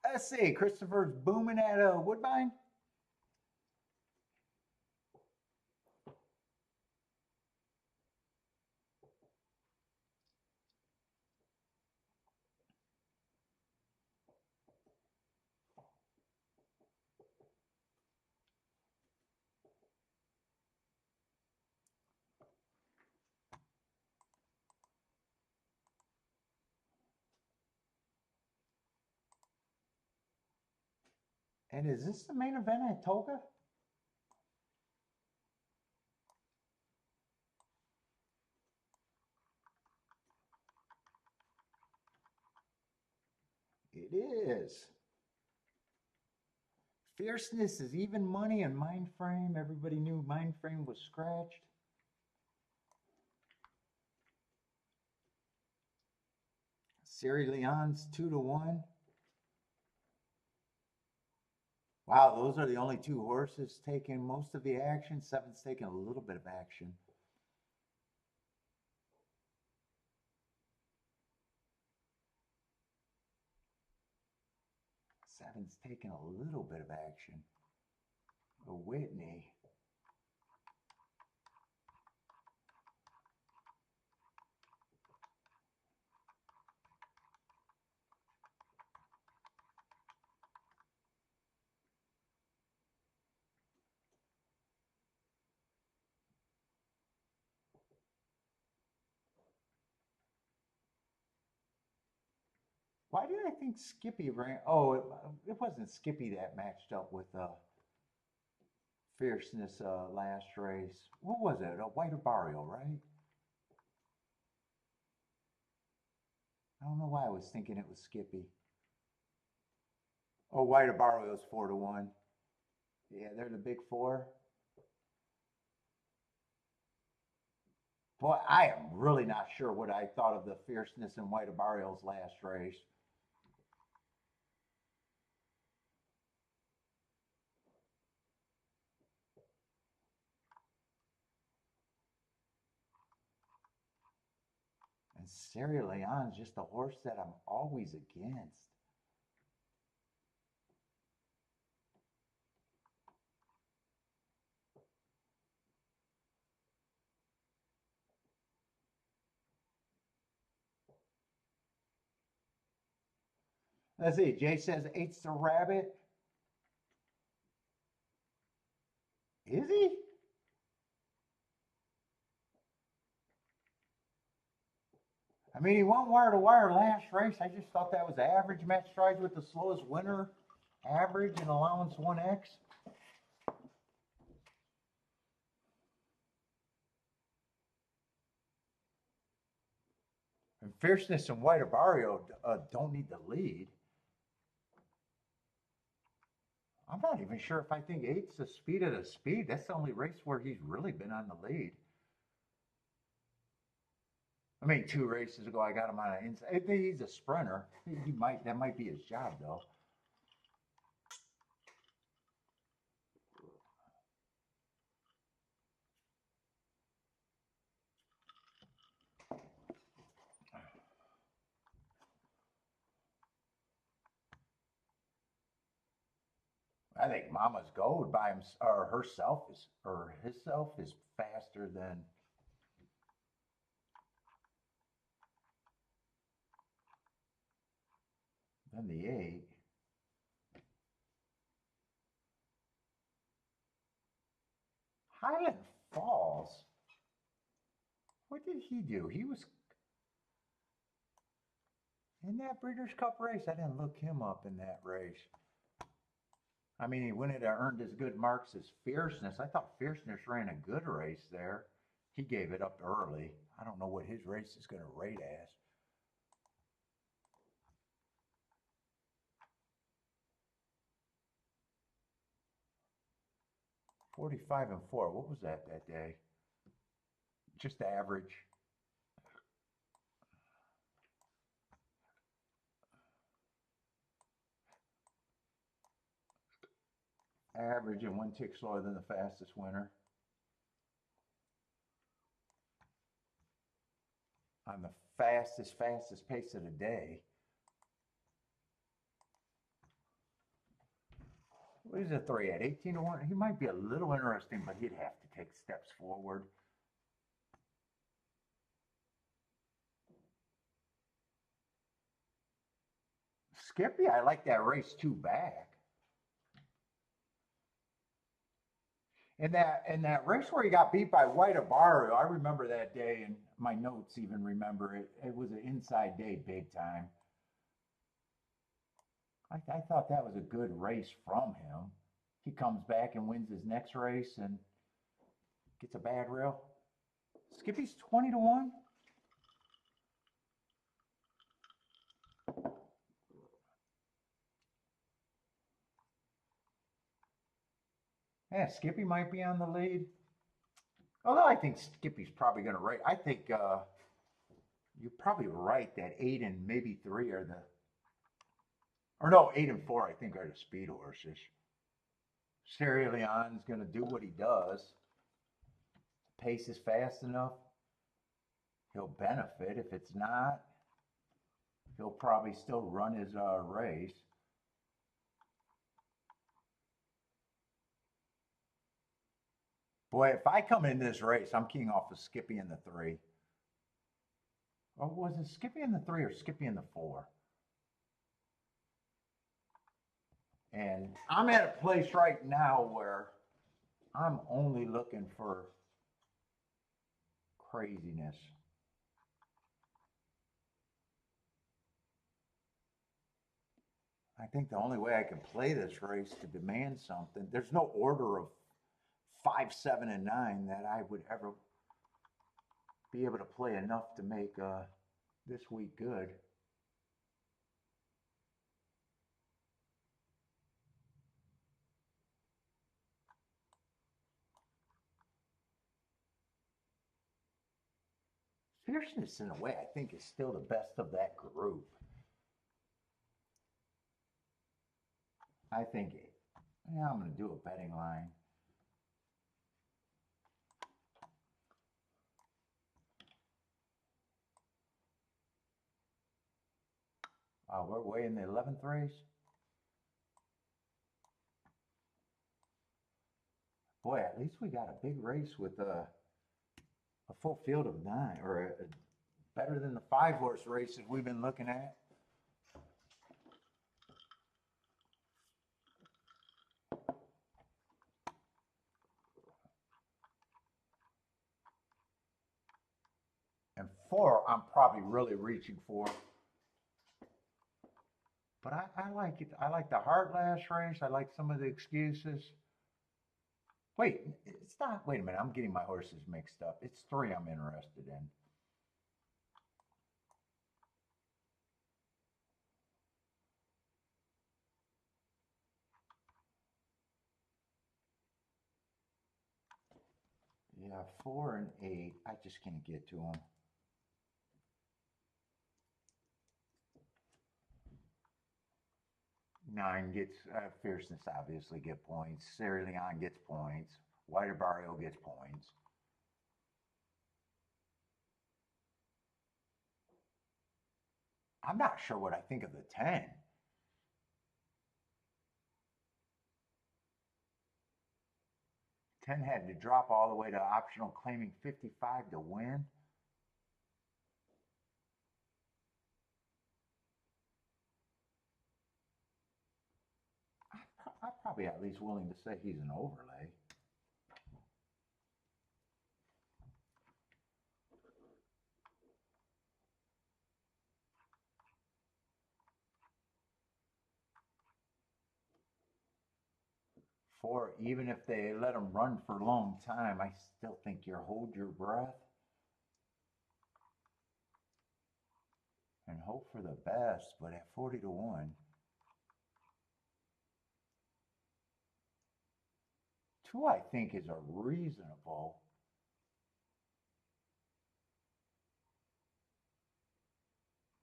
Let's see. Christopher's booming at Woodbine. And is this the main event at Toga? It is. Fierceness is even money and Mind Frame. Everybody knew Mind Frame was scratched. Sierra Leone's 2-1. Wow, those are the only two horses taking most of the action. Seven's taking a little bit of action. Seven's taking a little bit of action. The Whitney. Why did I think Skippy ran? Oh, it wasn't Skippy that matched up with Fierceness last race. What was it? A White Barrio, right? I don't know why I was thinking it was Skippy. Oh, White Barrio's 4-1. Yeah, they're the big four. Boy, I am really not sure what I thought of the Fierceness in White Barrio's last race. And Sierra Leone's just a horse that I'm always against. Let's see. Jay says eight's the rabbit. Is he? I mean, he went wire to wire last race. I just thought that was average match strides with the slowest winner, average and allowance 1X. And Fierceness and White Barrio don't need the lead. I'm not even sure if I think eight's the speed of the speed. That's the only race where he's really been on the lead. I mean, 2 races ago, I got him on an inside. He's a sprinter. That might be his job, though. I think Mama's Gold by him or herself is or himself is faster than the 8. Highland Falls. What did he do? He was in that Breeders' Cup race. I didn't look him up in that race. I mean, he wouldn't have earned as good marks as Fierceness. I thought Fierceness ran a good race there. He gave it up early. I don't know what his race is going to rate as. $45 and 4. What was that day? Just average. Average and 1 tick slower than the fastest winner. On the fastest pace of the day. What is a 3 at? 18-1? He might be a little interesting, but he'd have to take steps forward. Skippy, I like that race 2 back. In that race where he got beat by White Barrio, I remember that day, and my notes even remember it. It was an inside day big time. I thought that was a good race from him. He comes back and wins his next race and gets a bad rail. Skippy's 20 to 1. Yeah, Skippy might be on the lead. Although I think Skippy's probably going to race. I think you're probably right that 8 and maybe 3 are the, or no, 8 and 4 I think are the speed horses. Stereo Leon's going to do what he does. Pace is fast enough. He'll benefit. If it's not, he'll probably still run his race. Boy, if I come in this race, I'm keying off of Skippy in the 3. Or was it Skippy in the 3 or Skippy in the 4? And I'm at a place right now where I'm only looking for craziness. I think the only way I can play this race to demand something, there's no order of 5, 7, and 9 that I would ever be able to play enough to make this week good. Fierceness, in a way, I think is still the best of that group. I think, yeah, I'm going to do a betting line. We're way in the 11th race. Boy, at least we got a big race with a full field of 9, or better than the 5-horse races we've been looking at. And 4, I'm probably really reaching for. But I like it. I like the Hart last race. I like some of the excuses. Wait, it's not. Wait a minute. I'm getting my horses mixed up. It's 3 I'm interested in. Yeah, 4 and 8. I just can't get to them. Nine gets Fierceness, obviously get points. Sarah Leon gets points. Whiter Barrio gets points. I'm not sure what I think of the 10. 10 had to drop all the way to optional, claiming 55 to win. I'm probably at least willing to say he's an overlay. Four, even if they let him run for a long time, I still think you hold your breath and hope for the best. But at 40 to 1, 2 I think is a reasonable.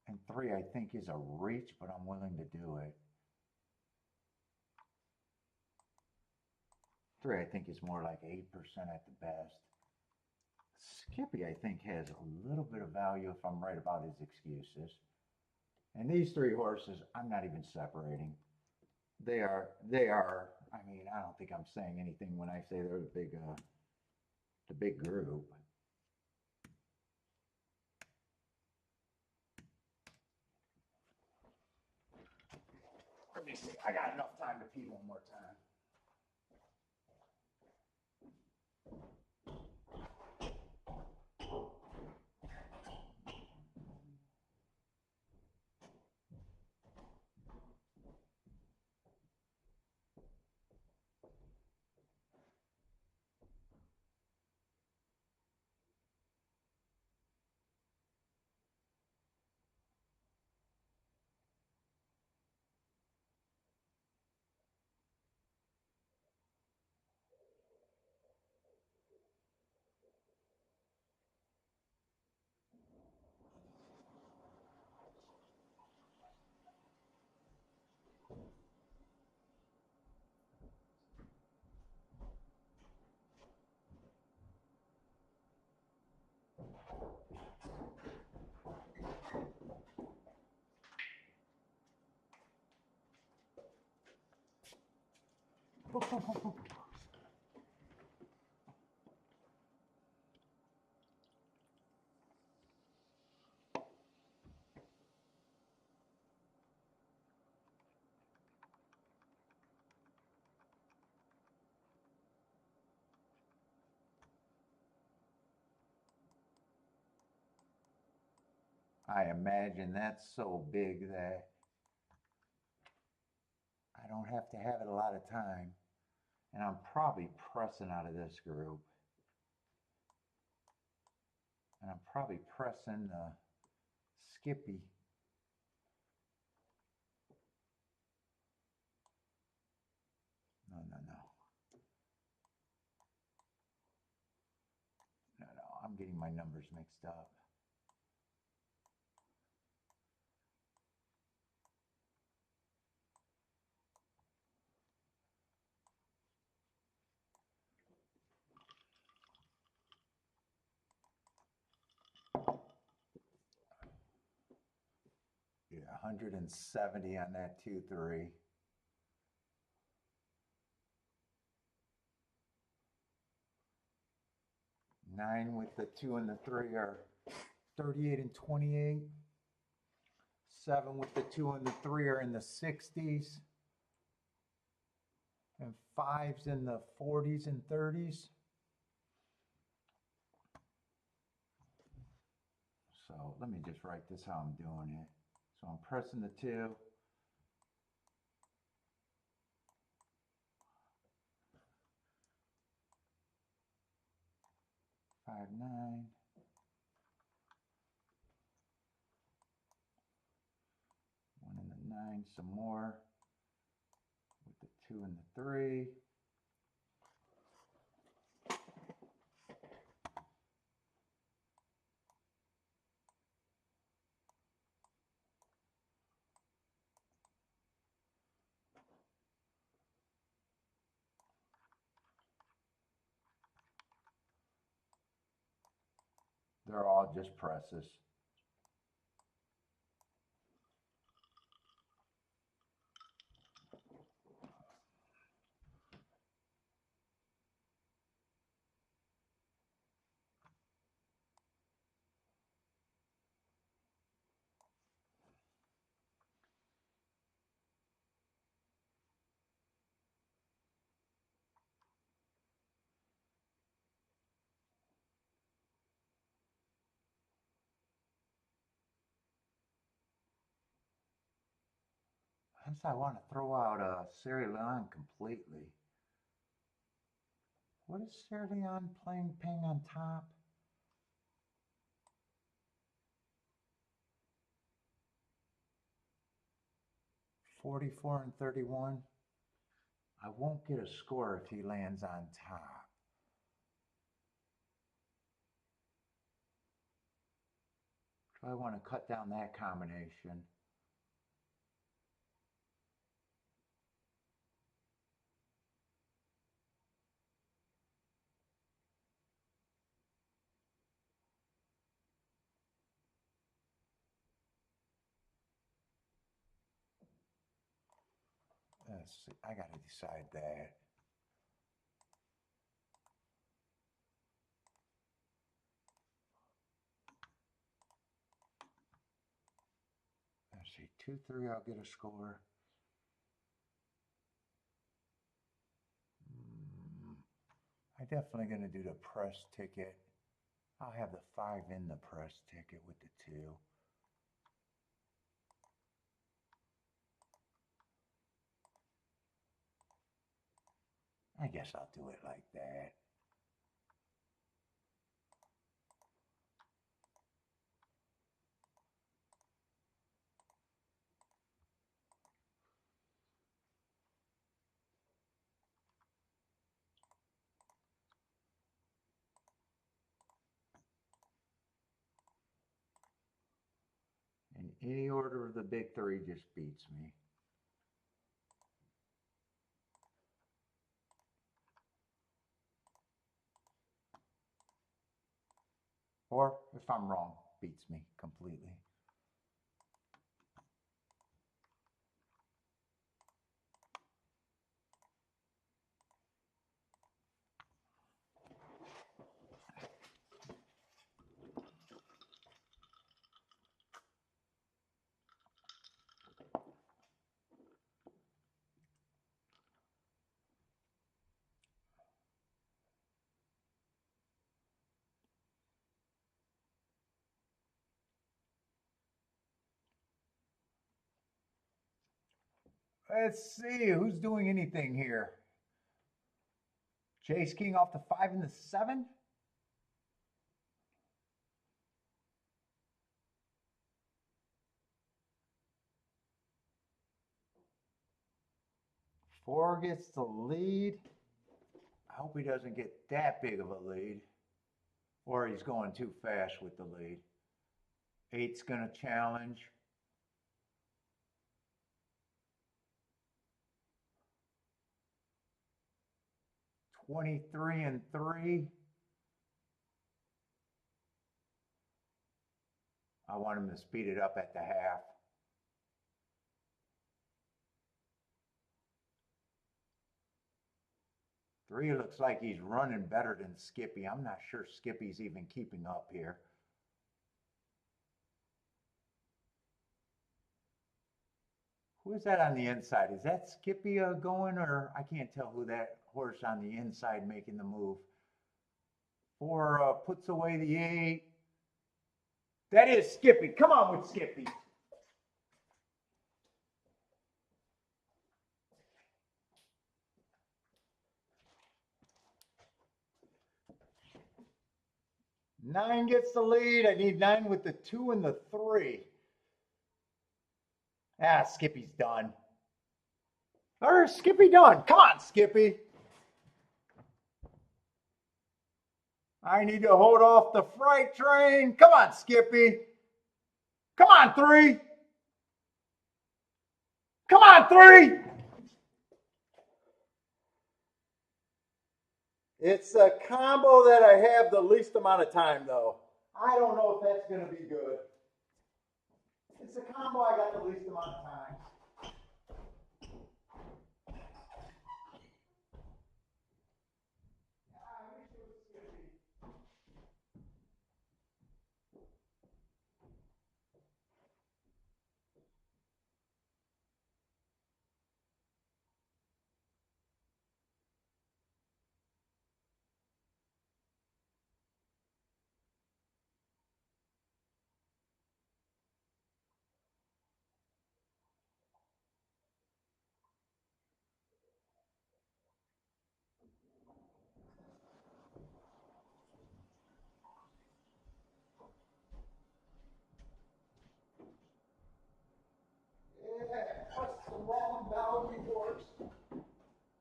And 3 I think is a reach, but I'm willing to do it. 3 I think is more like 8% at the best. Skippy I think has a little bit of value if I'm right about his excuses. And these 3 horses, I'm not even separating. They are, I mean, I don't think I'm saying anything when I say they're the big group. Let me see, I got enough time to pee one more time. I imagine that's so big that I don't have to have it a lot of time. And I'm probably pressing out of this group. And I'm probably pressing the Skippy. No. No, I'm getting my numbers mixed up. Yeah, 170 on that 2-3. 9 with the 2 and the 3 are 38 and 28. 7 with the 2 and the 3 are in the 60s. And 5's in the 40s and 30s. So let me just write this how I'm doing it. So I'm pressing the 2. Five, 9. One and the 9, some more with the 2 and the 3. They're all just presses. Hence I want to throw out Sierra Leone completely. What is Sierra Leone playing on top? $44 and 31. I won't get a score if he lands on top. So I want to cut down that combination. Let's see, I got to decide that. Let's see, 2-3, I'll get a score. I'm definitely going to do the press ticket. I'll have the 5 in the press ticket with the 2. I guess I'll do it like that. In any order of the big 3 just beats me. Or, if I'm wrong, beats me completely. Let's see who's doing anything here. Chase King off the 5 and the 7. Four gets the lead. I hope he doesn't get that big of a lead, or he's going too fast with the lead. 8's going to challenge. $23 and 3. I want him to speed it up at the half. Three looks like he's running better than Skippy. I'm not sure Skippy's even keeping up here. Who is that on the inside? Is that Skippy going, or I can't tell who that horse on the inside making the move. 4 puts away the 8. That is Skippy. Come on with Skippy. Nine gets the lead. I need 9 with the 2 and the 3. Ah, Skippy's done. Or Skippy done. Come on, Skippy. I need to hold off the freight train. Come on, Skippy. Come on, 3. Come on, 3. It's a combo that I have the least amount of time, though. I don't know if that's going to be good. It's a combo I got the least amount of time.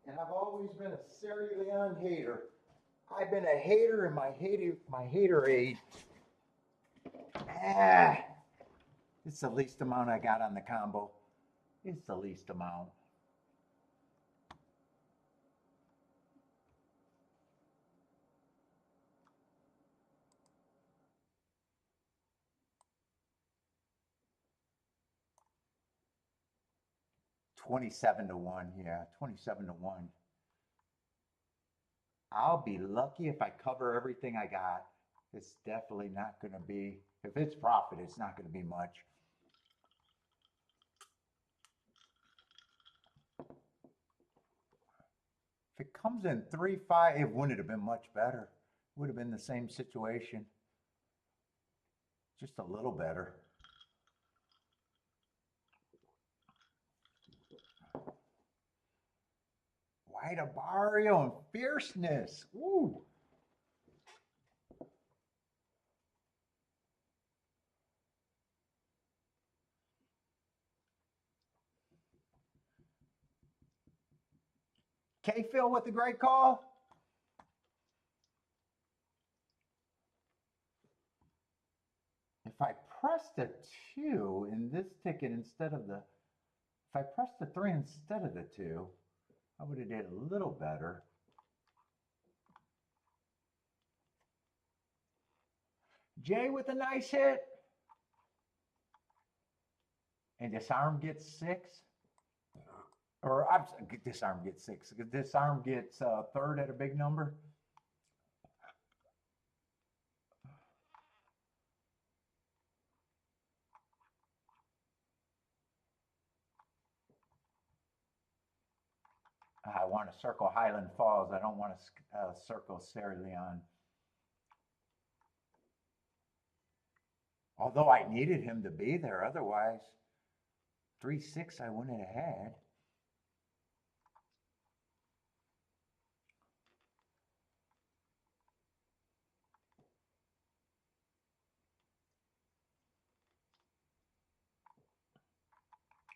And I've always been a Sierra Leone hater. I've been a hater in my haterade. It's the least amount I got on the combo. It's the least amount. $27 to 1, yeah, 27 to 1. I'll be lucky if I cover everything I got. It's definitely not going to be, if it's profit, it's not going to be much. If it comes in 3-5, it wouldn't have been much better. It would have been the same situation. Just a little better. White Abario and Fierceness. Woo! K-Phil with the great call. If I press the 2 in this ticket instead of the, if I press the 3 instead of the 2, I would have did a little better. Jay with a nice hit. And Disarm gets 6. Or Disarm gets 6. Disarm gets 3rd at a big number. I want to circle Highland Falls. I don't want to circle Sierra Leone. Although I needed him to be there. Otherwise, 3-6 I wouldn't have had.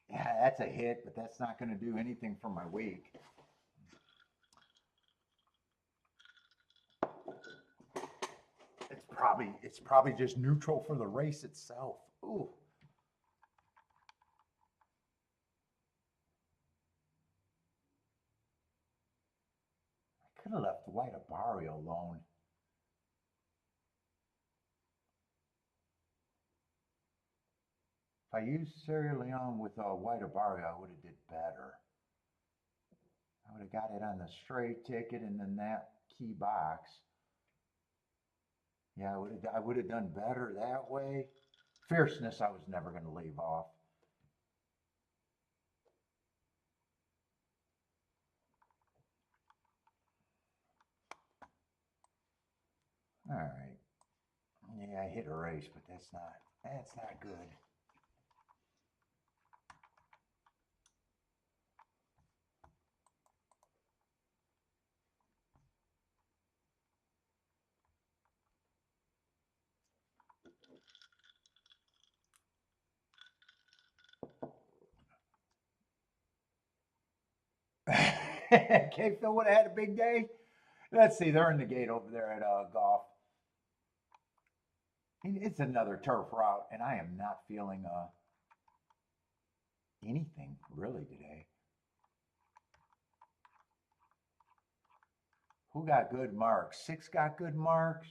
Yeah, that's a hit, but that's not going to do anything for my week. It's probably just neutral for the race itself. Ooh. I could have left White Abari alone. If I used Sierra Leone with White Abari, I would have did better. I would have got it on the straight ticket and then that key box. Yeah, I would have done better that way. Fierceness, I was never going to leave off. All right. Yeah, I hit a race, but that's not good. Okay, Phil would have had a big day. Let's see, they're in the gate over there at golf. It's another turf route, and I am not feeling anything really today. Who got good marks? 6 got good marks.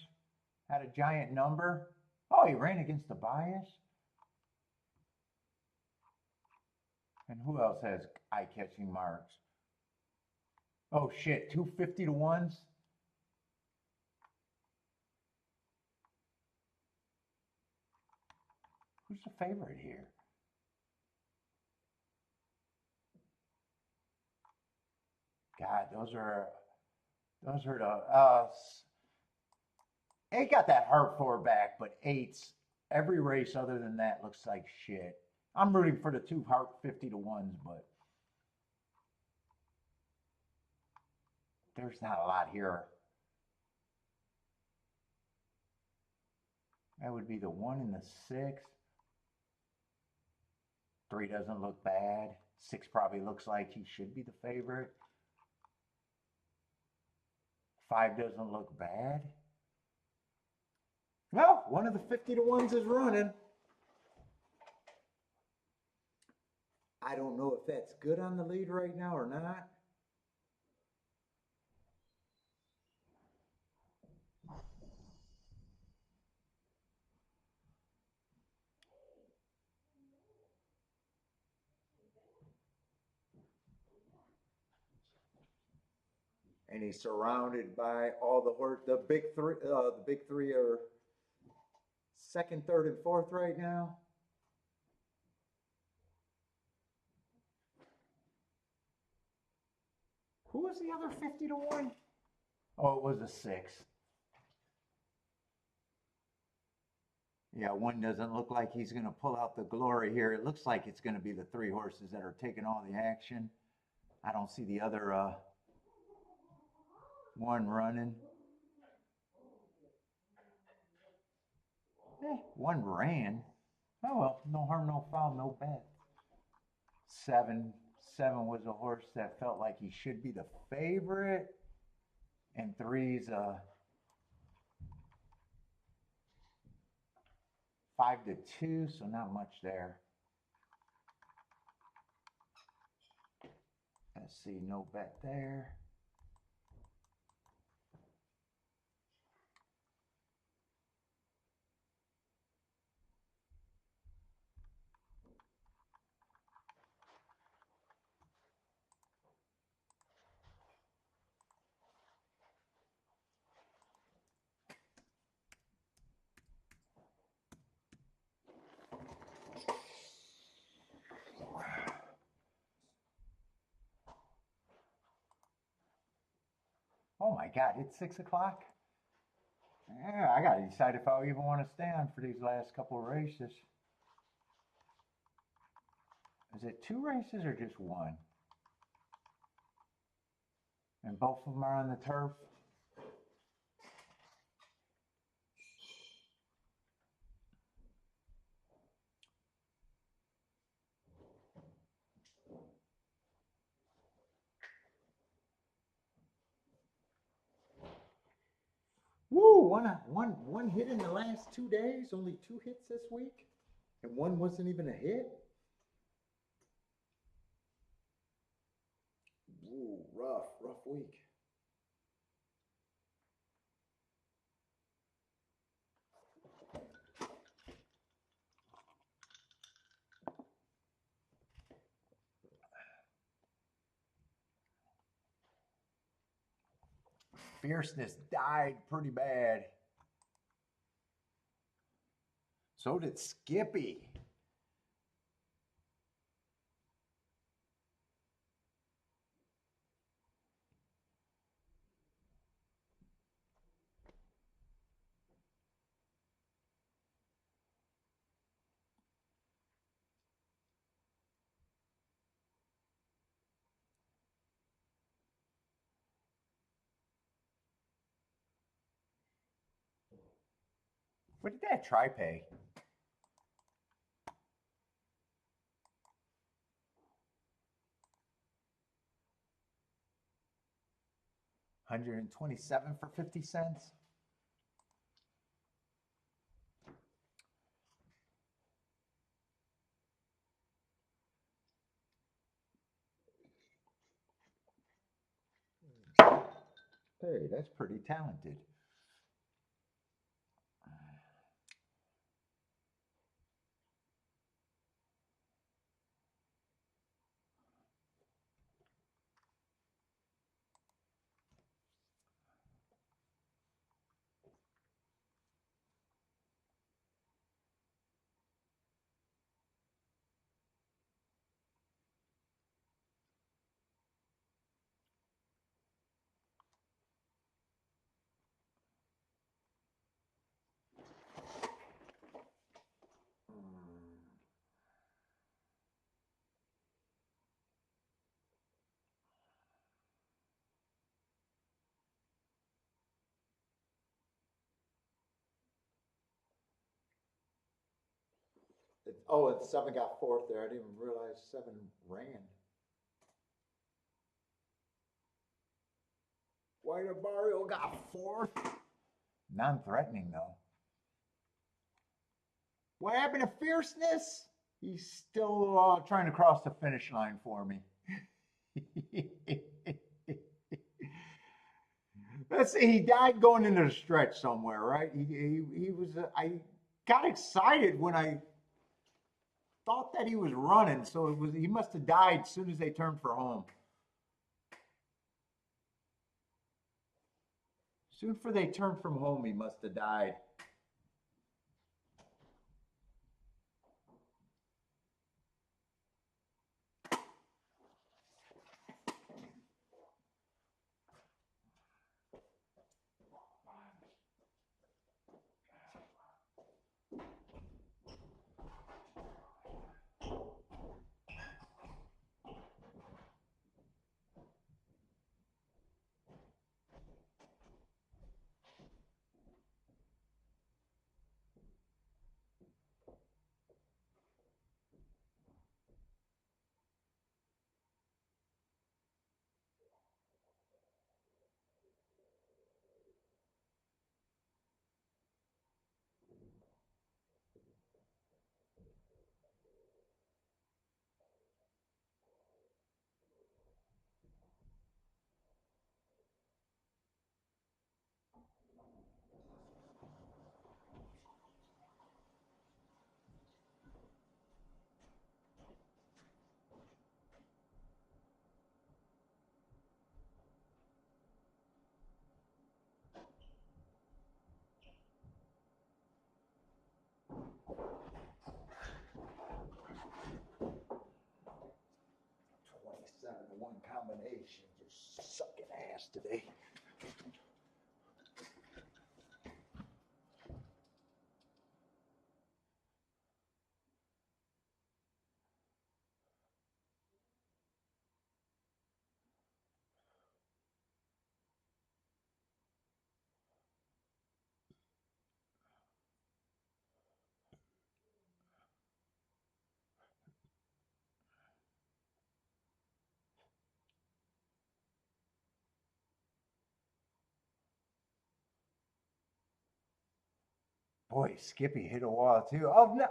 Had a giant number. Oh, he ran against the bias. And who else has eye-catching marks? Oh shit, 250 to 1s. Who's the favorite here? God, those are the eight got that hurt four back, but eights every race other than that looks like shit. I'm rooting for the 2 heart 50 to 1s, but there's not a lot here. That would be the 1 and the 6. 3 doesn't look bad. 6 probably looks like he should be the favorite. 5 doesn't look bad. Well, one of the 50 to 1s is running. I don't know if that's good on the lead right now or not. And he's surrounded by all the horse. The big three are second, third, and fourth right now. Who was the other 50 to 1? Oh, it was a 6. Yeah, 1 doesn't look like he's going to pull out the glory here. It looks like it's going to be the 3 horses that are taking all the action. I don't see the other 1 running. 1 ran. Oh well, no harm, no foul, no bet. 7 was a horse that felt like he should be the favorite, and 3's 5 to 2, so not much there. Let's see, no bet there. Oh my God, it's 6 o'clock. Yeah, I got to decide if I even want to stay on for these last couple of races. Is it 2 races or just 1? And both of them are on the turf? one hit in the last 2 days, only 2 hits this week, and one wasn't even a hit. Ooh, rough week. Fierceness died pretty bad. So did Skippy. What did that try pay? $127 for 50 cents. Hey, that's pretty talented. Oh, and 7 got fourth there. I didn't even realize 7 ran. White Barrio got fourth. Non-threatening, though. What happened to Fierceness? He's still trying to cross the finish line for me. Let's see, he died going into the stretch somewhere, right? He was. I got excited when I thought that he was running, so it was. He must have died as soon as they turned for home. Soon for they turned from home, he must have died. One combination, just sucking ass today. Boy, Skippy hit a wall too. Oh, no,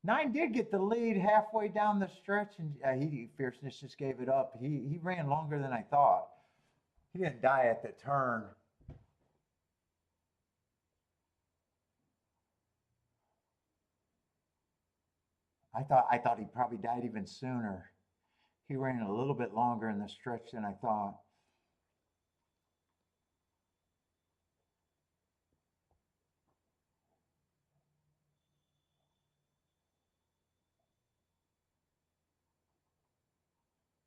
Nine did get the lead halfway down the stretch, and Fierceness just gave it up. He ran longer than I thought. He didn't die at the turn. I thought he probably died even sooner. He ran a little bit longer in the stretch than I thought.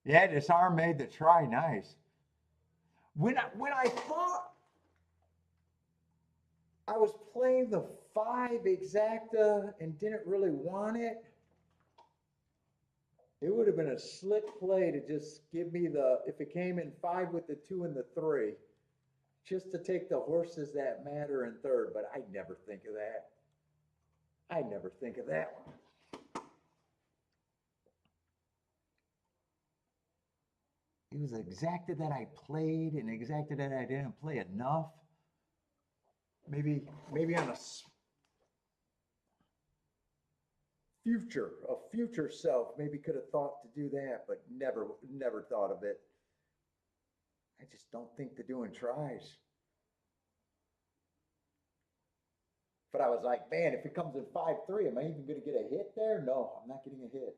Yeah, this arm made the try nice. When I thought I was playing the 5 exacta and didn't really want it, it would have been a slick play to just give me the, if it came in 5 with the 2 and the 3, just to take the horses that matter in third. But I never think of that. I never think of that one. It was exacta that I played and exacta that I didn't play enough. Maybe on a future self maybe could have thought to do that, but never thought of it. I just don't think they're doing tries. But I was like, man, if it comes in 5-3, am I even going to get a hit there? No, I'm not getting a hit.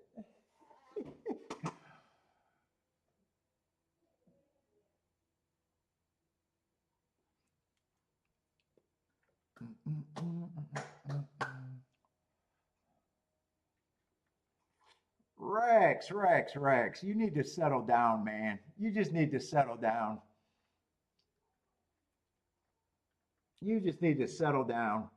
Rex, you need to settle down, man. You just need to settle down. You just need to settle down.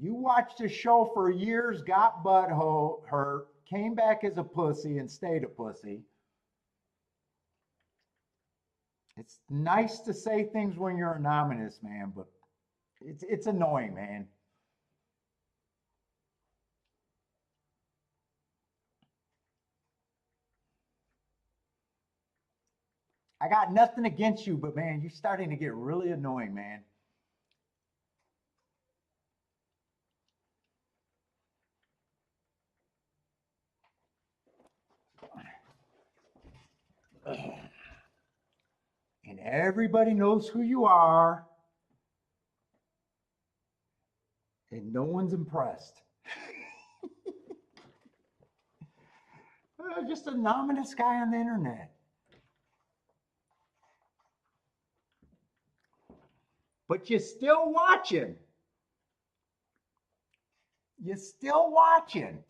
You watched the show for years, got butt hurt, came back as a pussy and stayed a pussy. It's nice to say things when you're anonymous, man, but it's annoying, man. I got nothing against you, but man, you're starting to get really annoying, man. And everybody knows who you are, and no one's impressed. Just a anonymous guy on the internet. But you're still watching. You're still watching.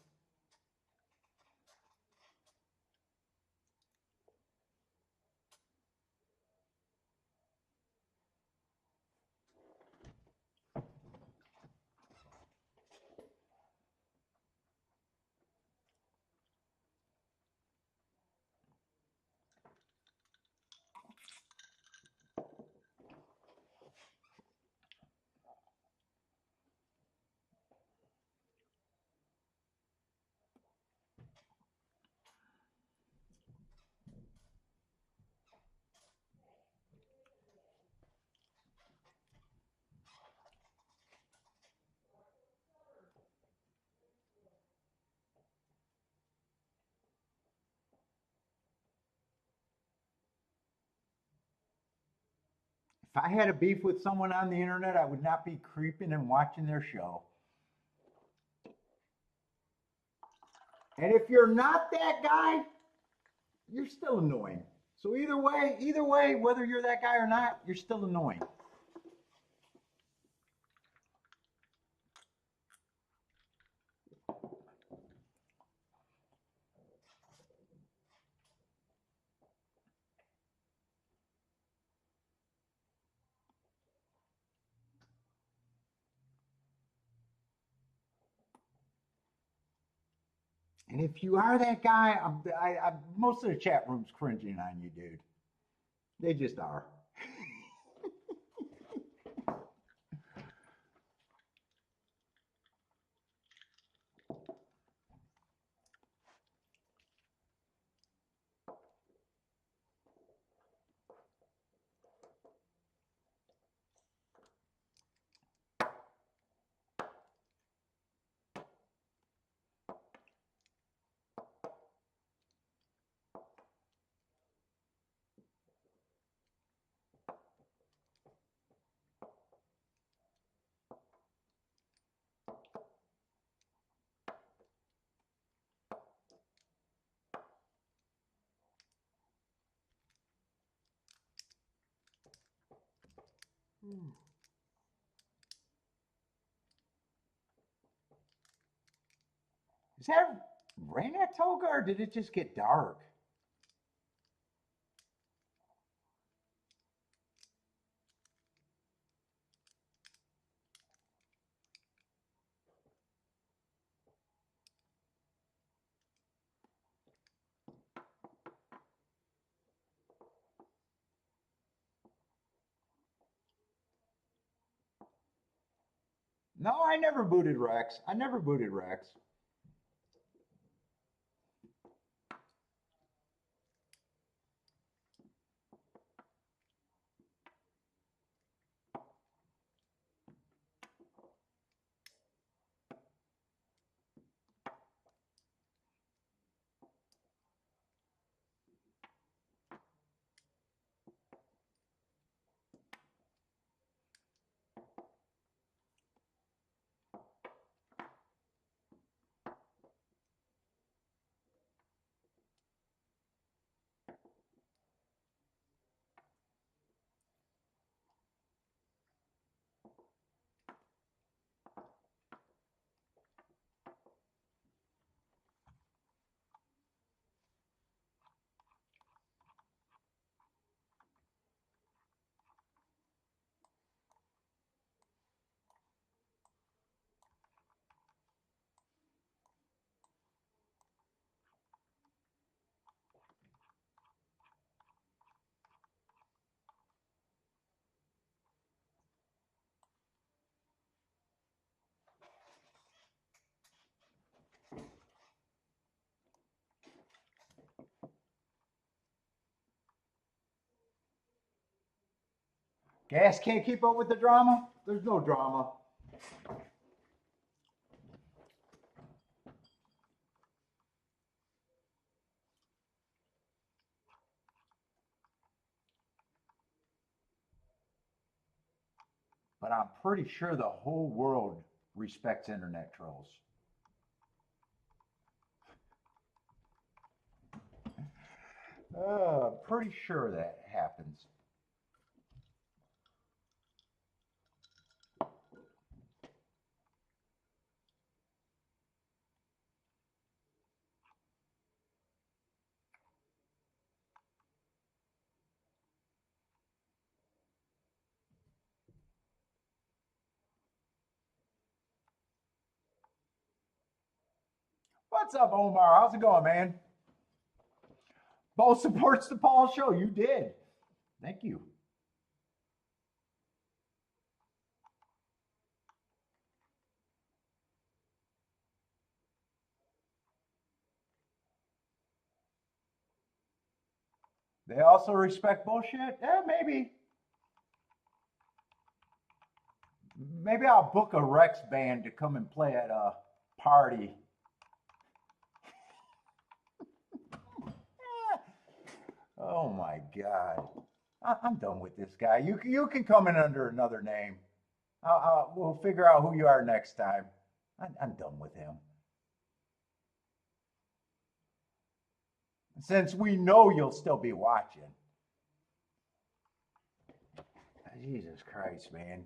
If I had a beef with someone on the internet, I would not be creeping and watching their show. And if you're not that guy, you're still annoying. So either way, whether you're that guy or not, you're still annoying. And if you are that guy, most of the chat room's cringing on you, dude. They just are. Is that rain at Toga or did it just get dark? No, I never booted Rex. I never booted Rex. Gas can't keep up with the drama? There's no drama. But I'm pretty sure the whole world respects internet trolls. Pretty sure that happens. What's up, Omar? How's it going, man? Bo supports the Paul show. You did. Thank you. They also respect bullshit? Yeah, maybe. Maybe I'll book a Rex band to come and play at a party. Oh my God. I'm done with this guy. You can come in under another name. We'll figure out who you are next time. I'm done with him. Since we know you'll still be watching. Jesus Christ, man.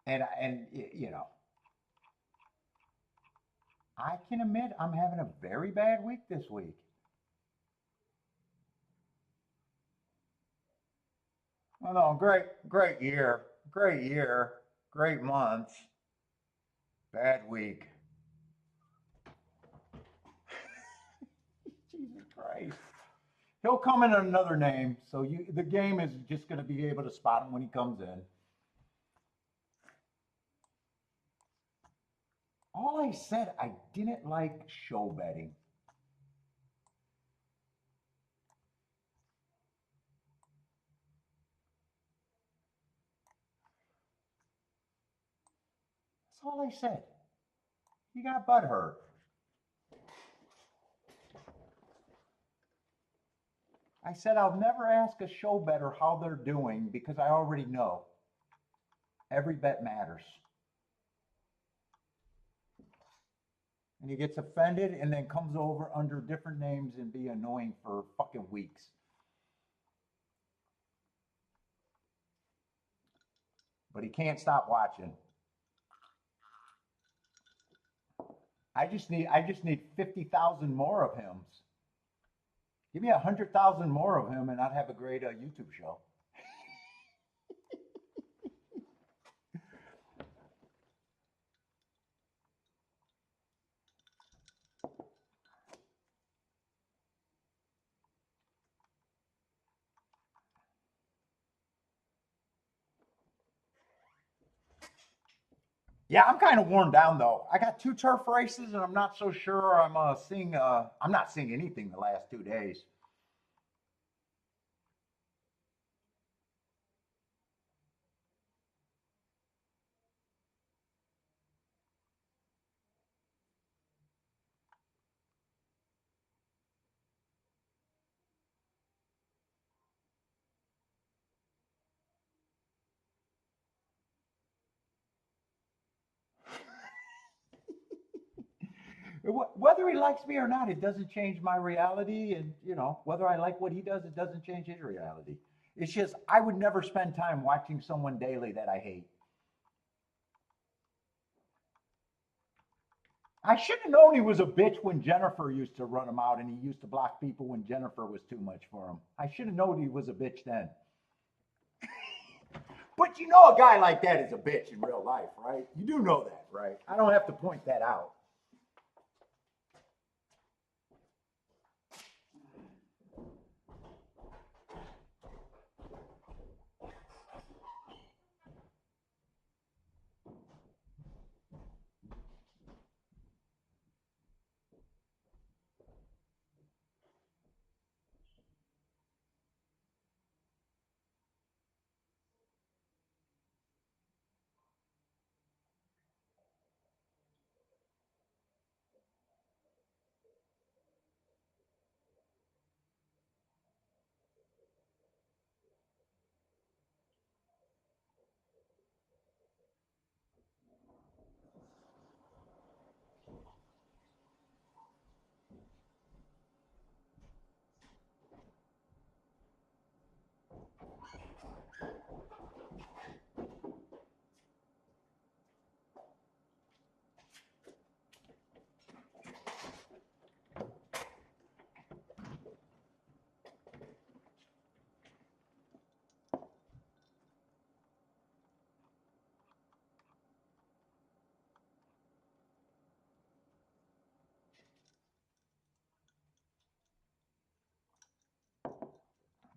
And you know, I can admit I'm having a very bad week this week. Well, no, great year, great month, bad week. Jesus Christ. He'll come in another name, so the game is just going to be able to spot him when he comes in. All I said, I didn't like show betting. That's all I said. You got butthurt. I said I'll never ask a show bettor how they're doing because I already know. Every bet matters. and he gets offended and then comes over under different names and be annoying for fucking weeks. But he can't stop watching. I just need 50,000 more of him. Give me 100,000 more of him, and I'd have a great YouTube show. Yeah, I'm kind of worn down though. I got 2 turf races, and I'm not so sure I'm seeing. I'm not seeing anything the last 2 days. Whether he likes me or not, it doesn't change my reality. And, whether I like what he does, it doesn't change his reality. It's just, I would never spend time watching someone daily that I hate. I should have known he was a bitch when Jennifer used to run him out and he used to block people when Jennifer was too much for him. I should have known he was a bitch then. But a guy like that is a bitch in real life, right? You do know that, right? I don't have to point that out.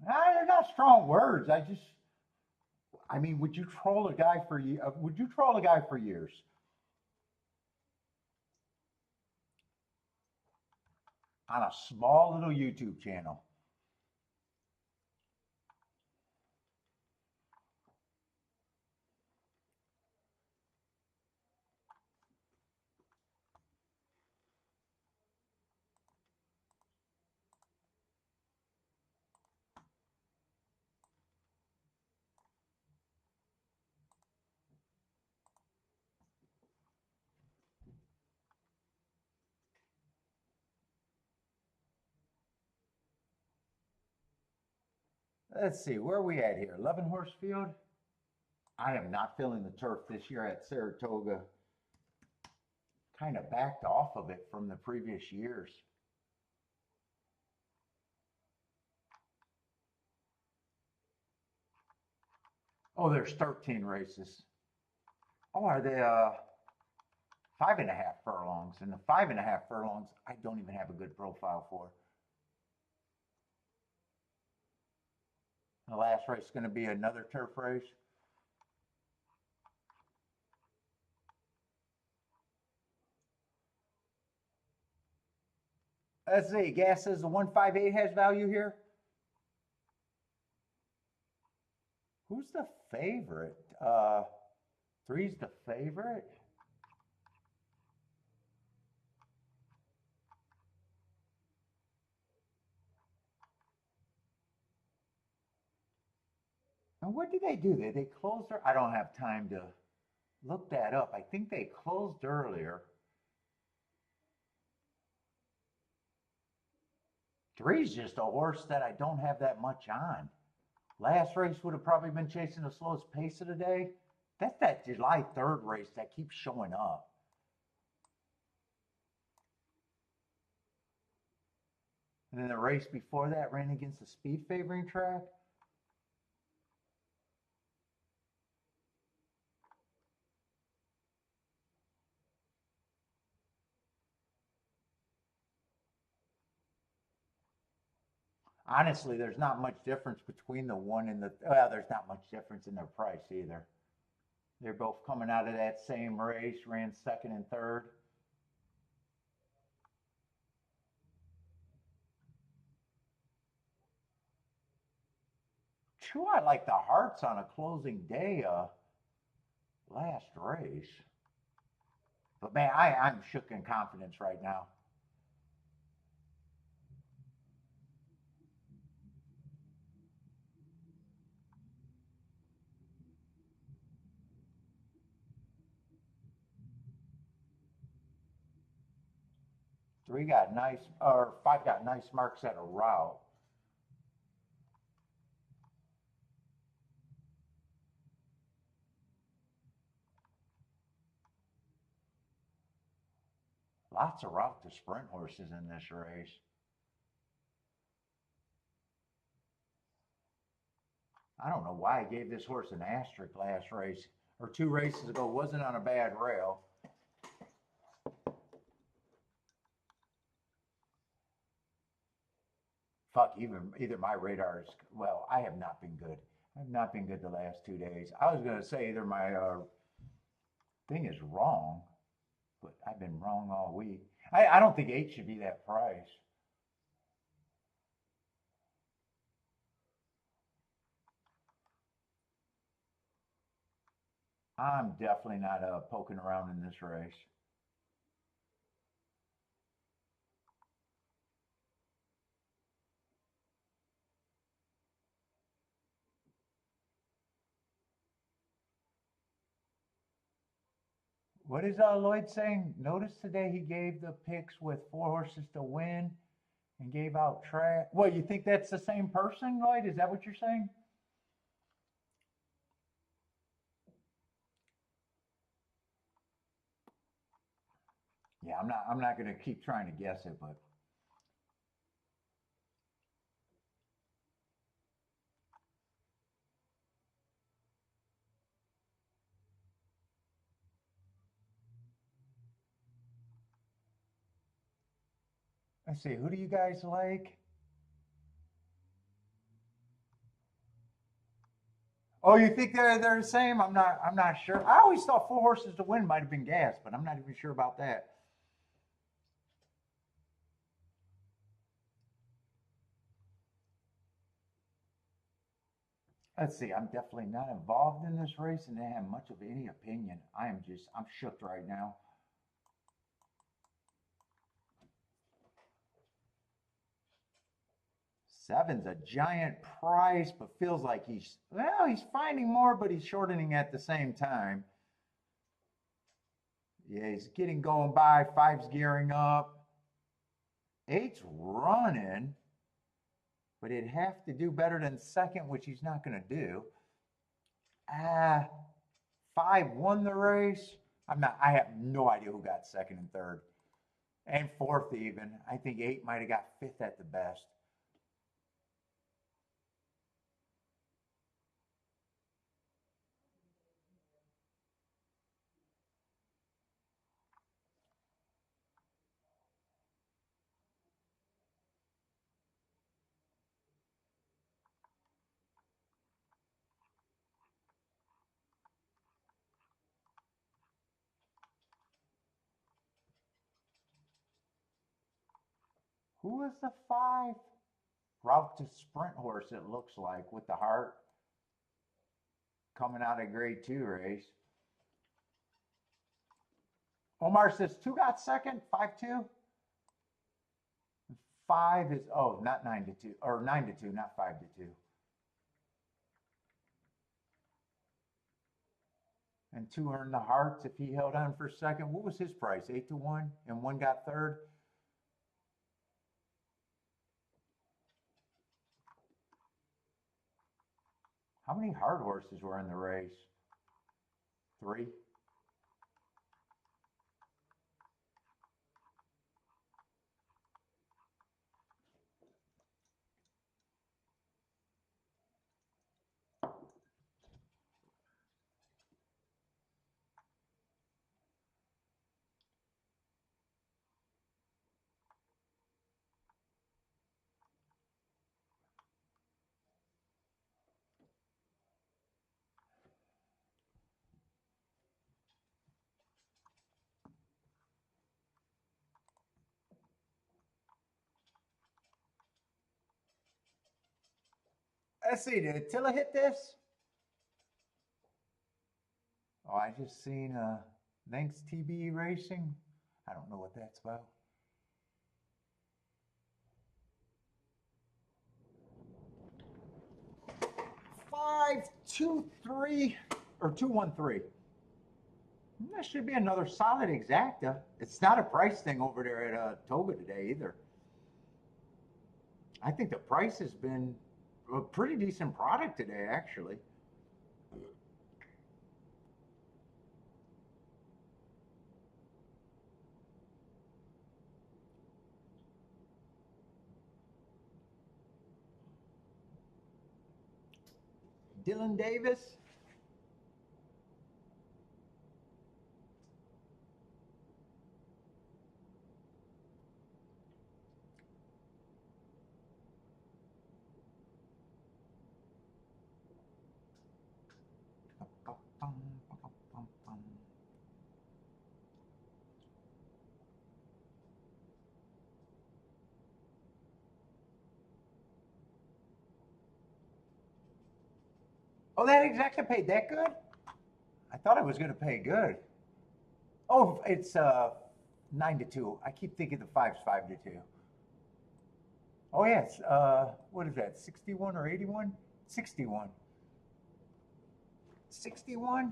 They're not strong words. I mean, would you troll a guy for would you troll a guy for years? On a small little YouTube channel. Let's see, where are we at here? 11 horse field? I am not feeling the turf this year at Saratoga. Kind of backed off of it from the previous years. Oh, there's 13 races. Oh, are they 5.5 furlongs? And the 5.5 furlongs, I don't even have a good profile for. The last race is going to be another turf race. Let's see. Gas says the 158 has value here. Who's the favorite? Three's the favorite. And what did they do? They closed their. I don't have time to look that up. I think they closed earlier. Three's just a horse that I don't have that much on. Last race would have probably been chasing the slowest pace of the day. That's that July 3rd race that keeps showing up. And then the race before that ran against the speed favoring track. Honestly, there's not much difference between the one and the, well, there's not much difference in their price either. They're both coming out of that same race, ran second and third. True, I like the Hearts on a closing day last race. But man, I'm shook in confidence right now. Three got nice, or five got nice marks at a route. Lots of route to sprint horses in this race. I don't know why I gave this horse an asterisk last race, or 2 races ago. Wasn't on a bad rail. Fuck, either my radar is, well, I have not been good. I've not been good the last 2 days. I was going to say either my thing is wrong, but I've been wrong all week. I don't think 8 should be that price. I'm definitely not poking around in this race. What is Lloyd saying? Notice today he gave the picks with 4 horses to win and gave out track. Well, you think that's the same person, Lloyd? Is that what you're saying? Yeah, I'm not going to keep trying to guess it, but let's see. Who do you guys like? Oh, you think they're the same? I'm not sure. I always thought 4 horses to win might have been gas, but I'm not even sure about that. Let's see. I'm definitely not involved in this race and didn't have much of any opinion. I'm shook right now. Seven's a giant price, but feels like he's finding more, but he's shortening at the same time. Yeah, he's getting going by. Five's gearing up. Eight's running, but it'd have to do better than second, which he's not going to do. Five won the race. I have no idea who got second and third. And fourth even. I think 8 might have got fifth at the best. Who is the 5? Route to sprint horse, it looks like, with the heart coming out of grade 2 race. Omar says 2 got second, 5-2. 5 is, oh, not 9-2, or 9-2, not 5-2. And 2 earned the hearts if he held on for second. What was his price? 8-1, and 1 got third. How many hard horses were in the race? 3. Let's see, did Attila hit this? Oh, I just seen thanks TBE Racing. I don't know what that's about. 523 or 213. That should be another solid exacta. It's not a price thing over there at Toga today either. I think the price has been a pretty decent product today, actually. Dylan Davis. Oh, that exacta paid that good? I thought it was going to pay good. Oh, it's 9-2. I keep thinking the 5's 5-2. Oh yeah, it's what is that? 61 or 81? 61. 61.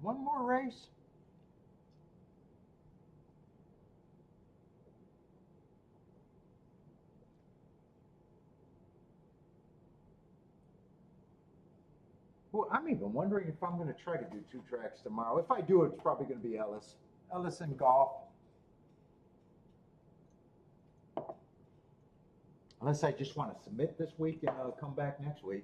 One more race. Well, I'm even wondering if I'm going to try to do 2 tracks tomorrow. If I do, it's probably going to be Ellis. Ellis and golf. Unless I just want to submit this week and come back next week.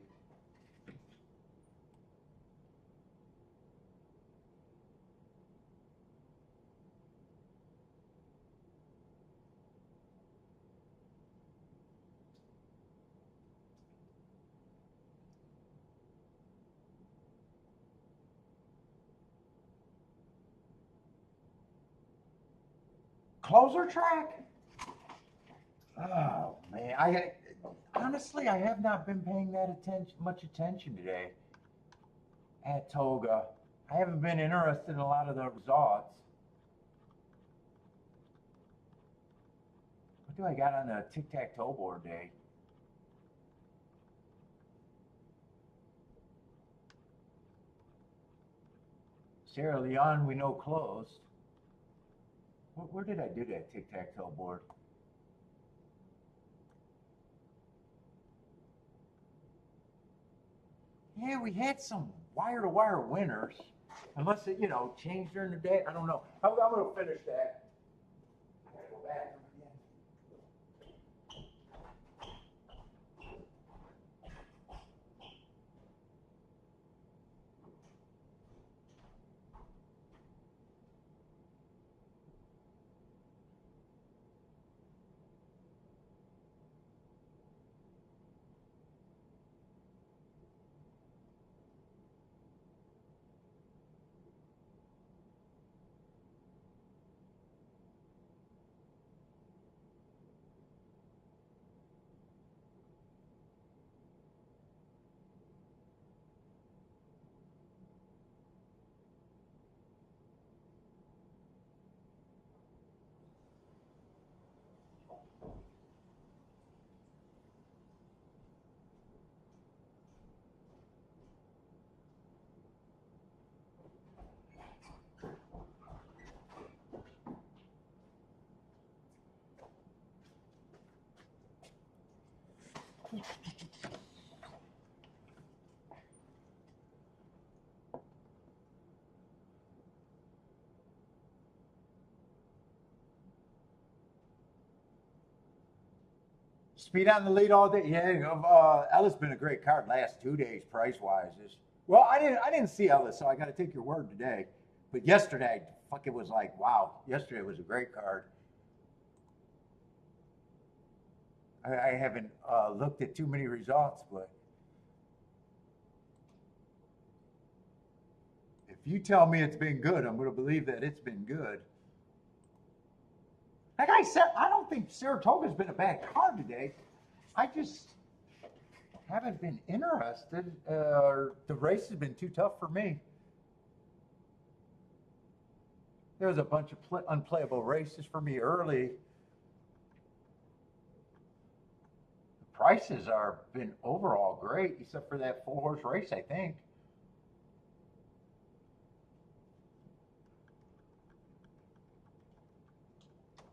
Closer track? Oh man, I honestly I have not been paying that much attention today at Toga. I haven't been interested in a lot of the results. What do I got on the tic-tac-toe board day? Sierra Leone, we know closed. Where did I do that tic-tac-toe board? Yeah, we had some wire-to-wire winners. Unless it, changed during the day. I don't know. I'm going to finish that. I gotta go back again. Speed on the lead all day. Yeah, Ellis been a great card last 2 days price wise. Well, I didn't see Ellis, so I got to take your word today. But yesterday, fuck, it was like wow. Yesterday was a great card. I haven't looked at too many results, but if you tell me it's been good, I'm going to believe that it's been good. Like I said, I don't think Saratoga's been a bad card today. I just haven't been interested. The race has been too tough for me. There was a bunch of unplayable races for me early. The prices are been overall great, except for that 4-horse race, I think.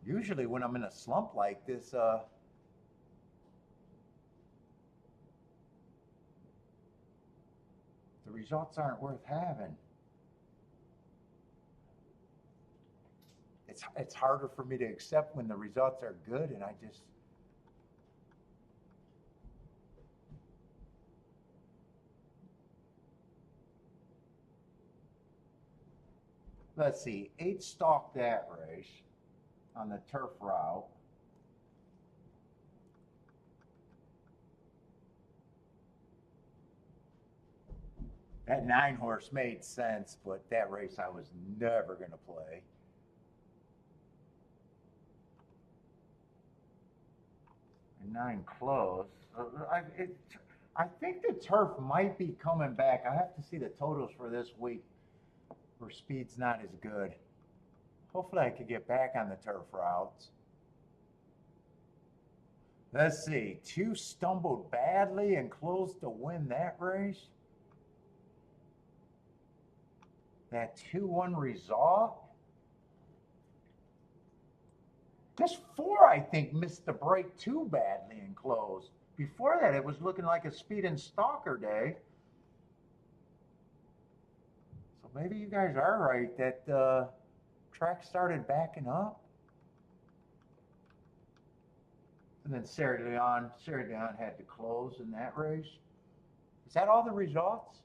Usually when I'm in a slump like this, the results aren't worth having. It's harder for me to accept when the results are good, and I just let's see, 8 stalked that race on the turf route. That 9-horse made sense, but that race I was never going to play. And 9 close. I think the turf might be coming back. I have to see the totals for this week where speed's not as good. Hopefully I could get back on the turf routes. Let's see. 2 stumbled badly and closed to win that race. That 2-1 result. This 4, I think, missed the break too badly and closed. Before that, it was looking like a speed and stalker day. So maybe you guys are right that track started backing up. And then Sarah Leon had to close in that race. Is that all the results?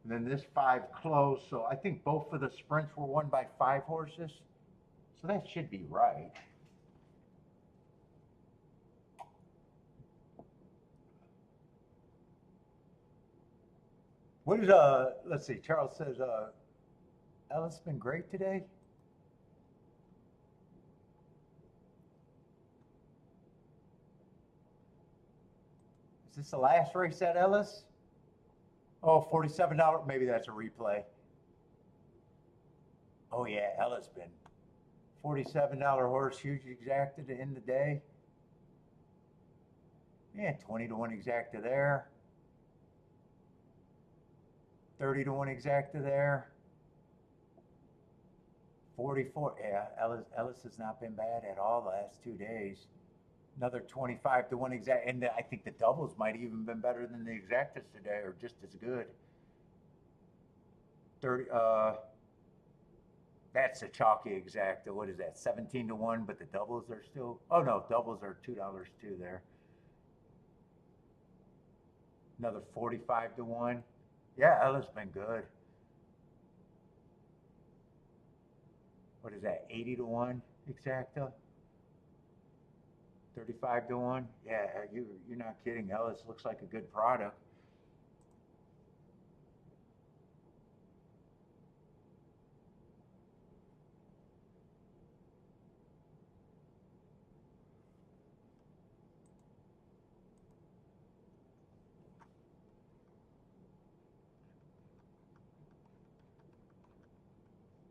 And then this 5 closed, so I think both of the sprints were won by 5 horses. So that should be right. What is let's see, Charles says Ellis been great today. Is this the last race at Ellis? Oh, $47. Maybe that's a replay. Oh yeah, Ellis been $47 horse, huge exacta to end the day. Yeah, 20 to 1 exacta there. 30 to 1 exacta there. 44. Yeah, Ellis has not been bad at all the last 2 days. Another 25 to 1 exact. And I think the doubles might even been better than the exactas today, or just as good. 30. That's a chalky exacta. What is that? 17 to 1, but the doubles are still. Oh no, doubles are $2 too there. Another 45 to 1. Yeah, Ella's been good. What is that? 80 to 1 exacta. 35 to 1. Yeah, you're not kidding. Ellis looks like a good product.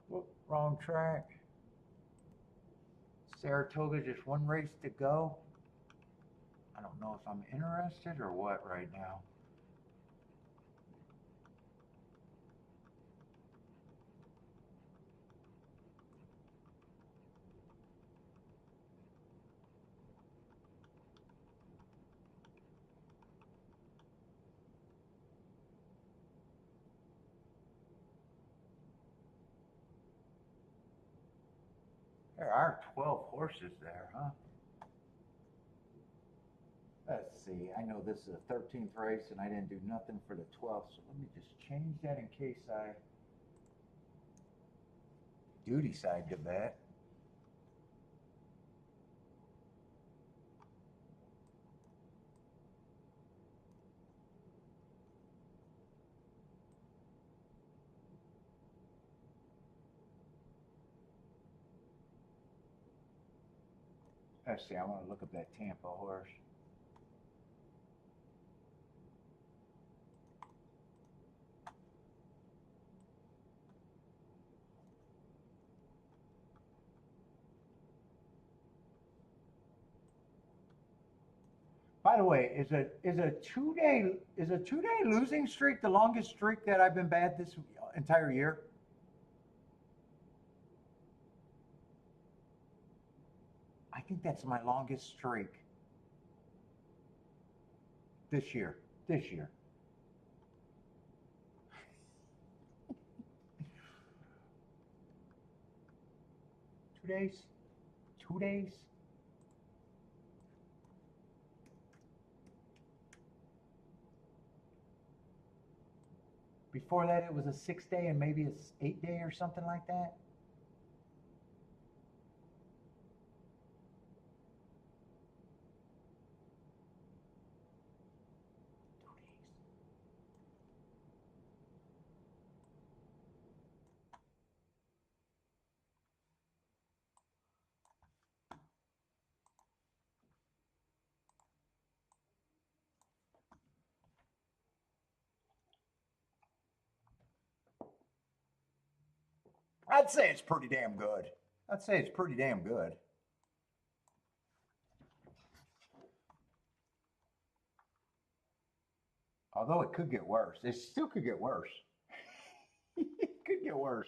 Whoop, wrong track. Saratoga, just one race to go. I don't know if I'm interested or what right now. There are 12 horses there, huh? Let's see. I know this is the 13th race and I didn't do nothing for the 12th, so let me just change that in case I do decide to bet. Let's see. I want to look up that Tampa horse. By the way, is a 2 day losing streak the longest streak that I've been bad this entire year? I think that's my longest streak this year. This year. 2 days? 2 days? Before that, it was a 6 day and maybe a 8 day or something like that. I'd say it's pretty damn good. I'd say it's pretty damn good. Although it could get worse. It still could get worse. It could get worse.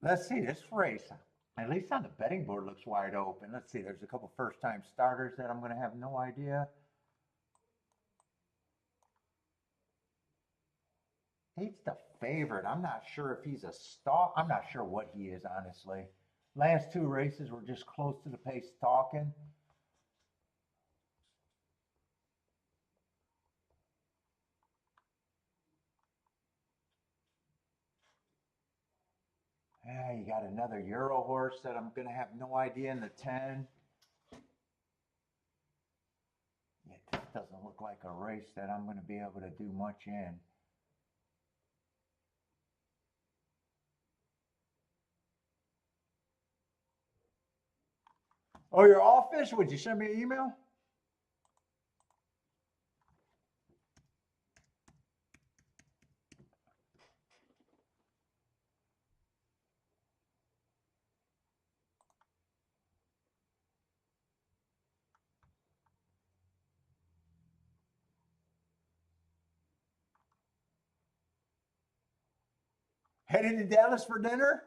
Let's see this race. At least on the betting board looks wide open. Let's see. There's a couple first-time starters that I'm going to have no idea. He's the favorite. I'm not sure if he's a stalk. I'm not sure what he is, honestly. Last two races were just close to the pace talking. Yeah, you got another Euro horse that I'm going to have no idea in the 10. Yeah, this doesn't look like a race that I'm going to be able to do much in. Oh, you're all fish? Would you send me an email? Headed to Dallas for dinner?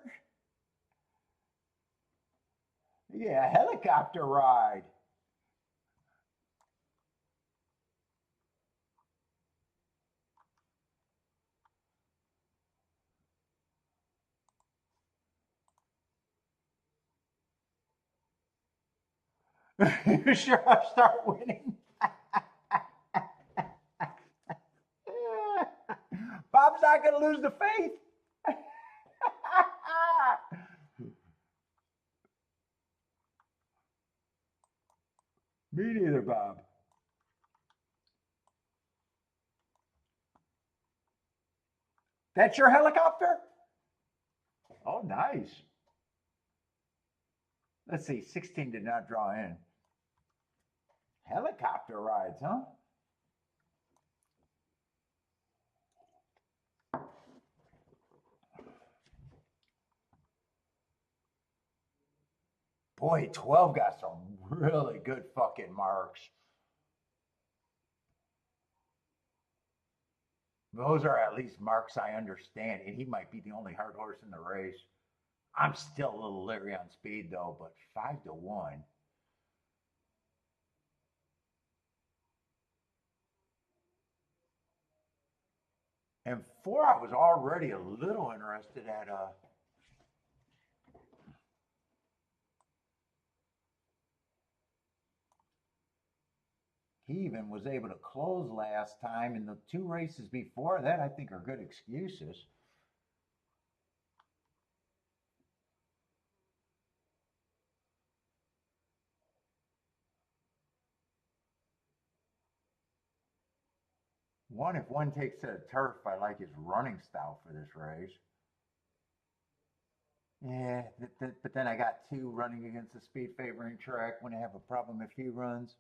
Yeah, helicopter ride. You sure I'll start winning? Bob's not going to lose the faith. Me neither, Bob. That's your helicopter? Oh, nice. Let's see, 16 did not draw in. Helicopter rides, huh? Boy, 12 got some really good fucking marks. Those are at least marks I understand, and he might be the only hard horse in the race. I'm still a little leery on speed though, but 5-1. And 4, I was already a little interested at. He even was able to close last time, and the 2 races before that, I think, are good excuses. One, if one takes to the turf, I like his running style for this race. Yeah, but then I got 2 running against the speed favoring track when I have a problem if he runs.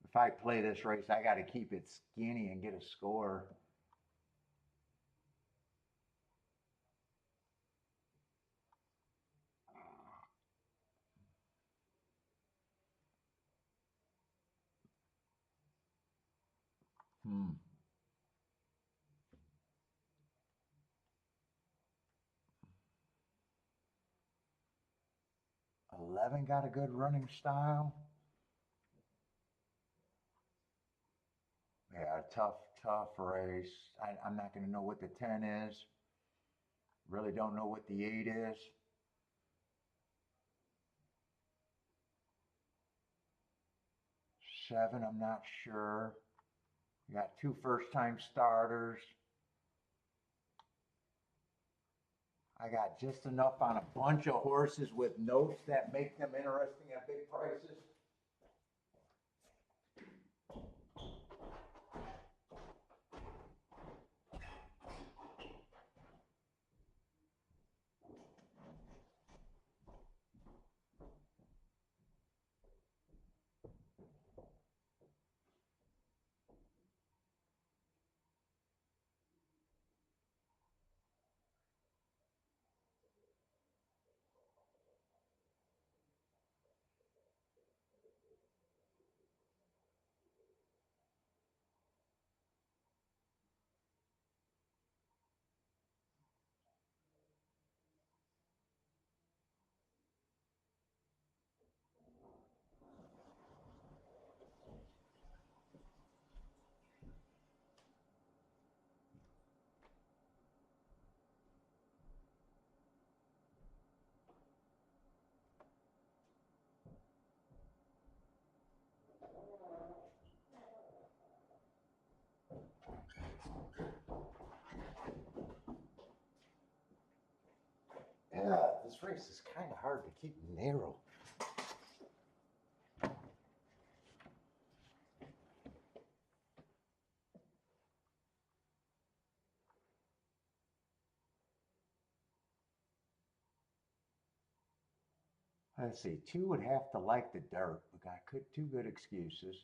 If I play this race, I got to keep it skinny and get a score. Hmm. 11 got a good running style. Yeah, tough race. I'm not going to know what the 10 is. Really don't know what the 8 is. 7, I'm not sure. We got 2 first-time starters. I got just enough on a bunch of horses with notes that make them interesting at big prices. Yeah, this race is kind of hard to keep narrow. Let's see, 2 would have to like the dirt. We got 2 good excuses.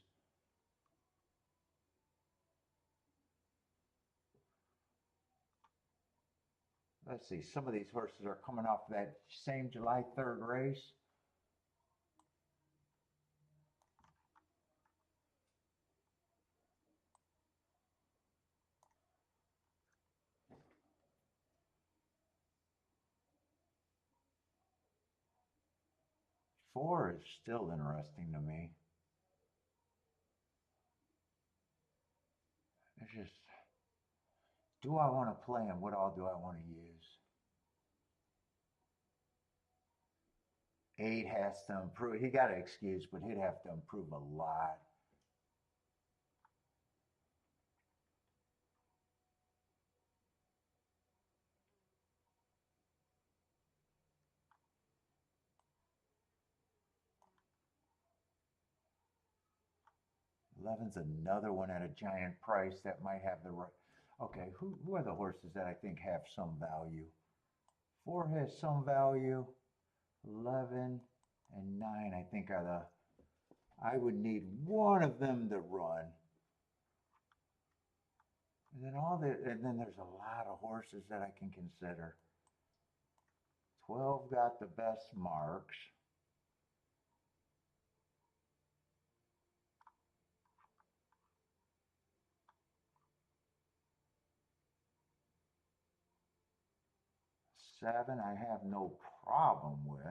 Let's see, some of these horses are coming off that same July 3rd race. 4 is still interesting to me. It's just, do I want to play him? What all do I want to use? 8 has to improve. He got an excuse, but he'd have to improve a lot. Eleven's another one at a giant price that might have the right. Okay, who are the horses that I think have some value? 4 has some value. 11 and 9, I think, are the. I would need one of them to run. And then there's a lot of horses that I can consider. 12 got the best marks. Seven, I have no problem with.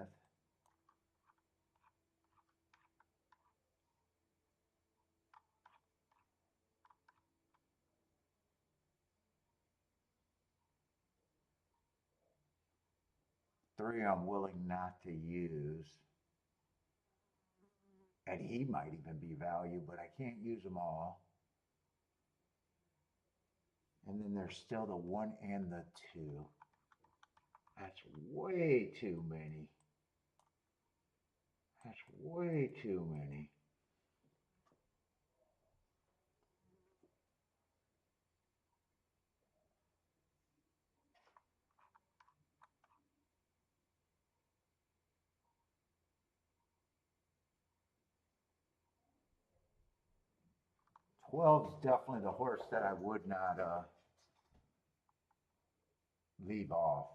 Three, I'm willing not to use. And he might even be value, but I can't use them all. And then there's still the 1 and the 2. That's way too many. That's way too many. Twelve's definitely the horse that I would not leave off.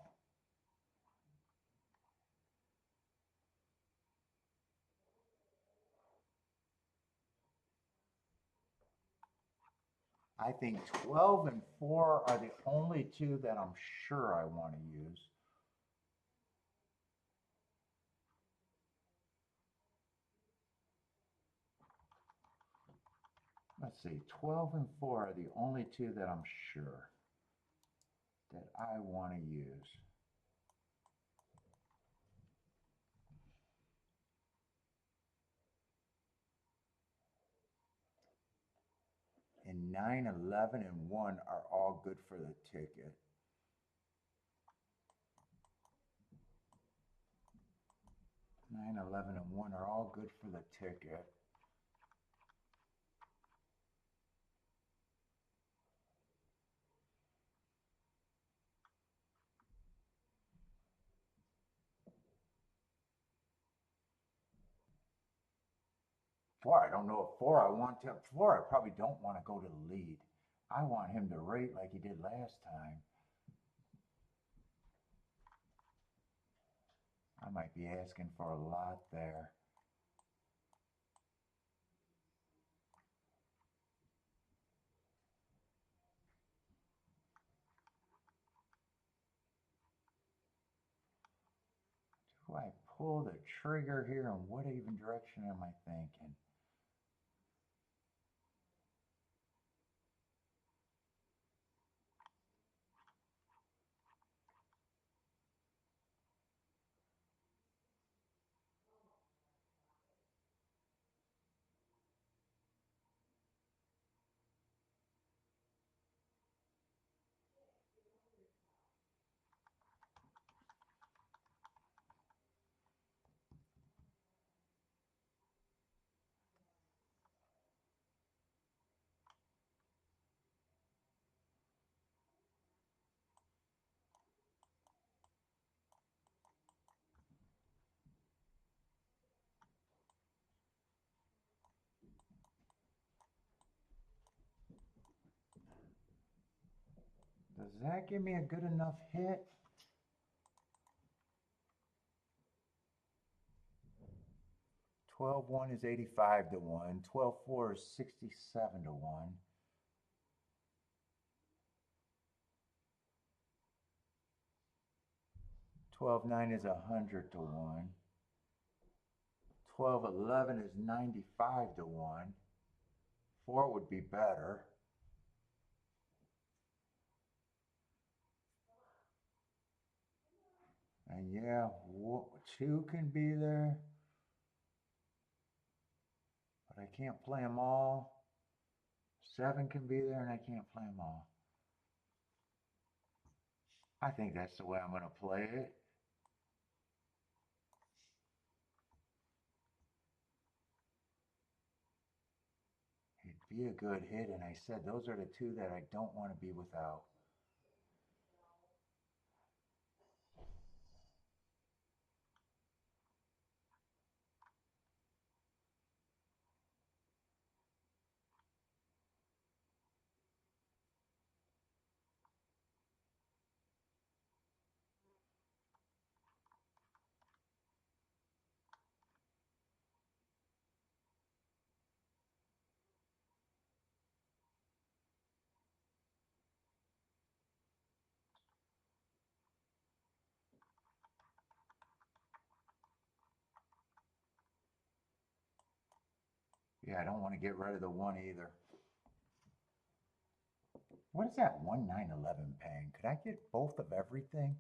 I think 12 and 4 are the only two that I'm sure I want to use. Let's see, 12 and 4 are the only two that I'm sure that I want to use. And 9, 11, and 1 are all good for the ticket. 9, 11, and 1 are all good for the ticket. Four, I don't know if 4 I want to. 4, I probably don't want to go to the lead. I want him to rate like he did last time. I might be asking for a lot there. Do I pull the trigger here, and what even direction am I thinking? Does that give me a good enough hit? 12-1 is 85 to 1. 12-4 is 67 to 1. 12-9 is 100 to 1. 1211 is 95 to 1. 4 would be better. And yeah, 2 can be there. But I can't play them all. 7 can be there and I can't play them all. I think that's the way I'm going to play it. It'd be a good hit, and I said those are the 2 that I don't want to be without. Yeah, I don't want to get rid of the 1 either. What is that 1911 paying? Could I get both of everything?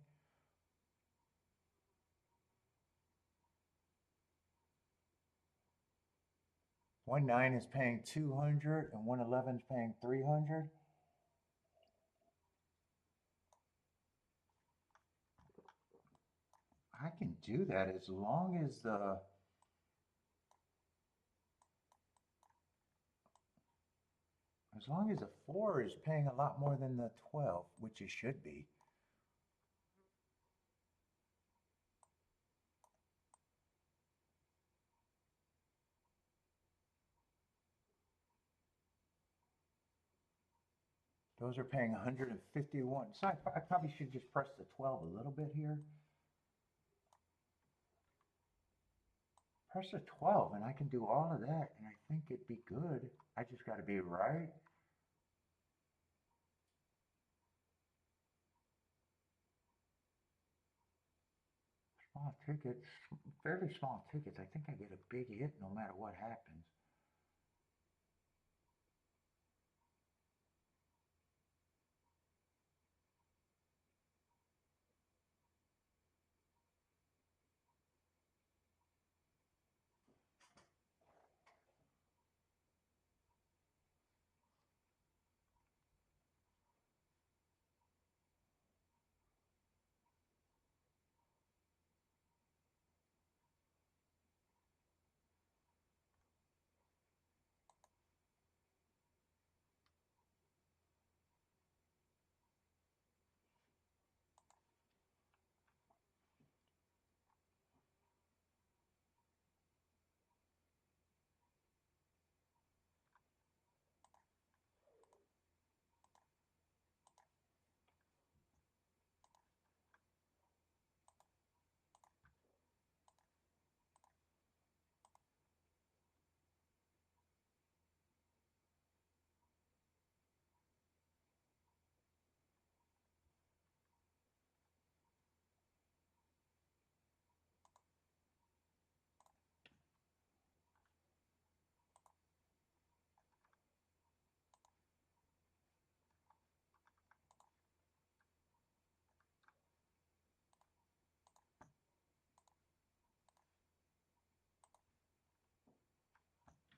One 9 is paying 200 and 111 is paying 300. I can do that as long as the as long as the 4 is paying a lot more than the 12, which it should be. Those are paying 151. So I probably should just press the 12 a little bit here. Press the 12 and I can do all of that and I think it'd be good. I just got to be right. Small tickets, fairly small tickets. I think I get a big hit no matter what happens.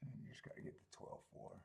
And you just got to get the 12-4.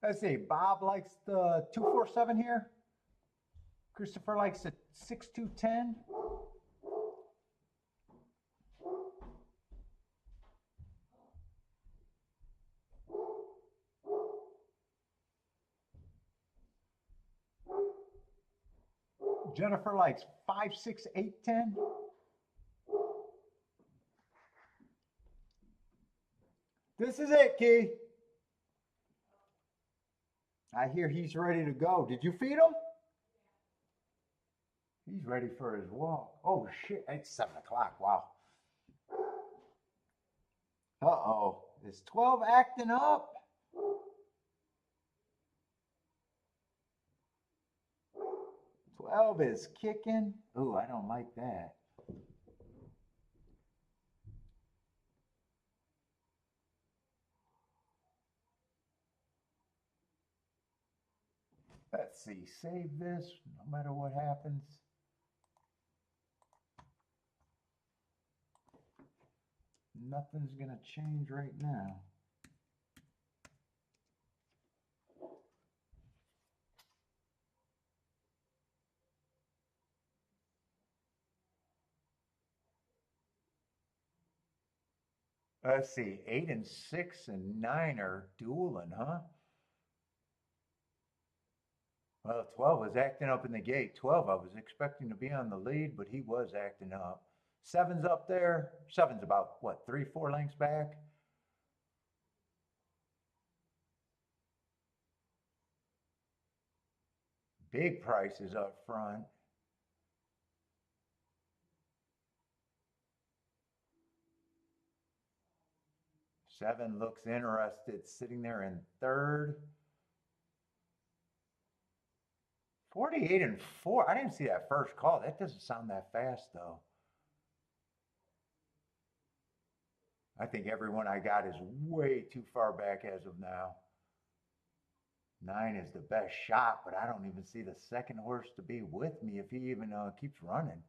Let's see. Bob likes the 247 here. Christopher likes the 6210. Jennifer likes 56810. This is it, Key. I hear he's ready to go. Did you feed him? He's ready for his walk. Oh, shit. It's 7 o'clock. Wow. Uh-oh. Is 12 acting up? Twelve is kicking. Ooh, I don't like that. Let's see. Save this no matter what happens. Nothing's going to change right now. Let's see, 8 and 6 and 9 are dueling, huh? Well, 12 was acting up in the gate. 12, I was expecting to be on the lead, but he was acting up. 7's up there. 7's about, what, 3, 4 lengths back? Big prices up front. Seven looks interested, sitting there in third. 48 and 4. I didn't see that first call. That doesn't sound that fast, though. I think everyone I got is way too far back as of now. 9 is the best shot, but I don't even see the second horse to be with me if he even keeps running.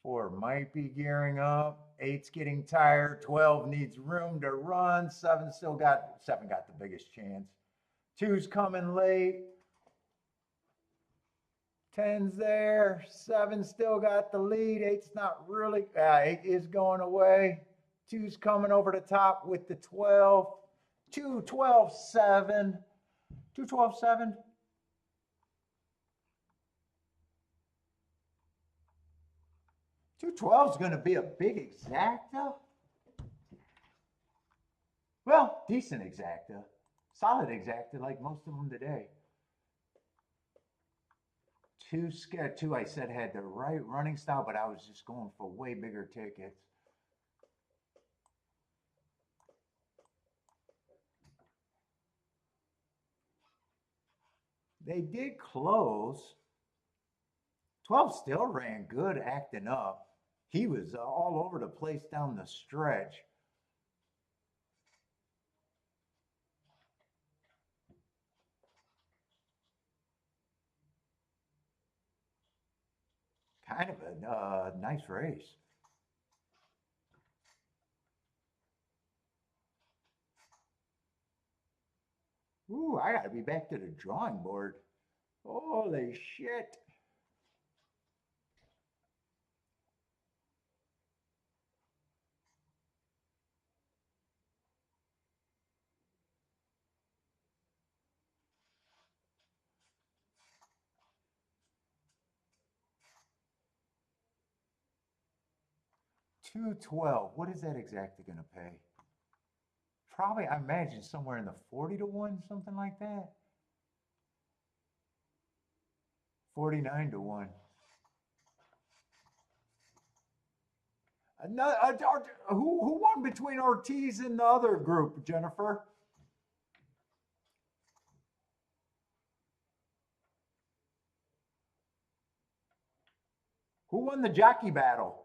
Four might be gearing up. 8's getting tired. 12 needs room to run. 7 got the biggest chance. 2's coming late. 10's there. 7 still got the lead. 8's not really. 8 is going away. 2's coming over the top with the 12. 2, 12, 7. 2, 12, 7. 212 is going to be a big exacta. Well, decent exacta. Solid exacta like most of them today. 2, I said, had the right running style, but I was just going for way bigger tickets. They did close. 12 still ran good acting up. He was all over the place down the stretch. Kind of a nice race. Ooh, I gotta be back to the drawing board. Holy shit. $212. What is that exactly going to pay? Probably, I imagine somewhere in the 40 to 1, something like that. 49 to 1. Who won between Ortiz and the other group, Jennifer? Who won the jockey battle?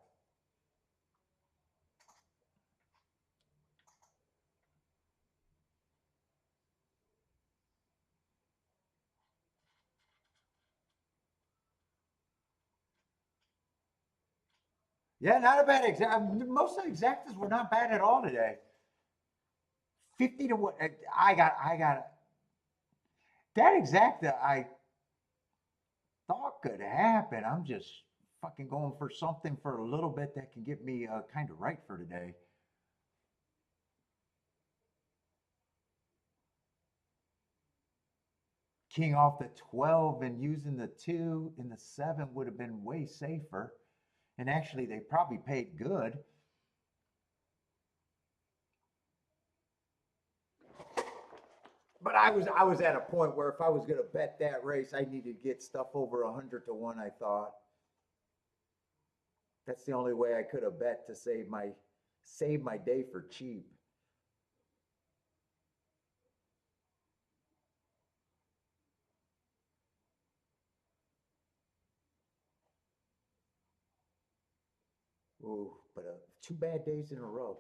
Yeah, not a bad exact. Most of the exactas were not bad at all today. 50 to what? I got that exacta I thought could happen. I'm just fucking going for something for a little bit that can get me kind of right for today. King off the 12 and using the 2 and the 7 would have been way safer. And actually, they probably paid good. But I was at a point where if I was going to bet that race, I needed to get stuff over 100 to 1, I thought. That's the only way I could have bet to save my day for cheap. Ooh, but 2 bad days in a row.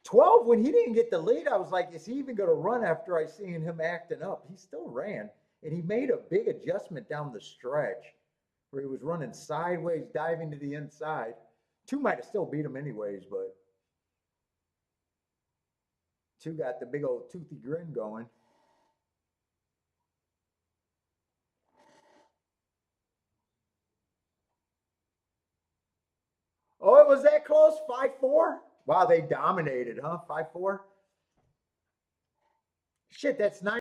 12, when he didn't get the lead, I was like, is he even going to run after I seen him acting up? He still ran, and he made a big adjustment down the stretch where he was running sideways, diving to the inside. 2 might have still beat him anyways, but 2 got the big old toothy grin going. Oh, it was that close? 5-4? Wow, they dominated, huh? 5-4? Shit, that's 9.